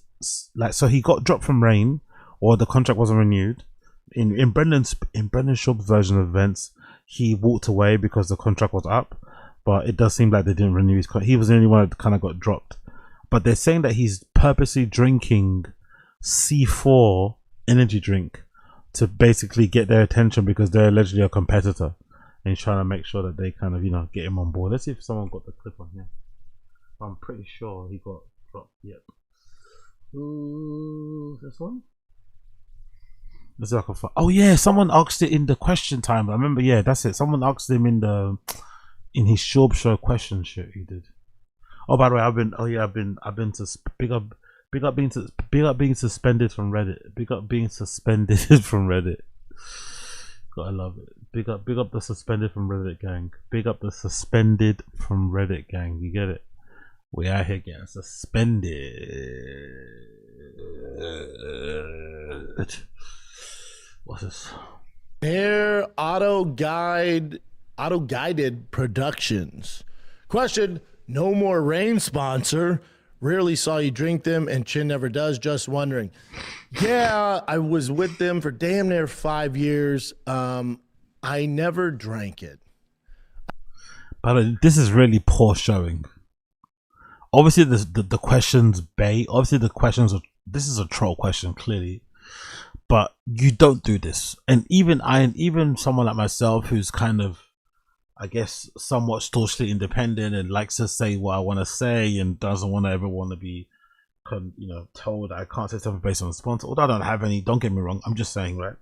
like, so he got dropped from Rain, or the contract wasn't renewed. In Brendan Schaub's version of events, he walked away because the contract was up. But it does seem like they didn't renew his contract. He was the only one that kind of got dropped. But they're saying that he's purposely drinking C4 energy drink to basically get their attention because they're allegedly a competitor, and he's trying to make sure that they kind of get him on board. Let's see if someone got the clip on here. I'm pretty sure he got dropped. Yep. Ooh, this one. Let's see if I can find. Oh yeah, someone asked it in the question time. I remember. Yeah, that's it. Someone asked him in his Shorb Show question shit he did. Oh, by the way, I've been to big up being suspended from Reddit. Big up being suspended from Reddit. Gotta love it. Big up the suspended from Reddit gang. Big up the suspended from Reddit gang. You get it? We out here getting suspended. What's this? Air Auto Guided Productions. Question: No more rain sponsor. Rarely saw you drink them, and Chin never does. Just wondering. Yeah, I was with them for damn near 5 years. I never drank it. But this is really poor showing. Obviously, the questions bait. Obviously, the questions are. This is a troll question, clearly. But you don't do this. And even someone like myself, who's kind of, I guess, somewhat staunchly independent and likes to say what I want to say and doesn't ever want to be, told I can't say something based on a sponsor. Although I don't have any. Don't get me wrong. I'm just saying, right?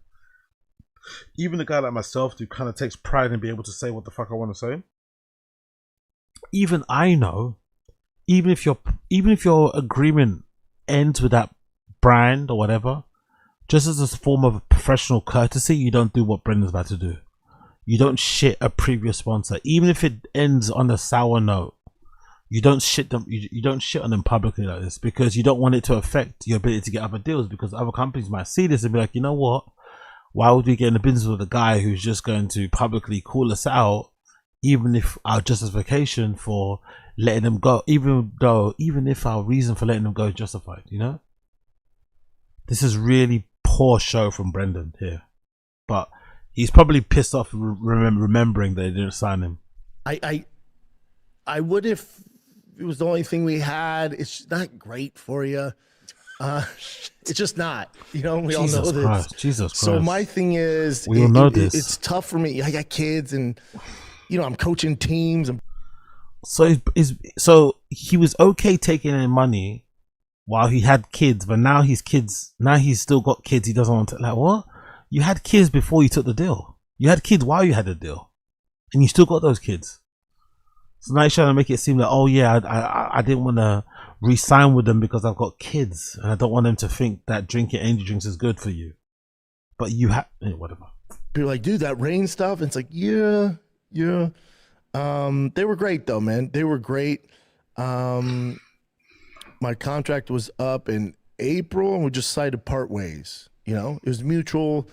Even a guy like myself who kind of takes pride in being able to say what the fuck I want to say. Even I know. Even if your agreement ends with that brand or whatever, just as a form of professional courtesy, you don't do what Brendan's about to do. You don't shit a previous sponsor, even if it ends on a sour note. You don't shit them. You don't shit on them publicly like this because you don't want it to affect your ability to get other deals. Because other companies might see this and be like, you know what? Why would we get in the business with a guy who's just going to publicly call us out, even if our justification for letting them go, even if our reason for letting them go is justified, This is really poor show from Brendan here. But he's probably pissed off remembering that they didn't sign him. I would if it was the only thing we had. It's not great for you. It's just not. We all know this. Jesus Christ. So my thing is, we all know this. It's tough for me. I got kids, and I'm coaching teams. So he was okay taking in money while he had kids, but now he's still got kids. He doesn't want to. Like, what? You had kids before you took the deal. You had kids while you had the deal, and you still got those kids. So now he's trying to make it seem like, oh yeah, I didn't want to re-sign with them because I've got kids, and I don't want them to think that drinking energy drinks is good for you. But you have whatever. People are like, dude, that rain stuff. And it's like, yeah. They were great though, man. They were great. My contract was up in April, and we just decided to part ways. It was mutual.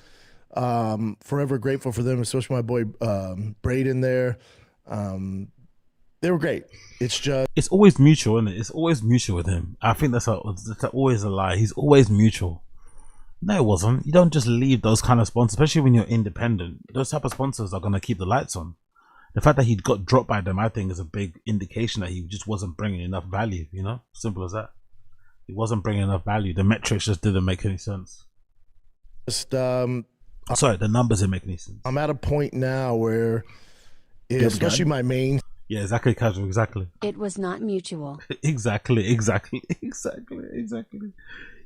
Forever grateful for them, especially my boy Braden there. They were great. It's always mutual, isn't it? It's always mutual with him. I think that's always a lie. He's always mutual. No, it wasn't. You don't just leave those kind of sponsors, especially when you're independent. Those type of sponsors are going to keep the lights on. The fact that he got dropped by them, I think, is a big indication that he just wasn't bringing enough value. Simple as that. He wasn't bringing enough value. The metrics just didn't make any sense. Sorry, the numbers didn't make any sense. I'm at a point now where, especially my main. Yeah, exactly, casual, exactly. It was not mutual. Exactly.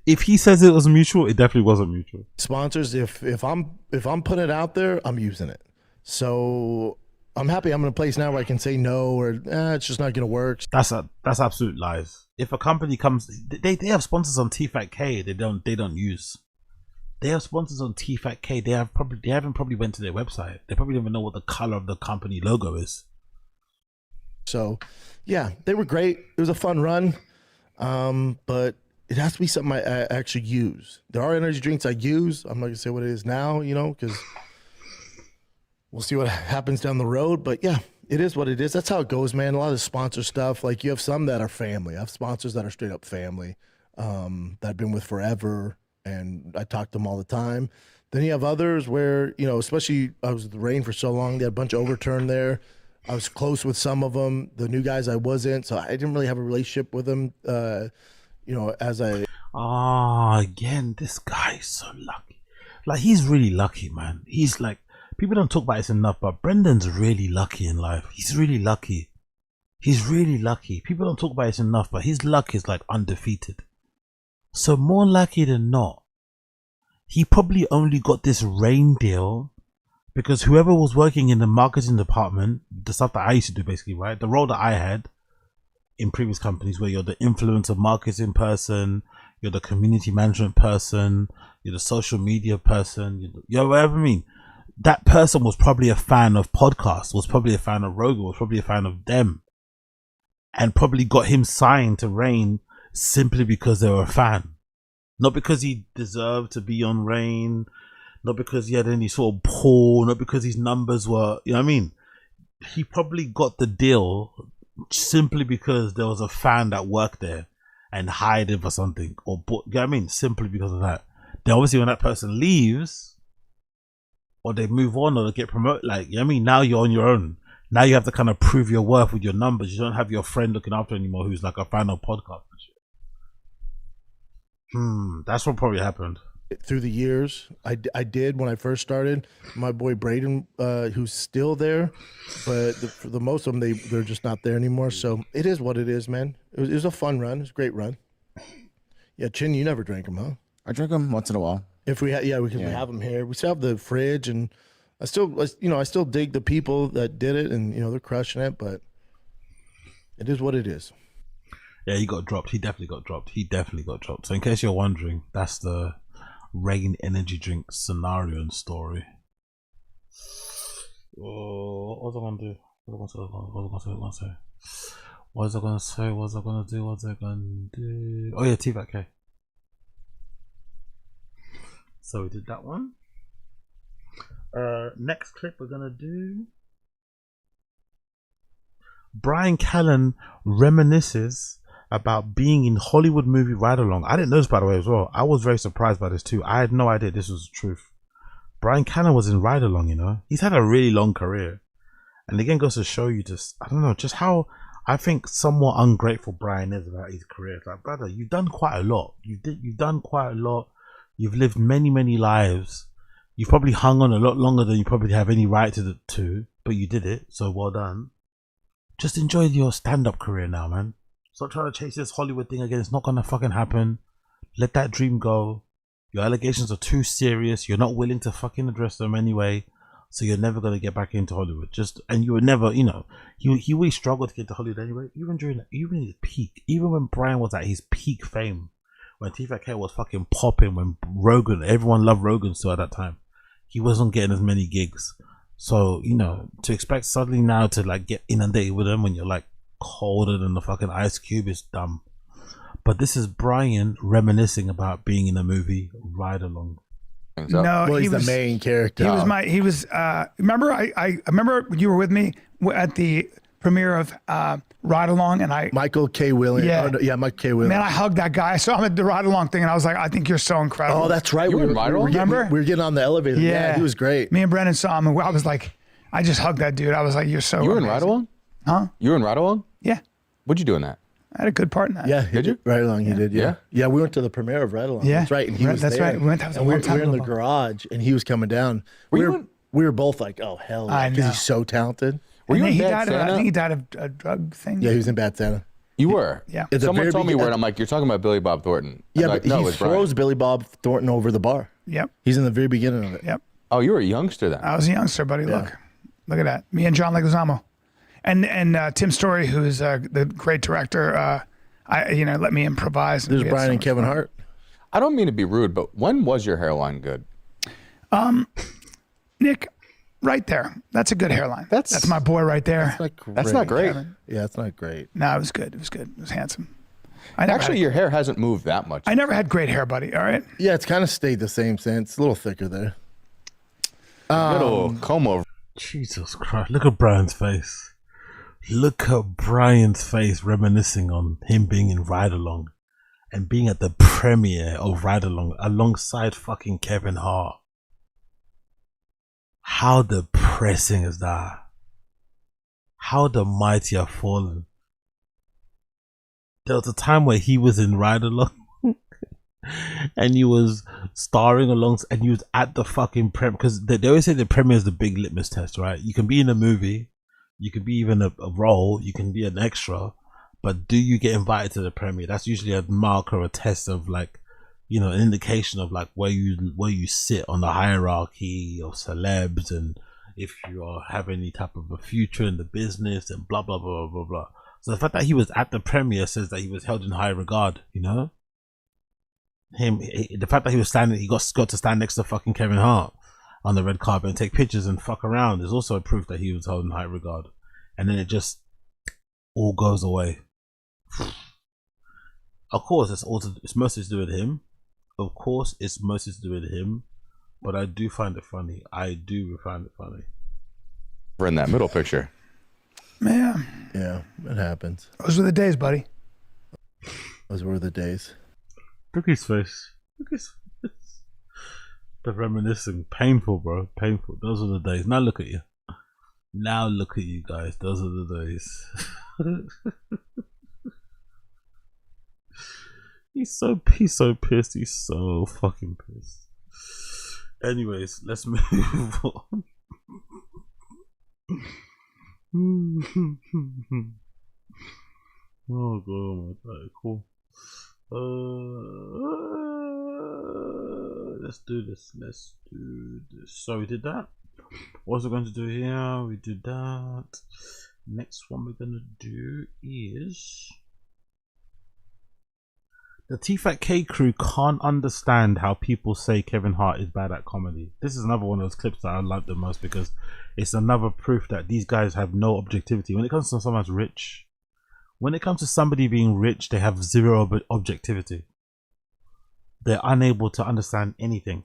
If he says it was mutual, it definitely wasn't mutual. Sponsors, if I'm putting it out there, I'm using it. So I'm happy I'm in a place now where I can say no, or it's just not going to work. That's absolute lies. If a company comes, they have sponsors on TFATK. They don't use. They have sponsors on TFATK. They haven't probably went to their website. They probably don't even know what the color of the company logo is. So, yeah, they were great. It was a fun run, but it has to be something I actually use. There are energy drinks I use. I'm not gonna say what it is now, because we'll see what happens down the road. But yeah, it is what it is. That's how it goes, man. A lot of sponsor stuff. Like, you have some that are family. I have sponsors that are straight up family that I've been with forever, and I talk to them all the time. Then you have others where, especially I was with the Rain for so long. They had a bunch of overturn there. I was close with some of them. The new guys I wasn't, so I didn't really have a relationship with them. Again, this guy is so lucky. Like, he's really lucky, man. He's like, people don't talk about this enough, but Brendan's really lucky in life. He's really lucky. He's really lucky. People don't talk about it enough, but his luck is like undefeated. So more lucky than not, he probably only got this Rain deal because whoever was working in the marketing department, the stuff that I used to do basically, right? The role that I had in previous companies where you're the influencer marketing person, you're the community management person, you're the social media person, you know whatever I mean. That person was probably a fan of podcasts, was probably a fan of Rogan, was probably a fan of them, and probably got him signed to Rain simply because they were a fan. Not because he deserved to be on Rain, not because he had any sort of pull, not because his numbers were, you know what I mean? He probably got the deal simply because there was a fan that worked there and hired him for something, or you know what I mean? Simply because of that. Then obviously when that person leaves, or they move on, or they get promoted, like, you know what I mean? Now you're on your own. Now you have to kind of prove your worth with your numbers. You don't have your friend looking after anymore who's like a fan of podcasts and shit. That's what probably happened. Through the years, I did when I first started. My boy Braden, who's still there, but for the most of them, they're just not there anymore. So it is what it is, man. It was a fun run. It was a great run. Yeah, Chin, you never drank them, huh? I drink them once in a while. If we had, we have them here. We still have the fridge, and I still dig the people that did it, and they're crushing it. But it is what it is. Yeah, he got dropped. He definitely got dropped. So in case you're wondering, that's the Rain energy drink scenario and story. Oh, what was I gonna do? What was I gonna do? Oh yeah, T-Back K. So we did that one. Next clip we're gonna do. Brian Callen reminisces about being in Hollywood movie Ride Along. I didn't know this, by the way, as well. I was very surprised by this too. I had no idea this was the truth. Brian Callen was in Ride Along, He's had a really long career. And again goes to show you just, I don't know, just how I think somewhat ungrateful Brian is about his career. It's like, brother, you've done quite a lot. You've done quite a lot. You've lived many, many lives. You've probably hung on a lot longer than you probably have any right to, but you did it. So well done. Just enjoy your stand-up career now, man. Stop trying to chase this Hollywood thing again. It's not gonna fucking happen. Let that dream go. Your allegations are too serious. You're not willing to fucking address them anyway. So you're never gonna get back into Hollywood. And you would never, he really struggled to get to Hollywood anyway. Even his peak, even when Brian was at his peak fame, when T-Back K was fucking popping, when everyone loved Rogan still at that time, he wasn't getting as many gigs. So to expect suddenly now to like get inundated with them when you're like colder than the fucking ice cube is dumb. But this is Brian reminiscing about being in a movie Ride Along. No, he's the main character. Remember I remember you were with me at the premiere of Ride Along, and Michael K. Williams. Michael K. Williams. Man, I hugged that guy. I saw him at the Ride Along thing, and I was like, I think you're so incredible. Oh, that's right. You were in Ride Along? Remember? We were getting on the elevator. Yeah, he was great. Me and Brennan saw him, and I was like, I just hugged that dude. I was like, you're so. You were amazing. in Ride Along? Huh? You were in Ride Along? Yeah. What'd you do in that? I had a good part in that. Yeah, did you? Ride Along, he did. Yeah, we went to the premiere of Ride Along. Yeah, that's right. And he was that's there. right. We went. That was and we were in the garage, and he was coming down. We were both like, oh hell, because he's so talented. Were you in Bad Santa? I think he died of a drug thing. Yeah, he was in Bad Santa. You were? Yeah. Someone told me where, and I'm like, you're talking about Billy Bob Thornton. Yeah, like, but no, he throws Billy Bob Thornton over the bar. Yep. He's in the very beginning of it. Yep. Oh, you were a youngster then. I was a youngster, buddy. Yeah. Look at that. Me and John Leguizamo, and Tim Story, who's the great director. Let me improvise. There's Brian and Kevin Hart. I don't mean to be rude, but when was your hairline good? Nick, right there. That's a good hairline. That's my boy right there. That's not great. Kevin. Yeah, it's not great. No, it was good. It was good. It was handsome. Actually, your hair hasn't moved that much. I never had great hair, buddy. All right. Yeah, it's kind of stayed the same since. A little thicker there. Little comb over. Jesus Christ! Look at Brian's face. Look at Brian's face reminiscing on him being in Ride Along and being at the premiere of Ride Along alongside fucking Kevin Hart. How depressing is that? How the mighty have fallen. There was a time where he was in Ride Along and he was starring alongside, and he was at the fucking premiere, because they always say the premiere is the big litmus test, right? You can be in a movie, You could be even a role. You can be an extra, but do you get invited to the premiere? That's usually a mark or a test of like, you know, an indication of like where you sit on the hierarchy of celebs, and if you have any type of a future in the business, and blah blah blah blah blah. So the fact that he was at the premiere says that he was held in high regard. You know, the fact that he was standing, he got to stand next to fucking Kevin Hart on the red carpet and take pictures and fuck around is also proof that he was held in high regard. And then it just all goes away. Of course, it's mostly to do with him. Of course, it's mostly to do with him. But I do find it funny. I do find it funny. We're in that middle picture. Man. Yeah, it happens. Those were the days, buddy. Those were the days. Look at his face. Look at his face. The reminiscing. Painful, bro. Painful. Those are the days. Now look at you. Now look at you guys. Those are the days. He's so pissed. He's so fucking pissed. Anyways, let's move on. Oh god, my God, cool. Let's do this. So we did that. What we're going to do here? We did that. Next one we're gonna do is the T-Fat-K crew can't understand how people say Kevin Hart is bad at comedy. This is another one of those clips that I like the most because it's another proof that these guys have no objectivity. When it comes to someone's rich, when it comes to somebody being rich, they have zero objectivity. They're unable to understand anything.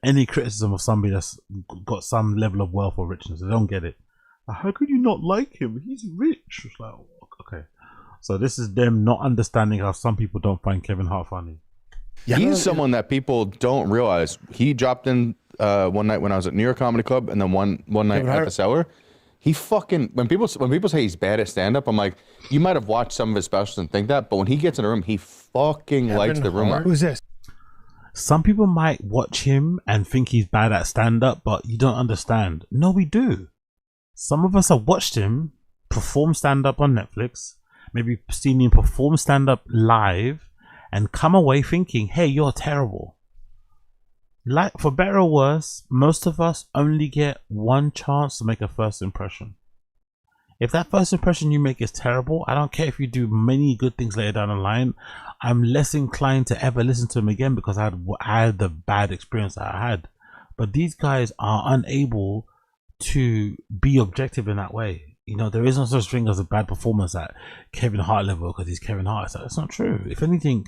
Any criticism of somebody that's got some level of wealth or richness, they don't get it. How could you not like him? He's rich. It's like, okay. So this is them not understanding how some people don't find Kevin Hart funny. Yeah, he's someone that people don't realize. He dropped in one night when I was at New York Comedy Club, and then one night at the Cellar. He fucking when people say he's bad at stand up, I'm like, you might have watched some of his specials and think that, but when he gets in a room, he fucking lights the room up. Who's this? Some people might watch him and think he's bad at stand up, but you don't understand. No, we do. Some of us have watched him perform stand up on Netflix. Maybe seen him perform stand-up live and come away thinking, hey, you're terrible. Like, for better or worse, most of us only get one chance to make a first impression. If that first impression you make is terrible, I don't care if you do many good things later down the line, I'm less inclined to ever listen to him again because I had the bad experience that I had. But these guys are unable to be objective in that way. You know, there is no such thing as a bad performance at Kevin Hart level because he's Kevin Hart. So that's not true. If anything,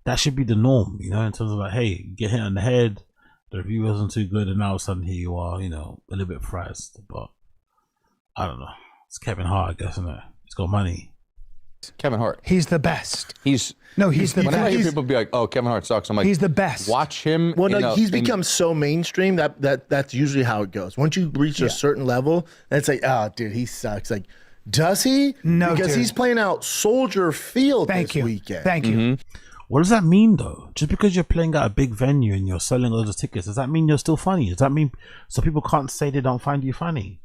that should be the norm, you know, in terms of like, hey, you get hit on the head, the review wasn't too good, and now all of a sudden here you are, you know, a little bit frazzed. But I don't know. It's Kevin Hart, I guess, isn't it? He's got money. Kevin Hart. He's the best. He's the whenever I hear best. people be like, "Oh, Kevin Hart sucks," I'm like, he's the best. Watch him. Well, no, he's become so mainstream that's usually how it goes. Once you reach a certain level, it's like, oh, dude, he sucks. Like, does he? No, because dude. he's playing out Soldier Field this weekend. Thank you. What does that mean, though? Just because you're playing at a big venue and you're selling loads of tickets, does that mean you're still funny? Does that mean so people can't say they don't find you funny?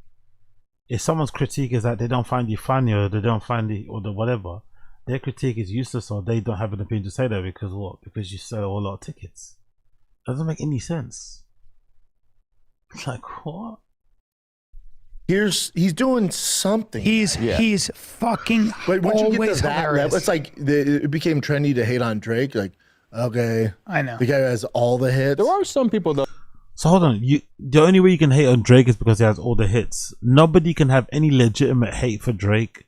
If someone's critique is that they don't find you funny or they don't find it or the whatever, their critique is useless or they don't have an opinion to say that because what? Because you sell a whole lot of tickets. Doesn't make any sense. It's like, what? He's doing something. He's fucking But once you get always to that hilarious. level, it's like it became trendy to hate on Drake. Like, okay, I know the guy who has all the hits. There are some people though. So hold on, the only way you can hate on Drake is because he has all the hits. Nobody can have any legitimate hate for Drake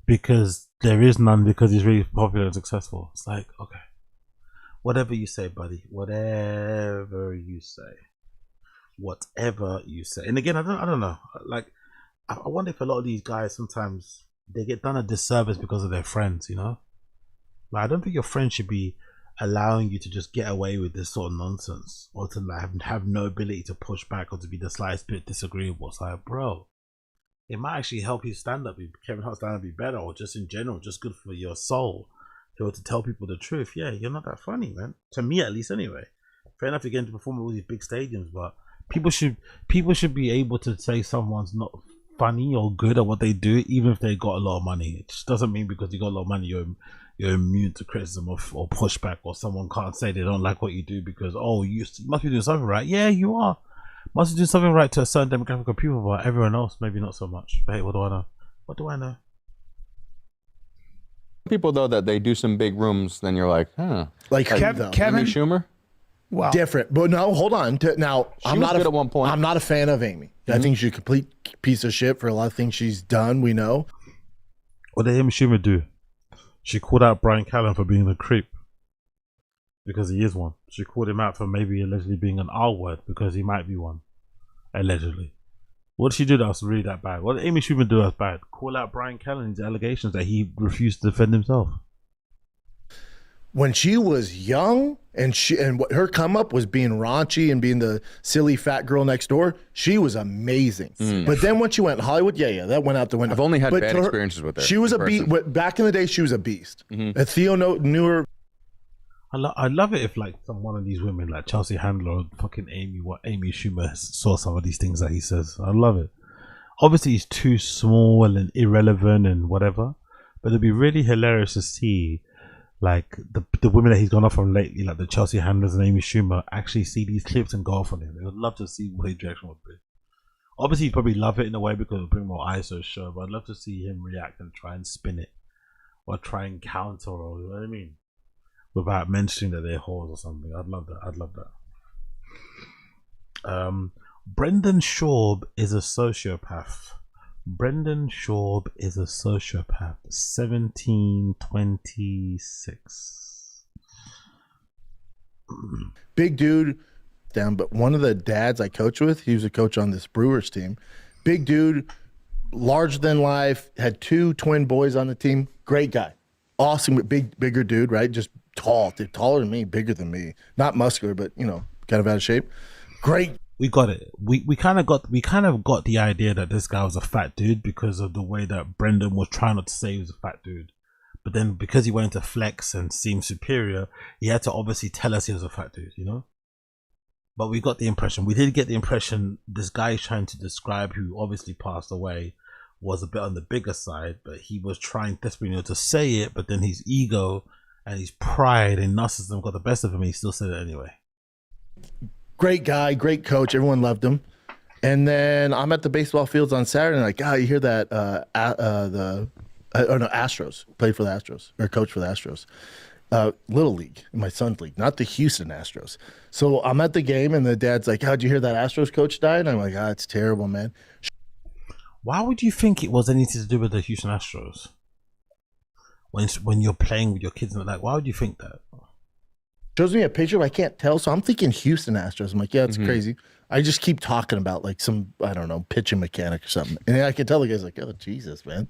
because there is none because he's really popular and successful. It's like, okay, whatever you say, buddy, whatever you say. And again, I don't know. Like, I wonder if a lot of these guys sometimes they get done a disservice because of their friends. You know, like I don't think your friend should be allowing you to just get away with this sort of nonsense or to like have no ability to push back or to be the slightest bit disagreeable. It's like, bro, it might actually help you stand up, Kevin Hart stand up be better, or just in general, just good for your soul to tell people the truth. Yeah, you're not that funny, man. To me, at least, anyway. Fair enough, you're getting to perform at all these big stadiums, but people should be able to say someone's not funny or good at what they do, even if they got a lot of money. It just doesn't mean because you got a lot of money you're immune to criticism or pushback, or someone can't say they don't like what you do because you must be doing something right. Yeah, you are. Must be doing something right to a certain demographic of people, but everyone else maybe not so much. But hey, what do I know? What do I know? People though that they do some big rooms, then you're like, huh? Like Kevin Amy Schumer. Wow. Different, but no, hold on. Now, I'm not at one point. I'm not a fan of Amy. I think she's a complete piece of shit for a lot of things she's done. We know. What did Amy Schumer do? She called out Brian Callen for being a creep because he is one. She called him out for maybe allegedly being an R word because he might be one, allegedly. What did she do that was really that bad? What did Amy Schumer do that's bad? Call out Brian Callen's allegations that he refused to defend himself. When she was young and what her come up was being raunchy and being the silly fat girl next door, she was amazing. But then when she went in Hollywood, that went out the window. I've only had bad experiences with her. She was a beast. Back in the day, she was a beast. And Theo knew her. I love it if like one of these women like Chelsea Handler or fucking Amy Schumer saw some of these things that he says. I love it. Obviously, he's too small and irrelevant and whatever, but it'd be really hilarious to see like the women that he's gone off on lately, like the Chelsea Handlers and Amy Schumer, actually see these clips and go off on him. I would love to see what his reaction would be. Obviously, he'd probably love it in a way because it'll bring more eyes to the show, but I'd love to see him react and try and spin it or try and counter, or you know what I mean, without mentioning that they're whores or something. I'd love that. Brendan Schaub is a sociopath. Brendan Schaub is a sociopath. 1726. Big dude down, but one of the dads I coach with, he was a coach on this Brewers team. Big dude, larger than life, had 2 twin boys on the team. Great guy. Awesome, bigger dude, right? Just tall, taller than me, bigger than me. Not muscular, but kind of out of shape. Great. We got it. We kind of got the idea that this guy was a fat dude because of the way that Brendan was trying not to say he was a fat dude. But then because he went to flex and seem superior, he had to obviously tell us he was a fat dude, But we got the impression. We did get the impression this guy is trying to describe, who obviously passed away, was a bit on the bigger side, but he was trying desperately to say it, but then his ego and his pride and narcissism got the best of him, and he still said it anyway. Great guy, great coach. Everyone loved him. And then I'm at the baseball fields on Saturday, and you hear that Astros, played for the Astros, or coach for the Astros. Little League, in my son's league, not the Houston Astros. So I'm at the game, and the dad's like, how'd you hear that Astros coach died? And I'm like, it's terrible, man. Why would you think it was anything to do with the Houston Astros? When you're playing with your kids, and why would you think that? Shows me a picture, but I can't tell. So I'm thinking Houston Astros. I'm like, it's crazy. I just keep talking about like some, I don't know, pitching mechanic or something. And then I can tell the guy's like, oh, Jesus, man.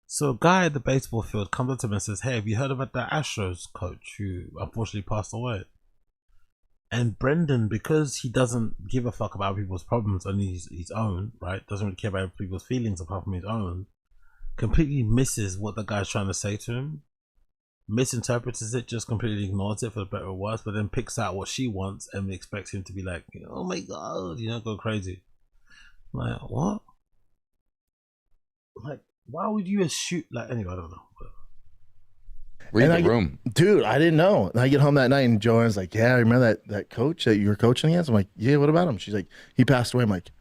So a guy at the baseball field comes up to him and says, hey, have you heard about that Astros coach who unfortunately passed away? And Brendan, because he doesn't give a fuck about people's problems on his own, right? Doesn't really care about people's feelings apart from his own, completely misses what the guy's trying to say to him, misinterprets it, just completely ignores it for better or worse, but then picks out what she wants and expects him to be like, oh my God, go crazy. Like, what? Like, why would you shoot? Like, anyway, I don't know. Read the room. Dude, I didn't know. And I get home that night and Joanne's like, yeah, I remember that coach that you were coaching against? I'm like, yeah, what about him? She's like, he passed away. I'm like,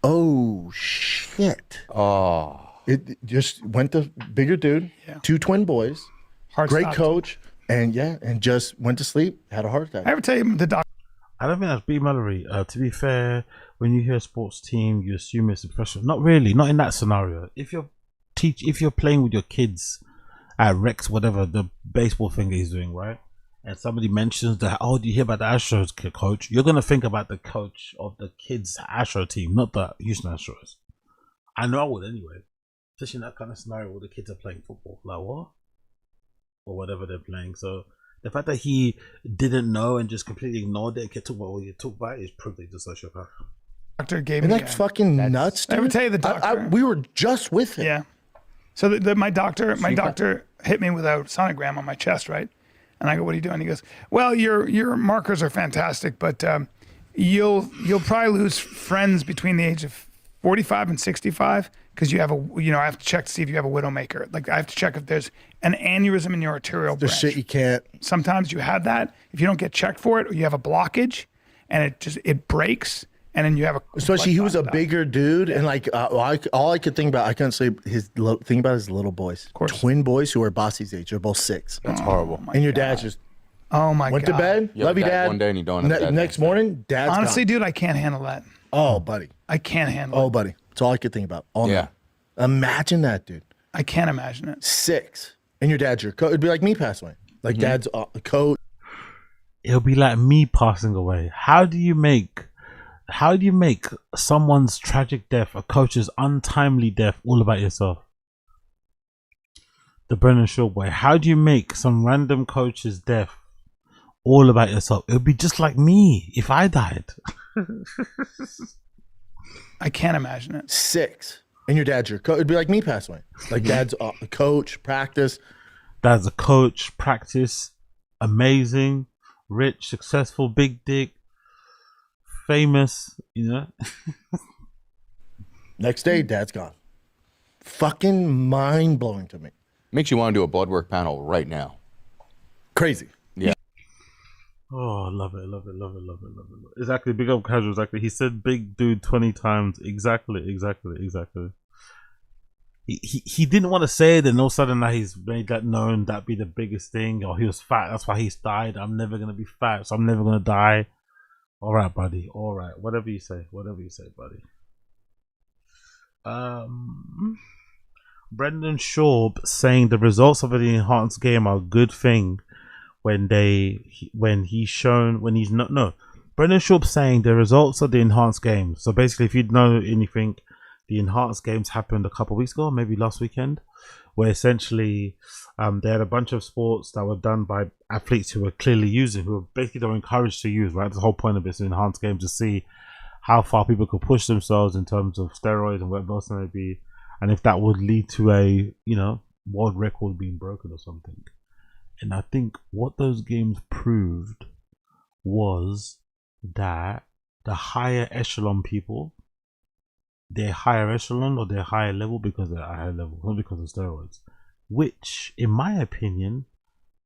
oh, shit. Oh. It just went to bigger dude, 2 twin boys, great coach, and just went to sleep, had a heart attack. I ever tell you the doctor? I don't think that's B. Mallory. To be fair, when you hear a sports team, you assume it's professional. Not really, not in that scenario. If you're playing with your kids at Rex, whatever the baseball thing he's doing, right? And somebody mentions that, oh, do you hear about the Astros coach? You're gonna think about the coach of the kids' Astro team, not the Houston Astros. I know I would anyway. Especially in that kind of scenario where the kids are playing football. Like, what? Or whatever they're playing. So the fact that he didn't know and just completely ignored it and kept talking about what you talk about is proof that he's a sociopath. Doctor gave me that. That's fucking nuts, dude. I ever tell you the doctor? We were just with him. Yeah. So my doctor hit me with a sonogram on my chest, right? And I go, what are you doing? He goes, well, your markers are fantastic, but you'll probably lose friends between the age of 45 and 65 because you have I have to check to see if you have a widowmaker. Like I have to check if there's an aneurysm in your arterial branch. Shit you can't. Sometimes you have that. If you don't get checked for it, or you have a blockage, and it breaks, and then you have a. Especially he was a bigger dude, and like all I could think about, I couldn't sleep. Think about his little boys, of course, twin boys who are Bossy's age. They're both 6. That's horrible. And your dad's just. Oh my went God. to bed. You Love you, Dad. one day and you don't have dad next morning, Dad's Honestly, gone. dude, I can't handle that. Oh, buddy. I can't handle it. Oh, buddy. That's all I could think about. All night. Imagine that, dude. I can't imagine it. 6. And your dad's your coach. It'd be like me passing away. Like dad's a coach. It'll be like me passing away. How do you make someone's tragic death, a coach's untimely death, all about yourself? The Brendan Shaw way. How do you make some random coach's death all about yourself? It would be just like me if I died. I can't imagine it. 6. And your dad's your coach. It'd be like me passing away. Like dad's a coach, practice. Dad's a coach, practice, amazing, rich, successful, big dick, famous, Next day, dad's gone. Fucking mind blowing to me. Makes you want to do a blood work panel right now. Crazy. Yeah. Oh, love it. Exactly. Big up casual. Exactly. He said big dude 20 times. Exactly. He didn't want to say it, and all of a sudden now he's made that known. That'd be the biggest thing. Or he was fat. That's why he's died. I'm never gonna be fat, so I'm never gonna die. All right, buddy. All right. Whatever you say, buddy. Brendan Schaub saying the results of the enhanced game are a good thing Brendan Schaub saying the results of the enhanced game. So basically, if you know anything, the enhanced games happened a couple of weeks ago, maybe last weekend, where essentially they had a bunch of sports that were done by athletes who were clearly using, who were basically they were encouraged to use, right? The whole point of this enhanced game to see how far people could push themselves in terms of steroids and whatever else it may be, and if that would lead to a world record being broken or something. And I think what those games proved was that the higher echelon people, they're higher echelon or they're higher level because they're at higher level, not because of steroids, which in my opinion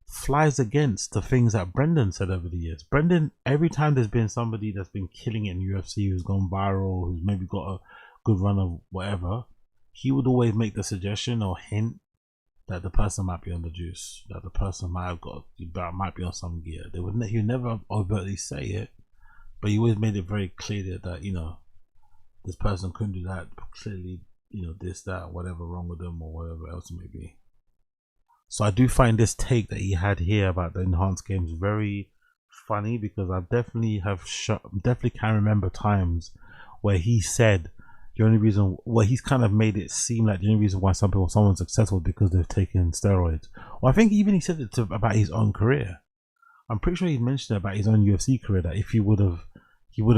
flies against the things that Brendan said over the years. Brendan, every time there's been somebody that's been killing it in UFC, who's gone viral, who's maybe got a good run of whatever, he would always make the suggestion or hint that the person might be on the juice, that the person might be on some gear. He would never overtly say it, but he always made it very clear that this person couldn't do that, clearly, this, that, whatever wrong with them or whatever else it may be. So I do find this take that he had here about the enhanced games very funny, because I definitely can remember times where he said the only reason, he's kind of made it seem like the only reason why someone's successful because they've taken steroids. Well, I think even he said it about his own career. I'm pretty sure he mentioned it about his own UFC career, that if he would have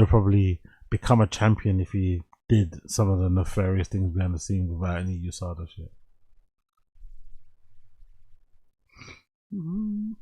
probably become a champion if he did some of the nefarious things behind the scenes without any USADA shit. You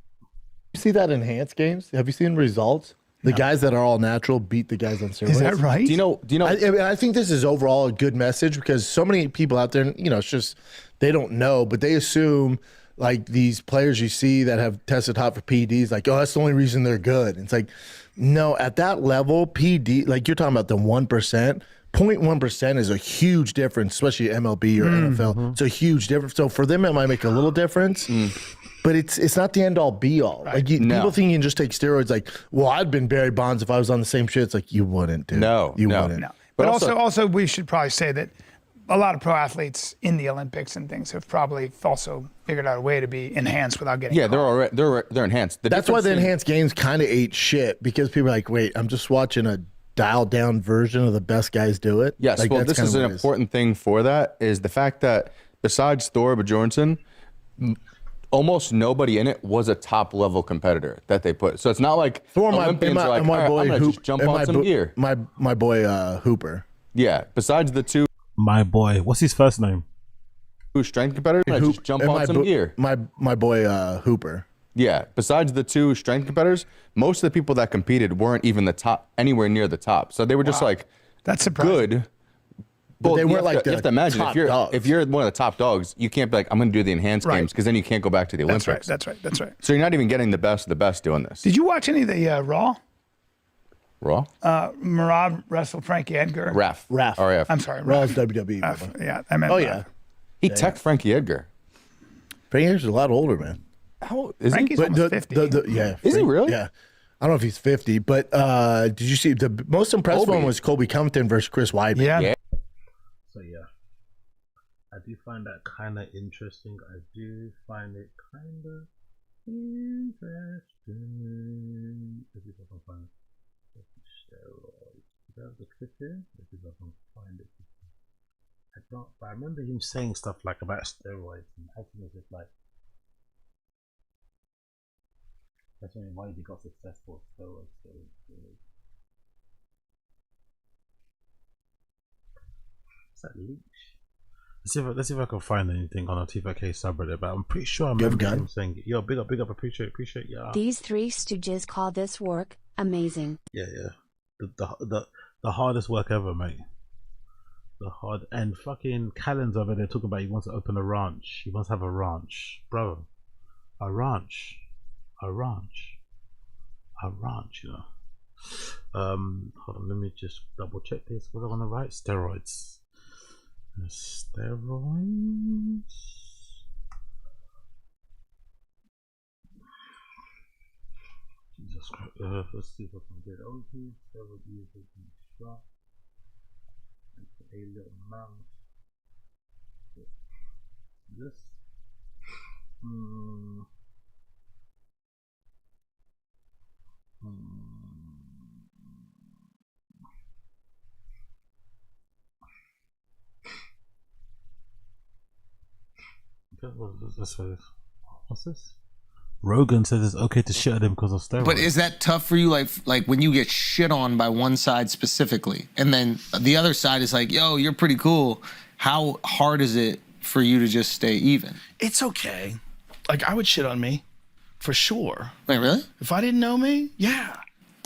see that enhanced games? Have you seen results? The guys that are all natural beat the guys on steroids. Is that right? Do you know? I think this is overall a good message, because so many people out there, it's just they don't know, but they assume like these players you see that have tested hot for PEDs, like, oh, that's the only reason they're good. It's like, no, at that level, PD, like you're talking about the 1%, 0.1% is a huge difference, especially MLB or NFL. It's a huge difference. So for them, it might make a little difference. But it's not the end all be all. Like people think you can just take steroids. Like, well, I'd been Barry Bonds if I was on the same shit. It's like, you wouldn't, dude. You wouldn't. No. But also, we should probably say that a lot of pro athletes in the Olympics and things have probably also figured out a way to be enhanced without getting. Yeah, they're enhanced. That's why the enhanced games kind of ate shit, because people are like, wait, I'm just watching a dialed down version of the best guys do it. Yes, like, well, this is an important thing for that is the fact that besides Thor Bjornsson, almost nobody in it was a top level competitor that they put. So it's not like Thor, Olympians are like, my boy, I'm gonna just jump on some gear. My boy Hooper. Yeah. Besides the two, my boy, what's his first name? Who strength competitors? Just jump on some gear. My boy Hooper. Yeah, besides the 2 strength competitors, most of the people that competed weren't even the top, anywhere near the top. So they were just like, that's surprising. Good. But they weren't like you have to imagine top if you're one of the top dogs, you can't be like, I'm going to do the enhanced Right. games because then you can't go back to the Olympics. That's right. So you're not even getting the best of the best doing this. Did you watch any of the Raw? Raw? Marab wrestled Frankie Edgar. RAF. RAF. I'm sorry. Raw RAF. is WWE. RAF. Yeah, I meant Oh RAF. yeah. He teched Frankie Edgar. Frankie Edgar's a lot older, man. How is Frankie's he? almost 50. Yeah. Is he really? Yeah. I don't know if he's 50, but did you see the most impressive one was Colby Covington versus Chris Weidman? Yeah. So yeah, I do find that kind of interesting. I do find it kind of interesting. Let's see if I can find steroids. Do I have the clip here? Let's see if I can find it. I don't. But I remember him saying stuff like about steroids and acting as if like that's why he got successful. Steroids. What's that leech? Let's see if I can find anything on a TVK subreddit, but I'm pretty sure I remember him saying, "Yo, big up, appreciate, yeah." These 3 stooges call this work amazing. Yeah. The hardest work ever, mate. The hard and fucking Callan's over there talking about he wants to open a ranch. He wants to have a ranch, bro. A ranch, you know. Hold on, let me just double check this. What I want to write? Steroids. Jesus Christ. Let's see if I can get it open. Steroid use has been shot. A little mouse. This. What's this? Rogan says it's okay to shit at him because of steroids. But is that tough for you? Like when you get shit on by one side specifically, and then the other side is like, "Yo, you're pretty cool." How hard is it for you to just stay even? It's okay. Like I would shit on me, for sure. Wait, really? If I didn't know me, yeah.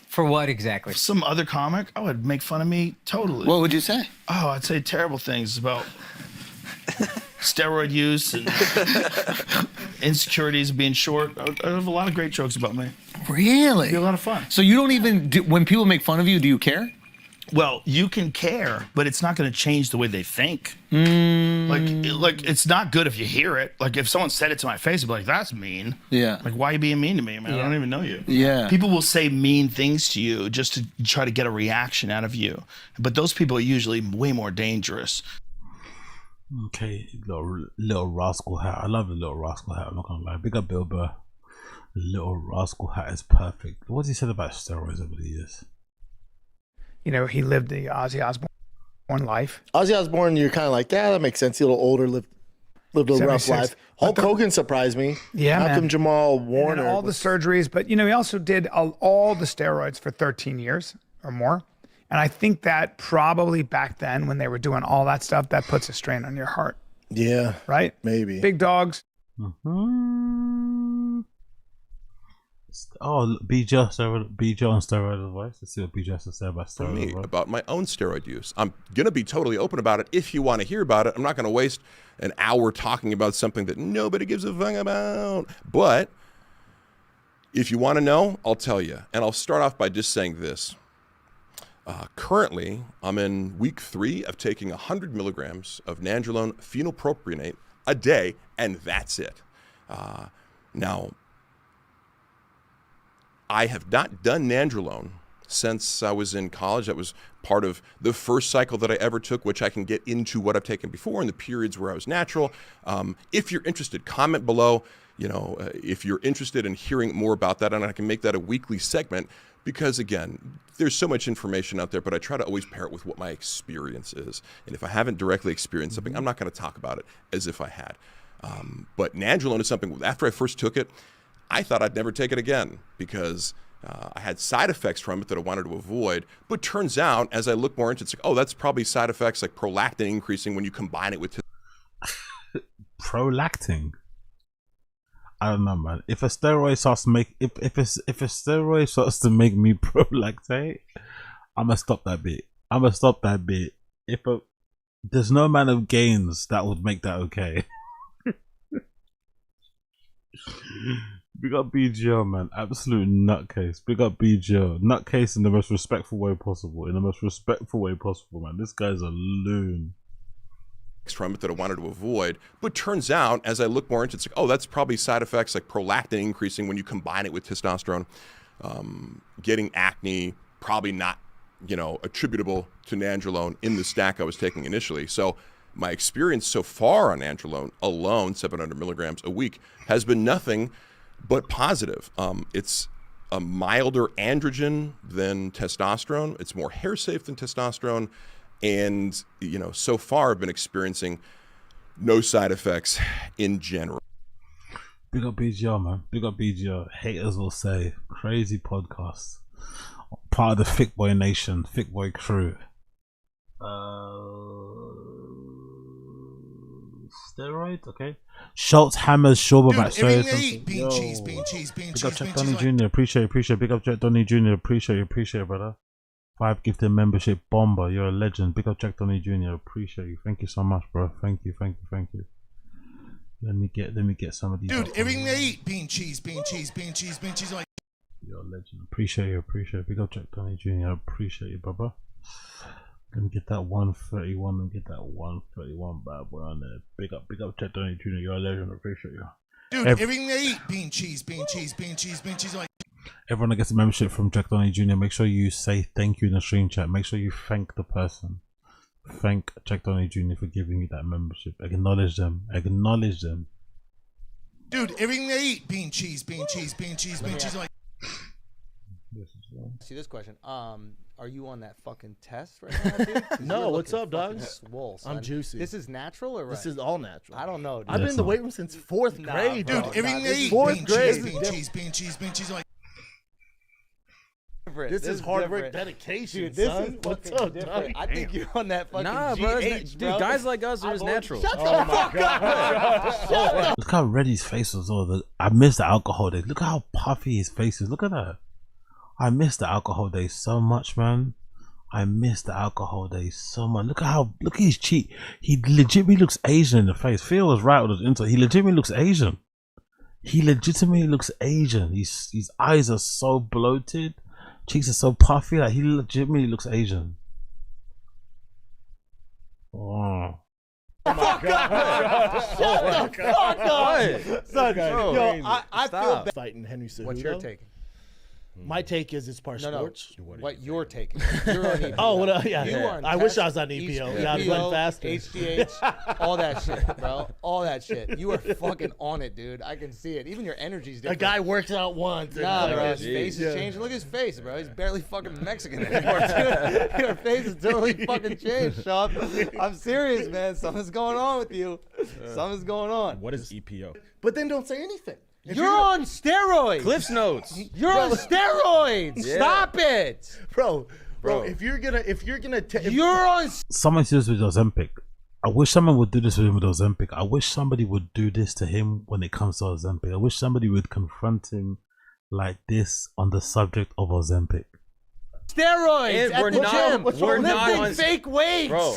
For what exactly? Some other comic, I would make fun of me totally. What would you say? Oh, I'd say terrible things about steroid use and insecurities of being short. I have a lot of great jokes about me. Really? It'd be a lot of fun. So you don't even when people make fun of you, do you care? Well, you can care, but it's not going to change the way they think. Like it's not good if you hear it. Like if someone said it to my face, I'd be like, "That's mean." Yeah. Like, why are you being mean to me, man? I don't even know you. Yeah. People will say mean things to you just to try to get a reaction out of you, but those people are usually way more dangerous. Okay, little rascal hat. I love the little rascal hat. I'm not gonna lie. Big up Bill Burr. The little rascal hat is perfect. What's he said about steroids over the years? You know, he lived the Ozzy Osbourne life. Ozzy Osbourne, you're kind of like, yeah, that makes sense. He's a little older, lived a rough life. Hulk Hogan surprised me. Yeah, Malcolm man. Jamal And Warner. all the surgeries, but you know, he also did all the steroids for 13 years or more. And I think that probably back then when they were doing all that stuff, that puts a strain on your heart. Yeah. Right? Maybe. Big dogs. Oh, BJ on steroid advice. Let's see what BJ has to say about For steroid me, advice. about my own steroid use. I'm going to be totally open about it if you want to hear about it. I'm not going to waste an hour talking about something that nobody gives a fuck about. But if you want to know, I'll tell you. And I'll start off by just saying this. Currently, I'm in week 3 of taking 100 milligrams of nandrolone phenylpropionate a day, and that's it. Now, I have not done nandrolone since I was in college. That was part of the first cycle that I ever took, which I can get into what I've taken before in the periods where I was natural. If you're interested, comment below. You know, if you're interested in hearing more about that, and I can make that a weekly segment. Because again, there's so much information out there, but I try to always pair it with what my experience is. And if I haven't directly experienced something, I'm not going to talk about it as if I had. But nandrolone is something, after I first took it, I thought I'd never take it again because I had side effects from it that I wanted to avoid. But turns out, as I look more into it, it's like, oh, that's probably side effects like prolactin increasing when you combine it with... Prolactin? I don't know, man. If a steroid starts to make if a steroid starts to make me prolactate, I'ma stop that bit. There's no amount of gains that would make that okay. Big up BGO, man. Absolute nutcase. Big up BGO. Nutcase in the most respectful way possible. Man. This guy's a loon. From it that I wanted to avoid, but turns out as I look more into it, it's like, oh, that's probably side effects like prolactin increasing when you combine it with testosterone. Getting acne, probably not, attributable to nandrolone in the stack I was taking initially. So my experience so far on nandrolone alone, 700 milligrams a week, has been nothing but positive. It's a milder androgen than testosterone. It's more hair safe than testosterone. And, so far I've been experiencing no side effects in general. Big up BGR, man. Big up BGR. Haters will say, crazy podcast. Part of the Thick Boy Nation, Thick Boy crew. Steroids, okay. Schultz hammers Shorba back. Bean cheese. Big up Jack Donny Jr. Appreciate. Big up Jack Donny Jr. Appreciate, brother. 5 gifted membership bomber. You're a legend. Big up Jack Donny Jr. Appreciate you. Thank you so much, bro. Thank you. Let me get some of these. Dude, everything they eat, bean cheese. Like. You're a legend. Appreciate you. Big up Jack Donny Jr. Appreciate you, brother. Let me get that 131 and get that 131 bad boy on there. Big up Jack Donny Jr. You're a legend. Appreciate you. Dude, everything they eat, bean cheese. Like. Everyone that gets a membership from Jack Donny Jr., make sure you say thank you in the stream chat. Make sure you thank the person. Thank Jack Donny Jr. for giving you that membership. Acknowledge them. Dude, everything they eat, bean cheese. Like. See this question. Are you on that fucking test right now, dude? No, what's up, dog? Swole, son. I'm juicy. This is natural or right? This is all natural. I don't know, dude. I've been in the weight room since 4th grade, dude. Everything they eat, fourth grade. Bean cheese. Like. This is hard work, dedication, dude, this son. Is what's up, dog? I think you're on that fucking bro. GH, Dude, guys like us are just natural. Shut the fuck up. Look how red his face was. I missed the alcohol days. Look how puffy his face is. Look at that. I missed the alcohol days so much, man. Look at his cheek. He legitimately looks Asian in the face. Phil was right with his intro. He legitimately looks Asian. His eyes are so bloated. Cheeks are so puffy. Like, he legitimately looks Asian. Oh. Fuck up! Shut the fuck up! Son, yo, I feel bad. Fighting Henry Cejudo. What's your take? My take is it's part sports. What you're taking? You're on EPO. Oh, well, yeah. You are on I wish I was on EPO. Yeah, I'd run faster. HGH, all that shit, bro. All that shit. You are fucking on it, dude. I can see it. Even your energy's different. A guy works out once. Nah, bro. His face is changing. Look at his face, bro. He's barely fucking Mexican anymore, dude. Your face is totally fucking changed, Sean. I'm serious, man. Something's going on with you. Something's going on. What is EPO? But then don't say anything. You're on steroids. Cliff's Notes. You're on steroids. Yeah. Stop it, bro. If you're gonna, you're on. Someone says with Ozempic. I wish someone would do this with him with Ozempic. I wish somebody would do this to him when it comes to Ozempic. I wish somebody would confront him like this on the subject of Ozempic. Steroids at the gym. We're not lifting fake weights. Bro,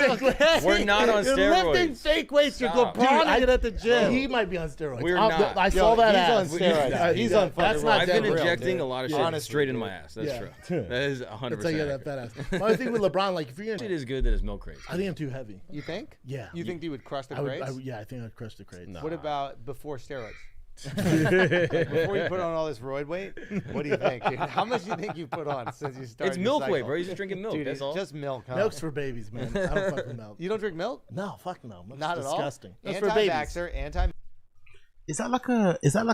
we're not on steroids. You're lifting fake weights. You're LeBroning it at the gym. He might be on steroids. We're not. I saw that ass. He's on steroids. He's on fucking. I've been injecting a lot of shit straight into my ass. That's true. That is 100%. That's that fat ass. My thing with LeBron, like if you're it is good that it's milk crazy. I think I'm too heavy. You think? Yeah. You think you would crush the crates? Yeah, I think I'd crush the crates. What about before steroids? Before you put on all this roid weight, what do you think, dude? How much do you think you put on since you started? It's milk weight, bro. You're just drinking milk. Dude, that's all. Just milk. Huh? Milk's for babies, man. I don't fuck with milk. You don't drink milk? No, fuck no. Milk's not disgusting. At all. Anti-vaxxer, anti. Is that like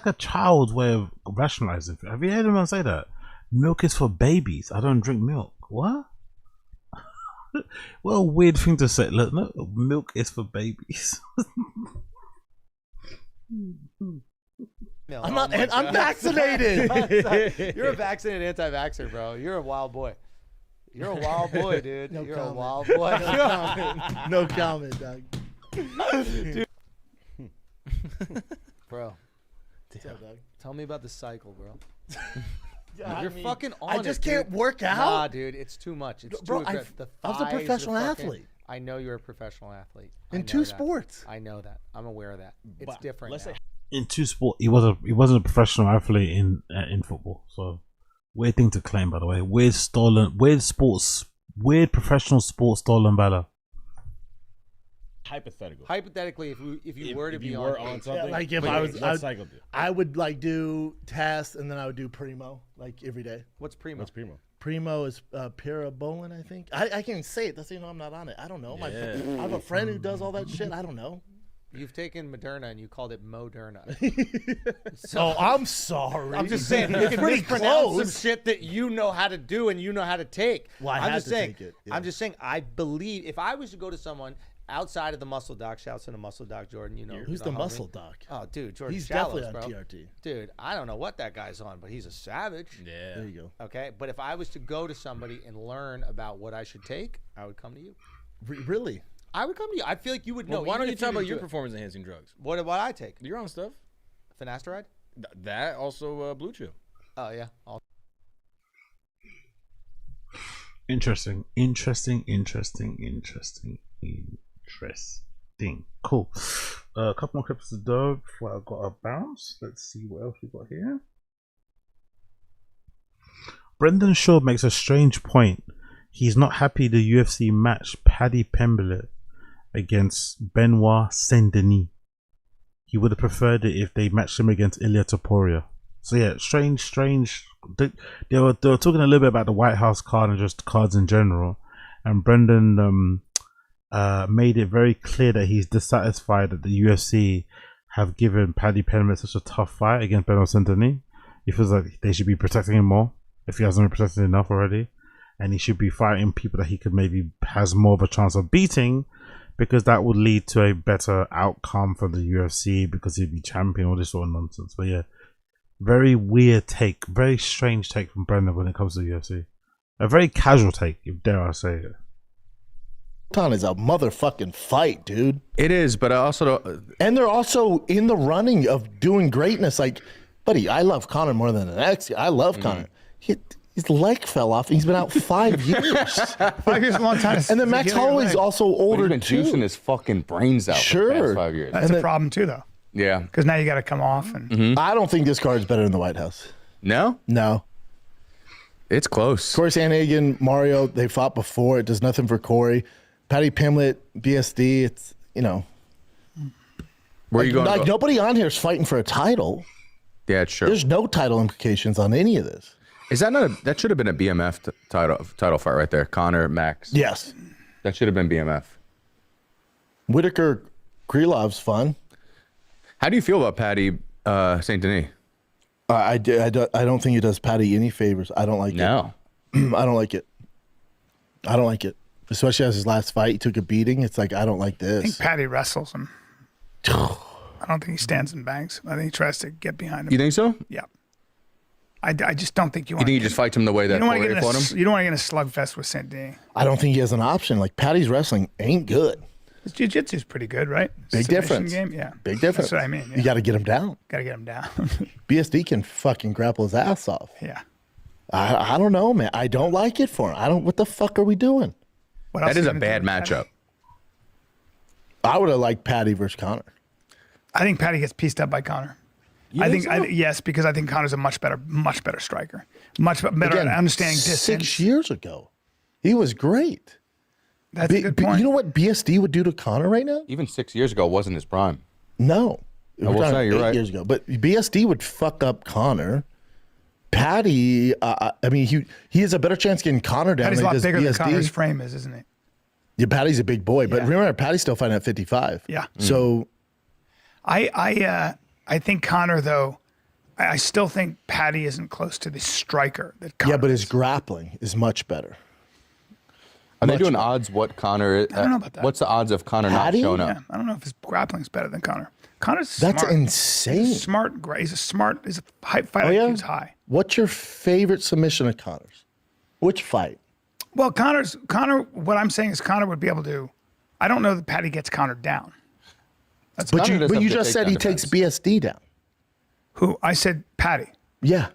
a child's way of rationalizing? Have you heard anyone say that? Milk is for babies. I don't drink milk. What? What a weird thing to say. Look, no, milk is for babies. I'm not. I'm vaccinated. You're a vaccinated anti-vaxxer, bro. You're a wild boy. You're a wild boy, dude. You're a wild boy. No comment, dog. Dude. Bro, Tell me about the cycle, bro. Yeah, You're fucking on it. I just can't dude. work out. Nah, dude, it's too much. It's Bro, too aggressive. The I was a thighs, the professional fucking- athlete. I know you're a professional athlete. I In know 2 that. sports. I know that. I'm aware of that. It's But different let's now. say- In 2 sports, he wasn't a professional athlete in football. So weird thing to claim, by the way. Weird professional sports stolen valor. Hypothetical. Hypothetically, if you were to be were on on something, Like if what I was, cycle do? I would like do test and then I would do primo like every day. What's primo? What's primo? Primo is parabolin, I think. I can't even say it. That's how you know I'm not on it. I don't know. I have a friend who does all that shit. I don't know. You've taken Moderna and you called it Moderna. Oh, I'm sorry. I'm just saying you It's can pretty mispronounce some close. shit that you know how to do and you know how to take. Well, I I'm had just to saying, take it, I'm just saying. I believe if I was to go to someone outside of the muscle doc, shouts to the muscle doc, Jordan. You know Who's the muscle doc? Oh, dude, Jordan. He's Shallows, definitely bro. on TRT. Dude, I don't know what that guy's on, but he's a savage. Yeah. There you go. Okay, but if I was to go to somebody and learn about what I should take, I would come to you. Really? I would come to you. I feel like you would know. Well, why even don't you if talk about didn't your do it. performance-enhancing drugs? What I take? Your own stuff. Finasteride? That also Blue Chew. Oh yeah. Interesting. Cool. A couple more clips to go before I've got a bounce. Let's see what else we got here. Brendan Shaw makes a strange point. He's not happy the UFC matched Paddy Pimblett against Benoit Saint-Denis. He would have preferred it if they matched him against Ilia Topuria. So yeah, strange. They were talking a little bit about the White House card and just cards in general. And Brendan made it very clear that he's dissatisfied that the UFC have given Paddy Pimblett such a tough fight against Benoit Saint-Denis. He feels like they should be protecting him more if he hasn't been protected enough already. And he should be fighting people that he could maybe has more of a chance of beating, because that would lead to a better outcome for the UFC because he'd be champion, all this sort of nonsense. But yeah, very weird take, very strange take from Brendan when it comes to the UFC. A very casual take, if dare I say it. Ton is a motherfucking fight, dude. It is, but I also don't. And they're also in the running of doing greatness. Like, buddy, I love Conor more than the next guy. I love Conor. His leg fell off. He's been out 5 years. 5 years is a long time. And then Max Holloway's also older He's been too. juicing his fucking brains out for the past 5 years. That's a problem too, though, Yeah. because now you got to come off. And I don't think this card's better than the White House. No? No. It's close. Corey Sandhagen, Mario, they fought before. It does nothing for Corey. Paddy Pimblett, BSD, it's, you know. Where are you going? Like, nobody on here is fighting for a title. Yeah, it's true. There's no title implications on any of this. Is that not that should have been a BMF title fight right there? Conor, Max. Yes. That should have been BMF. Whitaker, Krilov's fun. How do you feel about Paddy Saint Denis? I don't think he does Paddy any favors. I don't like it. No. I don't like it. I don't like it. Especially as his last fight, he took a beating. It's like, I don't like I think this. Paddy wrestles him. I don't think he stands and bangs. I think he tries to get behind him. You think so? Yeah. I just don't think you You want. think he just fights him the way that Poirier fought him? You don't want to get in a slugfest with Saint-Denis. I don't think he has an option. Like, Paddy's wrestling ain't good. His jiu-jitsu is pretty good, right? Big Submission difference. Game? Yeah. Big difference. That's what I mean. Yeah. You got to get him down. Got to get him down. BSD can fucking grapple his ass off. Yeah. I don't know, man. I don't like it for him. What the fuck are we doing? That is a bad matchup. I would have liked Paddy versus Conor. I think Paddy gets pieced up by Conor. Yes, because I think Conor's a much better striker. Much better Again, at understanding distance. 6 years ago, he was great. That's a good point. You know what BSD would do to Conor right now? Even 6 years ago wasn't his prime. No. I will say you're 8 right. years ago. But BSD would fuck up Conor. Paddy, I mean, he has a better chance getting Conor down Paddy's a than lot he does bigger BSD. than Conor's frame is, isn't it? Yeah, Paddy's a big boy. But Yeah. remember, Paddy's still fighting at 55. Yeah. So I think Conor, though, I still think Paddy isn't close to the striker that Conor. yeah, but his grappling is much better. Are they doing odds what Conor is? I don't know about that. What's the odds of Conor not Paddy? showing up? Yeah, I don't know if his grappling's better than Conor. Connor's That's smart. insane. He's smart. He's a smart. He's a high fight IQ's high. What's your favorite submission of Conor's? Which fight? Well, Conor. What I'm saying is Conor would be able to. I don't know that Paddy gets Conor down. But you just said he takes BSD down. Who? I said Patty. Yeah.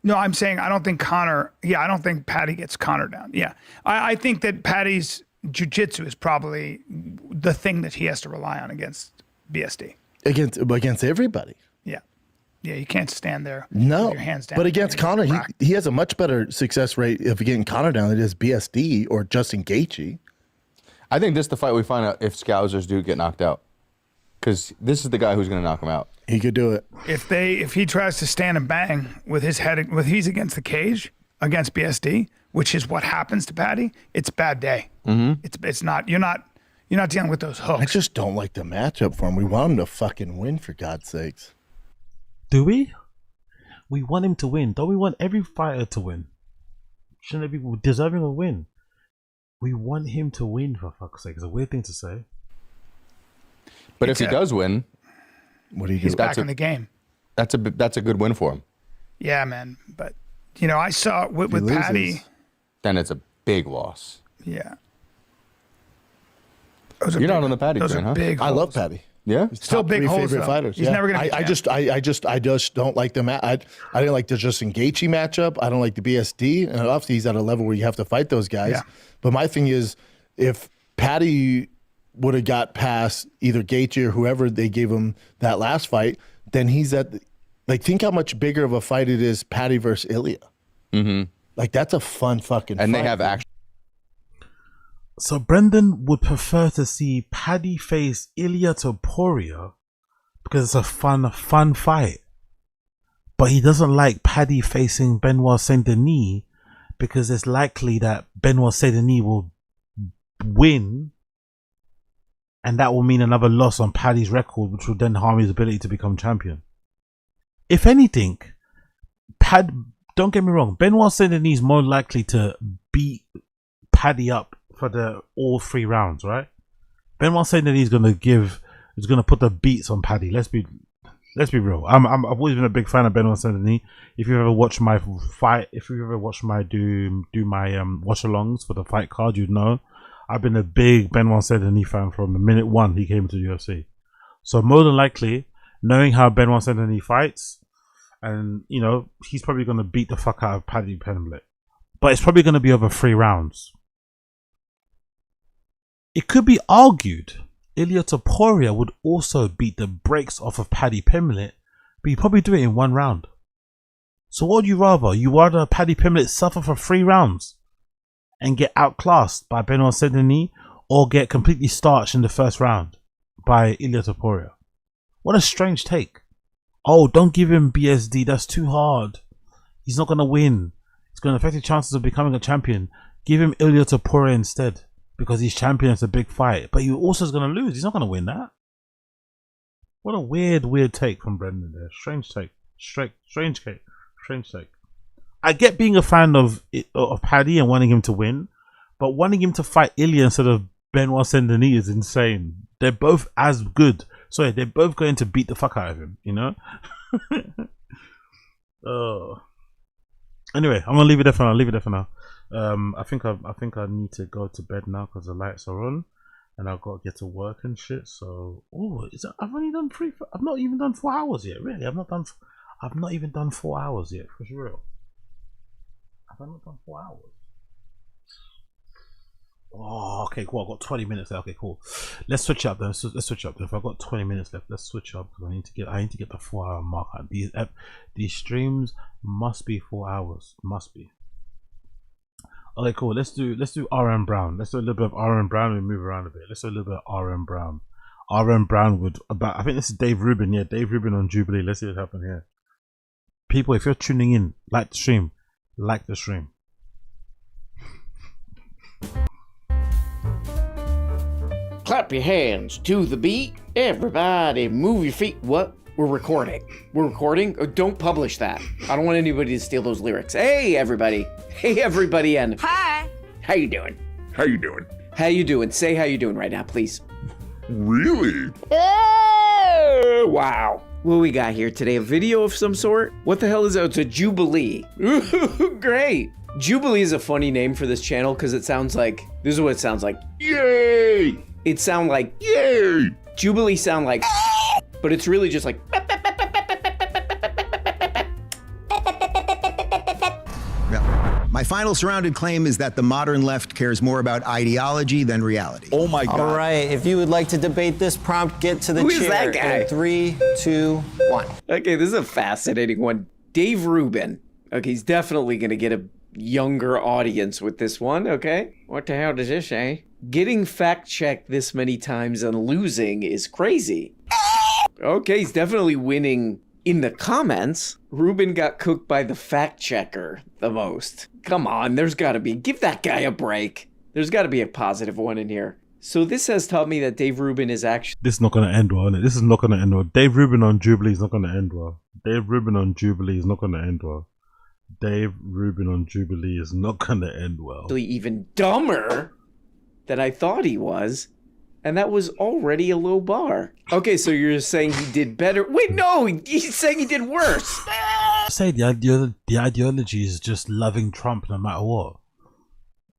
No, I'm saying I don't think Connor. Yeah, I don't think Patty gets Connor down. Yeah, I think that Patty's jiu-jitsu is probably the thing that he has to rely on against BSD. Against everybody. Yeah, yeah, you can't stand there. No, with your hands down. but against Connor, he has a much better success rate of getting Connor down than it is BSD or Justin Gaethje. I think this is the fight we find out if Scousers do get knocked out, because this is the guy who's going to knock him out. He could do it. If he tries to stand and bang with his head, he's against the cage against BSD, which is what happens to Patty, it's a bad day. Mm-hmm. It's not. You're not dealing with those hooks. I just don't like the matchup for him. We want him to fucking win, for God's sakes. Do we? We want him to win. Don't we want every fighter to win? Shouldn't they be deserving a win? We want him to win, for fuck's sake. It's a weird thing to say. But if he does win, what do you do? He's back in the game. That's a good win for him. Yeah, man. But I saw with Patty. Then it's a big loss. Yeah. You're not on the Patty train, huh? I love Patty. Yeah, still big holes. Favorite fighters. He's never gonna. I just don't like them. I didn't like the Justin Gaethje matchup. I don't like the BSD, and obviously he's at a level where you have to fight those guys. Yeah. But my thing is, if Patty would have got past either Gaethje or whoever they gave him that last fight, then he's at. Think how much bigger of a fight it is, Patty versus Ilya. Mm-hmm. That's a fun fucking. And fight, they have action. So Brendan would prefer to see Paddy face Ilya Topuria because it's a fun fight. But he doesn't like Paddy facing Benoit Saint Denis because it's likely that Benoit Saint Denis will win, and that will mean another loss on Paddy's record, which will then harm his ability to become champion. If anything, don't get me wrong, Benoit Saint Denis is more likely to beat Paddy up for all 3 rounds, right? Benoit Saint Denis is gonna put the beats on Paddy. Let's be real. I've always been a big fan of Benoit Saint Denis. If you ever watch my fight, if you ever watch my do my watch-alongs for the fight card, you'd know I've been a big Benoit Saint Denis fan from the minute one he came to the UFC. So more than likely, knowing how Benoit Saint Denis fights, and he's probably gonna beat the fuck out of Paddy Pimblett, but it's probably gonna be over 3 rounds. It could be argued Ilya Topuria would also beat the brakes off of Paddy Pimblett, but he'd probably do it in 1 round. So what would you rather? You rather Paddy Pimblett suffer for 3 rounds and get outclassed by Benoit Saint Denis, or get completely starched in the first round by Ilya Topuria? What a strange take. Oh, don't give him BSD, that's too hard. He's not going to win. It's going to affect his chances of becoming a champion. Give him Ilya Topuria instead, because he's champion. It's a big fight, but he also is going to lose. He's not going to win that. What a weird take from Brendan there. Strange take. Strange take. I get being a fan of Paddy and wanting him to win, but wanting him to fight Ilya instead of Benoit Saint Denis is insane. They're both as good. Sorry, they're both going to beat the fuck out of him, Anyway, I'm gonna leave it there for now. I think I need to go to bed now because the lights are on, and I've got to get to work and shit. So, I've only done 3. I've not even done 4 hours yet. Really, I've not even done 4 hours yet. For real, I've not done 4 hours. Oh, okay, cool. I've got 20 minutes left. Okay, cool. Let's switch up then. Let's switch up then. If I've got 20 minutes left, let's switch up because I need to get the 4-hour mark. These streams must be 4 hours. Must be. Okay, cool. Let's do RM Brown. Let's do a little bit of RM Brown and move around a bit. Let's do a little bit of RM Brown. RM Brown would I think this is Dave Rubin. Yeah, Dave Rubin on Jubilee. Let's see what happened here. People, if you're tuning in, like the stream. Like the stream. Clap your hands to the beat. Everybody move your feet. What? We're recording. We're recording? Oh, don't publish that. I don't want anybody to steal those lyrics. Hey, everybody. Hey, everybody. And Hi. How you doing? How you doing? How you doing? Say how you doing right now, please. Really? Oh, wow. What we got here today? A video of some sort? What the hell is that? It's a Jubilee. Ooh, great. Jubilee is a funny name for this channel because it sounds like, this is what it sounds like. Yay! It sound like, yay! Jubilee sound like, but it's really just like, My final surrounded claim is that the modern left cares more about ideology than reality. Oh my God. All right, if you would like to debate this prompt, get to the Who chair. is that guy? In 3, 2, 1. Okay, this is a fascinating one. Dave Rubin. Okay, he's definitely going to get a younger audience with this one, okay? What the hell does this say? Getting fact-checked this many times and losing is crazy. Okay, he's definitely winning in the comments. Rubin got cooked by the fact-checker the most. Come on, there's got to be. Give that guy a break. There's got to be a positive one in here. So this has taught me that Dave Rubin is actually... This is not going to end well, is it? This is not going to end well. Dave Rubin on Jubilee is not going to end well. Dave Rubin on Jubilee is not going to end well. Dave Rubin on Jubilee is not going to end well. Even dumber than I thought he was. And that was already a low bar. Okay, so you're saying he did better. Wait, no, he's saying he did worse. Say the ideology is just loving Trump no matter what.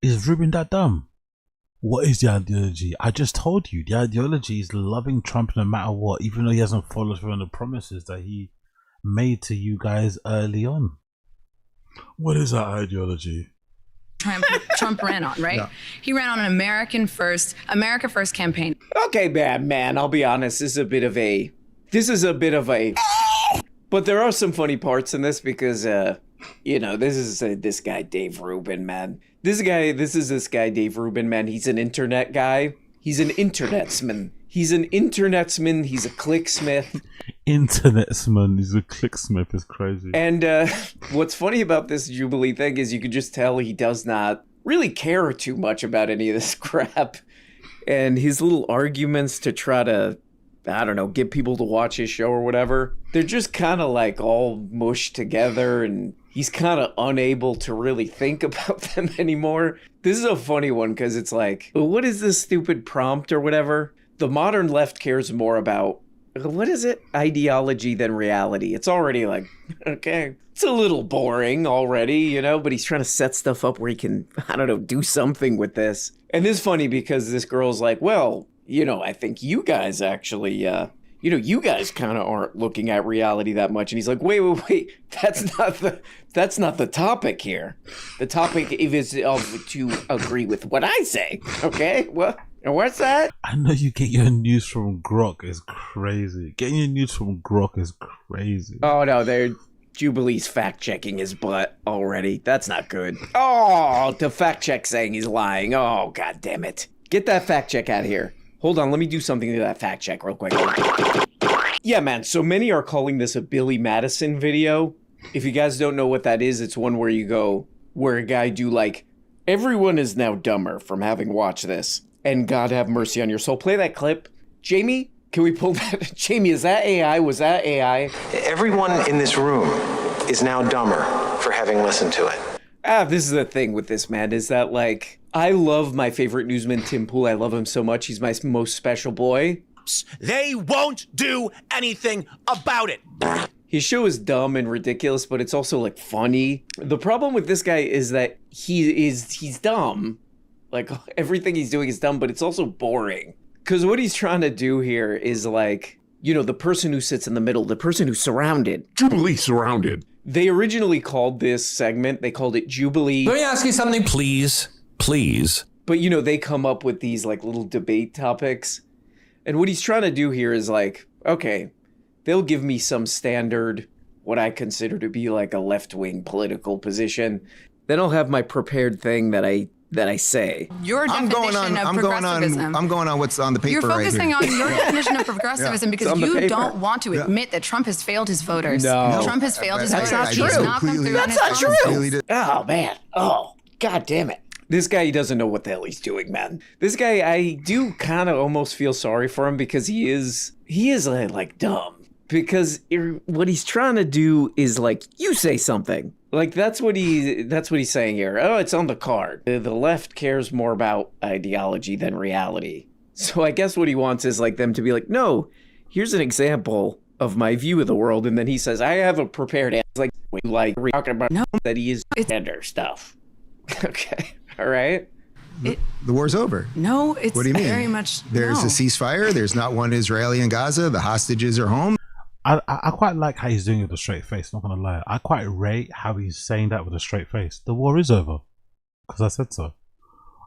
Is Rubin that dumb? What is the ideology? I just told you, the ideology is loving Trump no matter what, even though he hasn't followed through on the promises that he made to you guys early on. What is that ideology? Trump ran on, right? Yeah. He ran on an America First campaign. Okay, man, I'll be honest. This is a bit of a, but there are some funny parts in this because, this is this guy, Dave Rubin, man. This guy, Dave Rubin, man. He's an internet guy. He's an internetsman. He's a clicksmith. Internetsman, he's a clicksmith, is crazy. And what's funny about this Jubilee thing is you can just tell he does not really care too much about any of this crap. And his little arguments to try to, I don't know, get people to watch his show or whatever, they're just kind of like all mushed together and he's kind of unable to really think about them anymore. This is a funny one because it's like, what is this stupid prompt or whatever? The modern left cares more about, what is it? Ideology than reality. It's already like, okay, it's a little boring already, but he's trying to set stuff up where he can, I don't know, do something with this. And this is funny because this girl's like, well, I think you guys actually, you guys kind of aren't looking at reality that much. And he's like, wait, that's not the topic here. The topic is to agree with what I say. Okay, well, what's that? I know you get your news from Grok is crazy. Getting your news from Grok is crazy. Oh no, Jubilee's fact checking his butt already. That's not good. Oh, the fact check saying he's lying. Oh, god damn it. Get that fact check out of here. Hold on, let me do something to that fact check real quick. Yeah, man, so many are calling this a Billy Madison video. If you guys don't know what that is, it's one where a guy do like, everyone is now dumber from having watched this. And God have mercy on your soul. Play that clip. Jamie, can we pull that? Jamie, is that AI? Was that AI? Everyone in this room is now dumber for having listened to it. This is the thing with this, man, is that like, I love my favorite newsman, Tim Pool. I love him so much. He's my most special boy. They won't do anything about it. His show is dumb and ridiculous, but it's also like funny. The problem with this guy is that he's dumb. Like everything he's doing is dumb, but it's also boring. Because what he's trying to do here is like, the person who sits in the middle, the person who's surrounded. Jubilee surrounded. They originally called this segment, they called it Jubilee. Let me ask you something, please. But they come up with these like little debate topics. And what he's trying to do here is like, okay, they'll give me some standard, what I consider to be like a left-wing political position. Then I'll have my prepared thing that I say. Your definition of progressivism. I'm going on what's on the paper. You're focusing right on your definition of progressivism because you don't want to admit that Trump has failed his voters. No. Trump has failed his That's voters. not true. That's not true. Oh, man. Oh, god damn it. This guy, he doesn't know what the hell he's doing, man. This guy, I do kind of almost feel sorry for him because he is like dumb. Because what he's trying to do is like, you say something. Like that's what he's saying here. Oh, it's on the card. The left cares more about ideology than reality. So I guess what he wants is like them to be like, no, here's an example of my view of the world. And then he says, I have a prepared answer. Like talking about that he is gender stuff. Okay. All right. The war's over. No, it's what do you mean? Very much. There's a ceasefire. There's not one Israeli in Gaza. The hostages are home. I quite like how he's doing it with a straight face, not gonna lie. I quite rate how he's saying that with a straight face. The war is over. Because I said so.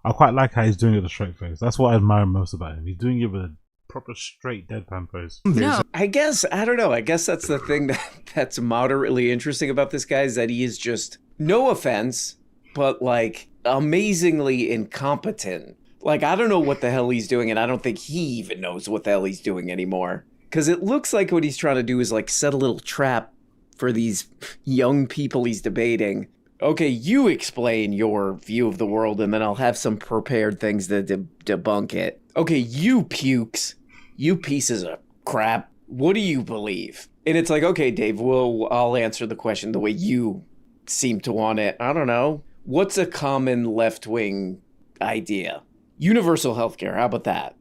I quite like how he's doing it with a straight face. That's what I admire most about him. He's doing it with a proper straight deadpan face. No, I guess, I don't know. I guess that's the thing that's moderately interesting about this guy is that he is just, no offense, but like amazingly incompetent. Like, I don't know what the hell he's doing, and I don't think he even knows what the hell he's doing anymore. Because it looks like what he's trying to do is like set a little trap for these young people he's debating. Okay, you explain your view of the world, and then I'll have some prepared things to debunk it. Okay, you pukes, you pieces of crap, what do you believe? And it's like, okay, Dave, I'll answer the question the way you seem to want it. I don't know. What's a common left-wing idea? Universal healthcare, how about that?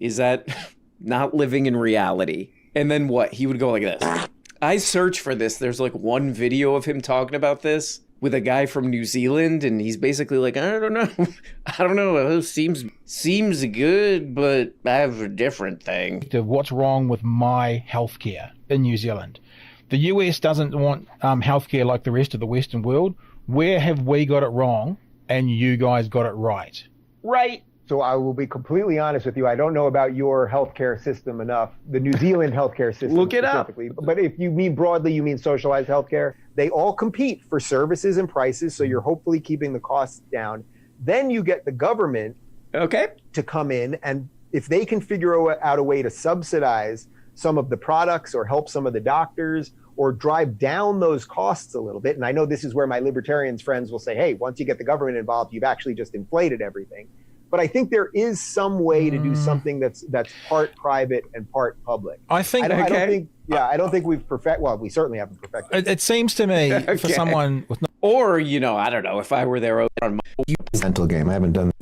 Is that not living in reality? And then what? He would go like this. I search for this. There's like one video of him talking about this with a guy from New Zealand, and he's basically like, I don't know. It seems good, but I have a different thing. What's wrong with my healthcare in New Zealand? The US doesn't want healthcare like the rest of the Western world. Where have we got it wrong, and you guys got it right? Right. So I will be completely honest with you. I don't know about your healthcare system enough, the New Zealand healthcare system Look it specifically. But if you mean broadly, you mean socialized healthcare. They all compete for services and prices, so you're hopefully keeping the costs down. Then you get the government to come in, and if they can figure out a way to subsidize some of the products or help some of the doctors or drive down those costs a little bit. And I know this is where my libertarians friends will say, hey, once you get the government involved, you've actually just inflated everything. But I think there is some way to do something that's part private and part public. I think. I don't think we've perfected. Well, we certainly haven't perfected. It seems to me for someone with no. Or I don't know. If I were there on my mental game, I haven't done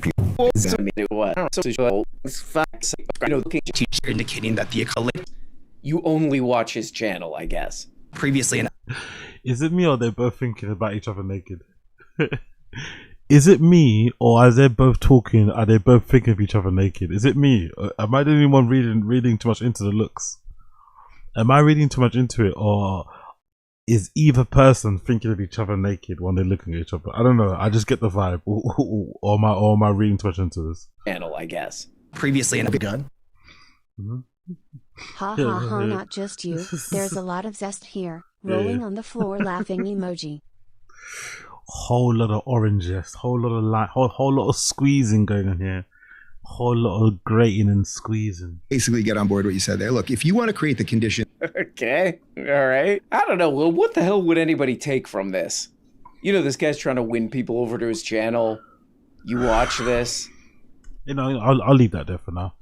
indicating that the eclipse. You only watch his channel, I guess. Previously, is it me or they're both thinking about each other naked? Is it me, or as they're both talking, are they both thinking of each other naked? Is it me? Am I the only one reading too much into the looks? Am I reading too much into it, or is either person thinking of each other naked when they're looking at each other? I don't know. I just get the vibe. Or am I reading too much into this? Channel, I guess. Previously in a gun. Ha ha ha! Not just you. There's a lot of zest here. Rolling on the floor, laughing emoji. Whole lot of oranges, whole lot of light, whole lot of squeezing going on here, whole lot of grating and squeezing. Basically, get on board what you said there. Look, if you want to create the condition. Okay, all right. I don't know. Well, what the hell would anybody take from this? This guy's trying to win people over to his channel. You watch this. I'll leave that there for now.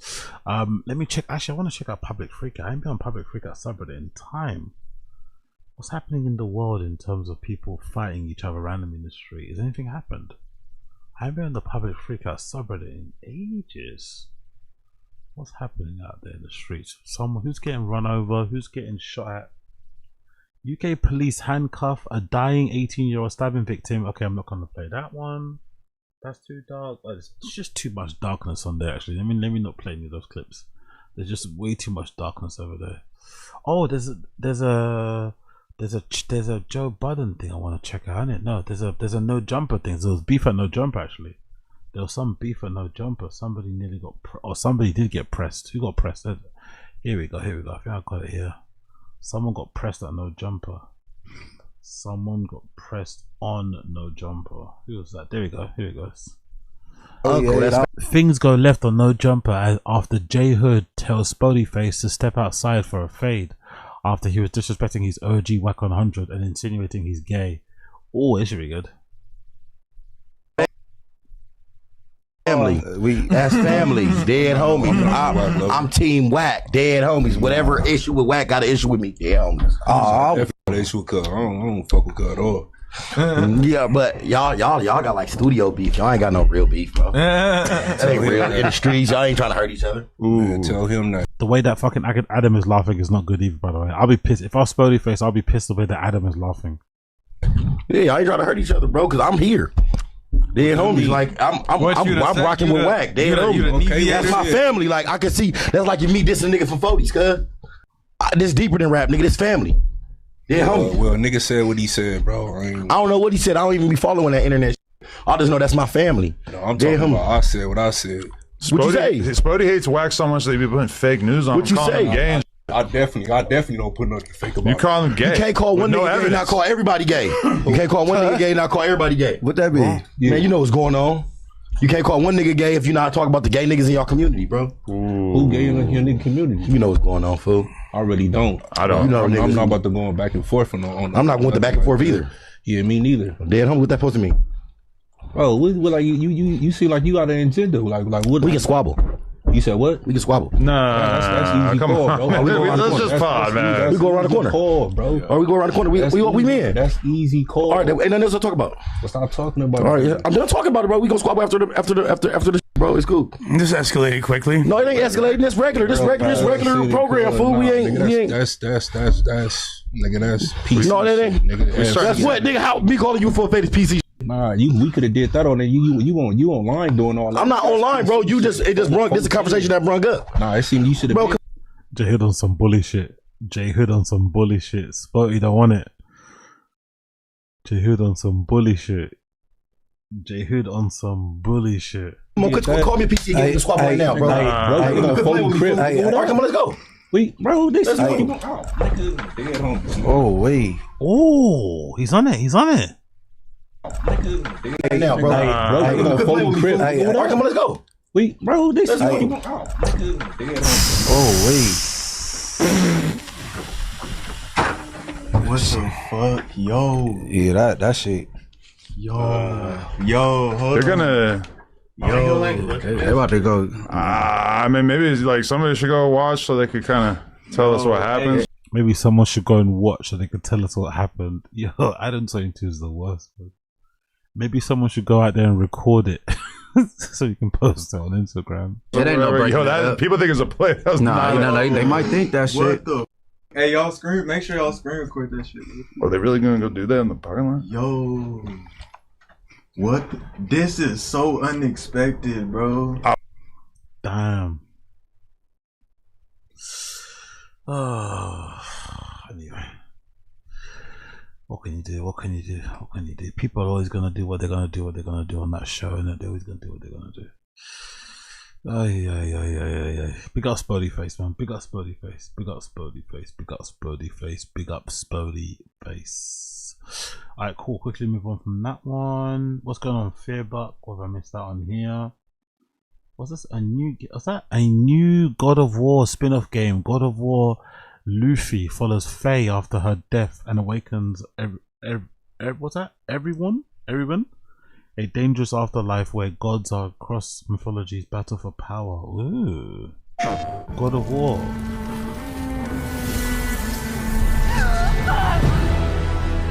Let me check. Actually, I want to check out Public Freakout. I haven't been on Public Freakout subreddit in time. What's happening in the world in terms of people fighting each other randomly in the street? Has anything happened? I haven't been on the Public Freakout subreddit in ages. What's happening out there in the streets? Someone who's getting run over, who's getting shot at. UK police handcuff a dying 18-year-old stabbing victim. Okay, I'm not going to play that one. That's too dark. It's just too much darkness on there, actually. Let me not play any of those clips. There's just way too much darkness over there. Oh, there's a Joe Budden thing I want to check out, isn't it? No, there's a no jumper thing. There was beef at no jumper, actually. There was some beef at no jumper. Somebody nearly got, somebody did get pressed. Who got pressed? Here we go. I think I got it here. Someone got pressed at no jumper. Someone got pressed on no jumper. Who was that? There we go. Here it goes. Things go left on no jumper after J Hood tells Spodyface to step outside for a fade. After he was disrespecting his OG Whack 100 and insinuating he's gay. Oh, it should be good. Family, that's families, dead homies. I'm team Whack, dead homies. Whatever issue with Whack, got an issue with me, dead homies. Issue with Cuz. I don't fuck with Cuz at all. Yeah, but y'all got like studio beef. Y'all ain't got no real beef, bro. That ain't real. In the streets, y'all ain't trying to hurt each other. Ooh. Tell him that. The way that fucking Adam is laughing is not good either, by the way. I'll be pissed. If I was Spodyface, I'll be pissed the way that Adam is laughing. Yeah, y'all ain't trying to hurt each other, bro, because I'm here. Dead homies, like I'm rocking with Whack. Dead homies. Okay, that's my family. Like I can see, that's like you meet this nigga from 40s, cuz. This deeper than rap, nigga. This family. Yeah, homie. Well, nigga said what he said, bro. I don't know what he said. I don't even be following that internet shit. I just know that's my family. No, I'm talking about I said what I said. What you say? Spody hates Wack so much they be putting fake news on. What you say? Gay and I definitely don't put nothing fake about You call him gay. You can't call one nigga gay and not call everybody gay. You can't call one nigga gay and not call everybody gay. What that mean? Man, you know what's going on. You can't call one nigga gay if you're not talking about the gay niggas in your community, bro. Who gay in your nigga community? You know what's going on, fool. I really don't. I don't. You know, I'm not about to go back and forth on. I'm not going to back and forth either. Yeah, me neither. Dead homie, what that supposed to mean? Bro, what like you see like you got an agenda, like what? We can squabble. You said what? We can squabble. Nah, that's easy come call, on. bro. Let's just pod, man. We go around the corner. Call, bro. Or we go around the corner. We in. That's easy call. All right, ain't nothing else to talk about. Let's stop talking about it. All right, I'm done talking about it, bro. We gonna squabble after the bro. It's cool. This escalated quickly. No, it ain't escalating. This regular. This regular program, fool. We ain't. That's nigga. That's PC. No, that ain't. Nigga, that's what, nigga. How me calling you for a fake PC? Nah, we could have did that on there. You online doing all that. I'm not online, bro. This is a conversation that brung up. Nah, it seemed you should have. Bro, J Hood on some bully shit. J Hood on some bully shit. Spotty don't want it. J Hood on some bully shit. J Hood on some bully shit. Come on, call me a PC again. Squad right now, bro. Alright, come on, let's go. Wait, bro, this is Oh, wait. Oh, he's on it. He's on it. Hey, now, bro. Alright, come on, let's go. Wait, bro, this is Oh, wait. What the fuck? Yo. Yeah, that shit. Yo, hold They're gonna. They about to go. I mean, maybe it's like somebody should go watch so they could kind of tell us what happens. Maybe someone should go and watch so they could tell us what happened. Yo, Adam 22 is the worst. Bro. Maybe someone should go out there and record it so you can post it on Instagram. It ain't no break. People think it's a play. That's They might think that shit. Hey, y'all screen. Make sure y'all screen record that shit. Are they really gonna go do that in the parking lot? Yo, what? This is so unexpected, bro. Damn. Oh, anyway. What can you do? What can you do? What can you do? People are always gonna do what they're gonna do. What they're gonna do on that show, and they're always gonna do what they're gonna do. Ay. Big up Spody Face, man. Big up Spody Face. Big up Spody Face. Big up Spody Face. Big up Spody Face. Alright, cool. Quickly move on from that one. What's going on, Fearbuck? What have I missed out on here? Was this a new? Was that a new God of War spin-off game? God of War. Luffy follows Faye after her death and awakens what's that? Everyone? A dangerous afterlife where gods are across mythologies battle for power. Ooh. God of War.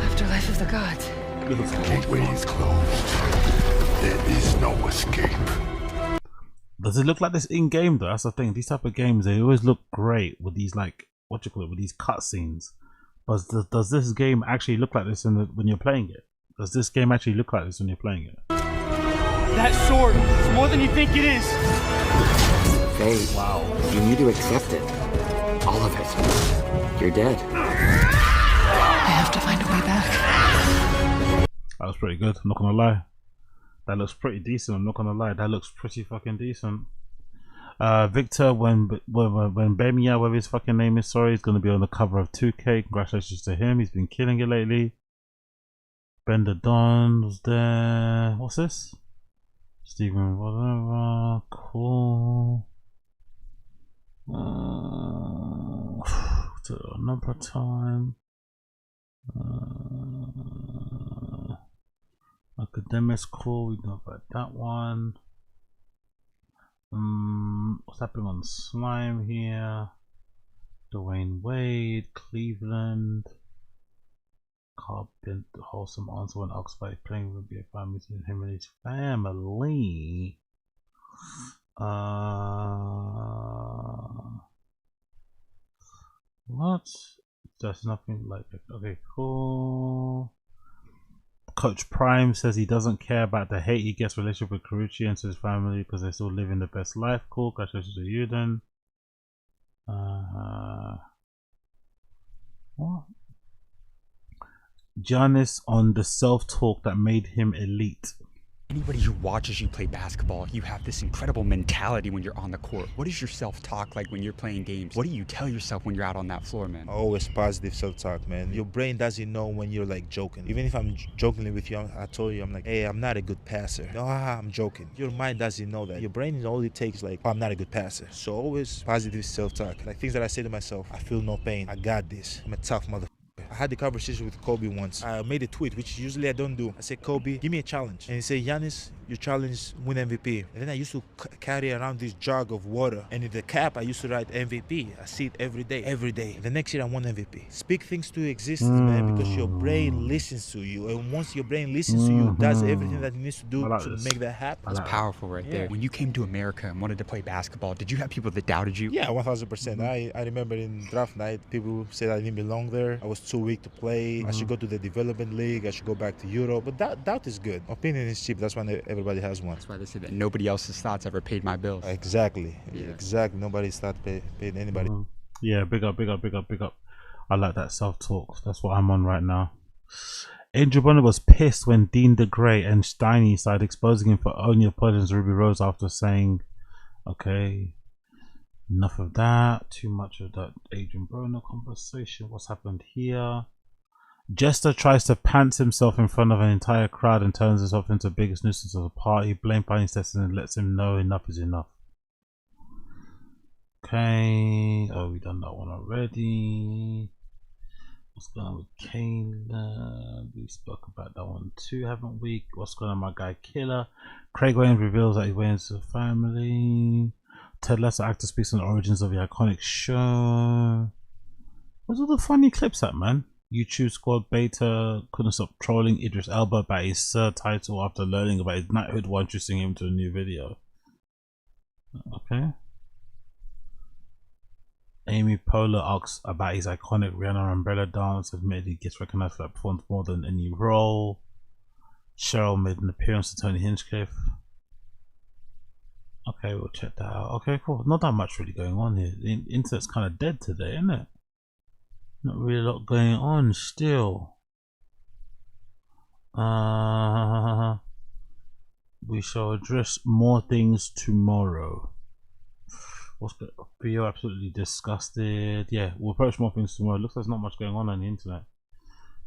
Afterlife of the gods. The gateway is closed. There is no escape. Does it look like this in game though? That's the thing. These type of games, they always look great with these like with these cutscenes. But does this game actually look like this when you're playing it? Does this game actually look like this when you're playing it? That sword is more than you think it is. Faye, wow. You need to accept it. All of it. You're dead. I have to find a way back. That was pretty good, I'm not gonna lie. That looks pretty decent, I'm not gonna lie. That looks pretty fucking decent. Victor, when Bemia, whatever his fucking name is, sorry, is gonna be on the cover of 2K. Congratulations to him, he's been killing it lately. Bender Don was there. What's this? Stephen, whatever. Cool. Number time. Academics, cool. We know about that one. What's happening on Slime here? Dwayne Wade, Cleveland. Carpent, wholesome answer when asked by playing with your family to him and his family. What? There's nothing like it. Okay, cool. Coach Prime says he doesn't care about the hate he gets relationship with Karuchi and to his family because they're still living the best life. Cool, congratulations to you then. What? Giannis on the self-talk that made him elite. Anybody who watches you play basketball, you have this incredible mentality when you're on the court. What is your self-talk like when you're playing games? What do you tell yourself when you're out on that floor, man? Always positive self-talk, man. Your brain doesn't know when you're like joking. Even if I'm jokingly with you, I told you, I'm like, hey, I'm not a good passer. No, I'm joking. Your mind doesn't know that. Your brain only takes like, oh, I'm not a good passer. So always positive self-talk. Like things that I say to myself, I feel no pain. I got this. I'm a tough motherfucker. I had the conversation with Kobe once. I made a tweet, which usually I don't do. I said, Kobe, give me a challenge. And he said, Giannis, your challenge, win MVP. And then I used to carry around this jug of water. And in the cap, I used to write MVP. I see it every day, every day. The next year, I won MVP. Speak things to existence, man, because your brain listens to you. And once your brain listens to you, it does everything that it needs to do to make that happen. That's powerful right there. When you came to America and wanted to play basketball, did you have people that doubted you? Yeah, 1000%. I remember in draft night, people said I didn't belong there. I was too weak to play. I should go to the development league. I should go back to Europe. But doubt is good. Opinion is cheap. That's why everybody has one. That's why they say that nobody else's thoughts ever paid my bills. Exactly. Yeah. Exactly. Nobody's thought paid anybody. Yeah, big up. I like that self-talk. That's what I'm on right now. Angel Bonner was pissed when Dean DeGray and Steiny started exposing him for only apologizing to Ruby Rose after saying, okay, enough of that. Too much of that Adrian Broner conversation. What's happened here? Jester tries to pants himself in front of an entire crowd and turns himself into the biggest nuisance of the party. Blame Piney's testing and lets him know enough is enough. Okay. Oh, we done that one already. What's going on with Kayla? We spoke about that one too, haven't we? What's going on with my guy Killer? Craig Wayne reveals that he went into the family. Ted Lasso actor speaks on the origins of the iconic show. Where's all the funny clips at, man? YouTube squad beta couldn't stop trolling Idris Elba about his Sir title after learning about his knighthood while introducing him to a new video. Okay. Amy Poehler asks about his iconic Rihanna umbrella dance. Admitted he gets recognized for that performance more than any role. Cheryl made an appearance to Tony Hinchcliffe. Okay, we'll check that out. Okay, cool. Not that much really going on here. The internet's kind of dead today, isn't it? Not really a lot going on still. We shall address more things tomorrow. What's the video? Absolutely disgusted. Yeah, we'll approach more things tomorrow. Looks like there's not much going on the internet.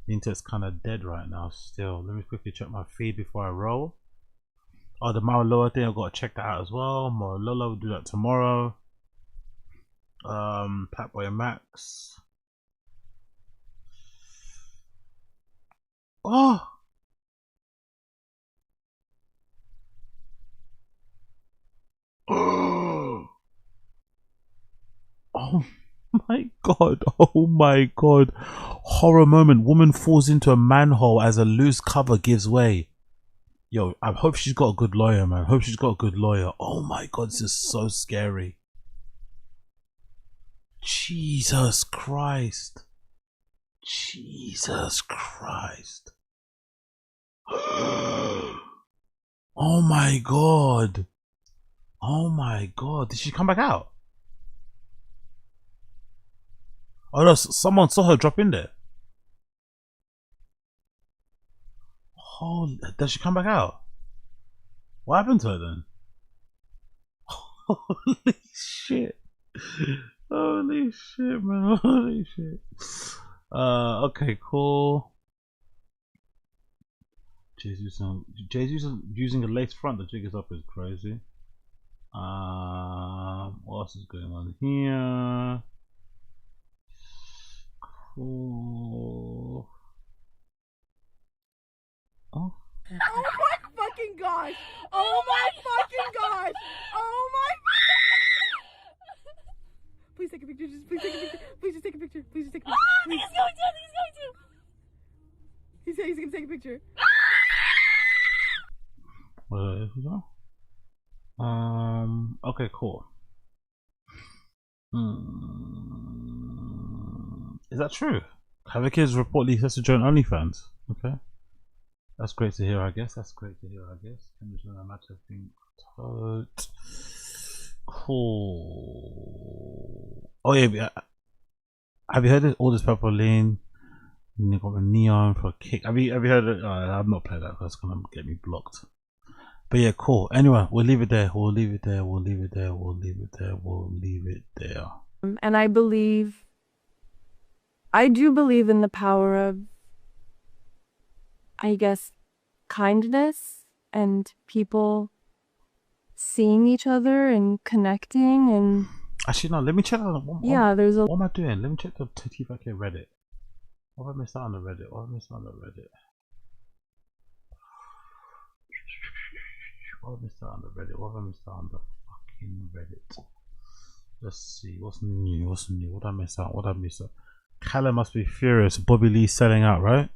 The internet's kind of dead right now still. Let me quickly check my feed before I roll. Oh, the Maoloa thing, I've got to check that out as well. Maoloa, we'll do that tomorrow. Platboy Max. Oh! Oh my god, oh my god. Horror moment. Woman falls into a manhole as a loose cover gives way. Yo, I hope she's got a good lawyer, man. I hope she's got a good lawyer. Oh my god, this is so scary. Jesus Christ. Jesus Christ. Oh my god. Oh my god. Did she come back out? Oh no, someone saw her drop in there. Holy, does she come back out? What happened to her then? Holy shit. Holy shit, man. Holy shit. Okay, cool. Jesus using a lace front. The jig is up is crazy. What else is going on here? Cool. Oh. Oh my fucking gosh! Oh my fucking gosh! Oh my! Please take a picture. Just please take a picture. Please just take a picture. Please just take a picture. Oh, he's going to. He's going to. He said he's gonna take a picture. Okay, cool. Is that true? Havoc is reportedly has to join OnlyFans. Okay. That's great to hear, I guess. That's great to hear, I guess. Cool. Oh yeah, Have you heard of All This Purple Lane? And you got the Neon for a Kick. Have you heard of it? I've not played that. That's gonna get me blocked. But yeah, cool. Anyway, we'll leave it there. We'll leave it there. We'll leave it there. We'll leave it there. We'll leave it there. And I do believe in the power of, I guess, kindness and people seeing each other and connecting and. Actually, no. Let me check out. What am I doing? Let me check the T5K Reddit. What have I missed out on the Reddit? What have I missed out on the Reddit? What have I missed out on the Reddit? What have I missed out on the fucking Reddit? Let's see. What's new? What's new? What did I miss out? What did I miss out? Callum must be furious. Bobby Lee selling out, right?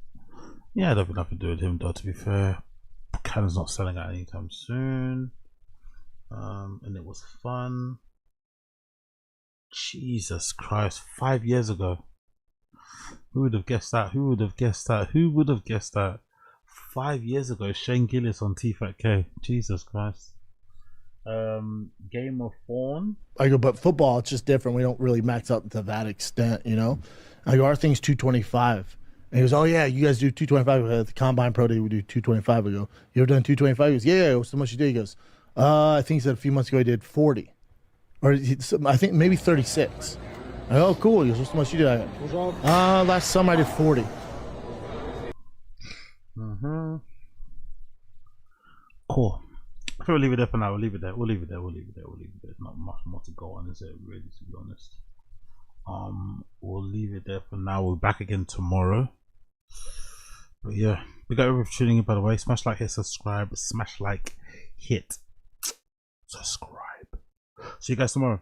Yeah, that would nothing to do with him, though. To be fair, Callum's not selling out anytime soon. And it was fun. Jesus Christ! 5 years ago. Who would have guessed that? Who would have guessed that? Who would have guessed that? 5 years ago, Shane Gillis on T5K. Jesus Christ. Game of Thorn. I go, but football, it's just different. We don't really max out to that extent, you know? I go, our thing's 225. And he goes, oh, yeah, you guys do 225. At the Combine Pro Day, we do 225. I go, you ever done 225? He goes, yeah, what's the most you do? He goes, I think he said a few months ago he did 40. Or I think maybe 36. I go, oh, cool. He goes, what's the most you did? I go, last summer I did 40. Cool. I think we'll leave it there for now. We'll leave it there. We'll leave it there. We'll leave it there. We'll leave it there. There's not much more to go on, is it? Really, to be honest. We'll leave it there for now. We'll be back again tomorrow. But yeah, we got everyone for tuning in. By the way, smash like, hit subscribe. Smash like, hit subscribe. See you guys tomorrow.